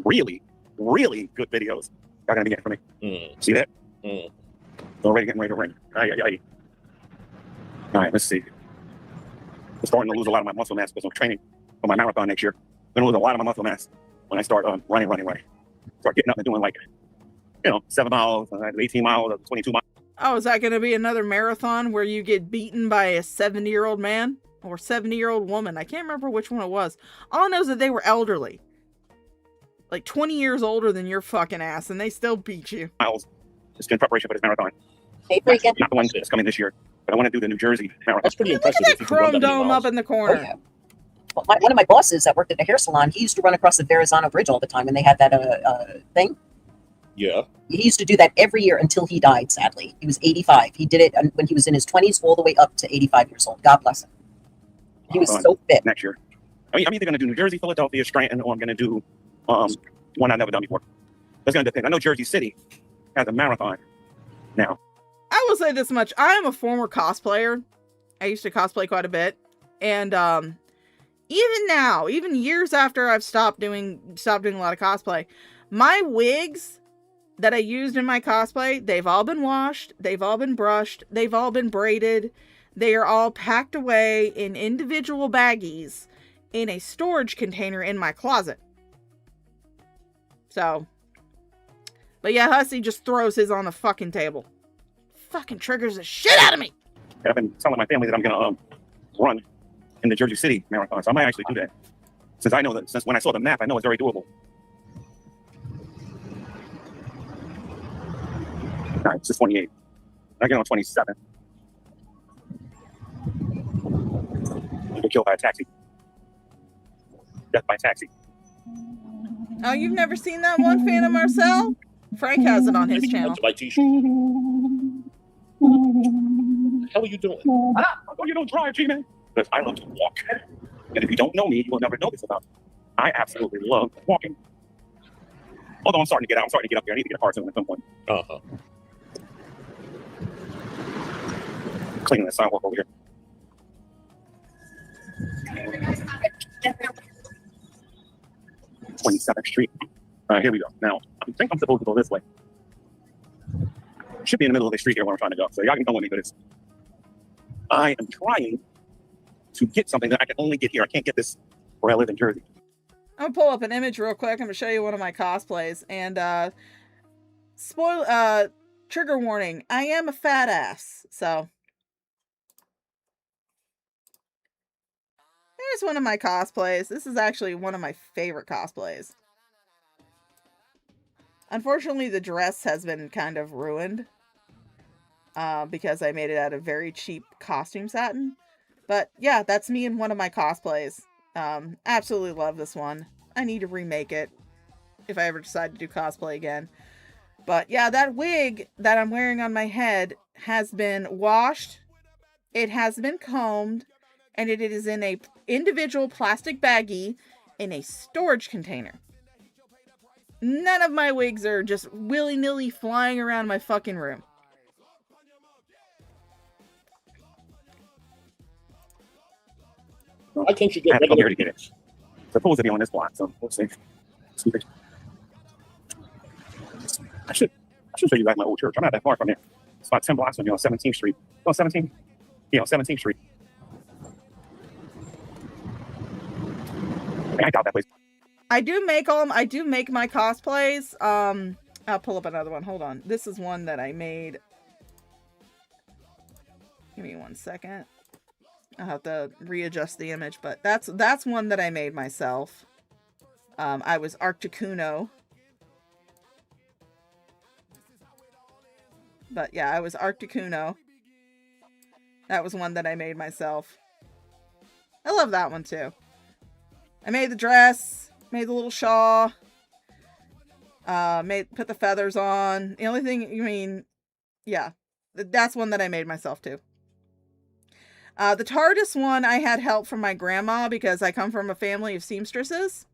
really, really good videos y'all gonna be getting for me. See that? Already getting ready to ring. All right, let's see. I'm starting to lose a lot of my muscle mass because I'm training for my marathon next year. gonna lose a lot of my muscle mass when I start running. Start getting up and doing like, 7 miles, 18 miles, 22 miles. Oh, is that going to be another marathon where you get beaten by a 70-year-old man or 70-year-old woman? I can't remember which one it was. All I know is that they were elderly. Like 20 years older than your fucking ass, and they still beat you. Miles, just in preparation for this marathon. Hey, freaking. Not the one that's coming this year, but I want to do the New Jersey marathon. That's pretty impressive. Look at that chrome dome up in the corner. Oh, yeah. Well, one of my bosses that worked at the hair salon, he used to run across the Verrazano Bridge all the time, and they had that thing. Yeah. He used to do that every year until he died, sadly. He was 85. He did it when he was in his 20s all the way up to 85 years old. God bless him. He was so fit. Next year. I'm either going to do New Jersey, Philadelphia, Scranton, or I'm going to do one I've never done before. That's going to depend. I know Jersey City has a marathon now. I will say this much. I am a former cosplayer. I used to cosplay quite a bit. And even now, even years after I've stopped doing a lot of cosplay, my wigs that I used in my cosplay, they've all been washed, they've all been brushed, they've all been braided. They are all packed away in individual baggies in a storage container in my closet. So, but yeah, Hussy just throws his on the fucking table. Fucking triggers the shit out of me. I've been telling my family that I'm going to run in the Jersey City marathon, so I might actually do that. Since when I saw the map, I know it's very doable. All right, it's just 28. I get on 27. You get killed by a taxi. Death by taxi. Oh, you've never seen that one, Phantom Marcel? Frank has it on his channel. That's my t-shirt. What the hell are you doing? Oh, you don't drive, G-Man. Because I love to walk. And if you don't know me, you will never know this about me. I absolutely love walking. Although I'm starting to get out. I'm starting to get up there. I need to get a car soon at some point. Uh-huh. Cleaning the sidewalk over here. "27th Street. Here we go. Now, I think I'm supposed to go this way. Should be in the middle of the street here where I'm trying to go. So y'all can come with me, but I am trying to get something that I can only get here. I can't get this where I live in Jersey. I'm gonna pull up an image real quick. I'm gonna show you one of my cosplays. And trigger warning, I am a fat ass. So there's one of my cosplays. This is actually one of my favorite cosplays. Unfortunately, the dress has been kind of ruined because I made it out of very cheap costume satin. But yeah, that's me in one of my cosplays. Absolutely love this one. I need to remake it if I ever decide to do cosplay again. But yeah, that wig that I'm wearing on my head has been washed. It has been combed. And it is in a individual plastic baggie in a storage container. None of my wigs are just willy-nilly flying around my fucking room. Why can't you get I'm here to get it. Supposed to be on this block, so we'll see. I should show you guys my old church. I'm not that far from here. It's about 10 blocks from here on 17th Street. Oh, 17th? Yeah, on 17th Street. I doubt that place. I do make my cosplays. I'll pull up another one. Hold on. This is one that I made. Give me 1 second. I'll have to readjust the image, but that's one that I made myself. I was Articuno. But yeah, I was Articuno. That was one that I made myself. I love that one too. I made the dress, made the little shawl, put the feathers on. The only thing, yeah, that's one that I made myself too. The TARDIS one, I had help from my grandma because I come from a family of seamstresses.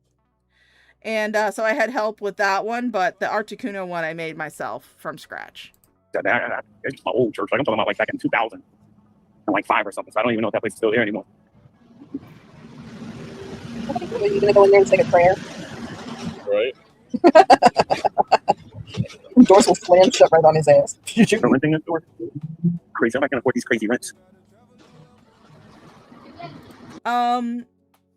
And so I had help with that one, but the Articuno one I made myself from scratch. It's my old church. Like I'm talking about like back in 2000 and like 5 or something. So I don't even know if that place is still there anymore. Are you gonna go in there and say a prayer? Right. Doors will slam shut right on his ass. You're renting this door? Crazy. I'm not gonna afford these crazy rents.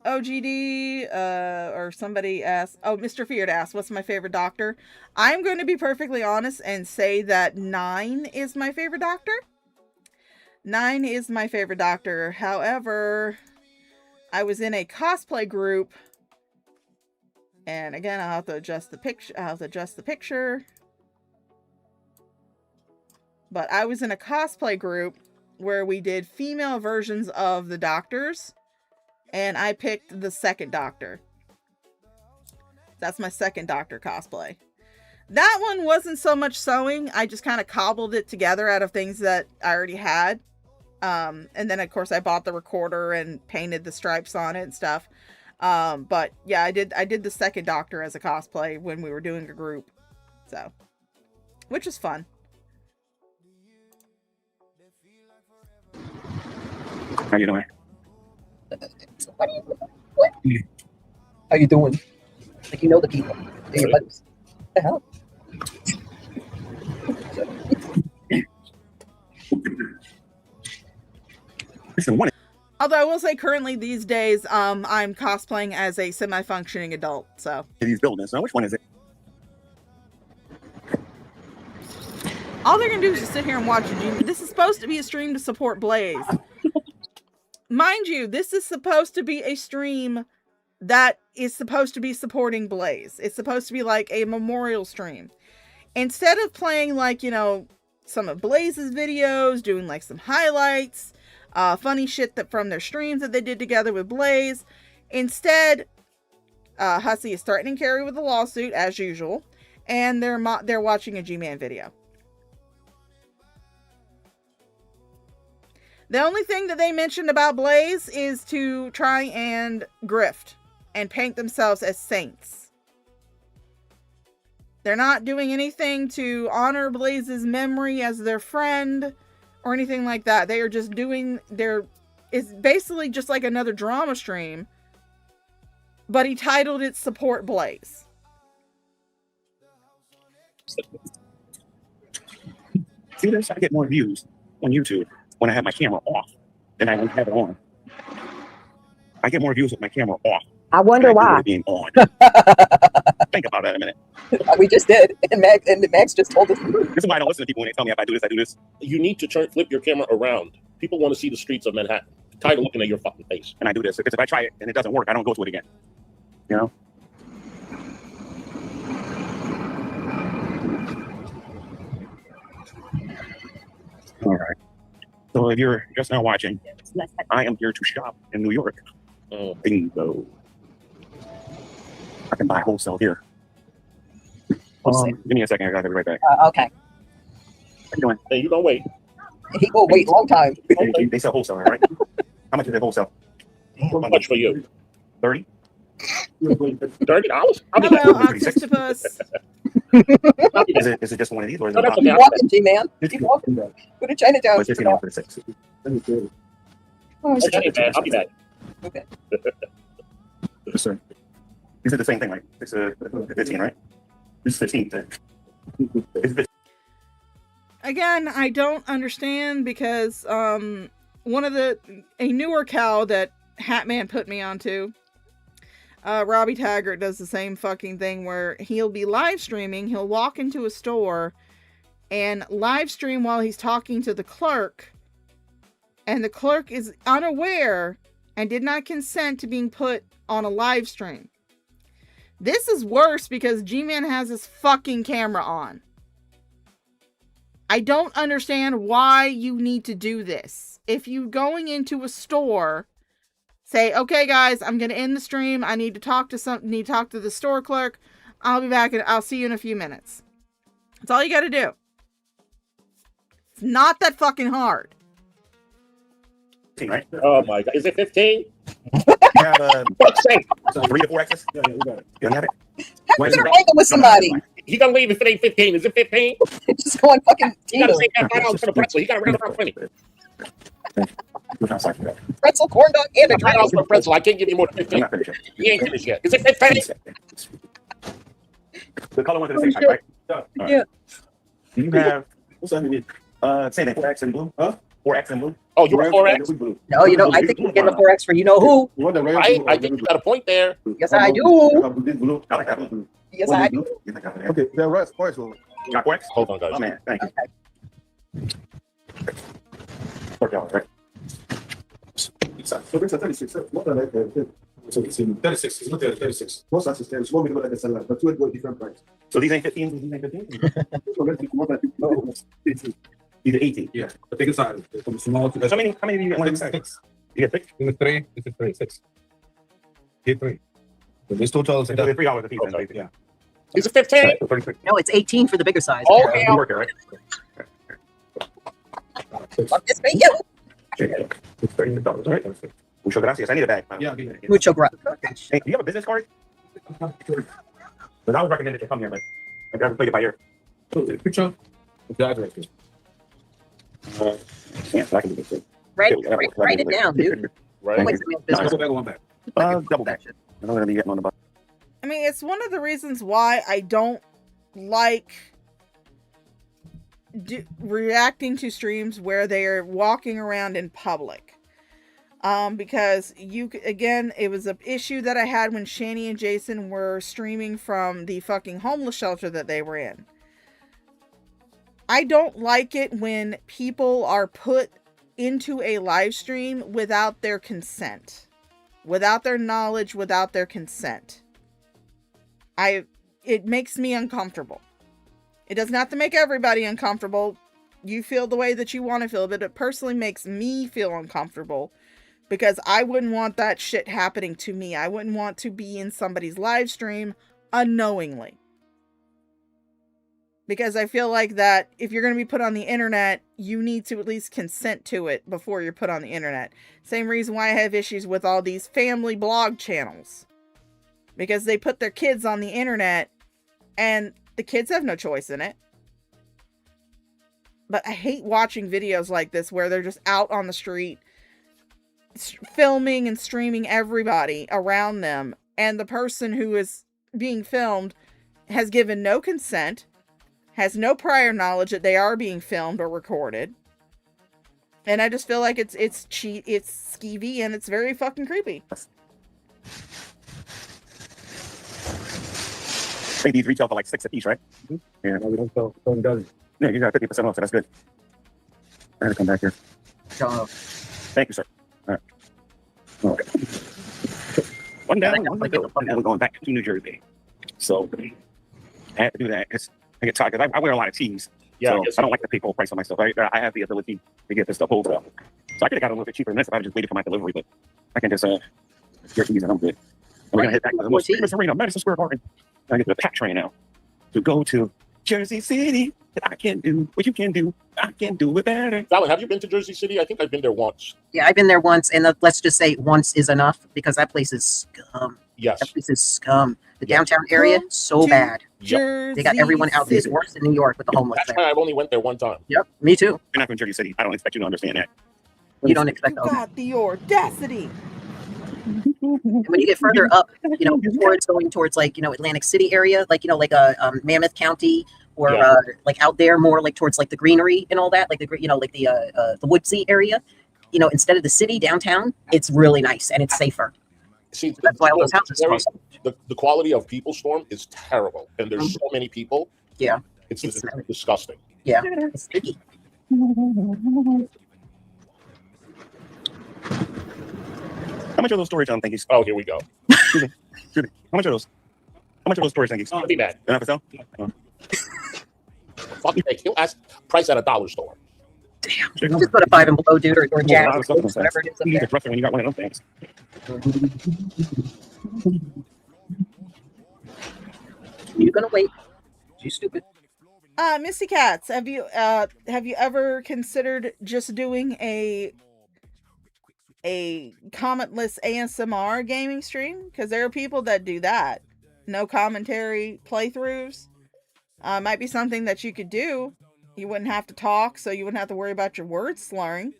OGD, or somebody asked, oh, Mr. Feared asked, what's my favorite doctor? I'm going to be perfectly honest and say that 9 is my favorite doctor. 9 is my favorite doctor. However, I was in a cosplay group, and again, I'll have to adjust the picture. But I was in a cosplay group where we did female versions of the doctors, and I picked the second doctor. That's my second doctor cosplay. That one wasn't so much sewing. I just kind of cobbled it together out of things that I already had. And then of course I bought the recorder and painted the stripes on it and stuff. But yeah, I did the second doctor as a cosplay when we were doing a group. So, which is fun. How you doing? What? How you doing? Like, you know the people. Hey, what the hell? Although I will say currently these days, I'm cosplaying as a semi-functioning adult, so. These buildings. Now, which one is it? All they're gonna do is just sit here and watch you. This is supposed to be a stream to support Blaze. Mind you, this is supposed to be a stream that is supposed to be supporting Blaze. It's supposed to be like a memorial stream. Instead of playing like, you know, some of Blaze's videos, doing like some highlights, funny shit that from their streams that they did together with Blaze. Instead, Hissy is threatening Carrie with a lawsuit as usual, and they're watching a G-Man video. The only thing that they mentioned about Blaze is to try and grift and paint themselves as saints. They're not doing anything to honor Blaze's memory as their friend or anything like that. They are just doing it's basically just like another drama stream, but he titled it Support Blaze. See this? I get more views on YouTube when I have my camera off than I have it on. I get more views with my camera off. I wonder why. It being on. Think about that a minute. We just did, and Max just told us. This is why I don't listen to people when they tell me if I do this, I do this. You need to flip your camera around. People want to see the streets of Manhattan. Tired of looking at your fucking face. And I do this because if I try it and it doesn't work, I don't go to it again. You know. All right. So if you're just now watching, I am here to shop in New York. Bingo. I can buy wholesale here. Give me a second. I gotta be right back. Okay. How you doing? Hey, you don't wait. He will wait a long time. They sell wholesale, right? How much is it whole? How much for you? 30. $30? I'll be Hello, back. Octopus. Is it just one of these, or is it? that's Keep okay. walking, G-Man. Keep walking. Go to Chinatown. It's 15 for the 6. Oh, it's Okay, man, I'll be back. Okay. Yes, sir. These are the same thing, right? It's 15, right? This is 15. It's 15. Again, I don't understand because a newer cow that Hatman put me onto, Robbie Taggart, does the same fucking thing where he'll be live streaming, he'll walk into a store and live stream while he's talking to the clerk, and the clerk is unaware and did not consent to being put on a live stream. This is worse because G-Man has his fucking camera on. I don't understand why you need to do this. If you're going into a store, say, okay guys, I'm going to end the stream. I need to talk to the store clerk. I'll be back and I'll see you in a few minutes. That's all you got to do. It's not that fucking hard. Right? Oh my God. Is it 15? You have Fuck's sake. 3 to 4 access? Yeah, we got it. You don't have it? How is there hanging with somebody? He gonna leave if it ain't 15. Is it 15? Just going fucking. You gotta say that $5 for the pretzel. You gotta round it up 20. Pretzel, corn dog, and a drink. $5 for a pretzel. I can't give you more than 15. He ain't finished yet. Is it 15? The color ones are the same type, right? Yeah. Do you have, what's that? Say that 4X in blue? Huh? 4X in blue? Oh, you were 4X? No, you know, I think you get the 4X for you know who. Right? I think you got a point there. Yes, I do. Yes, I do. Okay, they're right. Sports. Got 4X? Hold on, guys. Oh, man, thank you. Okay. So it's a 36. What are like 36. It's not 36. Most assistants, one minimum like a salad, but two at different price. So these ain't 15? These ain't 15? These are 18. Yeah. The biggest size. From small to how many do you get? One size. You get 6? This is 3. This is 3. 6. Get 3. So this total is $3 a piece. Okay. Yeah. Is it 15? No, it's 18 for the bigger size. Oh, yeah. Work it, right? Fuck this, thank you. It's $30, right? Muchas gracias. I need a bag. Yeah, mucho gracias. Hey, do you have a business card? But I would recommend it to come here, but I've never played it by ear. Picture of the address. Yeah, so I can do this. Write it down, dude. Right. Double back. I don't really get on the bus. I mean, it's one of the reasons why I don't like reacting to streams where they are walking around in public. Because again, it was an issue that I had when Shani and Jason were streaming from the fucking homeless shelter that they were in. I don't like it when people are put into a live stream without their consent, without their knowledge, without their consent. It makes me uncomfortable. It doesn't have to make everybody uncomfortable. You feel the way that you want to feel, but it personally makes me feel uncomfortable because I wouldn't want that shit happening to me. I wouldn't want to be in somebody's live stream unknowingly. Because I feel like that if you're going to be put on the internet, you need to at least consent to it before you're put on the internet. Same reason why I have issues with all these family blog channels. Because they put their kids on the internet and the kids have no choice in it. But I hate watching videos like this where they're just out on the street filming and streaming everybody around them. And the person who is being filmed has given no consent, has no prior knowledge that they are being filmed or recorded. And I just feel like it's skeevy and it's very fucking creepy. I think these retail for like 6 a piece, right? Mm-hmm. Yeah, no, we don't sell dozens. Yeah, you got 50% off, so that's good. I gotta come back here. Thank you, sir. All right. One down, one to go. And then we're going back to New Jersey. So I had to do that because I get tired because I wear a lot of tees. Yeah, so I don't like to pay full price on myself. I have the ability to get this stuff wholesale. So I could have got a little bit cheaper than this if I just waited for my delivery, but I can just get these and I'm good. And we're gonna head back to the most famous arena, Madison Square Garden. I get to the pack train now to go to Jersey City. I can do what you can do. I can do it better. Fallon, have you been to Jersey City? I think I've been there once. Yeah, I've been there once, and let's just say once is enough because that place is scum. Yes. That place is scum. The downtown area, so bad. Jersey They got everyone out there. It's worse than New York with the homeless. That's why I've only went there one time. Yep, me too. You're not from Jersey City. I don't expect you to understand that. You don't expect You got the audacity. And when you get further up, going towards like, Atlantic City area, like, like Mammoth County or like out there more like towards like the greenery and all that, like the woodsy area, instead of the city downtown, it's really nice and it's safer. See, that's why all those houses cost. The quality of People Storm is terrible. And there's so many people. Yeah. It's disgusting. Yeah. It's sticky. How much are those storage thingies? Oh, here we go. Excuse me. How much are those? How much are those storage thingies? Not be bad. They're not for sale? Oh. Fuck you, he'll ask price at a dollar store. Damn. Just put a 5 and below, dude, or Jack, or whatever it is up You need there. to trust it when you got one of those things. You're gonna wait. You stupid. Missy Cats, have you ever considered just doing a commentless ASMR gaming stream? Because there are people that do that. No commentary playthroughs. Might be something that you could do. You wouldn't have to talk, so you wouldn't have to worry about your words slurring.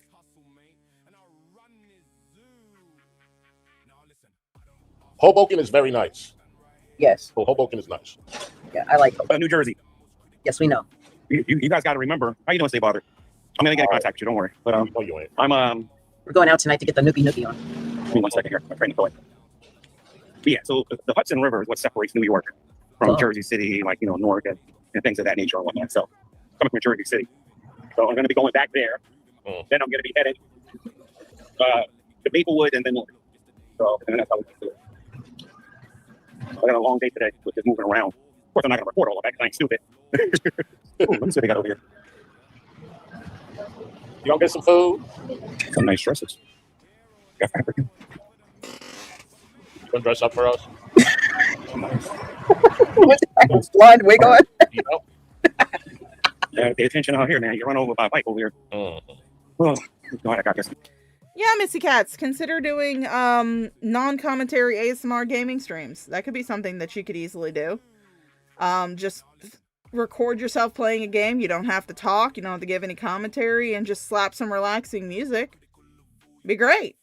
Hoboken is very nice. Yes. Oh, Hoboken is nice. Yeah, I like Hoboken. New Jersey. Yes, we know. You guys got to remember. How you doing, Stay Bothered? I'm gonna get in contact with you. Don't worry. But No, you ain't. I'm We're going out tonight to get the nookie on. Give me 1 second here. I'm trying to go in. But yeah, so the Hudson River is what separates New York from Jersey City, like, you know, Newark and things of that nature and whatnot. So coming from Jersey City. So I'm going to be going back there. Then I'm going to be headed to Maplewood and then north. So and that's how we do it. I got a long day today with just moving around. Of course, I'm not going to record all of that because I ain't stupid. Ooh, let me see what they got over here. You don't get some food? Some nice dresses. Got fabric. You gonna dress up for us? Blonde wig on. You know? Pay attention out here, man. You run over by a bike over here. Oh, God, I got this. Yeah, Missy Cats, consider doing non-commentary ASMR gaming streams. That could be something that you could easily do. Just record yourself playing a game. You don't have to talk. You don't have to give any commentary, and just slap some relaxing music. Be great.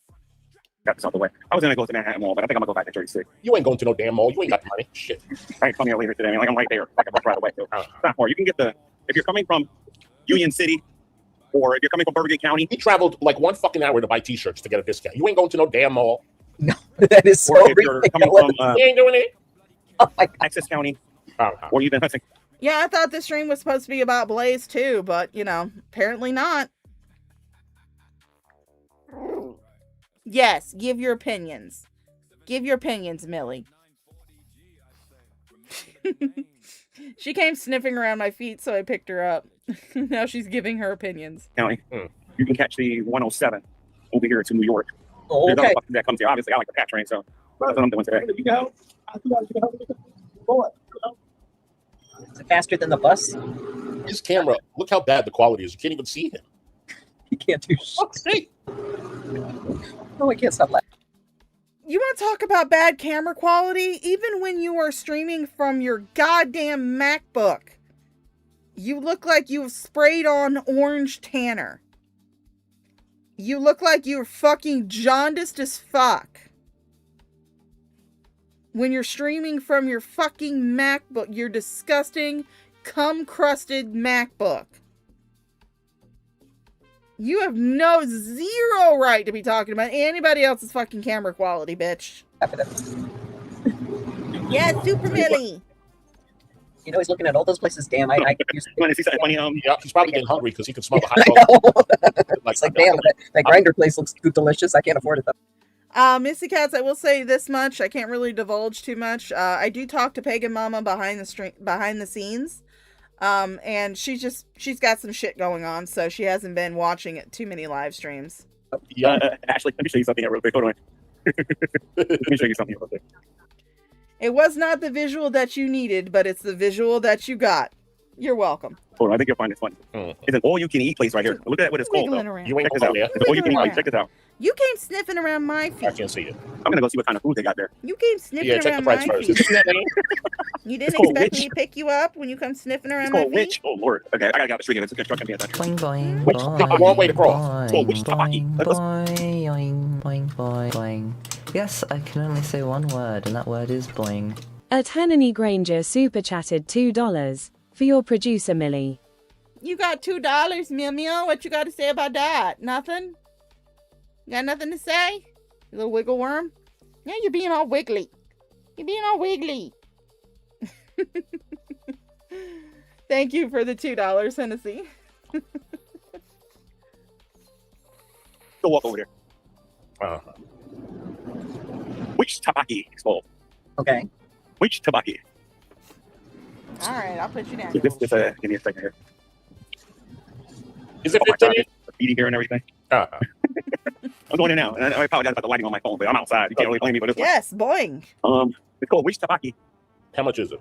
Got this out the way. I was gonna go to Manhattan Mall, but I think I'm gonna go back to Jersey City. You ain't going to no damn mall. You ain't got the money. Shit. I ain't coming here later today. Like I'm right there. I can rush right away. It's not far. You can get if you're coming from Union City, or if you're coming from Bergen County. He traveled like 1 fucking hour to buy T-shirts to get a discount. You ain't going to no damn mall. No, that is so or if you're coming from you ain't doing it. Oh my God. Access County, or even Hudson. Yeah, I thought this stream was supposed to be about Blaze too, but, you know, apparently not. Yes, give your opinions. Give your opinions, Millie. She came sniffing around my feet, so I picked her up. Now she's giving her opinions. County. You can catch the 107 over here to New York. Oh, There's okay. other buses that comes here. Obviously, I like the Pat train, so that's what I'm doing today. Is it faster than the bus? His camera, look how bad the quality is. You can't even see him. You can't do shit. Oh, I can't stop laughing. You want to talk about bad camera quality? Even when you are streaming from your goddamn MacBook, you look like you've sprayed on orange tanner. You look like you're fucking jaundiced as fuck. When you're streaming from your fucking MacBook, your disgusting, cum-crusted MacBook. You have zero right to be talking about anybody else's fucking camera quality, bitch. Yeah, Super Millie. You know, he's looking at all those places. Damn, I You want to see something funny? Yeah, he's probably getting hungry because he can smell the hot dog. It's like, damn, that grinder place looks too delicious. I can't afford it though. Missy Cats, I will say this much. I can't really divulge too much. I do talk to Pagan Mama behind the scenes. And she's got some shit going on, so she hasn't been watching too many live streams. Yeah, Ashley, let me show you something real quick. Hold on. Let me show you something real quick. It was not the visual that you needed, but it's the visual that you got. You're welcome. Hold on, I think you'll find this funny. It's an all-you-can-eat place right here. Look at what it's called, Wiggling though. around. You ain't Check this out. there. It's all-you-can-eat. Check this out. You came sniffing around my feet. I can't see it. I'm gonna go see what kind of food they got there. You came sniffing Yeah, check the around price my first. feet. Isn't that name? You didn't It's called expect Witch. me to pick you up when you come sniffing around It's my called feet? Witch. Oh, Lord. Okay, I gotta get out the street. It's a construction piece. Boing, boing, Witch, boing, wrong way to cross. It's called Witch Tabaki. boing, boing, boing, boing, boing. Yes, I can only say one word, and that word is boing. Hannity Granger super chatted $2 for your producer Millie. You got $2, Meow. What you got to say about that? Nothing? You got nothing to say? You little wiggle worm? Yeah, you're being all wiggly. You're being all wiggly. Thank you for the $2, Hennessy. Go walk over there. Witch Tabaki. It's called. Okay. Witch Tabaki. All right, I'll put you down. Give me a second here. Is it Oh my 15? God, the feeding here and everything. I'm going in now. And I apologize about the lighting on my phone, but I'm outside. You can't really blame me for this one. Yes, boing. It's called Witch Tabaki. How much is it?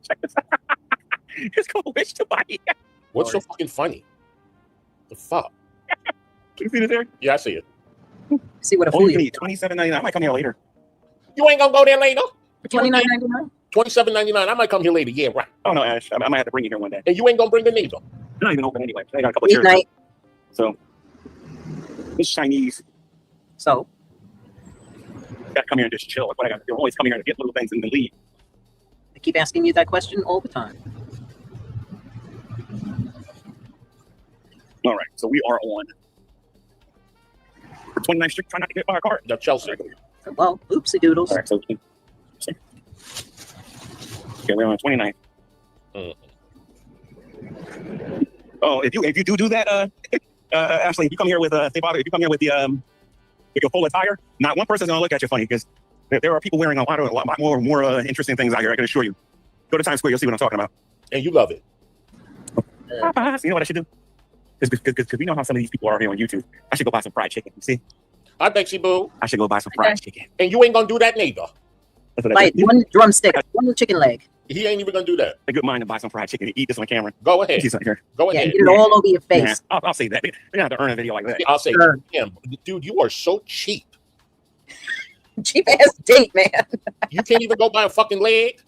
Check this out. It's called Witch Tabaki. What's so fucking funny? The fuck? Can you see this here? Yeah, I see it. See what a Oh, fool you can you. eat $27.99. I might come here later. You ain't gonna go there later? $29.99. $27.99. I might come here later. Yeah, right. Oh no, Ash. I might have to bring you here one day. And you ain't gonna bring the needle. They're not even open anyway. They got a couple Eat chairs. night. So it's Chinese. So Gotta come here and just chill. That's what I got to do. I'm always coming here to get little things and then leave. I keep asking you that question all the time. All right, so we are on 29th Street. Try not to get hit by a car. No, Chelsea. Well, oopsie doodles. All right, so okay, we're on 29th. Oh, if you do that, Ashley, if you come here with if you come here with your full attire, not one person's gonna look at you funny because there are people wearing a lot more interesting things out here. I can assure you. Go to Times Square, you'll see what I'm talking about. And you love it. You know what I should do? Because we know how some of these people are here on YouTube. I should go buy some fried chicken. You see? Hi, Bexy Boo. I should go buy some fried chicken. And you ain't gonna do that neither. Like one drumstick, one chicken leg. He ain't even gonna do that. A good mind to buy some fried chicken and eat this on camera. Go ahead. See something here. Go ahead. Get it all over your face. Yeah, I'll say that. You don't have to earn a video like that. I'll say, damn, dude, you are so cheap. Cheap ass date, man. You can't even go buy a fucking leg.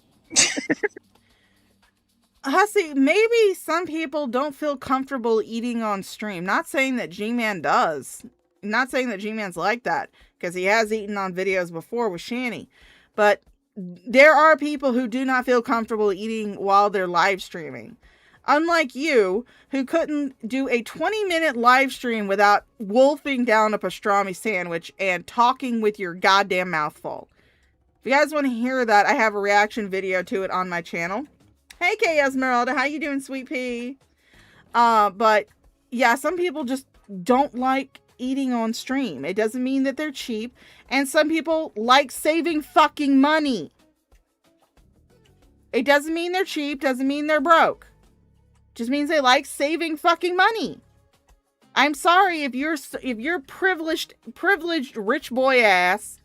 Hussy, maybe some people don't feel comfortable eating on stream. Not saying that G-Man does. Not saying that G-Man's like that, because he has eaten on videos before with Shani. But there are people who do not feel comfortable eating while they're live streaming. Unlike you, who couldn't do a 20-minute live stream without wolfing down a pastrami sandwich and talking with your goddamn mouth full. If you guys want to hear that, I have a reaction video to it on my channel. Hey, K Esmeralda, how you doing, sweet pea? But yeah, some people just don't like eating on stream. It doesn't mean that they're cheap. And some people like saving fucking money. It doesn't mean they're cheap, doesn't mean they're broke. Just means they like saving fucking money. I'm sorry if your privileged rich boy ass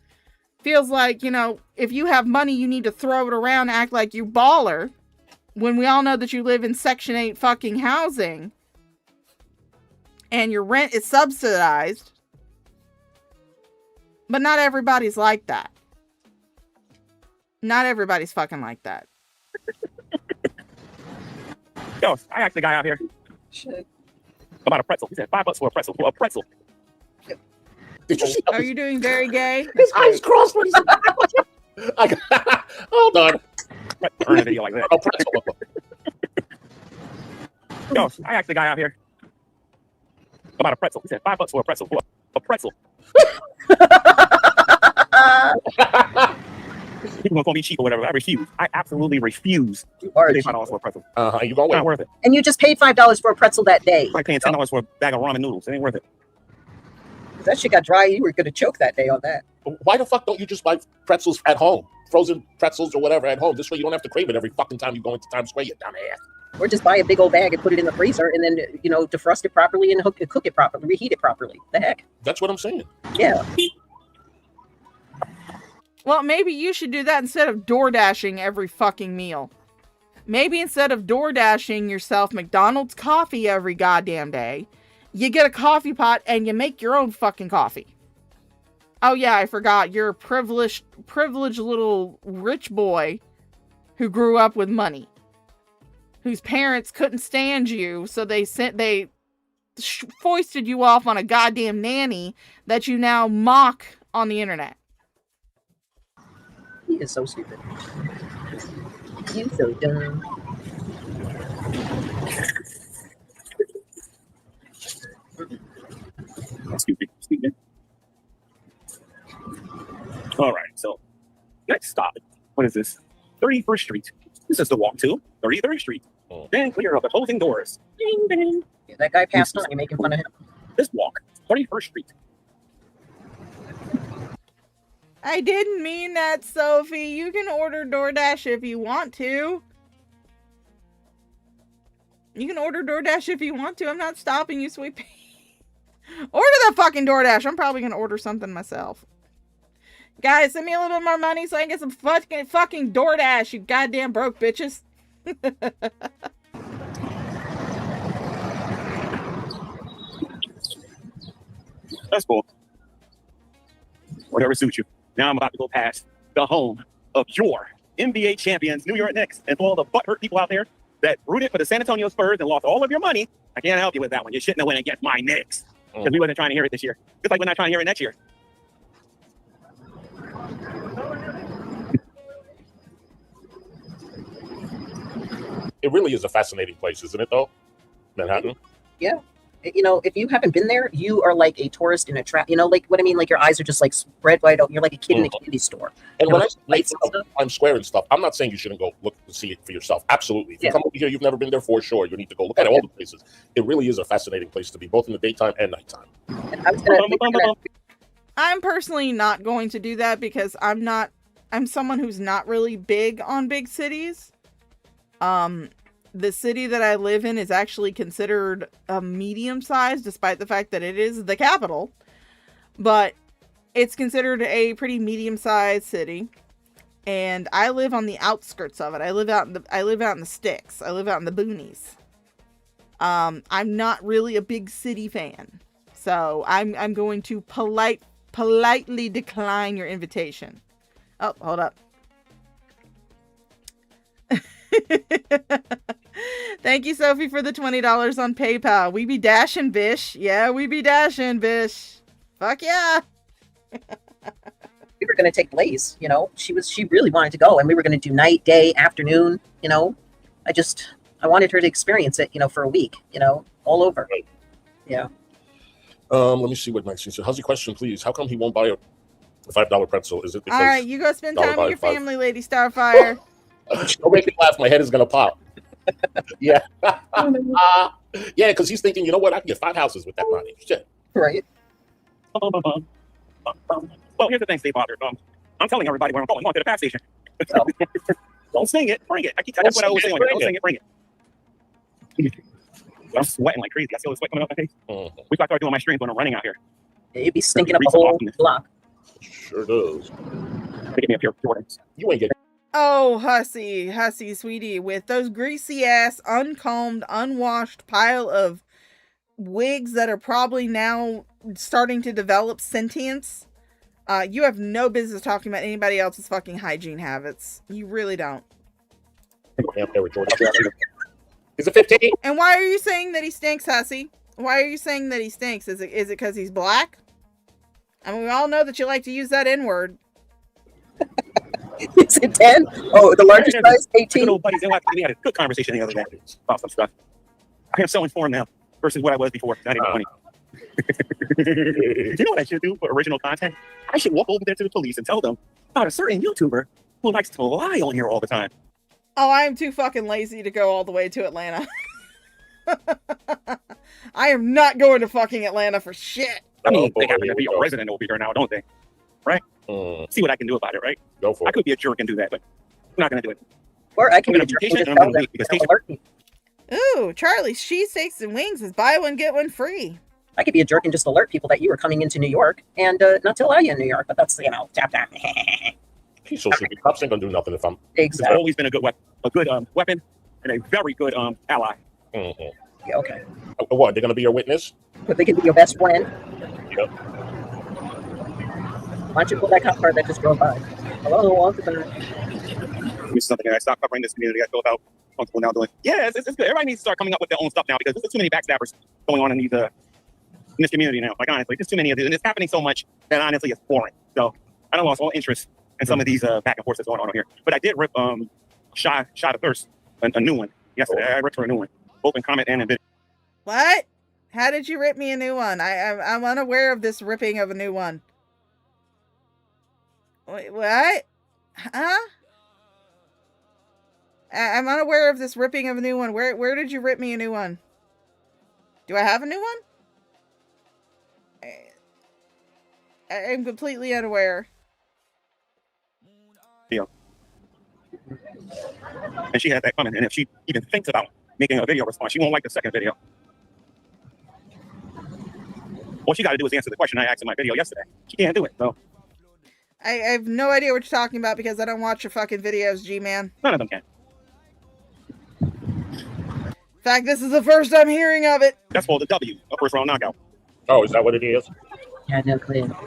feels like, you know, if you have money you need to throw it around, act like you baller, when we all know that you live in Section 8 fucking housing and your rent is subsidized. But not everybody's like that. Not everybody's fucking like that. Yo, I asked the guy out here about a pretzel. He said $5 for a pretzel. For a pretzel. Did you see? Are you doing very gay? His eyes crossed when he said hold on. Earn a video like that. A pretzel. Yo, I asked the guy out here about a pretzel. He said $5 for a pretzel. For a pretzel. People gonna call me cheap or whatever. I refuse. I absolutely refuse. You are to pay $5 for a pretzel. You gonna not worth it. And you just paid $5 for a pretzel that day. Like paying $10 for a bag of ramen noodles. It ain't worth it. If that shit got dry, you were gonna choke that day on that. Why the fuck don't you just buy pretzels at home? Frozen pretzels or whatever at home. This way you don't have to crave it every fucking time you go into Times Square, you dumbass. Or just buy a big old bag and put it in the freezer and then, you know, defrost it properly and cook it properly, reheat it properly. The heck? That's what I'm saying. Yeah. Well, maybe you should do that instead of door dashing every fucking meal. Maybe instead of door dashing yourself McDonald's coffee every goddamn day, you get a coffee pot and you make your own fucking coffee. Oh yeah, I forgot. You're a privileged little rich boy who grew up with money, whose parents couldn't stand you, so they foisted you off on a goddamn nanny that you now mock on the internet. He is so stupid. He's so dumb. Stupid. All right, so next stop. What is this? 31st Street. This is the walk to 33rd Street. Then clear up opposing doors. Ding, ding. Yeah, that guy passed on. You're making fun of him. This walk, 31st Street. I didn't mean that, Sophie. You can order DoorDash if you want to. You can order DoorDash if you want to. I'm not stopping you, sweet pea. Order the fucking DoorDash. I'm probably going to order something myself. Guys, send me a little bit more money so I can get some fucking DoorDash, you goddamn broke bitches. That's cool. Whatever suits you. Now I'm about to go past the home of your NBA champions, New York Knicks, and for all the butthurt people out there that rooted for the San Antonio Spurs and lost all of your money, I can't help you with that one. You shouldn't have went against my Knicks because we wasn't trying to hear it this year. Just like we're not trying to hear it next year. It really is a fascinating place, isn't it, though? Manhattan? Yeah. You know, if you haven't been there, you are like a tourist in a trap. You know, like what I mean? Like your eyes are just like spread wide open. You're like a kid in a candy store. And You when know, I say lights and stuff. Times Square and stuff, I'm not saying you shouldn't go look and see it for yourself. Absolutely. If you Yeah. come over here, you've never been there, for sure, you need to go look at all the places. It really is a fascinating place to be, both in the daytime and nighttime. And I was gonna, I'm personally not going to do that because I'm someone who's not really big on big cities. The city that I live in is actually considered a medium size, despite the fact that it is the capital. But it's considered a pretty medium sized city. And I live on the outskirts of it. I live out in the sticks. I live out in the boonies. I'm not really a big city fan. So I'm going to politely decline your invitation. Oh, hold up. Thank you, Sophie, for the $20 on PayPal. We be dashing, bish. Yeah, we be dashing, bish. Fuck yeah. we were gonna take Blaze. You know, she really wanted to go, and we were gonna do night, day, afternoon. You know, I wanted her to experience it. You know, for a week. You know, all over. Yeah. Let me see what Maxine said. How's the question, please? How come he won't buy a $5 pretzel? Is it because All right, you go spend time with your $5? family, Lady Starfire. Don't make me laugh. My head is gonna pop. Yeah. Yeah, because he's thinking, you know what? I can get 5 houses with that money. Shit. Right. Well, here's the thing, Stay Bothered. I'm telling everybody where I'm going. I'm going to the gas station. Don't sing it, bring it. That's what I always say. Don't sing it, bring it. I'm sweating like crazy. I see all the sweat coming off my face. We got to start doing my streams when I'm running out here. Yeah, you'd be stinking up the whole block. Sure does. They get me up here. You ain't getting. Oh, Hussy, sweetie, with those greasy ass, uncombed, unwashed pile of wigs that are probably now starting to develop sentience. You have no business talking about anybody else's fucking hygiene habits. You really don't. Is it 15? And why are you saying that he stinks, Hussy? Why are you saying that he stinks? Is it because he's black? I mean, we all know that you like to use that N-word. Is it 10? Oh, the largest size, 18. We had a good conversation the other day about some stuff. I am so informed now versus what I was before. Not even funny. You know what I should do for original content? I should walk over there to the police and tell them about a certain YouTuber who likes to lie on here all the time. Oh, I am too fucking lazy to go all the way to Atlanta. I am not going to fucking Atlanta for shit. I mean, they happen to be a resident over here now, don't they? Right? See what I can do about it, right? Go for it. I could be a jerk and do that, but I'm not going to do it. Or I can I'm be a gonna jerk be and patient just and tell I'm gonna them. wait because They'll patient. alert me. Ooh, Charlie's cheesesteaks and wings is buy one, get one free. I could be a jerk and just alert people that you were coming into New York and not to allow you in New York, but that's, you know, tap. He's so stupid. Cops ain't gonna do nothing if I'm. It's always been a good weapon and a very good ally. Mm-hmm. Yeah, okay. What? They're gonna be your witness? But they could be your best friend. Yep. Why don't you pull that cop car that just drove by? Hello, officer. This is something that I stopped covering this community. I feel about comfortable now doing. Yeah, it's good. Everybody needs to start coming up with their own stuff now because there's too many backstabbers going on in this community now. Like honestly, there's too many of these, and it's happening so much that honestly it's boring. So I don't lost all interest in some of these back and forth that's going on here. But I did rip Shot of Thirst, a new one yesterday. I ripped her a new one, both in comment and in video. What? How did you rip me a new one? I'm unaware of this ripping of a new one. Wait, what? Huh? I'm unaware of this ripping of a new one. Where did you rip me a new one? Do I have a new one? I'm completely unaware. Video. And she had that coming. And if she even thinks about making a video response, she won't like the second video. All she got to do is answer the question I asked in my video yesterday. She can't do it, so. I have no idea what you're talking about because I don't watch your fucking videos, G-Man. None of them can. In fact, this is the first I'm hearing of it. That's called a W, a first round knockout. Oh, is that what it is? Yeah, no clear. How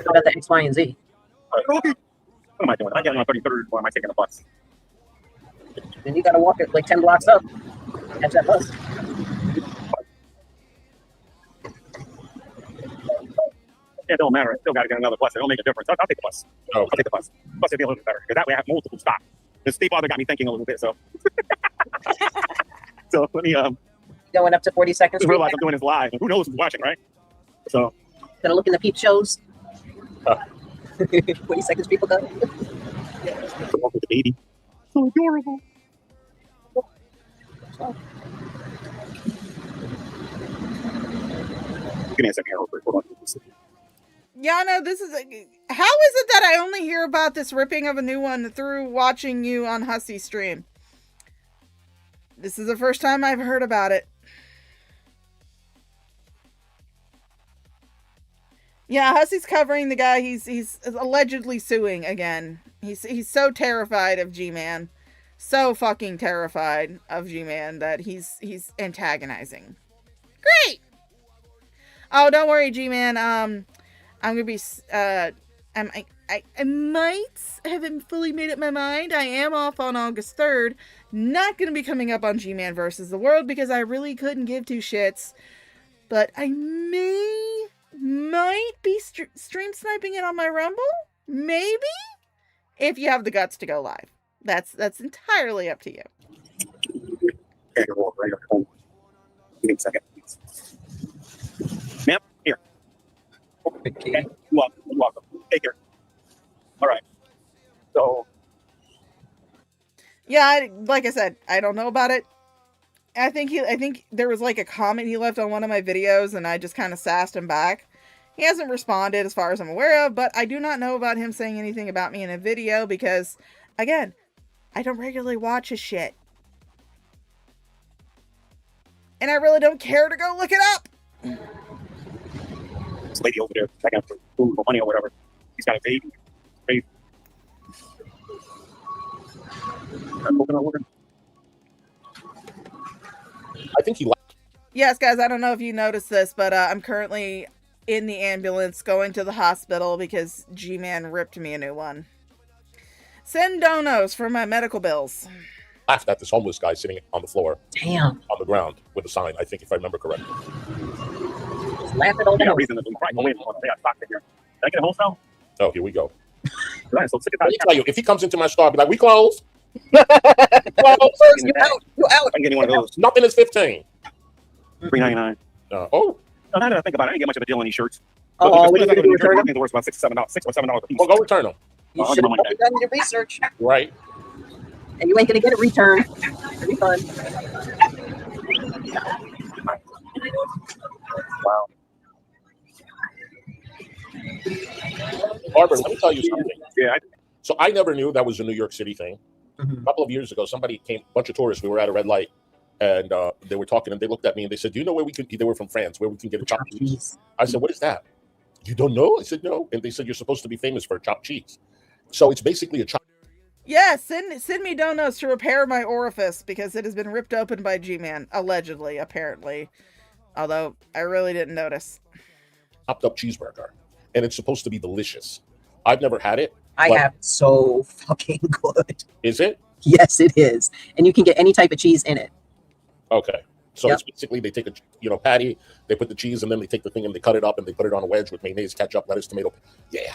about the X, Y, and Z? What am I doing? I'm getting on 33rd, or am I taking a bus? Then you gotta walk it like 10 blocks up. Catch that bus. It don't matter. I still got to get another bus. It don't make a difference. I'll take the bus. Oh. I'll take the bus. Bus will be a little bit better because that way I have multiple stops. The State Father got me thinking a little bit, so. So let me Going up to 42nd just Street. realize I'm doing this live. Who knows who's watching, right? So Gonna look in the peep shows. uh, 42nd Street will go. with the baby. So adorable. Give me a second here real quick. Hold on. Yeah, no, this is how is it that I only hear about this ripping of a new one through watching you on Hissy stream? This is the first time I've heard about it. Yeah, Hussy's covering the guy he's allegedly suing again. He's so terrified of G-Man. So fucking terrified of G-Man that he's antagonizing. Great! Oh, don't worry, G-Man. I'm gonna be I might haven't fully made up my mind. I am off on August 3rd. Not gonna be coming up on G-Man versus the World because I really couldn't give two shits. But I might be stream sniping it on my Rumble. Maybe, if you have the guts to go live. That's entirely up to you. Okay, hold on. Give me a second, please. Ma'am, here. Okay. You're welcome. Take care. All right. So. Yeah, like I said, I don't know about it. I think there was like a comment he left on one of my videos, and I just kind of sassed him back. He hasn't responded as far as I'm aware of, but I do not know about him saying anything about me in a video because, again, I don't regularly watch his shit. And I really don't care to go look it up. This lady over there, checking out for food or money or whatever. He's got a baby. I'm looking over. I think he. Yes, guys, I don't know if you noticed this, but I'm currently in the ambulance going to the hospital because G-Man ripped me a new one. Send donos for my medical bills. Laughed at this homeless guy sitting on the floor. Damn. On the ground with a sign, I think, if I remember correctly. Just laugh it all No down. reason to be right. Wait, they got stock in here. Did I get a whole cell? Oh, here we go. I'm so sick of Let that. me tell you, if he comes into my store, I'll be like, we close. You're out. You're out. I can get any one of those. Nothing is 15. $3.99. Oh. No, now that I think about it, I didn't get much of a deal on these shirts. Oh, what are you gonna do, return them? They're worth about $6 or $7 a piece. Well, go return them. You I'll should get have my money done your research. Right. And you ain't gonna get a return. A refund. Wow. Barbara, let me tell you something. Yeah. So I never knew that was a New York City thing. Mm-hmm. A couple of years ago, somebody came, a bunch of tourists, we were at a red light, and they were talking, and they looked at me, and they said, do you know where we can, they were from France, where we can get a chopped cheese? I said, what is that? You don't know? I said, no. And they said, you're supposed to be famous for chopped cheese. So it's basically a chopped. Yeah, send me donos to repair my orifice because it has been ripped open by G-Man, allegedly, apparently. Although, I really didn't notice. Chopped up cheeseburger. And it's supposed to be delicious. I've never had it. I have so fucking good. Is it? Yes, it is. And you can get any type of cheese in it. Okay. So Yep. it's basically they take a patty, they put the cheese, and then they take the thing and they cut it up and they put it on a wedge with mayonnaise, ketchup, lettuce, tomato. Yeah.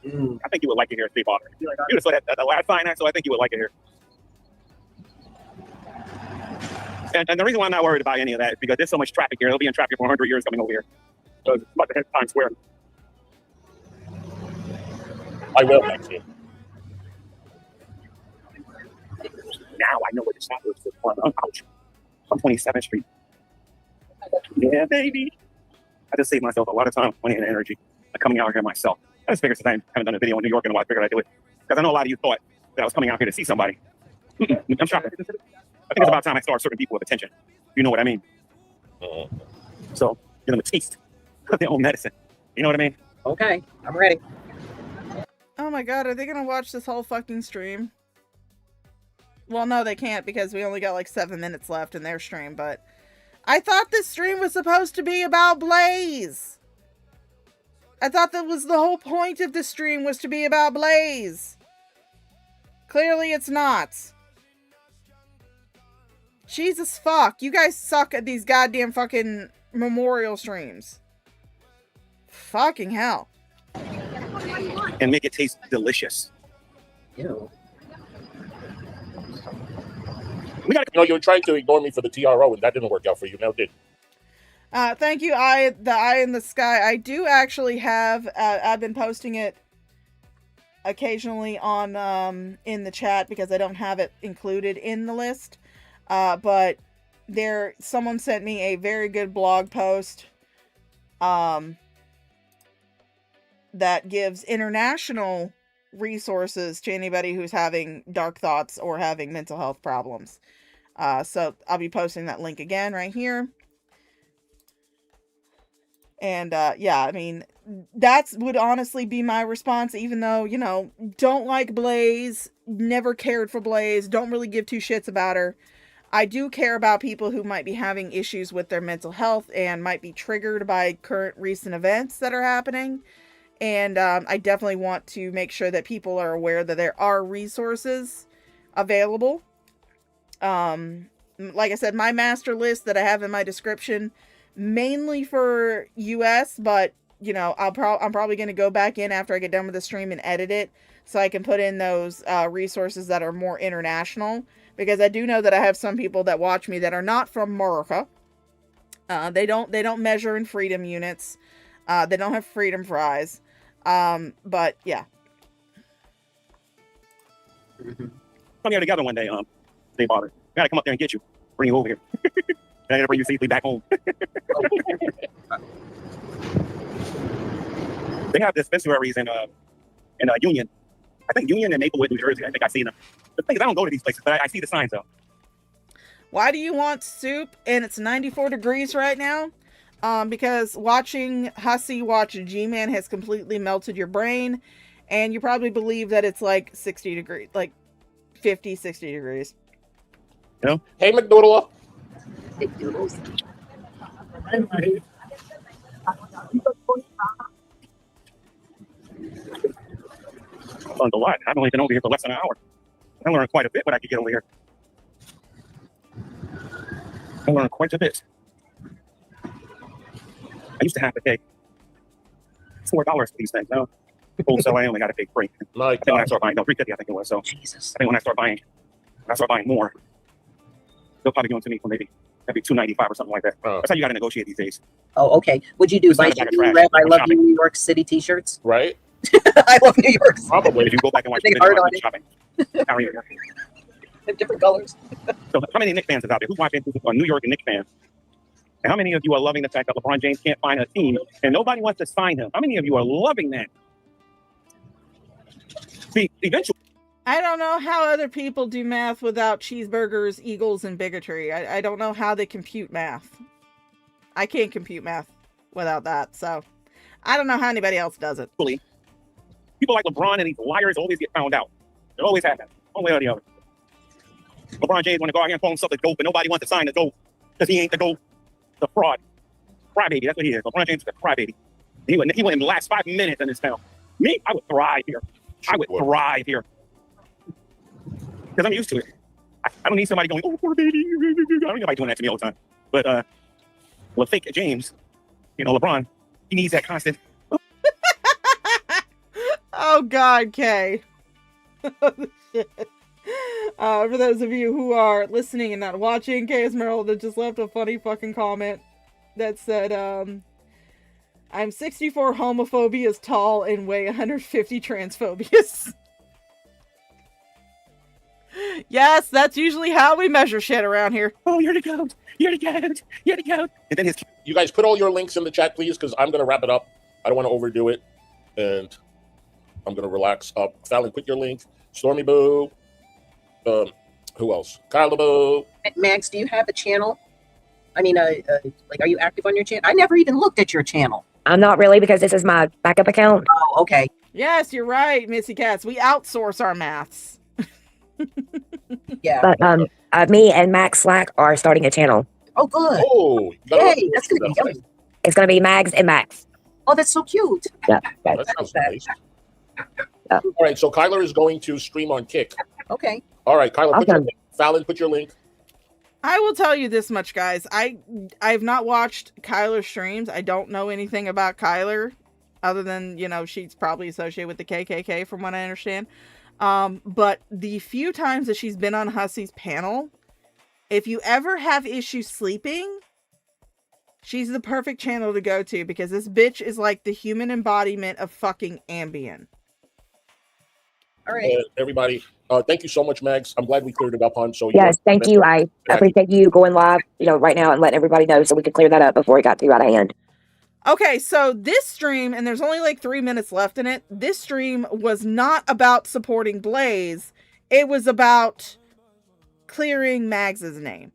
I think you would like it here, Steve Potter. You just saw that the last sign, so I think you would like it here. And the reason why I'm not worried about any of that is because there's so much traffic here. It'll be in traffic for 100 years coming over here. So it's about to hit Times Square. I will, thank you. Now I know where the stop is. Ouch. On 27th Street. Yeah, baby. I just saved myself a lot of time, money, and energy by coming out here myself. I just figured since I haven't done a video in New York in a while, I figured I'd do it. Because I know a lot of you thought that I was coming out here to see somebody. I'm shocked. I think it's about time I start serving people with attention. You know what I mean? So, give them a taste of their own medicine. You know what I mean? Okay, I'm ready. Oh my god, are they gonna watch this whole fucking stream? Well, no, they can't because we only got like 7 minutes left in their stream, but I thought this stream was supposed to be about Blaze. I thought that was the whole point of the stream was to be about Blaze. Clearly it's not. Jesus fuck, you guys suck at these goddamn fucking memorial streams. Fucking hell. And make it taste delicious. Ew. We got. You know, you were trying to ignore me for the TRO, and that didn't work out for you. Now it did. Thank you, the eye in the sky. I do actually have. I've been posting it occasionally on in the chat because I don't have it included in the list. But someone sent me a very good blog post. That gives international resources to anybody who's having dark thoughts or having mental health problems. So I'll be posting that link again right here. And yeah, I mean, that would honestly be my response, even though, you know, don't like Blaze, never cared for Blaze, don't really give two shits about her. I do care about people who might be having issues with their mental health and might be triggered by current recent events that are happening. And I definitely want to make sure that people are aware that there are resources available. Like I said, my master list that I have in my description, mainly for US, but you know, I'm probably going to go back in after I get done with the stream and edit it so I can put in those resources that are more international, because I do know that I have some people that watch me that are not from America. They don't measure in freedom units. They don't have freedom fries. But yeah. Come here together one day, Stay bothered. I gotta come up there and get you. Bring you over here. I gotta bring you safely back home. They have dispensaries in Union. I think Union and Maplewood, New Jersey. I think I've seen them. The thing is, I don't go to these places, but I see the signs though. Why do you want soup and it's 94 degrees right now? Because watching Hissy watch G-Man has completely melted your brain, and you probably believe that it's like 60 degrees, like 50, 60 degrees. You know? Hey, McDoodle. McDoodles. I learned a lot. I've only been over here for less than an hour. I learned quite a bit what I could get over here. I learned quite a bit. I used to have to pay $4 for these things. Now, so I only got to pay $3. I think when I start buying, no, $3.50 I think it was. So Jesus. I think when I start buying more, they'll probably go into me for maybe $2.95 or something like that. That's how you got to negotiate these days. Oh, okay. Would you do It's not like a bag of you trash. read I I'm love shopping. you New York City t-shirts? Right? I love New York City. Probably. If you go back and watch They the video, hard I on was it. shopping. How are you? They're different colors. So how many Knicks fans is out there? Who's watching New York and Knicks fans? And how many of you are loving the fact that LeBron James can't find a team and nobody wants to sign him? How many of you are loving that? See, eventually. I don't know how other people do math without cheeseburgers, eagles, and bigotry. I don't know how they compute math. I can't compute math without that, so I don't know how anybody else does it. People like LeBron and these liars always get found out. It always happens, one way or the other. LeBron James want to go out here and call himself the GOAT, but nobody wants to sign the GOAT because he ain't the GOAT. The fraud. Crybaby, that's what he is. LeBron James is a crybaby. He went in the last 5 minutes in this town. Me, I would thrive here. I would thrive here. Because I'm used to it. I don't need somebody going, oh, poor baby. I don't need anybody doing that to me all the time. But, well, fake James, you know, LeBron, he needs that constant. Oh, God, Kay. Shit. For those of you who are listening and not watching, Kay Esmeralda just left a funny fucking comment that said, I'm 64 homophobias tall and weigh 150 transphobias. Yes, that's usually how we measure shit around here. Oh, you're the goat. You're the goat. You're the goat. And then You guys put all your links in the chat, please, because I'm going to wrap it up. I don't want to overdo it. And I'm going to relax. Fallon, put your link. Stormy Boo. Who else? Kyla Boo. Max, do you have a channel? I mean, like, are you active on your channel? I never even looked at your channel. I'm not really, because this is my backup account. Oh, okay. Yes, you're right, Missy Cats. We outsource our maths. Yeah. But me and Max Slack are starting a channel. Oh, good. Oh, hey, that's gonna be yummy. It's gonna be Mags and Max. Oh, that's so cute. Yeah. That sounds nice. All right, so Kyler is going to stream on Kick. Okay. All right, Kyler, put your Awesome. link. Fallon, put your link. I will tell you this much, guys. I've not watched Kyler's streams. I don't know anything about Kyler, other than, you know, she's probably associated with the KKK, from what I understand. But the few times that she's been on Hissy's panel, If you ever have issues sleeping, she's the perfect channel to go to because this bitch is like the human embodiment of fucking Ambien. All right. Everybody, thank you so much, Mags. I'm glad we cleared it up, hon. So Yes, thank you. I appreciate you going live, right now and letting everybody know so we could clear that up before it got too out of hand. Okay, so this stream, and there's only like 3 minutes left in it, this stream was not about supporting Blaze. It was about clearing Mags's name.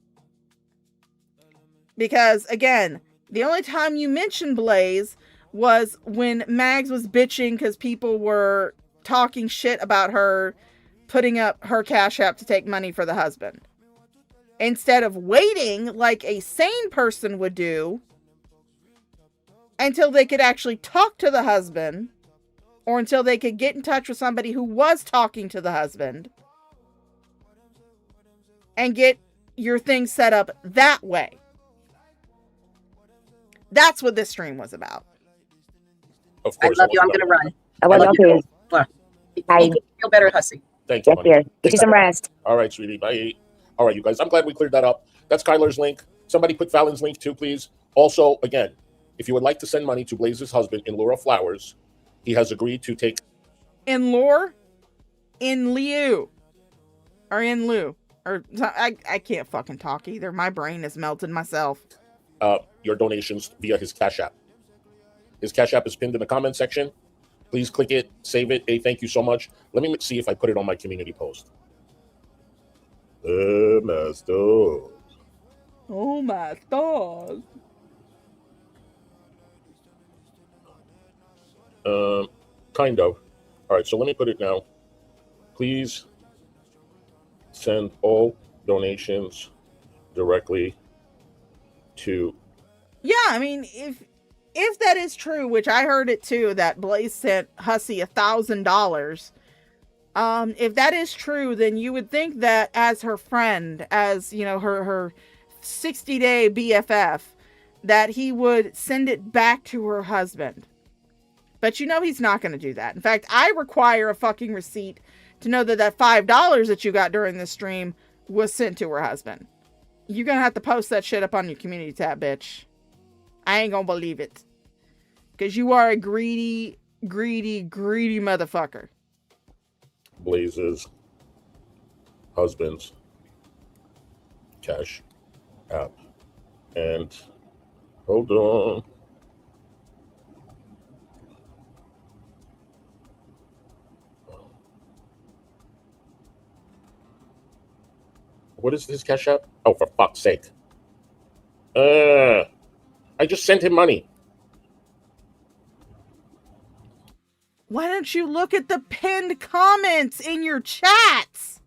Because, again, the only time you mentioned Blaze was when Mags was bitching because people were talking shit about her putting up her Cash App to take money for the husband. Instead of waiting like a sane person would do until they could actually talk to the husband, or until they could get in touch with somebody who was talking to the husband and get your thing set up that way. That's what this stream was about. Of course. I love you. I'm going to run. I love you too. I feel better, Hussy. Thank you. Yes, dear. Get you some rest. All right, sweetie. Bye. All right, you guys. I'm glad we cleared that up. That's Kyler's link. Somebody put Fallon's link too, please. Also, again, if you would like to send money to Blaze's husband in lieu of flowers, he has agreed to take. In lieu? In lieu. Or in lieu. Or I can't fucking talk either. My brain is melted myself. Your donations via his Cash App. His Cash App is pinned in the comment section. Please click it, save it. Hey, thank you so much. Let me see if I put it on my community post. My stars. Oh my stars. Kind of. All right, so let me put it now. Please send all donations directly to. Yeah, I mean, if that is true, which I heard it too, that Blaze sent Hussy $1,000. If that is true, then you would think that as her friend, as her 60-day BFF, that he would send it back to her husband. But he's not going to do that. In fact, I require a fucking receipt to know that $5 that you got during this stream was sent to her husband. You're going to have to post that shit up on your community tab, bitch. I ain't going to believe it. Because you are a greedy, greedy, greedy motherfucker. Blaze's husband's Cash App. And hold on. What is this Cash App? Oh, for fuck's sake. I just sent him money. Why don't you look at the pinned comments in your chats?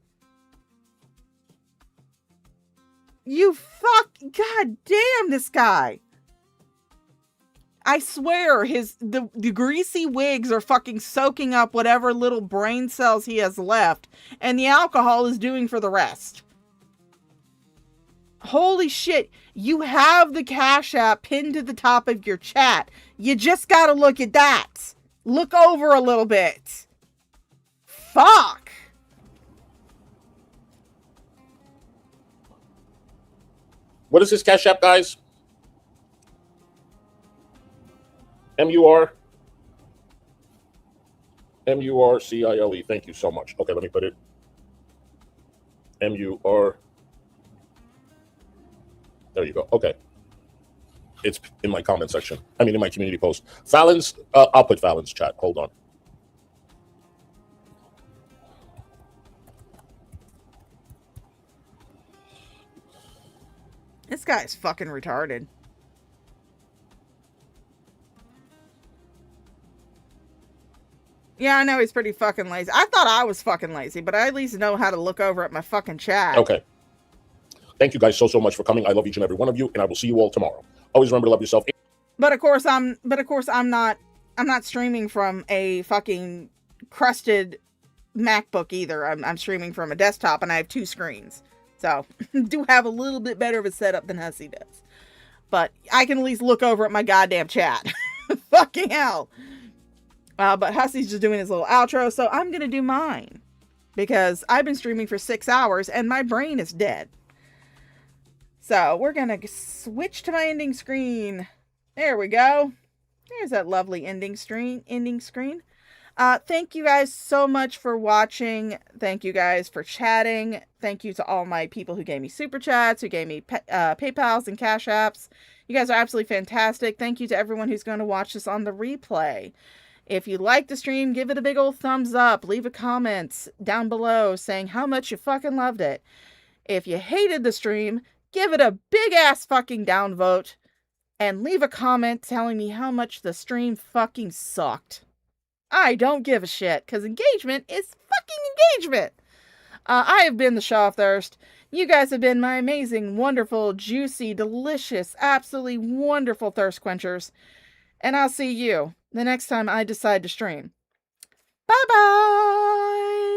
God damn this guy. I swear the greasy wigs are fucking soaking up whatever little brain cells he has left, and the alcohol is doing for the rest. Holy shit, you have the Cash App pinned to the top of your chat. You just gotta look at that. Look over a little bit. Fuck. What is this Cash App, guys? MURCILE. Thank you so much. Okay, let me put it. MUR. There you go. Okay. It's in my comment section. I mean, in my community post. Fallon's, I'll put Fallon's chat. Hold on. This guy's fucking retarded. Yeah, I know he's pretty fucking lazy. I thought I was fucking lazy, but I at least know how to look over at my fucking chat. Okay. Thank you guys so much for coming. I love each and every one of you, and I will see you all tomorrow. Always remember to love yourself. But of course I'm not streaming from a fucking crusted MacBook either. I'm streaming from a desktop, and I have 2 screens. So, do have a little bit better of a setup than Hussy does. But I can at least look over at my goddamn chat. Fucking hell. But Hussy's just doing his little outro, so I'm gonna do mine. Because I've been streaming for 6 hours, and my brain is dead. So we're going to switch to my ending screen. There we go. There's that lovely ending screen. Thank you guys so much for watching. Thank you guys for chatting. Thank you to all my people who gave me super chats, who gave me PayPals and Cash Apps. You guys are absolutely fantastic. Thank you to everyone who's going to watch this on the replay. If you like the stream, give it a big old thumbs up. Leave a comment down below saying how much you fucking loved it. If you hated the stream, give it a big ass fucking downvote. And leave a comment telling me how much the stream fucking sucked. I don't give a shit, because engagement is fucking engagement. I have been the CashApp. You guys have been my amazing, wonderful, juicy, delicious, absolutely wonderful thirst quenchers. And I'll see you the next time I decide to stream. Bye-bye!